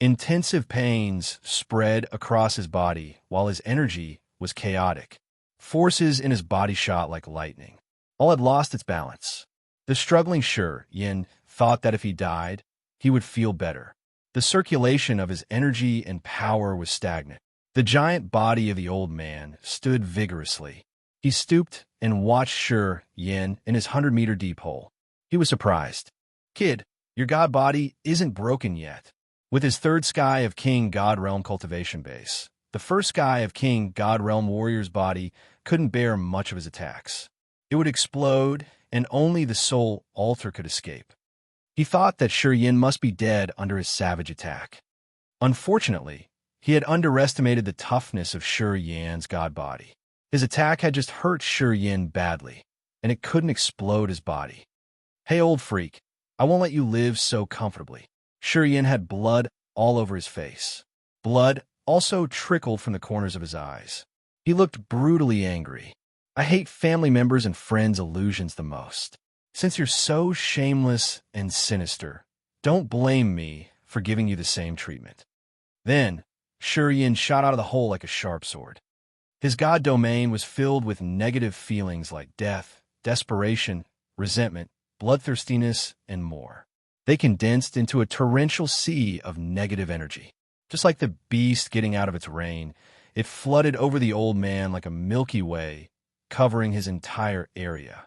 Intensive pains spread across his body while his energy was chaotic. Forces in his body shot like lightning. All had lost its balance. The struggling Shi Yin thought that if he died, he would feel better. The circulation of his energy and power was stagnant. The giant body of the old man stood vigorously. He stooped and watched Shi Yin in his 100-meter deep hole. He was surprised. Kid, your god body isn't broken yet. With his third sky of King God Realm cultivation base, the first sky of King God Realm warrior's body couldn't bear much of his attacks. It would explode, and only the soul altar could escape. He thought that Shi Yin must be dead under his savage attack. Unfortunately, he had underestimated the toughness of Shi Yin's god body. His attack had just hurt Shi Yin badly, and it couldn't explode his body. Hey, old freak, I won't let you live so comfortably. Shi Yin had blood all over his face. Blood also trickled from the corners of his eyes. He looked brutally angry. I hate family members and friends' illusions the most. Since you're so shameless and sinister, don't blame me for giving you the same treatment. Then, Shurian shot out of the hole like a sharp sword. His god domain was filled with negative feelings like death, desperation, resentment, bloodthirstiness, and more. They condensed into a torrential sea of negative energy. Just like the beast getting out of its rain, it flooded over the old man like a Milky Way, covering his entire area.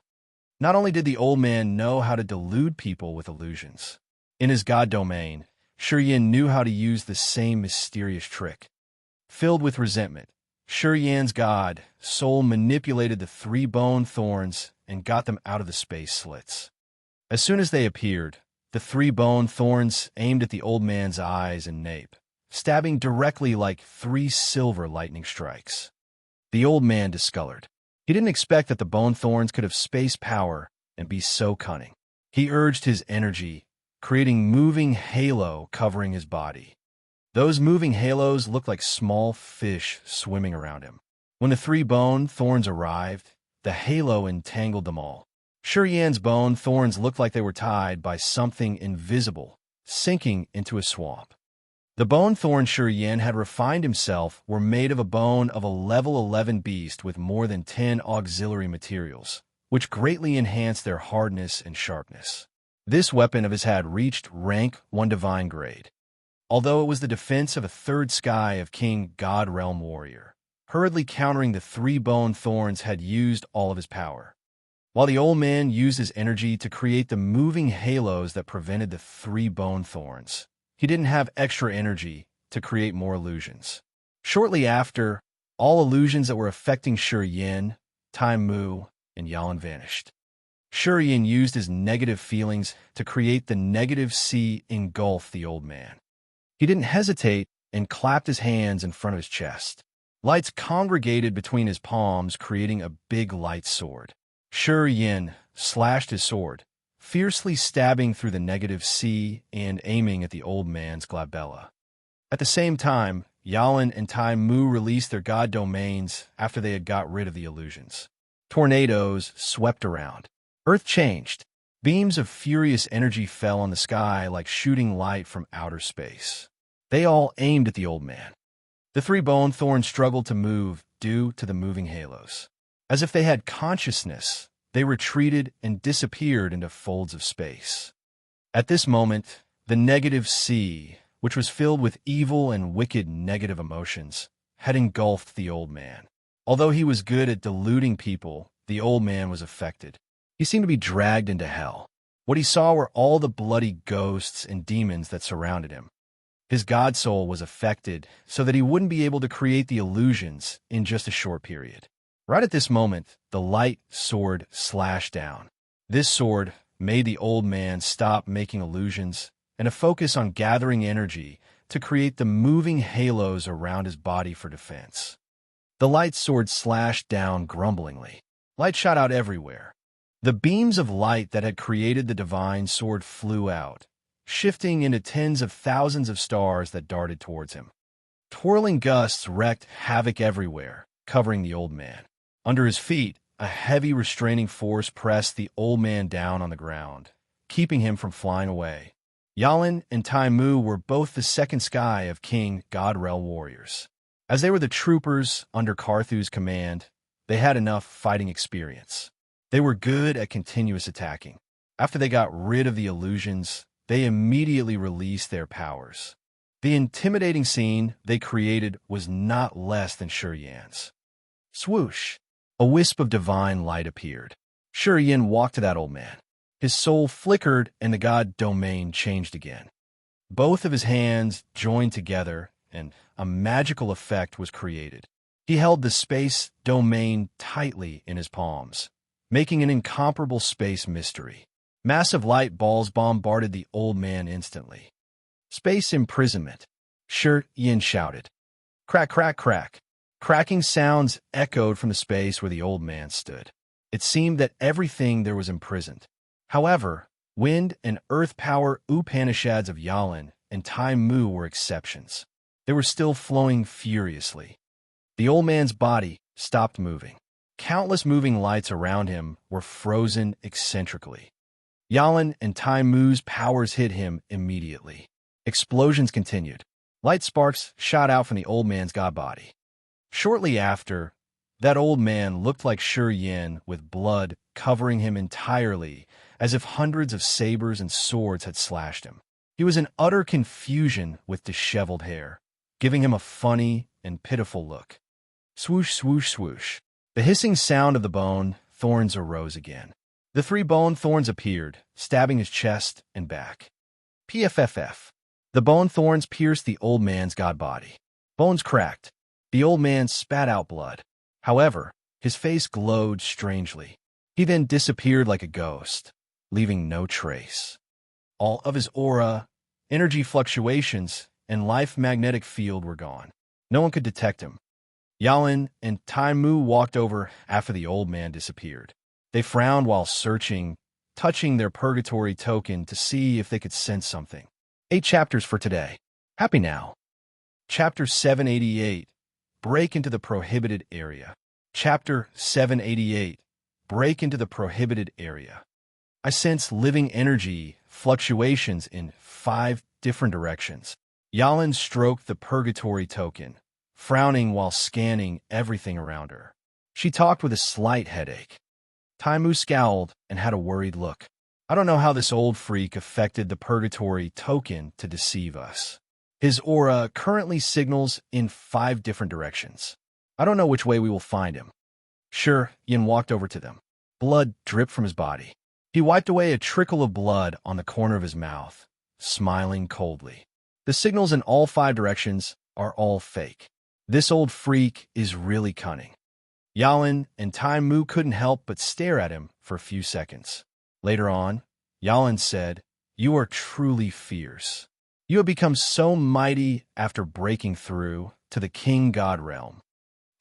Not only did the old man know how to delude people with illusions, in his god domain, Shurian knew how to use the same mysterious trick. Filled with resentment, Shurian's god soul manipulated the 3 bone thorns and got them out of the space slits. As soon as they appeared, the 3 bone thorns aimed at the old man's eyes and nape, stabbing directly like 3 silver lightning strikes. The old man discolored. He didn't expect that the bone thorns could have space power and be so cunning. He urged his energy, creating moving halo covering his body. Those moving halos looked like small fish swimming around him. When the 3 bone thorns arrived, the halo entangled them all. Shurian's bone thorns looked like they were tied by something invisible, sinking into a swamp. The bone thorn Shurian had refined himself were made of a bone of a level 11 beast with more than 10 auxiliary materials, which greatly enhanced their hardness and sharpness. This weapon of his had reached rank 1 divine grade. Although it was the defense of a 3rd sky of King God Realm Warrior, hurriedly countering the 3 bone thorns had used all of his power. While the old man used his energy to create the moving halos that prevented the 3 bone thorns, he didn't have extra energy to create more illusions. Shortly after, all illusions that were affecting Shurian, Tai Mu, and Yalan vanished. Shurian used his negative feelings to create the negative sea engulf the old man. He didn't hesitate and clapped his hands in front of his chest. Lights congregated between his palms, creating a big light sword. Shurian slashed his sword, fiercely stabbing through the negative sea and aiming at the old man's glabella. At the same time, Yalan and Tai Mu released their god domains after they had got rid of the illusions. Tornadoes swept around. Earth changed. Beams of furious energy fell on the sky like shooting light from outer space. They all aimed at the old man. The 3 bone thorns struggled to move due to the moving halos. As if they had consciousness, they retreated and disappeared into folds of space. At this moment, the negative sea, which was filled with evil and wicked negative emotions, had engulfed the old man. Although he was good at deluding people, the old man was affected. He seemed to be dragged into hell. What he saw were all the bloody ghosts and demons that surrounded him. His god soul was affected so that he wouldn't be able to create the illusions in just a short period. Right at this moment, the light sword slashed down. This sword made the old man stop making illusions and to focus on gathering energy to create the moving halos around his body for defense. The light sword slashed down grumblingly. Light shot out everywhere. The beams of light that had created the divine sword flew out, shifting into tens of thousands of stars that darted towards him. Twirling gusts wreaked havoc everywhere, covering the old man. Under his feet, a heavy restraining force pressed the old man down on the ground, keeping him from flying away. Yalan and Tai Mu were both the 2nd sky of King God Realm warriors. As they were the troopers under Karthu's command, they had enough fighting experience. They were good at continuous attacking. After they got rid of the illusions, they immediately released their powers. The intimidating scene they created was not less than Shurian's. Swoosh! A wisp of divine light appeared. Shurian walked to that old man. His soul flickered and the god domain changed again. Both of his hands joined together and a magical effect was created. He held the space domain tightly in his palms, making an incomparable space mystery. Massive light balls bombarded the old man instantly. Space imprisonment, Shurian shouted. Crack, crack, crack. Cracking sounds echoed from the space where the old man stood. It seemed that everything there was imprisoned. However, wind and earth power Upanishads of Yalan and Tai Mu were exceptions. They were still flowing furiously. The old man's body stopped moving. Countless moving lights around him were frozen eccentrically. Yalan and Tai Mu's powers hit him immediately. Explosions continued. Light sparks shot out from the old man's god body. Shortly after, that old man looked like Shi Yin with blood covering him entirely, as if hundreds of sabers and swords had slashed him. He was in utter confusion with disheveled hair, giving him a funny and pitiful look. Swoosh, swoosh, swoosh. The hissing sound of the bone thorns arose again. The 3 bone thorns appeared, stabbing his chest and back. PFFF. The bone thorns pierced the old man's god body. Bones cracked. The old man spat out blood. However, his face glowed strangely. He then disappeared like a ghost, leaving no trace. All of his aura, energy fluctuations, and life magnetic field were gone. No one could detect him. Yalan and Tai Mu walked over after the old man disappeared. They frowned while searching, touching their purgatory token to see if they could sense something. 8 chapters for today. Happy now. Chapter 788. Break into the prohibited area. Chapter 788. Break into the prohibited area. I sense living energy fluctuations in 5 different directions. Yalan stroked the purgatory token, frowning while scanning everything around her. She talked with a slight headache. Tai Mu scowled and had a worried look. I don't know how this old freak affected the purgatory token to deceive us. His aura currently signals in 5 different directions. I don't know which way we will find him. Shi Yin walked over to them. Blood dripped from his body. He wiped away a trickle of blood on the corner of his mouth, smiling coldly. The signals in all 5 directions are all fake. This old freak is really cunning. Yalan and Tai Mu couldn't help but stare at him for a few seconds. Later on, Yalan said, "You are truly fierce. You have become so mighty after breaking through to the King God realm."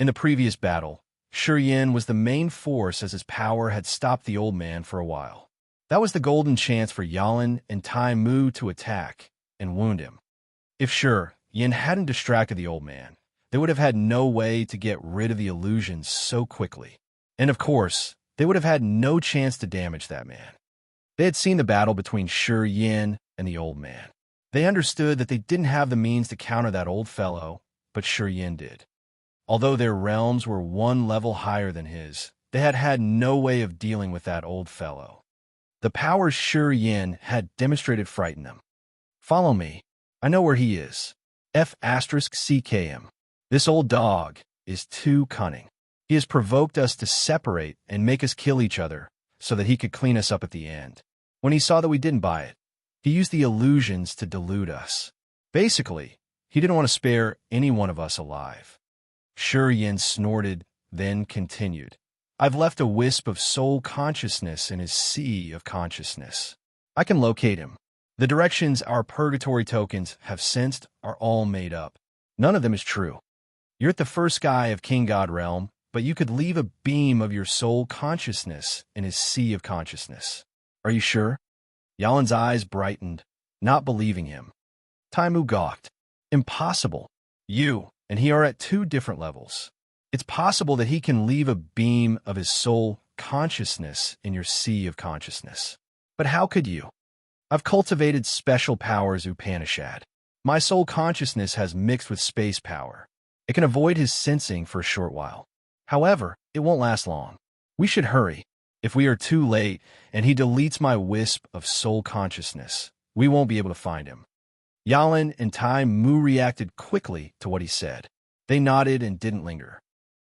In the previous battle, Shi Yin was the main force as his power had stopped the old man for a while. That was the golden chance for Yalan and Tai Mu to attack and wound him. If Shi Yin hadn't distracted the old man, they would have had no way to get rid of the illusions so quickly. And of course, they would have had no chance to damage that man. They had seen the battle between Shi Yin and the old man. They understood that they didn't have the means to counter that old fellow, but Shi Yin did. Although their realms were 1 level higher than his, they had had no way of dealing with that old fellow. The powers Shi Yin had demonstrated frightened them. Follow me. I know where he is. F*CKM. This old dog is too cunning. He has provoked us to separate and make us kill each other so that he could clean us up at the end. When he saw that we didn't buy it, he used the illusions to delude us. Basically, he didn't want to spare any one of us alive. Shi Yin snorted, then continued. I've left a wisp of soul consciousness in his sea of consciousness. I can locate him. The directions our purgatory tokens have sensed are all made up. None of them is true. You're at the first sky of King God realm, but you could leave a beam of your soul consciousness in his sea of consciousness. Are you sure? Yalan's eyes brightened, not believing him. Tai Mu gawked. Impossible. You and he are at 2 different levels. It's possible that he can leave a beam of his soul consciousness in your sea of consciousness. But how could you? I've cultivated special powers, Upanishad. My soul consciousness has mixed with space power. It can avoid his sensing for a short while. However, it won't last long. We should hurry. If we are too late and he deletes my wisp of soul consciousness, we won't be able to find him. Yalan and Tai Mu reacted quickly to what he said. They nodded and didn't linger.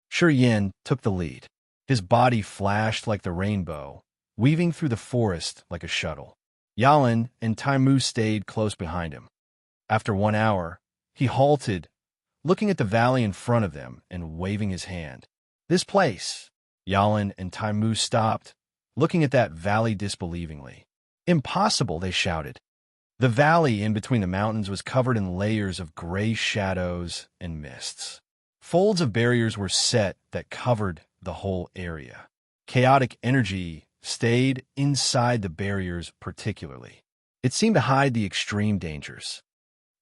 Shi Yin took the lead. His body flashed like the rainbow, weaving through the forest like a shuttle. Yalan and Tai Mu stayed close behind him. After 1 hour, he halted, looking at the valley in front of them and waving his hand. This place. Yalan and Tai Mu stopped, looking at that valley disbelievingly. Impossible, they shouted. The valley in between the mountains was covered in layers of gray shadows and mists. Folds of barriers were set that covered the whole area. Chaotic energy stayed inside the barriers particularly. It seemed to hide the extreme dangers.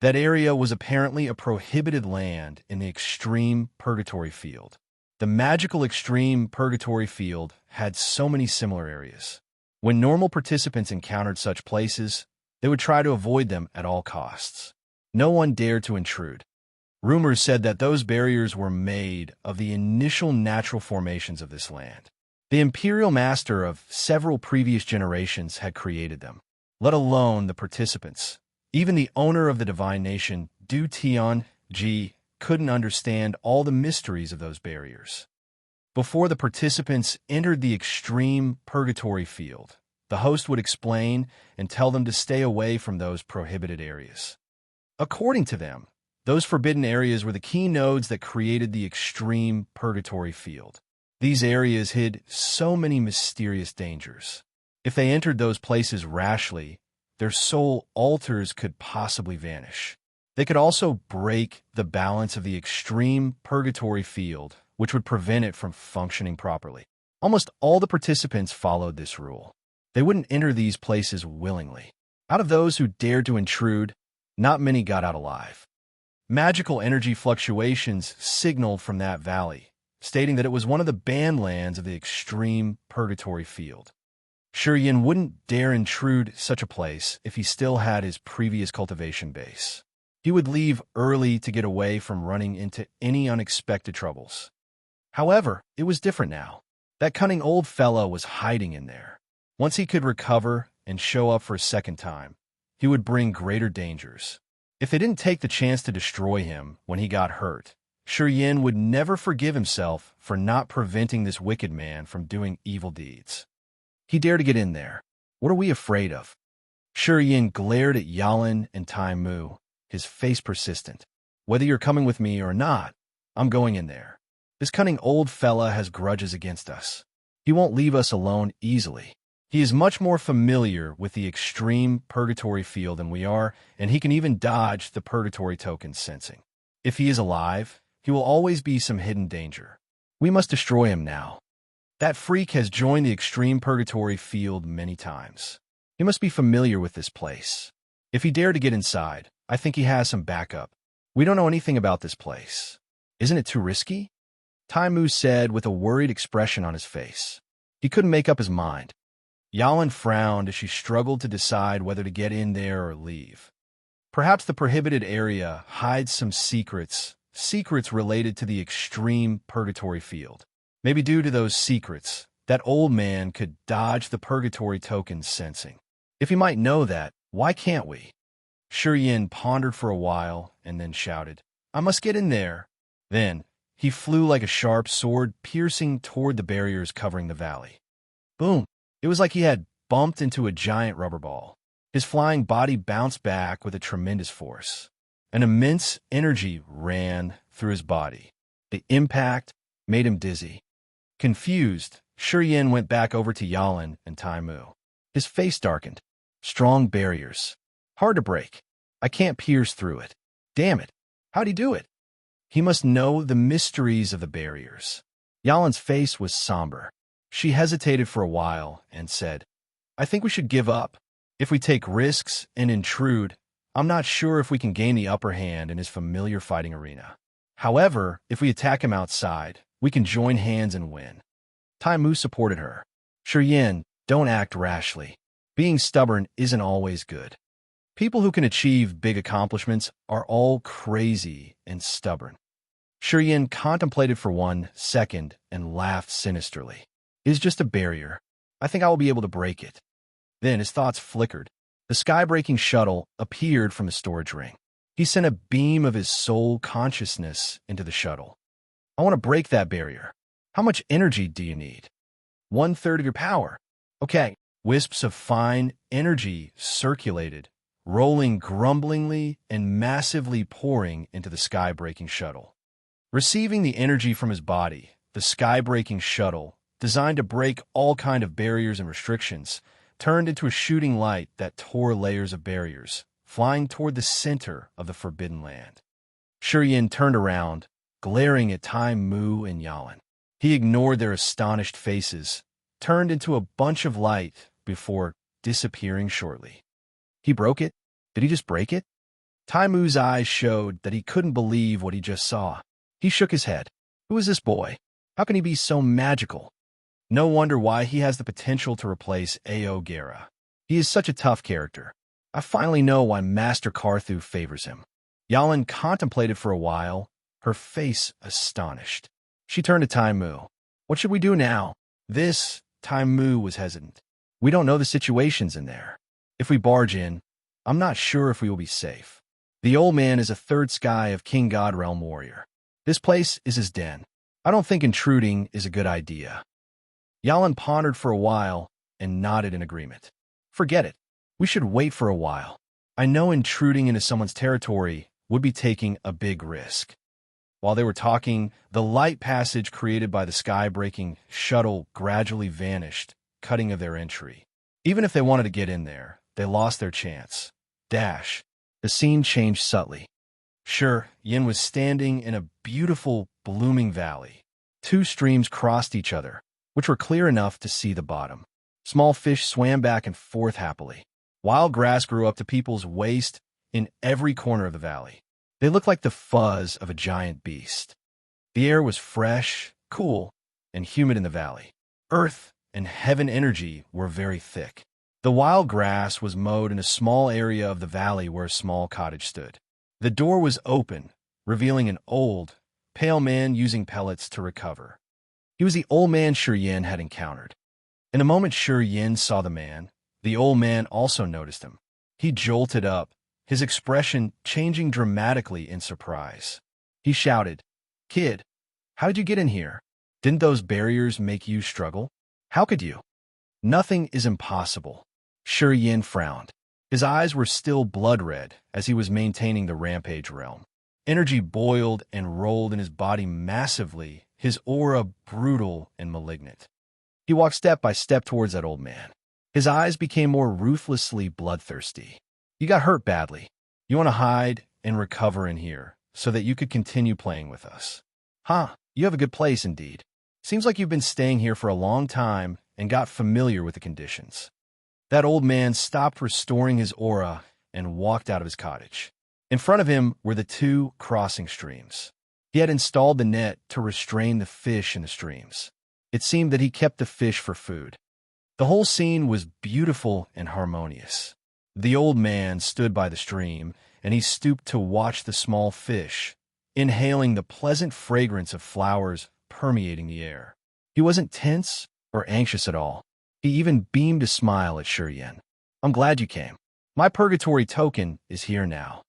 That area was apparently a prohibited land in the extreme purgatory field. The magical extreme purgatory field had so many similar areas. When normal participants encountered such places, they would try to avoid them at all costs. No one dared to intrude. Rumors said that those barriers were made of the initial natural formations of this land. The imperial master of several previous generations had created them, let alone the participants. Even the owner of the divine nation, Du Tian Ji, couldn't understand all the mysteries of those barriers. Before the participants entered the extreme purgatory field, the host would explain and tell them to stay away from those prohibited areas. According to them, those forbidden areas were the key nodes that created the extreme purgatory field. These areas hid so many mysterious dangers. If they entered those places rashly, their soul altars could possibly vanish. They could also break the balance of the extreme purgatory field, which would prevent it from functioning properly. Almost all the participants followed this rule. They wouldn't enter these places willingly. Out of those who dared to intrude, not many got out alive. Magical energy fluctuations signaled from that valley, stating that it was one of the banned lands of the extreme purgatory field. Yin wouldn't dare intrude such a place if he still had his previous cultivation base. He would leave early to get away from running into any unexpected troubles. However, it was different now. That cunning old fellow was hiding in there. Once he could recover and show up for a second time, he would bring greater dangers. If they didn't take the chance to destroy him when he got hurt, Yin would never forgive himself for not preventing this wicked man from doing evil deeds. He dared to get in there. What are we afraid of? Yin glared at Yalan and Tai Mu, his face persistent. Whether you're coming with me or not, I'm going in there. This cunning old fella has grudges against us. He won't leave us alone easily. He is much more familiar with the extreme purgatory field than we are, and he can even dodge the purgatory token sensing. If he is alive, he will always be some hidden danger. We must destroy him now. That freak has joined the extreme purgatory field many times. He must be familiar with this place. If he dared to get inside, I think he has some backup. We don't know anything about this place. Isn't it too risky? Tai Mu said with a worried expression on his face. He couldn't make up his mind. Yalan frowned as she struggled to decide whether to get in there or leave. Perhaps the prohibited area hides some secrets related to the extreme purgatory field. Maybe due to those secrets, that old man could dodge the purgatory token sensing. If he might know that, why can't we? Yin pondered for a while and then shouted, I must get in there. Then, he flew like a sharp sword, piercing toward the barriers covering the valley. Boom! It was like he had bumped into a giant rubber ball. His flying body bounced back with a tremendous force. An immense energy ran through his body. The impact made him dizzy. Confused, Yin went back over to Yalan and Tai Mu. His face darkened. Strong barriers. Hard to break. I can't pierce through it. Damn it. How'd he do it? He must know the mysteries of the barriers. Yalan's face was somber. She hesitated for a while and said, I think we should give up. If we take risks and intrude, I'm not sure if we can gain the upper hand in his familiar fighting arena. However, if we attack him outside, we can join hands and win. Tai Mu supported her. Yin, don't act rashly. Being stubborn isn't always good. People who can achieve big accomplishments are all crazy and stubborn. Yin contemplated for 1 second and laughed sinisterly. It's just a barrier. I think I will be able to break it. Then his thoughts flickered. The sky-breaking shuttle appeared from his storage ring. He sent a beam of his soul consciousness into the shuttle. I want to break that barrier. How much energy do you need? 1/3 of your power. Okay. Wisps of fine energy circulated, rolling grumblingly and massively pouring into the sky-breaking shuttle. Receiving the energy from his body, the sky-breaking shuttle, designed to break all kind of barriers and restrictions, turned into a shooting light that tore layers of barriers, flying toward the center of the forbidden land. Yin turned around, glaring at Tai Mu and Yalan. He ignored their astonished faces, turned into a bunch of light before disappearing shortly. He broke it? Did he just break it? Taimu's eyes showed that he couldn't believe what he just saw. He shook his head. Who is this boy? How can he be so magical? No wonder why he has the potential to replace Ao Guerra. He is such a tough character. I finally know why Master Carthu favors him. Yalin contemplated for a while, her face astonished. She turned to Taimu. What should we do now? Taimu was hesitant. We don't know the situations in there. If we barge in, I'm not sure if we will be safe. The old man is a third sky of King God Realm warrior. This place is his den. I don't think intruding is a good idea. Yalin pondered for a while and nodded in agreement. Forget it. We should wait for a while. I know intruding into someone's territory would be taking a big risk. While they were talking, the light passage created by the sky-breaking shuttle gradually vanished, cutting of their entry. Even if they wanted to get in there, they lost their chance. Dash. The scene changed subtly. Sure, Yin was standing in a beautiful, blooming valley. Two streams crossed each other, which were clear enough to see the bottom. Small fish swam back and forth happily. Wild grass grew up to people's waist in every corner of the valley. They looked like the fuzz of a giant beast. The air was fresh, cool, and humid in the valley. Earth and heaven energy were very thick. The wild grass was mowed in a small area of the valley where a small cottage stood. The door was open, revealing an old, pale man using pellets to recover. He was the old man Shi Yin had encountered. In a moment Shi Yin saw the man, the old man also noticed him. He jolted up, his expression changing dramatically in surprise. He shouted, "Kid, how did you get in here? Didn't those barriers make you struggle? How could you?" "Nothing is impossible." Shi Yin frowned. His eyes were still blood-red as he was maintaining the rampage realm. Energy boiled and rolled in his body massively, his aura brutal and malignant. He walked step by step towards that old man. His eyes became more ruthlessly bloodthirsty. "You got hurt badly. You want to hide and recover in here so that you could continue playing with us. Huh, you have a good place indeed. Seems like you've been staying here for a long time and got familiar with the conditions." That old man stopped restoring his aura and walked out of his cottage. In front of him were the two crossing streams. He had installed the net to restrain the fish in the streams. It seemed that he kept the fish for food. The whole scene was beautiful and harmonious. The old man stood by the stream, and he stooped to watch the small fish, inhaling the pleasant fragrance of flowers permeating the air. He wasn't tense or anxious at all. He even beamed a smile at Shi Yin. "I'm glad you came. My purgatory token is here now."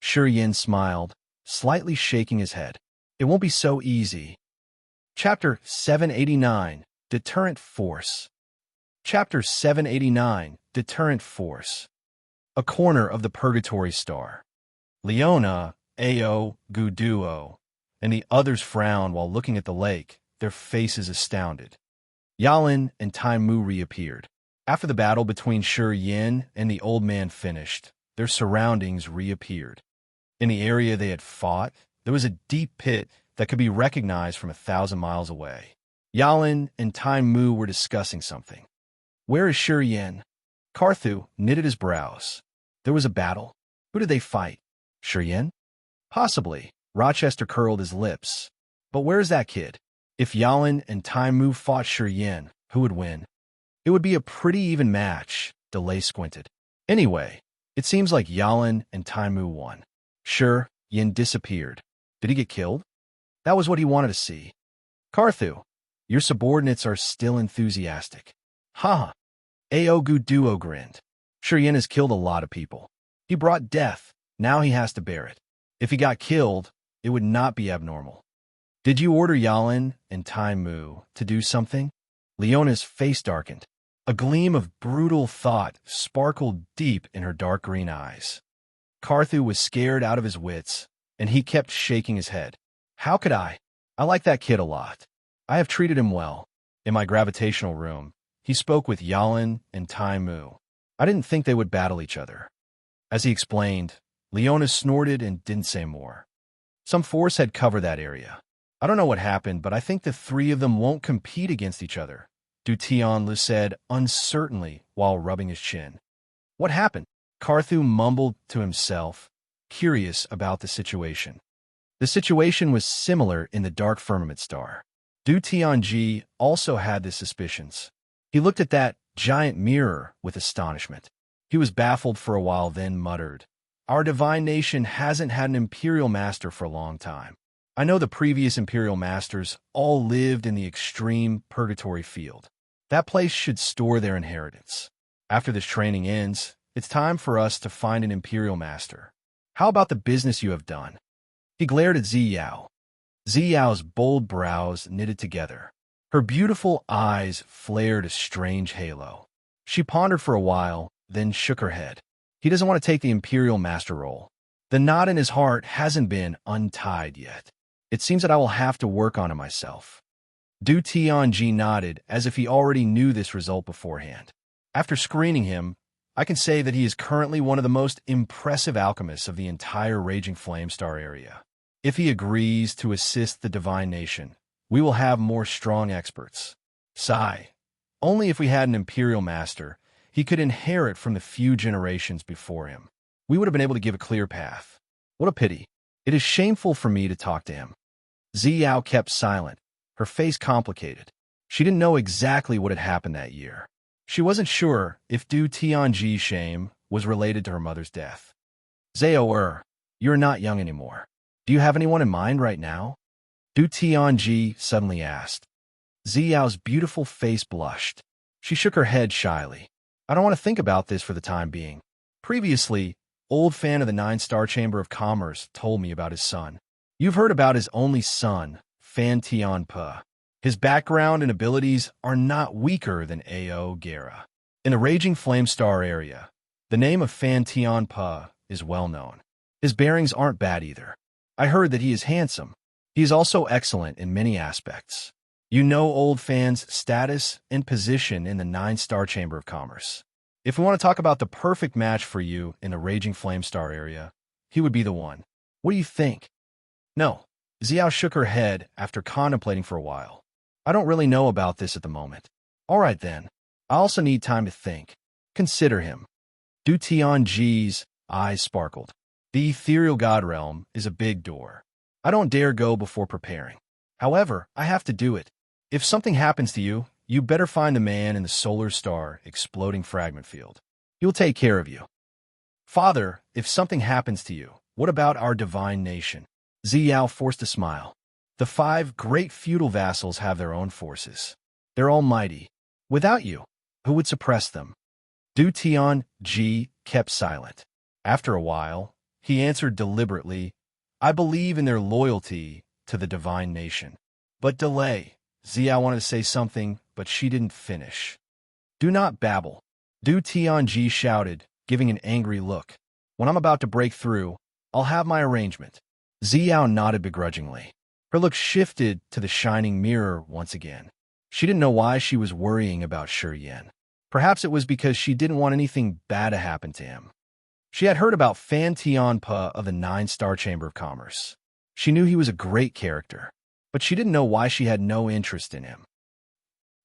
Shi Yin smiled, slightly shaking his head. "It won't be so easy." Chapter 789, Deterrent Force. Chapter 789, Deterrent Force. A corner of the Purgatory Star. Leona, Ao, Guduo, and the others frowned while looking at the lake, their faces astounded. Yalin and Taimu reappeared. After the battle between Shi Yin and the old man finished, their surroundings reappeared. In the area they had fought, there was a deep pit that could be recognized from 1,000 miles away. Yalin and Taimu were discussing something. "Where is Shi Yin?" Carthu knitted his brows. "There was a battle. Who did they fight? Shi Yin?" "Possibly." Rochester curled his lips. "But where's that kid? If Yalin and Taimu fought Shi Yin, who would win?" "It would be a pretty even match," Delay squinted. "Anyway, it seems like Yalin and Taimu won." Shi Yin disappeared. Did he get killed? That was what he wanted to see. "Carthu, your subordinates are still enthusiastic." "Ha!" Aogu Duo grinned. "Shi Yin has killed a lot of people. He brought death. Now he has to bear it. If he got killed, it would not be abnormal." "Did you order Yalin and Taimu to do something?" Leona's face darkened. A gleam of brutal thought sparkled deep in her dark green eyes. Carthu was scared out of his wits, and he kept shaking his head. "How could I? I like that kid a lot. I have treated him well." In my gravitational room, he spoke with Yalin and Taimu. I didn't think they would battle each other. As he explained, Leona snorted and didn't say more. Some force had covered that area. "I don't know what happened, but I think the three of them won't compete against each other," Du Tianlu said uncertainly while rubbing his chin. "What happened?" Carthu mumbled to himself. curious about the situation. The situation was similar in the dark firmament star. Du Tianji also had the suspicions. He looked at that giant mirror with astonishment. He was baffled for a while, then muttered, "Our divine nation hasn't had an imperial master for a long time. I know the previous imperial masters all lived in the extreme purgatory field. That place should store their inheritance. After this training ends, it's time for us to find an imperial master. How about the business you have done?" He glared at Ziyao. Ziyao's bold brows knitted together. Her beautiful eyes flared a strange halo. She pondered for a while, then shook her head. He doesn't want to take the imperial master role. The knot in his heart hasn't been untied yet. It seems that I will have to work on it myself. Du Tianji nodded as if he already knew this result beforehand. After screening him, I can say that he is currently one of the most impressive alchemists of the entire Raging Flame Star area. If he agrees to assist the Divine Nation, we will have more strong experts. Sigh. Only if we had an imperial master, he could inherit from the few generations before him. We would have been able to give a clear path. What a pity. It is shameful for me to talk to him. Ziyao kept silent, her face complicated. She didn't know exactly what had happened that year. She wasn't sure if Du Tianji's shame was related to her mother's death. Zhao, you're not young anymore. Do you have anyone in mind right now? Du Tianji suddenly asked. Ziyao's beautiful face blushed. She shook her head shyly. I don't want to think about this for the time being. Previously, old fan of the 9-Star Chamber of Commerce told me about his son. You've heard about his only son, Fan Tianpe. His background and abilities are not weaker than Ao Gera. In the Raging Flame Star area, the name of Fan Tianpe is well known. His bearings aren't bad either. I heard that he is handsome. He is also excellent in many aspects. You know old Fan's status and position in the 9-Star Chamber of Commerce. If we want to talk about the perfect match for you in the Raging Flame Star area, he would be the one. What do you think? No. Ziyao shook her head after contemplating for a while. I don't really know about this at the moment. All right then. I also need time to think. Consider him. Du Tianji's eyes sparkled. The ethereal god realm is a big door. I don't dare go before preparing. However, I have to do it. If something happens to you, you better find the man in the solar star exploding fragment field. He will take care of you. Father, if something happens to you, what about our divine nation? Ziyao forced a smile. The 5 great feudal vassals have their own forces. They're almighty. Without you, who would suppress them? Du Tianji kept silent. After a while, he answered deliberately, I believe in their loyalty to the divine nation. But delay. Ziyao wanted to say something, but she didn't finish. Do not babble. Du Tianji shouted, giving an angry look. When I'm about to break through, I'll have my arrangement. Ziyao nodded begrudgingly. Her look shifted to the shining mirror once again. She didn't know why she was worrying about Shi Yan. Perhaps it was because she didn't want anything bad to happen to him. She had heard about Fan Tianpe of the 9-Star Chamber of Commerce. She knew he was a great character, but she didn't know why she had no interest in him.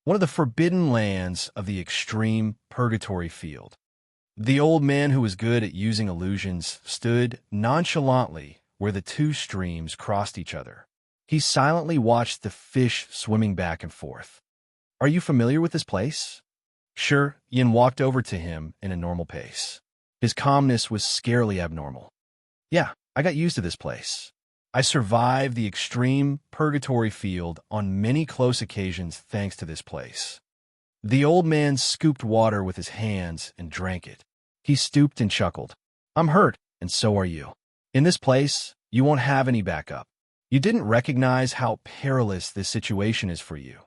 One of the forbidden lands of the extreme purgatory field. The old man who was good at using illusions stood nonchalantly where the 2 streams crossed each other. He silently watched the fish swimming back and forth. Are you familiar with this place? Shi Yan walked over to him in a normal pace. His calmness was scarcely abnormal. Yeah, I got used to this place. I survived the extreme purgatory field on many close occasions thanks to this place. The old man scooped water with his hands and drank it. He stooped and chuckled. I'm hurt, and so are you. In this place, you won't have any backup. You didn't recognize how perilous this situation is for you,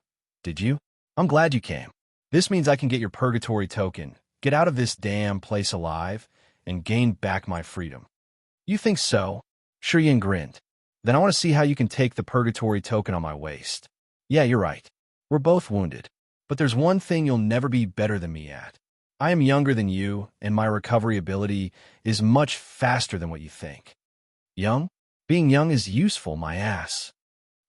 did you? I'm glad you came. This means I can get your purgatory token, get out of this damn place alive, and gain back my freedom. You think so? Shi Yan grinned. Then I want to see how you can take the purgatory token on my waist. Yeah, you're right. We're both wounded. But there's one thing you'll never be better than me at. I am younger than you, and my recovery ability is much faster than what you think. Young? Being young is useful, my ass.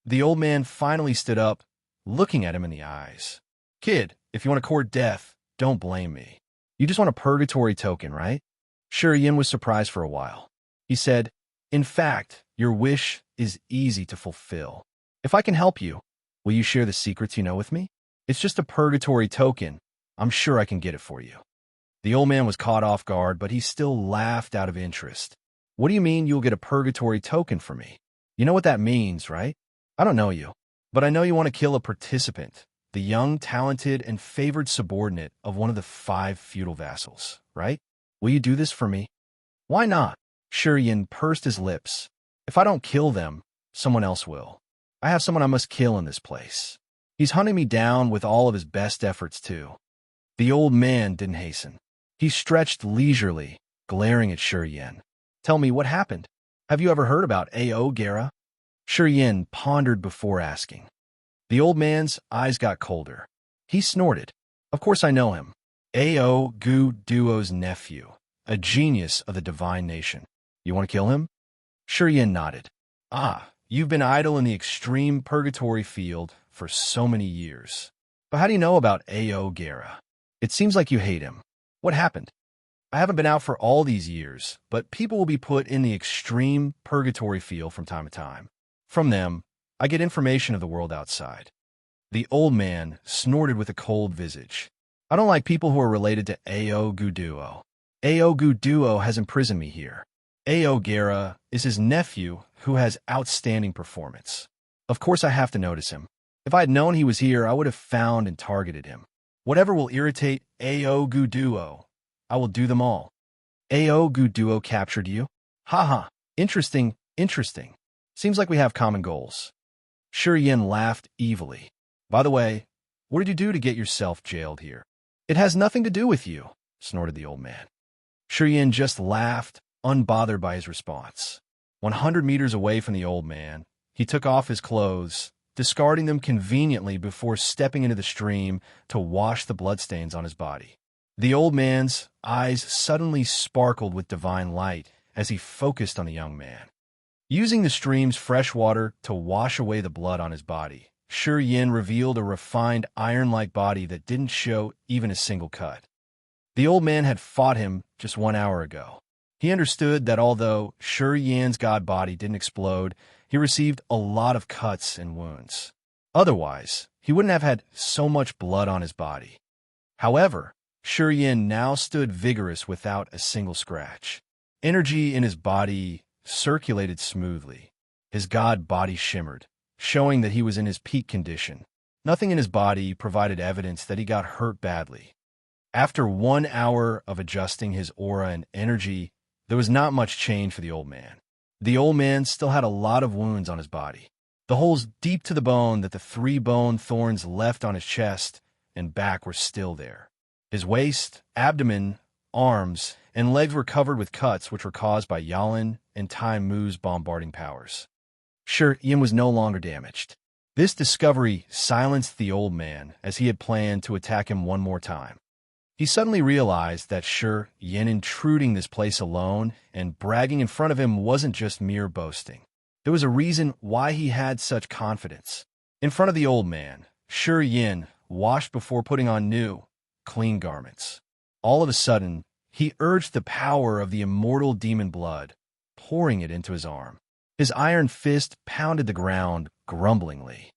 The old man finally stood up, looking at him in the eyes. Kid, if you want to court death, don't blame me. You just want a purgatory token, right? Shi Yan was surprised for a while. He said, "In fact, your wish is easy to fulfill. If I can help you, will you share the secrets you know with me? It's just a purgatory token. I'm sure I can get it for you." The old man was caught off guard, but he still laughed out of interest. "What do you mean you'll get a purgatory token for me? You know what that means, right? I don't know you, but I know you want to kill a participant, the young, talented, and favored subordinate of one of the 5 feudal vassals, right? Will you do this for me?" "Why not?" Shurian pursed his lips. "If I don't kill them, someone else will. I have someone I must kill in this place. He's hunting me down with all of his best efforts, too." The old man didn't hasten. He stretched leisurely, glaring at Shurian. "Tell me, what happened? Have you ever heard about A.O. Guerra?" Shurian pondered before asking. The old man's eyes got colder. He snorted. "Of course I know him. A.O. Gu Duo's nephew, a genius of the divine nation. You want to kill him?" Shurian nodded. "Ah, you've been idle in the extreme purgatory field for so many years. But how do you know about A.O. Guerra? It seems like you hate him. What happened?" "I haven't been out for all these years, but people will be put in the extreme purgatory field from time to time. From them, I get information of the world outside." The old man snorted with a cold visage. "I don't like people who are related to A.O. Guduo. A.O. Guduo has imprisoned me here. A.O. Guerra is his nephew who has outstanding performance. Of course I have to notice him. If I had known he was here, I would have found and targeted him. Whatever will irritate A.O. Guduo, I will do them all." "A.O. Guduo captured you? Ha ha. Interesting, interesting. Seems like we have common goals." Shurian laughed evilly. "By the way, what did you do to get yourself jailed here?" "It has nothing to do with you," snorted the old man. Shurian just laughed, unbothered by his response. 100 meters away from the old man, he took off his clothes, discarding them conveniently before stepping into the stream to wash the bloodstains on his body. The old man's eyes suddenly sparkled with divine light as he focused on the young man. Using the stream's fresh water to wash away the blood on his body, Shurian revealed a refined iron-like body that didn't show even a single cut. The old man had fought him just 1 hour ago. He understood that although Shurian's god body didn't explode, he received a lot of cuts and wounds. Otherwise, he wouldn't have had so much blood on his body. However, Shurian now stood vigorous without a single scratch. Energy in his body circulated smoothly. His god body shimmered, showing that he was in his peak condition. Nothing in his body provided evidence that he got hurt badly. After 1 hour of adjusting his aura and energy, there was not much change for the old man. The old man still had a lot of wounds on his body. The holes deep to the bone that the 3 bone thorns left on his chest and back were still there. His waist, abdomen, arms, and legs were covered with cuts which were caused by Yalin and Tai Mu's bombarding powers. Sure, Yin was no longer damaged. This discovery silenced the old man as he had planned to attack him one more time. He suddenly realized that sure, Yin intruding this place alone and bragging in front of him wasn't just mere boasting. There was a reason why he had such confidence. In front of the old man, Sure Yin washed before putting on new, clean garments. All of a sudden, he urged the power of the immortal demon blood, pouring it into his arm. His iron fist pounded the ground grumblingly.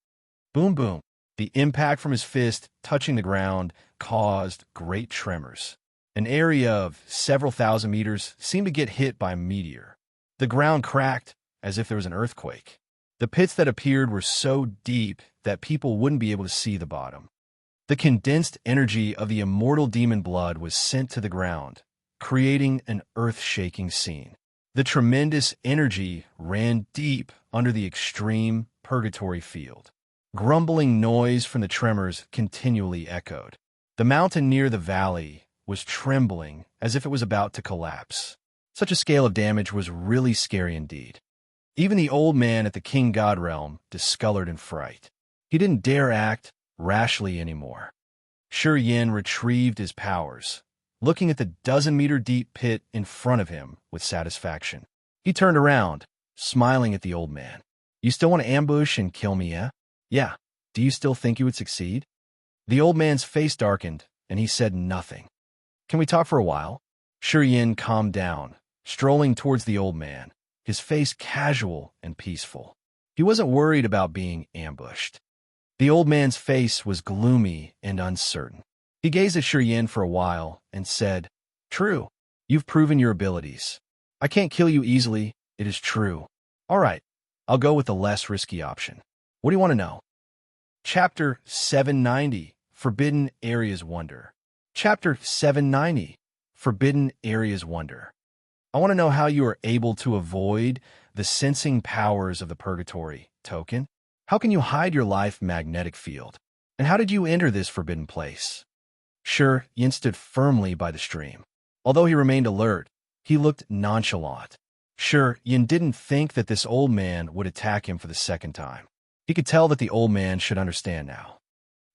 Boom, boom. The impact from his fist touching the ground caused great tremors. An area of several thousand meters seemed to get hit by a meteor. The ground cracked as if there was an earthquake. The pits that appeared were so deep that people wouldn't be able to see the bottom. The condensed energy of the immortal demon blood was sent to the ground, creating an earth-shaking scene. The tremendous energy ran deep under the extreme purgatory field. Grumbling noise from the tremors continually echoed. The mountain near the valley was trembling as if it was about to collapse. Such a scale of damage was really scary indeed. Even the old man at the King God realm discolored in fright. He didn't dare act rashly anymore. Sure Yin retrieved his powers, looking at the dozen-meter-deep pit in front of him with satisfaction. He turned around, smiling at the old man. "You still want to ambush and kill me, eh?" "Yeah. Do you still think you would succeed?" The old man's face darkened, and he said nothing. "Can we talk for a while?" Sure Yin calmed down, strolling towards the old man, his face casual and peaceful. He wasn't worried about being ambushed. The old man's face was gloomy and uncertain. He gazed at Shi for a while and said, "True, you've proven your abilities. I can't kill you easily, it is true. All right, I'll go with the less risky option. What do you want to know?" Chapter 790, Forbidden Areas Wonder. Chapter 790, Forbidden Areas Wonder. I want to know how you are able to avoid the sensing powers of the Purgatory token. How can you hide your life magnetic field? And how did you enter this forbidden place? Yin stood firmly by the stream. Although he remained alert, he looked nonchalant. Yin didn't think that this old man would attack him for the second time. He could tell that the old man should understand now.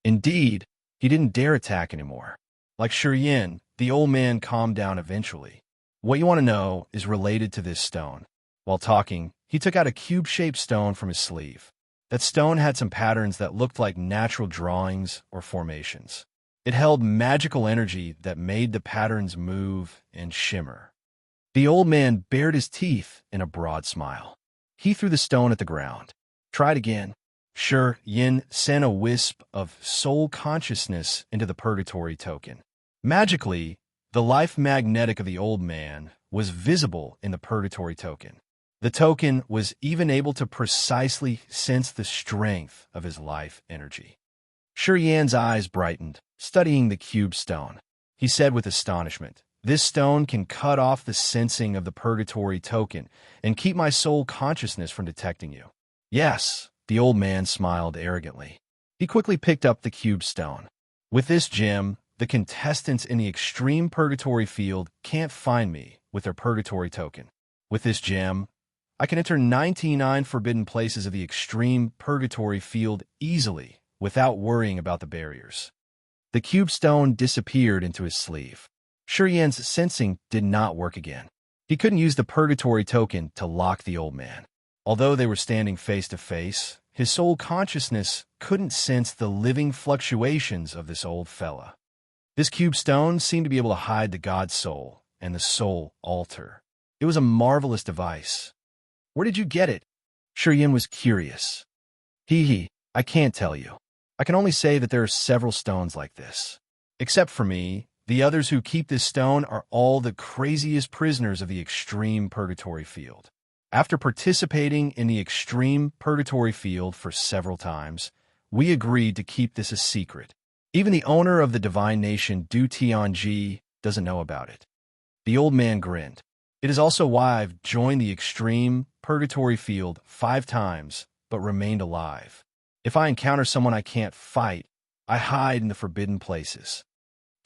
Indeed, he didn't dare attack anymore. Like Yin, the old man calmed down eventually. "What you want to know is related to this stone." While talking, he took out a cube-shaped stone from his sleeve. That stone had some patterns that looked like natural drawings or formations. It held magical energy that made the patterns move and shimmer. The old man bared his teeth in a broad smile. He threw the stone at the ground. "Try it again." Yin sent a wisp of soul consciousness into the Purgatory token. Magically, the life magnetic of the old man was visible in the Purgatory token. The token was even able to precisely sense the strength of his life energy. Yin's eyes brightened, studying the cube stone. He said with astonishment, "This stone can cut off the sensing of the Purgatory token and keep my soul consciousness from detecting you." "Yes," the old man smiled arrogantly. He quickly picked up the cube stone. "With this gem, the contestants in the extreme Purgatory field can't find me with their Purgatory token. With this gem, I can enter 99 forbidden places of the extreme Purgatory field easily without worrying about the barriers." The cube stone disappeared into his sleeve. Yin's sensing did not work again. He couldn't use the Purgatory token to lock the old man. Although they were standing face to face, his soul consciousness couldn't sense the living fluctuations of this old fella. This cube stone seemed to be able to hide the god soul and the soul altar. It was a marvelous device. "Where did you get it?" Yin was curious. I can't tell you. I can only say that there are several stones like this. Except for me, the others who keep this stone are all the craziest prisoners of the extreme Purgatory field. After participating in the extreme Purgatory field for several times, we agreed to keep this a secret. Even the owner of the divine nation Du Tianji doesn't know about it. The old man grinned. "It is also why I've joined the extreme Purgatory field 5 times, but remained alive. If I encounter someone I can't fight, I hide in the forbidden places."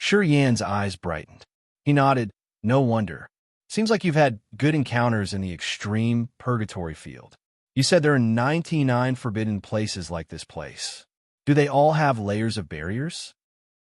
Yin's eyes brightened. He nodded. "No wonder. Seems like you've had good encounters in the extreme Purgatory field. You said there are 99 forbidden places like this place. Do they all have layers of barriers?"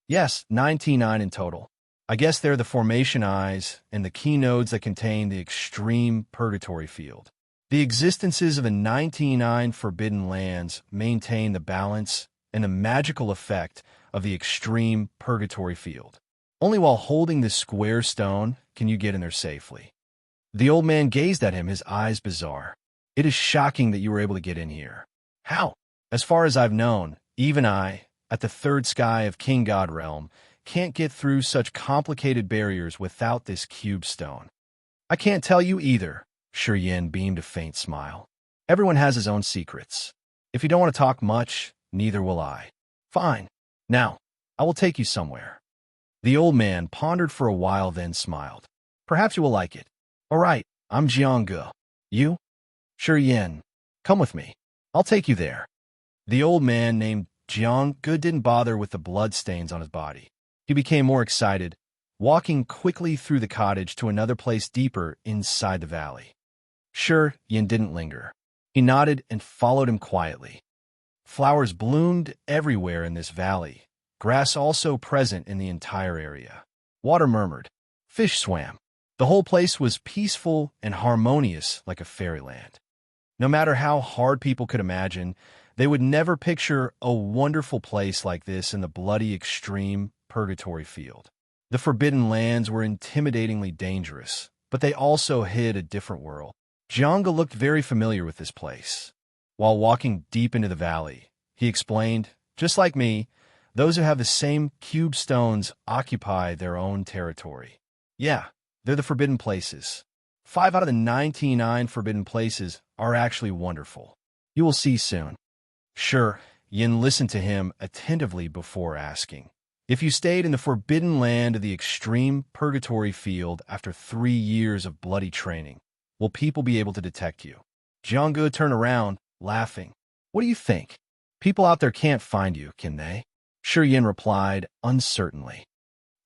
"Yes, 99 in total. I guess they're the formation eyes and the key nodes that contain the extreme Purgatory field. The existences of the 99 forbidden lands maintain the balance and the magical effect of the extreme Purgatory field. Only while holding this square stone can you get in there safely." The old man gazed at him, his eyes bizarre. "It is shocking that you were able to get in here." "How?" "As far as I've known, even I, at the third sky of King God Realm, can't get through such complicated barriers without this cube stone." "I can't tell you either." Yin beamed a faint smile. "Everyone has his own secrets. If you don't want to talk much, neither will I." "Fine. Now, I will take you somewhere." The old man pondered for a while, then smiled. "Perhaps you will like it." "All right, I'm Jiangge. You?" "Yin. Come with me. I'll take you there." The old man named Jiangge didn't bother with the bloodstains on his body. He became more excited, walking quickly through the cottage to another place deeper inside the valley. Yin didn't linger. He nodded and followed him quietly. Flowers bloomed everywhere in this valley, grass also present in the entire area. Water murmured. Fish swam. The whole place was peaceful and harmonious like a fairyland. No matter how hard people could imagine, they would never picture a wonderful place like this in the bloody extreme Purgatory field. The forbidden lands were intimidatingly dangerous, but they also hid a different world. Jianga looked very familiar with this place. While walking deep into the valley, he explained, just like me, those who have the same cube stones occupy their own territory. Yeah, they're the forbidden places. 5 out of the 99 forbidden places are actually wonderful. You will see soon. Sure, Yin listened to him attentively before asking. If you stayed in the forbidden land of the extreme purgatory field after 3 years of bloody training, will people be able to detect you? Jianggu turned around, laughing. What do you think? People out there can't find you, can they? Shi Yin replied uncertainly.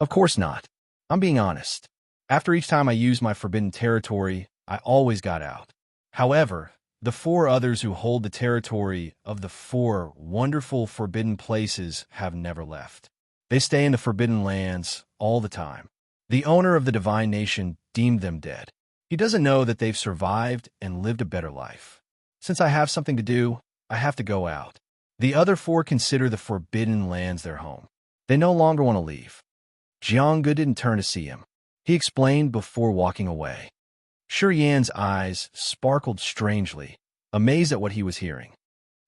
Of course not. I'm being honest. After each time I used my forbidden territory, I always got out. However, the 4 others who hold the territory of the 4 wonderful forbidden places have never left. They stay in the forbidden lands all the time. The owner of the divine nation deemed them dead. He doesn't know that they've survived and lived a better life. Since I have something to do, I have to go out. The other 4 consider the forbidden lands their home. They no longer want to leave. Jianggu didn't turn to see him. He explained before walking away. Shi Yan's eyes sparkled strangely, amazed at what he was hearing.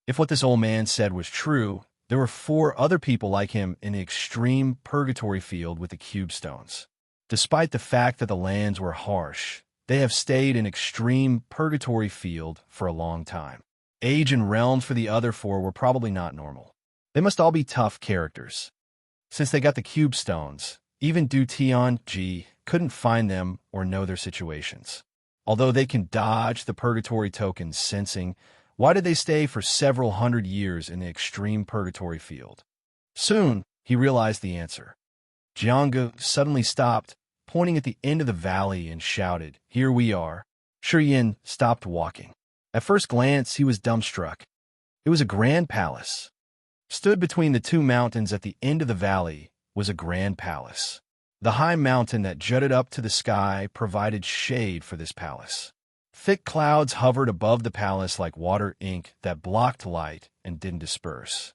If what this old man said was true, there were 4 other people like him in the extreme purgatory field with the cube stones. Despite the fact that the lands were harsh, they have stayed in extreme purgatory field for a long time. Age and realms for the other 4 were probably not normal. They must all be tough characters. Since they got the cube stones, even Du Tianji couldn't find them or know their situations. Although they can dodge the purgatory tokens sensing, why did they stay for several hundred years in the extreme purgatory field? Soon, he realized the answer. Jianggu suddenly stopped, pointing at the end of the valley and shouted, "Here we are." Shi Yin stopped walking. At first glance, he was dumbstruck. It was a grand palace. Stood between the 2 mountains at the end of the valley was a grand palace. The high mountain that jutted up to the sky provided shade for this palace. Thick clouds hovered above the palace like water ink that blocked light and didn't disperse.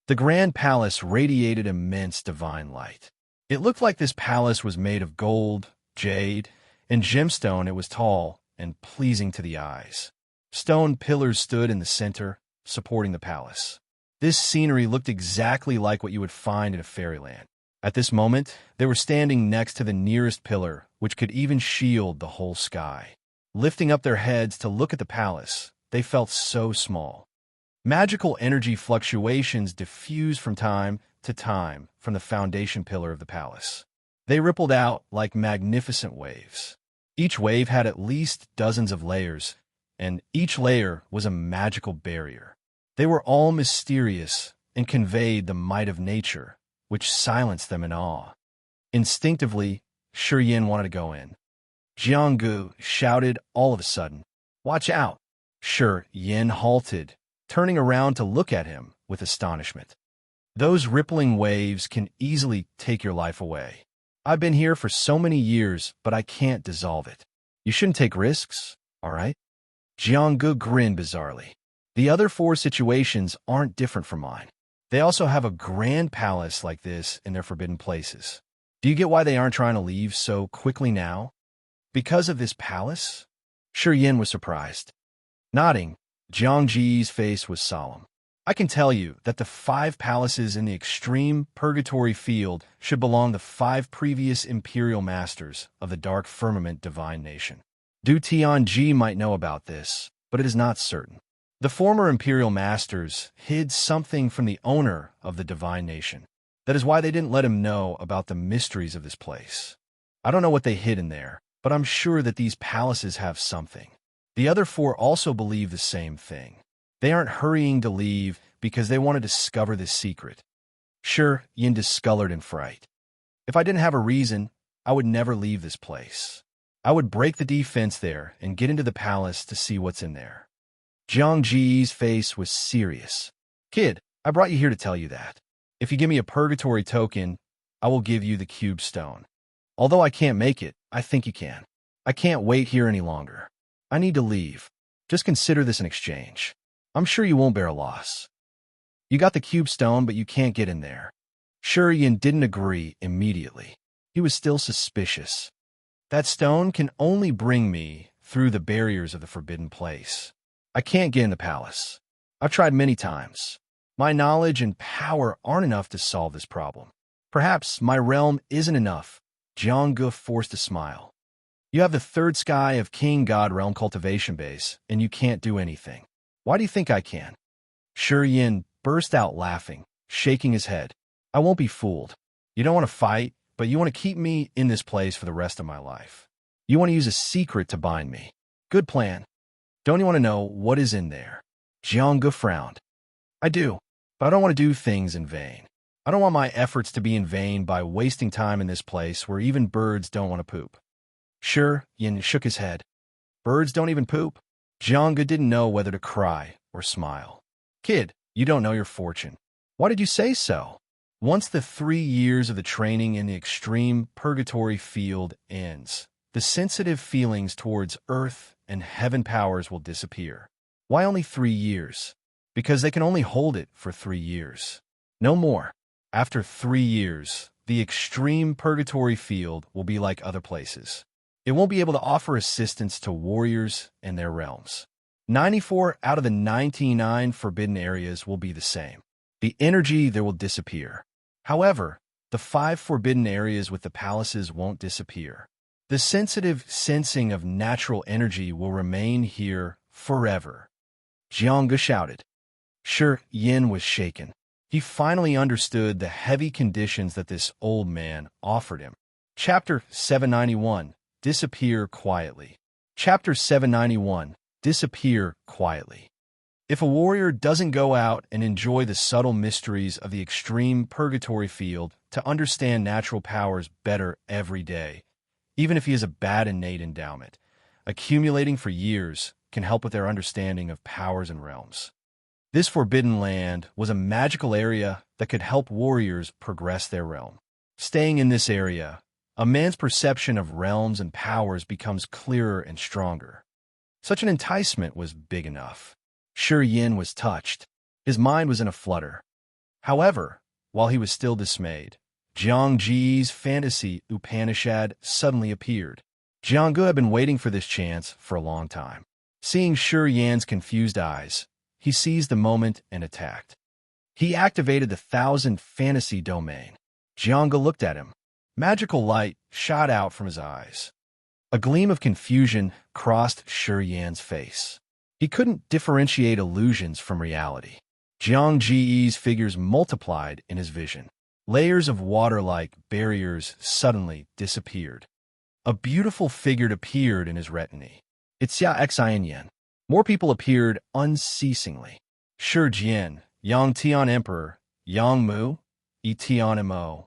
The grand palace radiated immense divine light. It looked like this palace was made of gold, jade, and gemstone. It was tall and pleasing to the eyes. Stone pillars stood in the center, supporting the palace. This scenery looked exactly like what you would find in a fairyland. At this moment, they were standing next to the nearest pillar, which could even shield the whole sky. Lifting up their heads to look at the palace, they felt so small. Magical energy fluctuations diffused from time to time from the foundation pillar of the palace. They rippled out like magnificent waves. Each wave had at least dozens of layers, and each layer was a magical barrier. They were all mysterious and conveyed the might of nature, which silenced them in awe. Instinctively, Shi Yin wanted to go in. Jianggu shouted all of a sudden, "Watch out!" Shi Yin halted, turning around to look at him with astonishment. Those rippling waves can easily take your life away. I've been here for so many years, but I can't dissolve it. You shouldn't take risks, all right? Jianggu grinned bizarrely. The other 4 situations aren't different from mine. They also have a grand palace like this in their forbidden places. Do you get why they aren't trying to leave so quickly now? Because of this palace? Shi Yin was surprised. Nodding, Jiangji's face was solemn. I can tell you that the 5 palaces in the extreme purgatory field should belong to 5 previous imperial masters of the dark firmament divine nation. Du Tianji might know about this, but it is not certain. The former imperial masters hid something from the owner of the divine nation. That is why they didn't let him know about the mysteries of this place. I don't know what they hid in there, but I'm sure that these palaces have something. The other 4 also believe the same thing. They aren't hurrying to leave because they want to discover this secret. Shi Yin discolored in fright. If I didn't have a reason, I would never leave this place. I would break the defense there and get into the palace to see what's in there. Jiangji's face was serious. Kid, I brought you here to tell you that. If you give me a purgatory token, I will give you the cube stone. Although I can't make it, I think you can. I can't wait here any longer. I need to leave. Just consider this an exchange. I'm sure you won't bear a loss. You got the cube stone, but you can't get in there. Shi Yin didn't agree immediately. He was still suspicious. That stone can only bring me through the barriers of the forbidden place. I can't get in the palace. I've tried many times. My knowledge and power aren't enough to solve this problem. Perhaps my realm isn't enough. Jiangge forced a smile. You have the third sky of King God Realm cultivation base, and you can't do anything. Why do you think I can? Shi Yin burst out laughing, shaking his head. I won't be fooled. You don't want to fight, but you want to keep me in this place for the rest of my life. You want to use a secret to bind me. Good plan. Don't you want to know what is in there? Jiangge frowned. I do, but I don't want to do things in vain. I don't want my efforts to be in vain by wasting time in this place where even birds don't want to poop. Shi Yin shook his head. Birds don't even poop? Jiangge didn't know whether to cry or smile. Kid, you don't know your fortune. Why did you say so? Once the 3 years of the training in the extreme purgatory field ends, the sensitive feelings towards earth and heaven powers will disappear. Why only 3 years? Because they can only hold it for 3 years. No more. After 3 years, the extreme purgatory field will be like other places. It won't be able to offer assistance to warriors and their realms. 94 out of the 99 forbidden areas will be the same. The energy there will disappear. However, the 5 forbidden areas with the palaces won't disappear. The sensitive sensing of natural energy will remain here forever. Jiangge shouted. Shi Yin was shaken. He finally understood the heavy conditions that this old man offered him. Chapter 791, Disappear Quietly. Chapter 791, Disappear Quietly. If a warrior doesn't go out and enjoy the subtle mysteries of the extreme purgatory field to understand natural powers better every day, even if he has a bad innate endowment, accumulating for years can help with their understanding of powers and realms. This forbidden land was a magical area that could help warriors progress their realm. Staying in this area, a man's perception of realms and powers becomes clearer and stronger. Such an enticement was big enough. Shi Yin was touched. His mind was in a flutter. However, while he was still dismayed, Jiang Ji's fantasy Upanishad suddenly appeared. Jiangge had been waiting for this chance for a long time. Seeing Shi Yan's confused eyes, he seized the moment and attacked. He activated the 1,000 fantasy domain. Jiangge looked at him. Magical light shot out from his eyes. A gleam of confusion crossed Shi Yan's face. He couldn't differentiate illusions from reality. Jiang Ji's figures multiplied in his vision. Layers of water-like barriers suddenly disappeared. A beautiful figure appeared in his retinue. It's Ya Xianyan. More people appeared unceasingly. Shi Jian, Yang Tian Emperor, Yang Mu, Yi Tian Mo.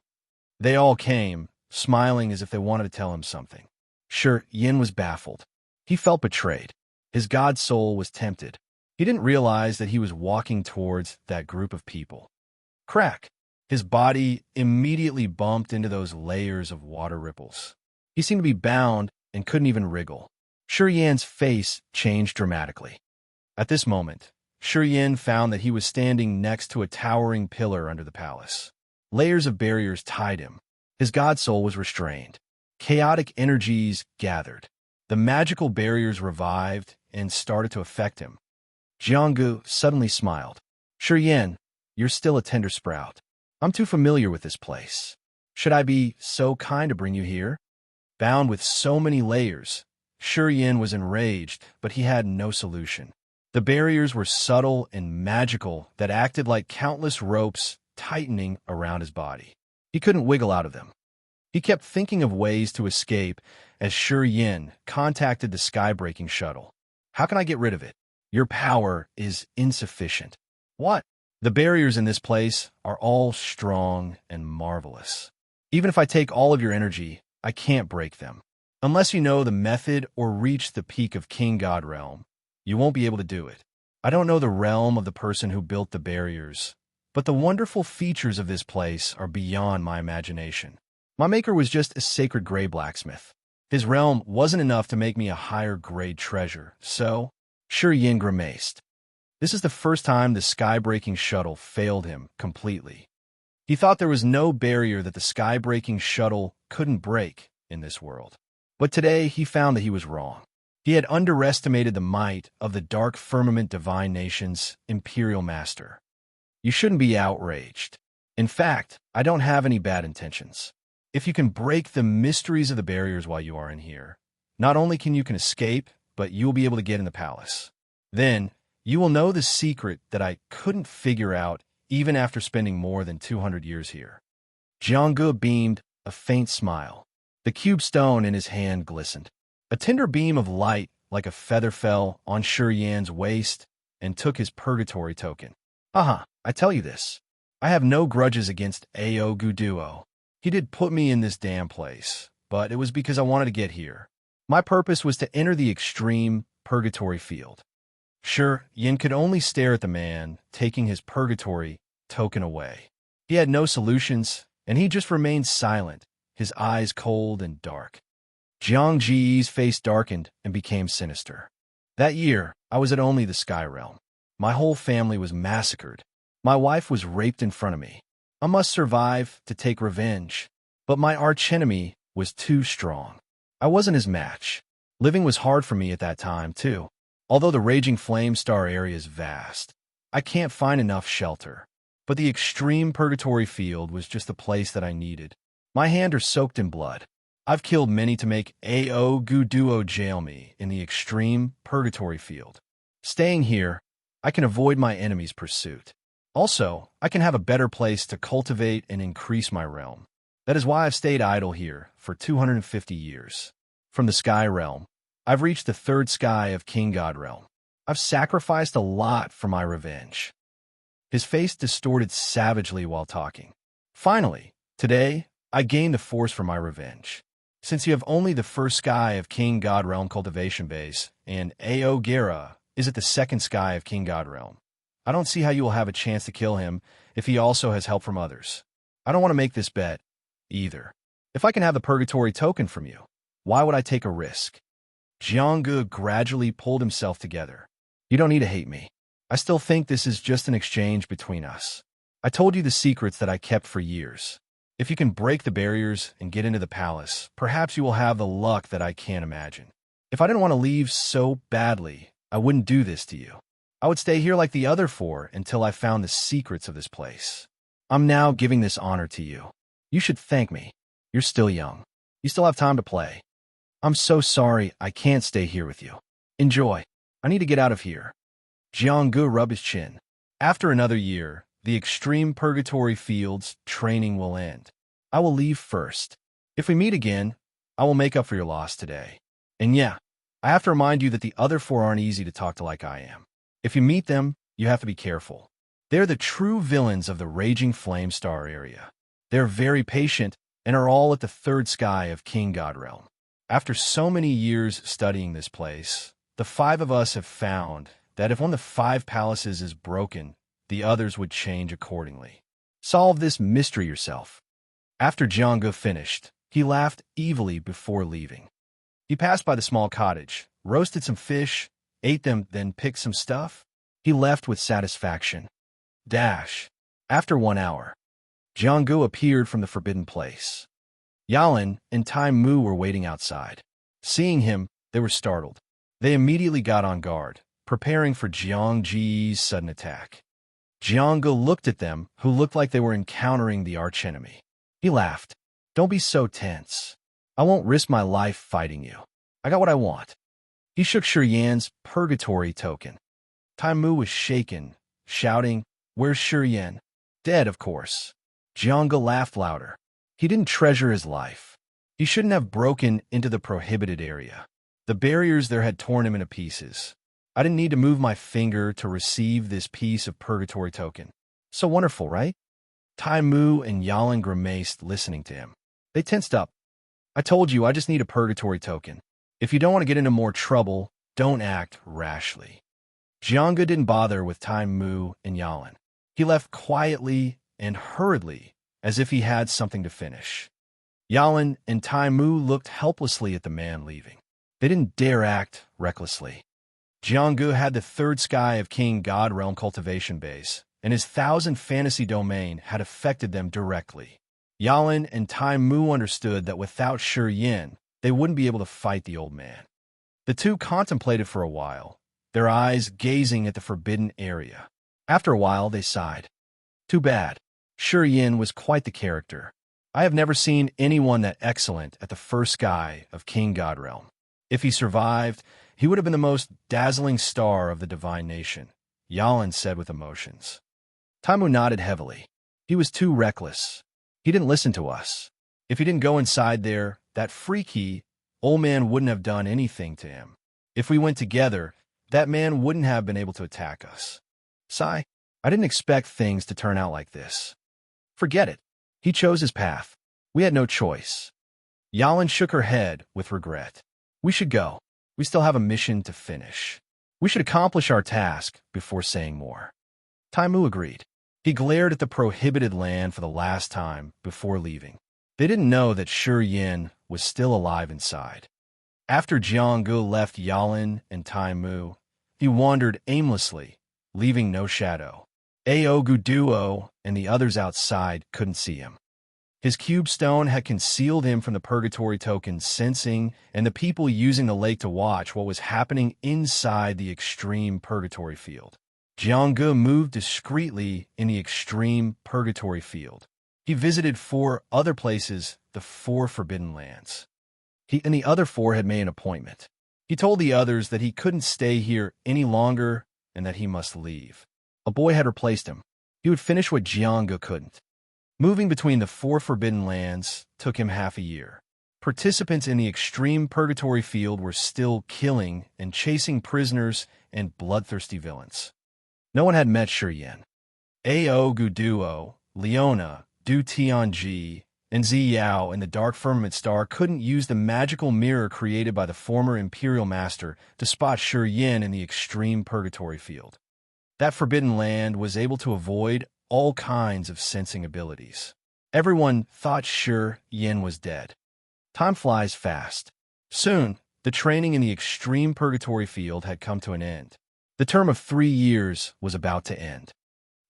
They all came, smiling as if they wanted to tell him something. Shi Yin was baffled. He felt betrayed. His god soul was tempted. He didn't realize that he was walking towards that group of people. Crack! His body immediately bumped into those layers of water ripples. He seemed to be bound and couldn't even wriggle. Shi Yan's face changed dramatically. At this moment, Shi Yin found that he was standing next to a towering pillar under the palace. Layers of barriers tied him. His god soul was restrained. Chaotic energies gathered. The magical barriers revived and started to affect him. Jiangge suddenly smiled. Shi Yin, you're still a tender sprout. I'm too familiar with this place. Should I be so kind to bring you here? Bound with so many layers, Shi Yin was enraged, but he had no solution. The barriers were subtle and magical that acted like countless ropes tightening around his body. He couldn't wiggle out of them. He kept thinking of ways to escape as Shi Yin contacted the sky-breaking shuttle. How can I get rid of it? Your power is insufficient. What? The barriers in this place are all strong and marvelous. Even if I take all of your energy, I can't break them. Unless you know the method or reach the peak of King God Realm, you won't be able to do it. I don't know the realm of the person who built the barriers, but the wonderful features of this place are beyond my imagination. My maker was just a sacred gray blacksmith. His realm wasn't enough to make me a higher grade treasure, so Shi Yin grimaced. This is the first time the sky-breaking shuttle failed him completely. He thought there was no barrier that the sky-breaking shuttle couldn't break in this world. But today he found that he was wrong. He had underestimated the might of the dark firmament divine nation's imperial master. You shouldn't be outraged. In fact, I don't have any bad intentions. If you can break the mysteries of the barriers while you are in here, not only can you escape, but you will be able to get in the palace. Then, you will know the secret that I couldn't figure out even after spending more than 200 years here. Jiangge beamed a faint smile. The cube stone in his hand glistened. A tender beam of light like a feather fell on Shi Yan's waist and took his purgatory token. I tell you this. I have no grudges against Ao Guduo. He did put me in this damn place, but it was because I wanted to get here. My purpose was to enter the extreme purgatory field. Sure, Yin could only stare at the man, taking his purgatory token away. He had no solutions, and he just remained silent, his eyes cold and dark. Jiang Ji's face darkened and became sinister. That year, I was at only the Sky Realm. My whole family was massacred. My wife was raped in front of me. I must survive to take revenge, but my archenemy was too strong. I wasn't his match. Living was hard for me at that time, too. Although the Raging Flame Star area is vast, I can't find enough shelter. But the extreme purgatory field was just the place that I needed. My hands are soaked in blood. I've killed many to make Ao Guduo jail me in the extreme purgatory field. Staying here, I can avoid my enemy's pursuit. Also, I can have a better place to cultivate and increase my realm. That is why I've stayed idle here for 250 years. From the Sky Realm, I've reached the third sky of King God Realm. I've sacrificed a lot for my revenge. His face distorted savagely while talking. Finally, today, I gained the force for my revenge. Since you have only the first sky of King God Realm cultivation base, and Ao Gera is at the second sky of King God Realm, I don't see how you will have a chance to kill him if he also has help from others. I don't want to make this bet, either. If I can have the purgatory token from you, why would I take a risk? Jiangge gradually pulled himself together. You don't need to hate me. I still think this is just an exchange between us. I told you the secrets that I kept for years. If you can break the barriers and get into the palace, perhaps you will have the luck that I can't imagine. If I didn't want to leave so badly, I wouldn't do this to you. I would stay here like the other four until I found the secrets of this place. I'm now giving this honor to you. You should thank me. You're still young. You still have time to play. I'm so sorry I can't stay here with you. Enjoy. I need to get out of here. Jiangge rubbed his chin. After another year, the extreme purgatory field's training will end. I will leave first. If we meet again, I will make up for your loss today. And yeah, I have to remind you that the other four aren't easy to talk to like I am. If you meet them, you have to be careful. They're the true villains of the Raging Flame Star area. They're very patient and are all at the third sky of King God Realm. After so many years studying this place, the five of us have found that if one of the five palaces is broken, the others would change accordingly. Solve this mystery yourself. After Jiangge finished, he laughed evilly before leaving. He passed by the small cottage, roasted some fish, ate them, then picked some stuff. He left with satisfaction. After 1 hour, Jiangge appeared from the forbidden place. Yalan and Tai Mu were waiting outside. Seeing him, they were startled. They immediately got on guard, preparing for Jiang Ji's sudden attack. Jiangge looked at them, who looked like they were encountering the archenemy. He laughed. Don't be so tense. I won't risk my life fighting you. I got what I want. He shook Shi Yan's purgatory token. Tai Mu was shaken, shouting, Where's Shi Yan? Dead, of course. Jiangge laughed louder. He didn't treasure his life. He shouldn't have broken into the prohibited area. The barriers there had torn him into pieces. I didn't need to move my finger to receive this piece of purgatory token. So wonderful, right? Tai Mu and Yalan grimaced listening to him. They tensed up. I told you I just need a purgatory token. If you don't want to get into more trouble, don't act rashly. Jiangge didn't bother with Tai Mu and Yalan. He left quietly and hurriedly, as if he had something to finish. Yalan and Tai Mu looked helplessly at the man leaving. They didn't dare act recklessly. Jiangge had the third sky of King God Realm cultivation base, and his 1,000 fantasy domain had affected them directly. Yalan and Tai Mu understood that without Shi Yan, they wouldn't be able to fight the old man. The two contemplated for a while, their eyes gazing at the forbidden area. After a while, they sighed. Too bad. Shi Yin was quite the character. I have never seen anyone that excellent at the first sky of King Godrealm. If he survived, he would have been the most dazzling star of the divine nation, Yalin said with emotions. Taimu nodded heavily. He was too reckless. He didn't listen to us. If he didn't go inside there, that freaky old man wouldn't have done anything to him. If we went together, that man wouldn't have been able to attack us. Sigh, I didn't expect things to turn out like this. Forget it. He chose his path. We had no choice. Yalin shook her head with regret. We should go. We still have a mission to finish. We should accomplish our task before saying more. Taimu agreed. He glared at the prohibited land for the last time before leaving. They didn't know that Shi Yin was still alive inside. After Jianggu left Yalin and Taimu, he wandered aimlessly, leaving no shadow. Aogu Duo and the others outside couldn't see him. His cube stone had concealed him from the purgatory token sensing and the people using the lake to watch what was happening inside the extreme purgatory field. Jianggu moved discreetly in the extreme purgatory field. He visited 4 other places, the 4 forbidden lands. He and the other 4 had made an appointment. He told the others that he couldn't stay here any longer and that he must leave. A boy had replaced him. He would finish what Jianggu couldn't. Moving between the 4 forbidden lands took him half a year. Participants in the extreme purgatory field were still killing and chasing prisoners and bloodthirsty villains. No one had met Shi Yin. Aogu Duo, Leona, Du Tianji, and Zi Yao and the Dark Firmament Star couldn't use the magical mirror created by the former Imperial Master to spot Shi Yin in the extreme purgatory field. That forbidden land was able to avoid all kinds of sensing abilities. Everyone thought Shi Yin was dead. Time flies fast. Soon, the training in the extreme purgatory field had come to an end. The term of 3 years was about to end.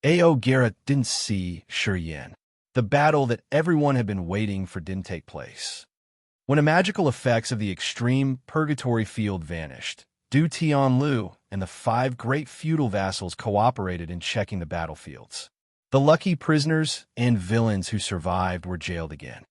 Aogera didn't see Shi Yin. The battle that everyone had been waiting for didn't take place. When the magical effects of the extreme purgatory field vanished, Du Tianlu and the 5 great feudal vassals cooperated in checking the battlefields. The lucky prisoners and villains who survived were jailed again.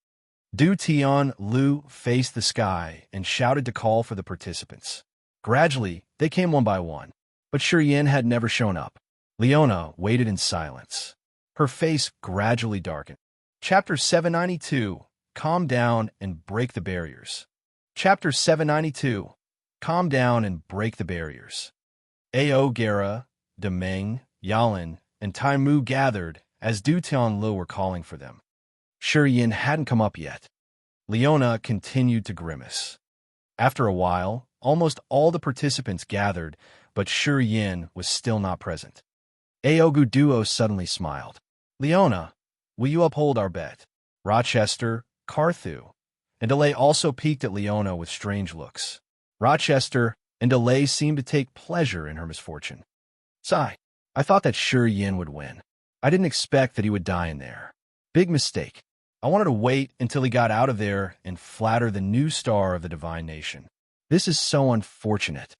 Du Tianlu faced the sky and shouted to call for the participants. Gradually, they came one by one, but Shi Yin had never shown up. Leona waited in silence. Her face gradually darkened. Chapter 792, Calm Down and Break the Barriers. Chapter 792, Calm Down and Break the Barriers. Aogera, Demeng, Yalin, and Taimu gathered as Du Tianlu were calling for them. Shi Yin hadn't come up yet. Leona continued to grimace. After a while, almost all the participants gathered, but Shi Yin was still not present. Aogu Duo suddenly smiled. Leona, will you uphold our bet? Rochester, Carthu, and Delay also peeked at Leona with strange looks. Rochester and Delay seemed to take pleasure in her misfortune. Sigh, I thought that Shi Yin would win. I didn't expect that he would die in there. Big mistake. I wanted to wait until he got out of there and flatter the new star of the divine nation. This is so unfortunate.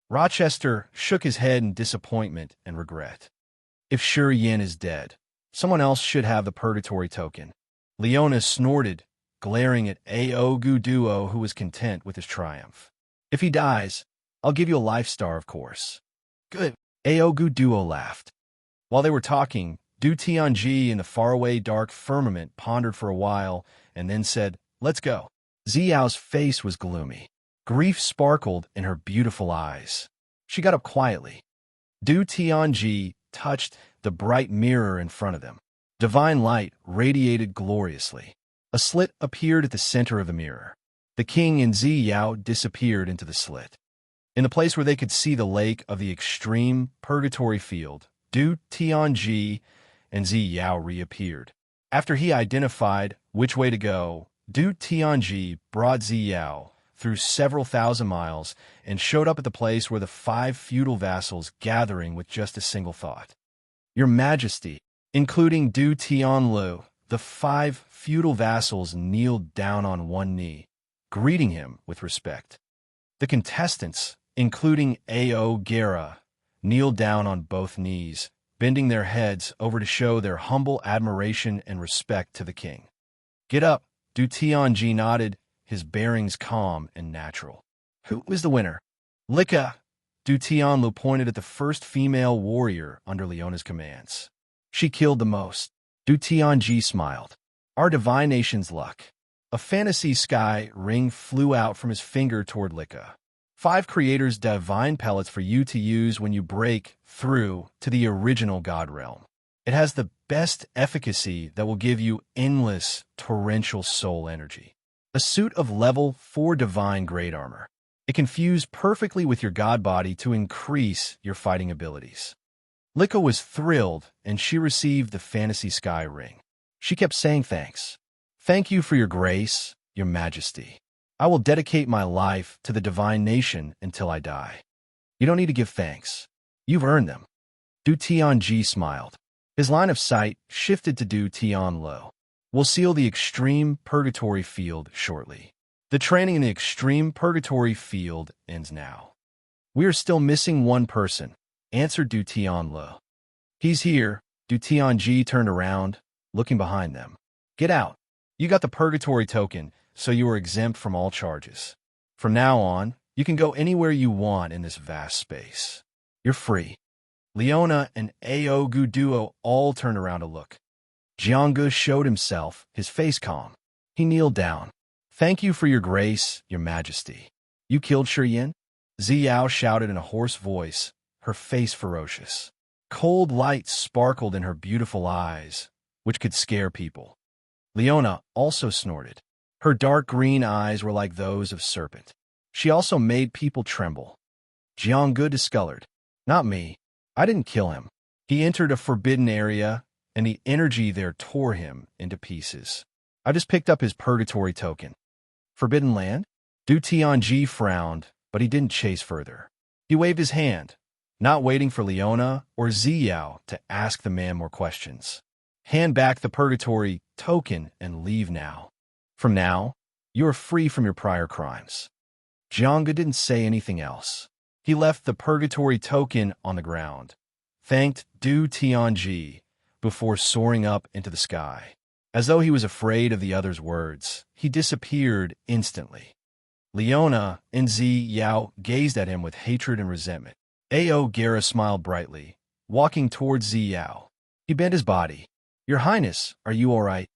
Rochester shook his head in disappointment and regret. If Shi Yin is dead, someone else should have the purgatory token. Leona snorted, glaring at Aogu Duo, who was content with his triumph. If he dies, I'll give you a life star, of course. Good. Aogu Duo laughed. While they were talking, Du Tianji in the faraway dark firmament pondered for a while and then said, Let's go. Ziyao's face was gloomy. Grief sparkled in her beautiful eyes. She got up quietly. Du Tianji touched the bright mirror in front of them. Divine light radiated gloriously. A slit appeared at the center of the mirror. The king and Zi Yao disappeared into the slit. In the place where they could see the lake of the extreme purgatory field, Du Tianji and Zi Yao reappeared. After he identified which way to go, Du Tianji brought Zi Yao through several thousand miles and showed up at the place where the 5 feudal vassals gathering with just a single thought. Your Majesty, including Du Tianlu, the 5 feudal vassals kneeled down on one knee. greeting him with respect. The contestants, including A.O. Guerra, kneeled down on both knees, bending their heads over to show their humble admiration and respect to the king. "Get up," Du Tianji nodded, his bearings calm and natural. "Who is the winner?" "Lika." Du Tianlu pointed at the first female warrior under Leona's commands. "She killed the most." Du Tianji smiled. "Our divination's luck." A fantasy sky ring flew out from his finger toward Lika. 5 creators' divine pellets for you to use when you break through to the original God realm. It has the best efficacy that will give you endless, torrential soul energy. A suit of level 4 divine grade armor. It can fuse perfectly with your god body to increase your fighting abilities. Lika was thrilled, and she received the fantasy sky ring. She kept saying thanks. "Thank you for your grace, your majesty. I will dedicate my life to the divine nation until I die." "You don't need to give thanks. You've earned them." Du Tianji smiled. His line of sight shifted to Du Tianlo. "We'll seal the extreme purgatory field shortly. The training in the extreme purgatory field ends now." "We are still missing one person," answered Du Tianlo. "He's here." Du Tianji turned around, looking behind them. "Get out. You got the purgatory token, so you are exempt from all charges. From now on, you can go anywhere you want in this vast space. You're free." Leona and Aogu Duo all turned around to look. Jiangge showed himself, his face calm. He kneeled down. "Thank you for your grace, your majesty." "You killed Shiyin?" Ziyao shouted in a hoarse voice, her face ferocious. Cold light sparkled in her beautiful eyes, which could scare people. Leona also snorted. Her dark green eyes were like those of serpent. She also made people tremble. Jiangge discolored. "Not me. I didn't kill him." He entered a forbidden area, and the energy there tore him into pieces. "I just picked up his purgatory token." "Forbidden land?" Du Tianji frowned, but he didn't chase further. He waved his hand, not waiting for Leona or Ziyao to ask the man more questions. "Hand back the purgatory token and leave now. From now, you are free from your prior crimes." Jiangge didn't say anything else. He left the purgatory token on the ground, thanked Du Tianji before soaring up into the sky. As though he was afraid of the other's words, he disappeared instantly. Leona and Ziyao gazed at him with hatred and resentment. A.O. Guerra smiled brightly, walking towards Ziyao. He bent his body. "Your Highness, are you all right?"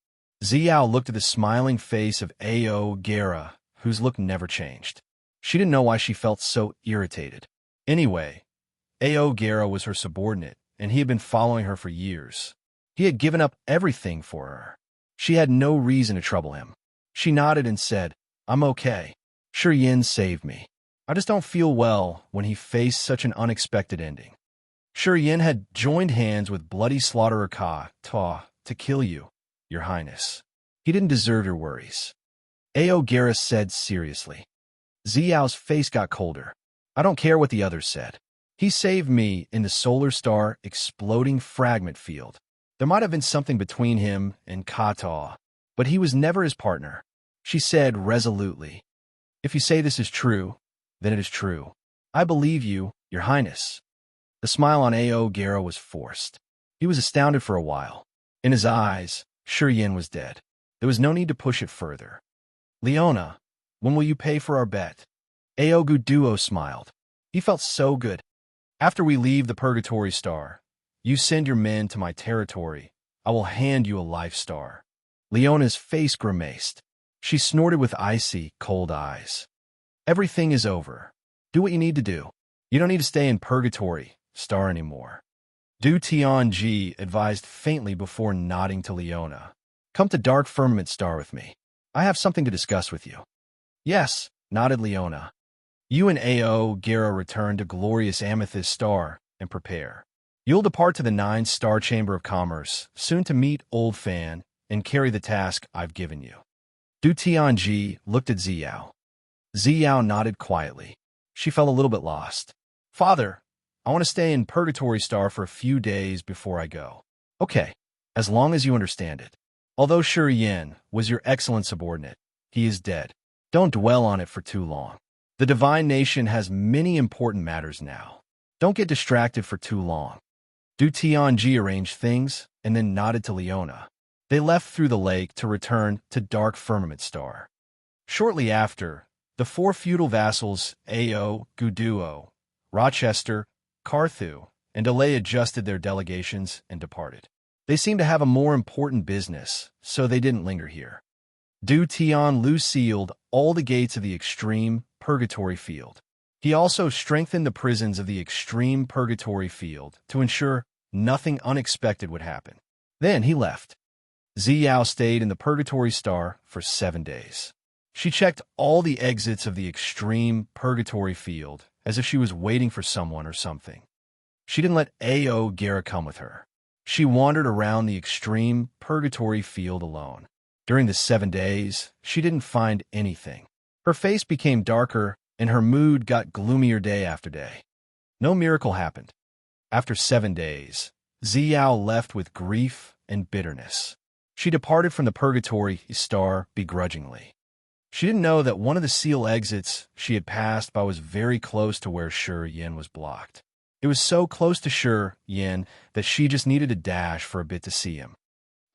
Ziyao looked at the smiling face of A.O. Guerra, whose look never changed. She didn't know why she felt so irritated. Anyway, A.O. Guerra was her subordinate, and he had been following her for years. He had given up everything for her. She had no reason to trouble him. She nodded and said, "I'm okay. Shiyin saved me. I just don't feel well when he faced such an unexpected ending." Shiyin had joined hands with bloody slaughterer Ka Ta to kill you, Your Highness. He didn't deserve your worries. A.O. Guerra said seriously. Ziyao's face got colder. "I don't care what the others said. He saved me in the solar star exploding fragment field. There might have been something between him and Kata, but he was never his partner." She said resolutely, "If you say this is true, then it is true. I believe you, Your Highness." The smile on A.O. Guerra was forced. He was astounded for a while. In his eyes, Shiyin was dead. There was no need to push it further. "Leona, when will you pay for our bet?" Aogu Duo smiled. He felt so good. "After we leave the Purgatory Star, you send your men to my territory. I will hand you a life star." Leona's face grimaced. She snorted with icy, cold eyes. "Everything is over. Do what you need to do. You don't need to stay in Purgatory Star anymore." Du Tianji advised faintly before nodding to Leona. "Come to Dark Firmament Star with me. I have something to discuss with you." "Yes," nodded Leona. You and A.O. Guerra return to Glorious Amethyst Star and prepare. You'll depart to the 9-star Chamber of Commerce, soon to meet Old Fan and carry the task I've given you. Du Tianji looked at Ziyao. Ziyao nodded quietly. She felt a little bit lost. "Father, I want to stay in Purgatory Star for a few days before I go." "Okay, as long as you understand it. Although Shiyin was your excellent subordinate, he is dead. Don't dwell on it for too long. The divine nation has many important matters now. Don't get distracted for too long. Du Tianji arranged things and then nodded to Leona. They left through the lake to return to Dark Firmament Star. Shortly after, the four feudal vassals Ao, Guduo, Rochester, Carthu, and Delay adjusted their delegations and departed. They seemed to have a more important business, so they didn't linger here. Du Tianlu sealed all the gates of the extreme purgatory field. He also strengthened the prisons of the extreme purgatory field to ensure nothing unexpected would happen. Then he left. Ziyao stayed in the Purgatory Star for 7 days. She checked all the exits of the extreme purgatory field as if she was waiting for someone or something. She didn't let Ao Gara come with her. She wandered around the extreme purgatory field alone. During the 7 days, she didn't find anything. Her face became darker and her mood got gloomier day after day. No miracle happened. After 7 days, Ziyao left with grief and bitterness. She departed from the Purgatory Star begrudgingly. She didn't know that one of the seal exits she had passed by was very close to where Shi Yin was blocked. It was so close to Shi Yin that she just needed to dash for a bit to see him.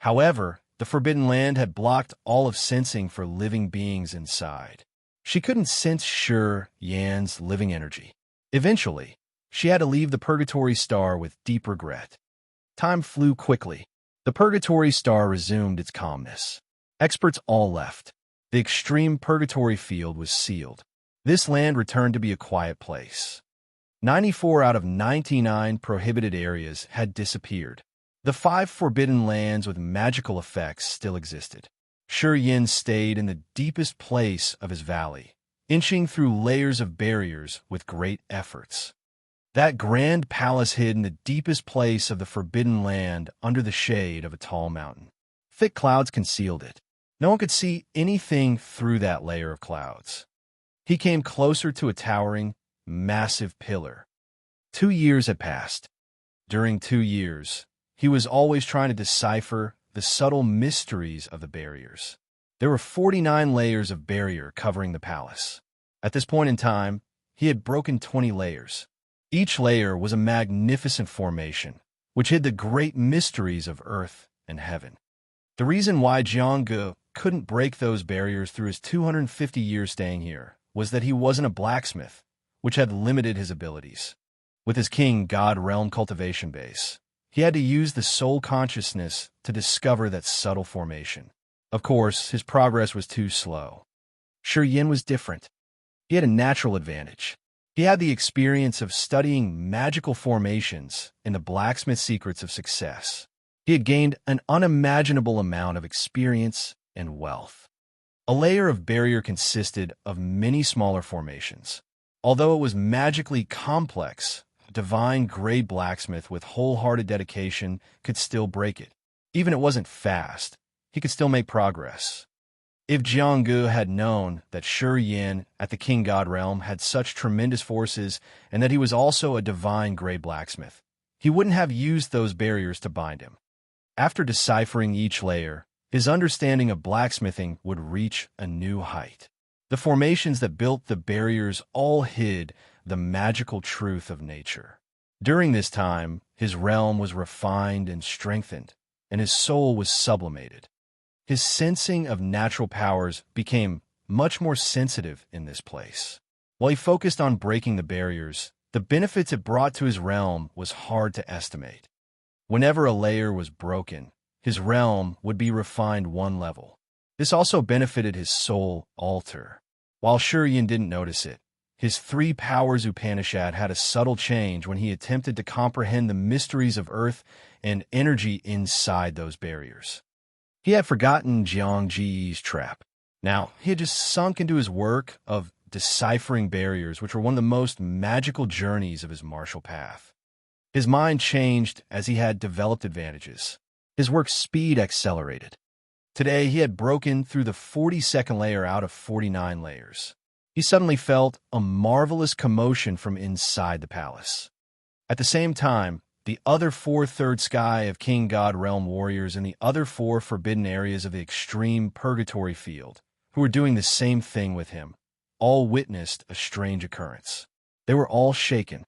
However, the Forbidden Land had blocked all of sensing for living beings inside. She couldn't sense Shi Yin's living energy. Eventually, she had to leave the Purgatory Star with deep regret. Time flew quickly. The Purgatory Star resumed its calmness. Experts all left. The extreme purgatory field was sealed. This land returned to be a quiet place. 94 out of 99 prohibited areas had disappeared. The 5 forbidden lands with magical effects still existed. Shi Yin stayed in the deepest place of his valley, inching through layers of barriers with great efforts. That grand palace hid in the deepest place of the forbidden land under the shade of a tall mountain. Thick clouds concealed it. No one could see anything through that layer of clouds. He came closer to a towering, massive pillar. 2 years had passed. During 2 years, he was always trying to decipher the subtle mysteries of the barriers. There were 49 layers of barrier covering the palace. At this point in time, he had broken 20 layers. Each layer was a magnificent formation, which hid the great mysteries of earth and heaven. The reason why Jiangge couldn't break those barriers through his 250 years staying here was that he wasn't a blacksmith, which had limited his abilities. With his king god realm cultivation base, he had to use the soul consciousness to discover that subtle formation. Of course, his progress was too slow. Shi Yin was different. He had a natural advantage. He had the experience of studying magical formations and the blacksmith secrets of success. He had gained an unimaginable amount of experience and wealth. A layer of barrier consisted of many smaller formations. Although it was magically complex, a divine grade blacksmith with wholehearted dedication could still break it. Even if it wasn't fast, he could still make progress. If Jiangge had known that Shi Yin at the King God realm had such tremendous forces and that he was also a divine grade blacksmith, he wouldn't have used those barriers to bind him. After deciphering each layer, his understanding of blacksmithing would reach a new height. The formations that built the barriers all hid the magical truth of nature. During this time, his realm was refined and strengthened, and his soul was sublimated. His sensing of natural powers became much more sensitive in this place. While he focused on breaking the barriers, the benefits it brought to his realm was hard to estimate. Whenever a layer was broken, his realm would be refined 1 level. This also benefited his soul altar. While Shi Yin didn't notice it, his 3 powers Upanishad had a subtle change when he attempted to comprehend the mysteries of earth and energy inside those barriers. He had forgotten Jiangji's trap. Now, he had just sunk into his work of deciphering barriers, which were one of the most magical journeys of his martial path. His mind changed as he had developed advantages. His work speed accelerated. Today, he had broken through the 42nd layer out of 49 layers. He suddenly felt a marvelous commotion from inside the palace. At the same time, the other 4/3 sky of King God realm warriors and the other 4 forbidden areas of the extreme purgatory field who were doing the same thing with him, all witnessed a strange occurrence. They were all shaken,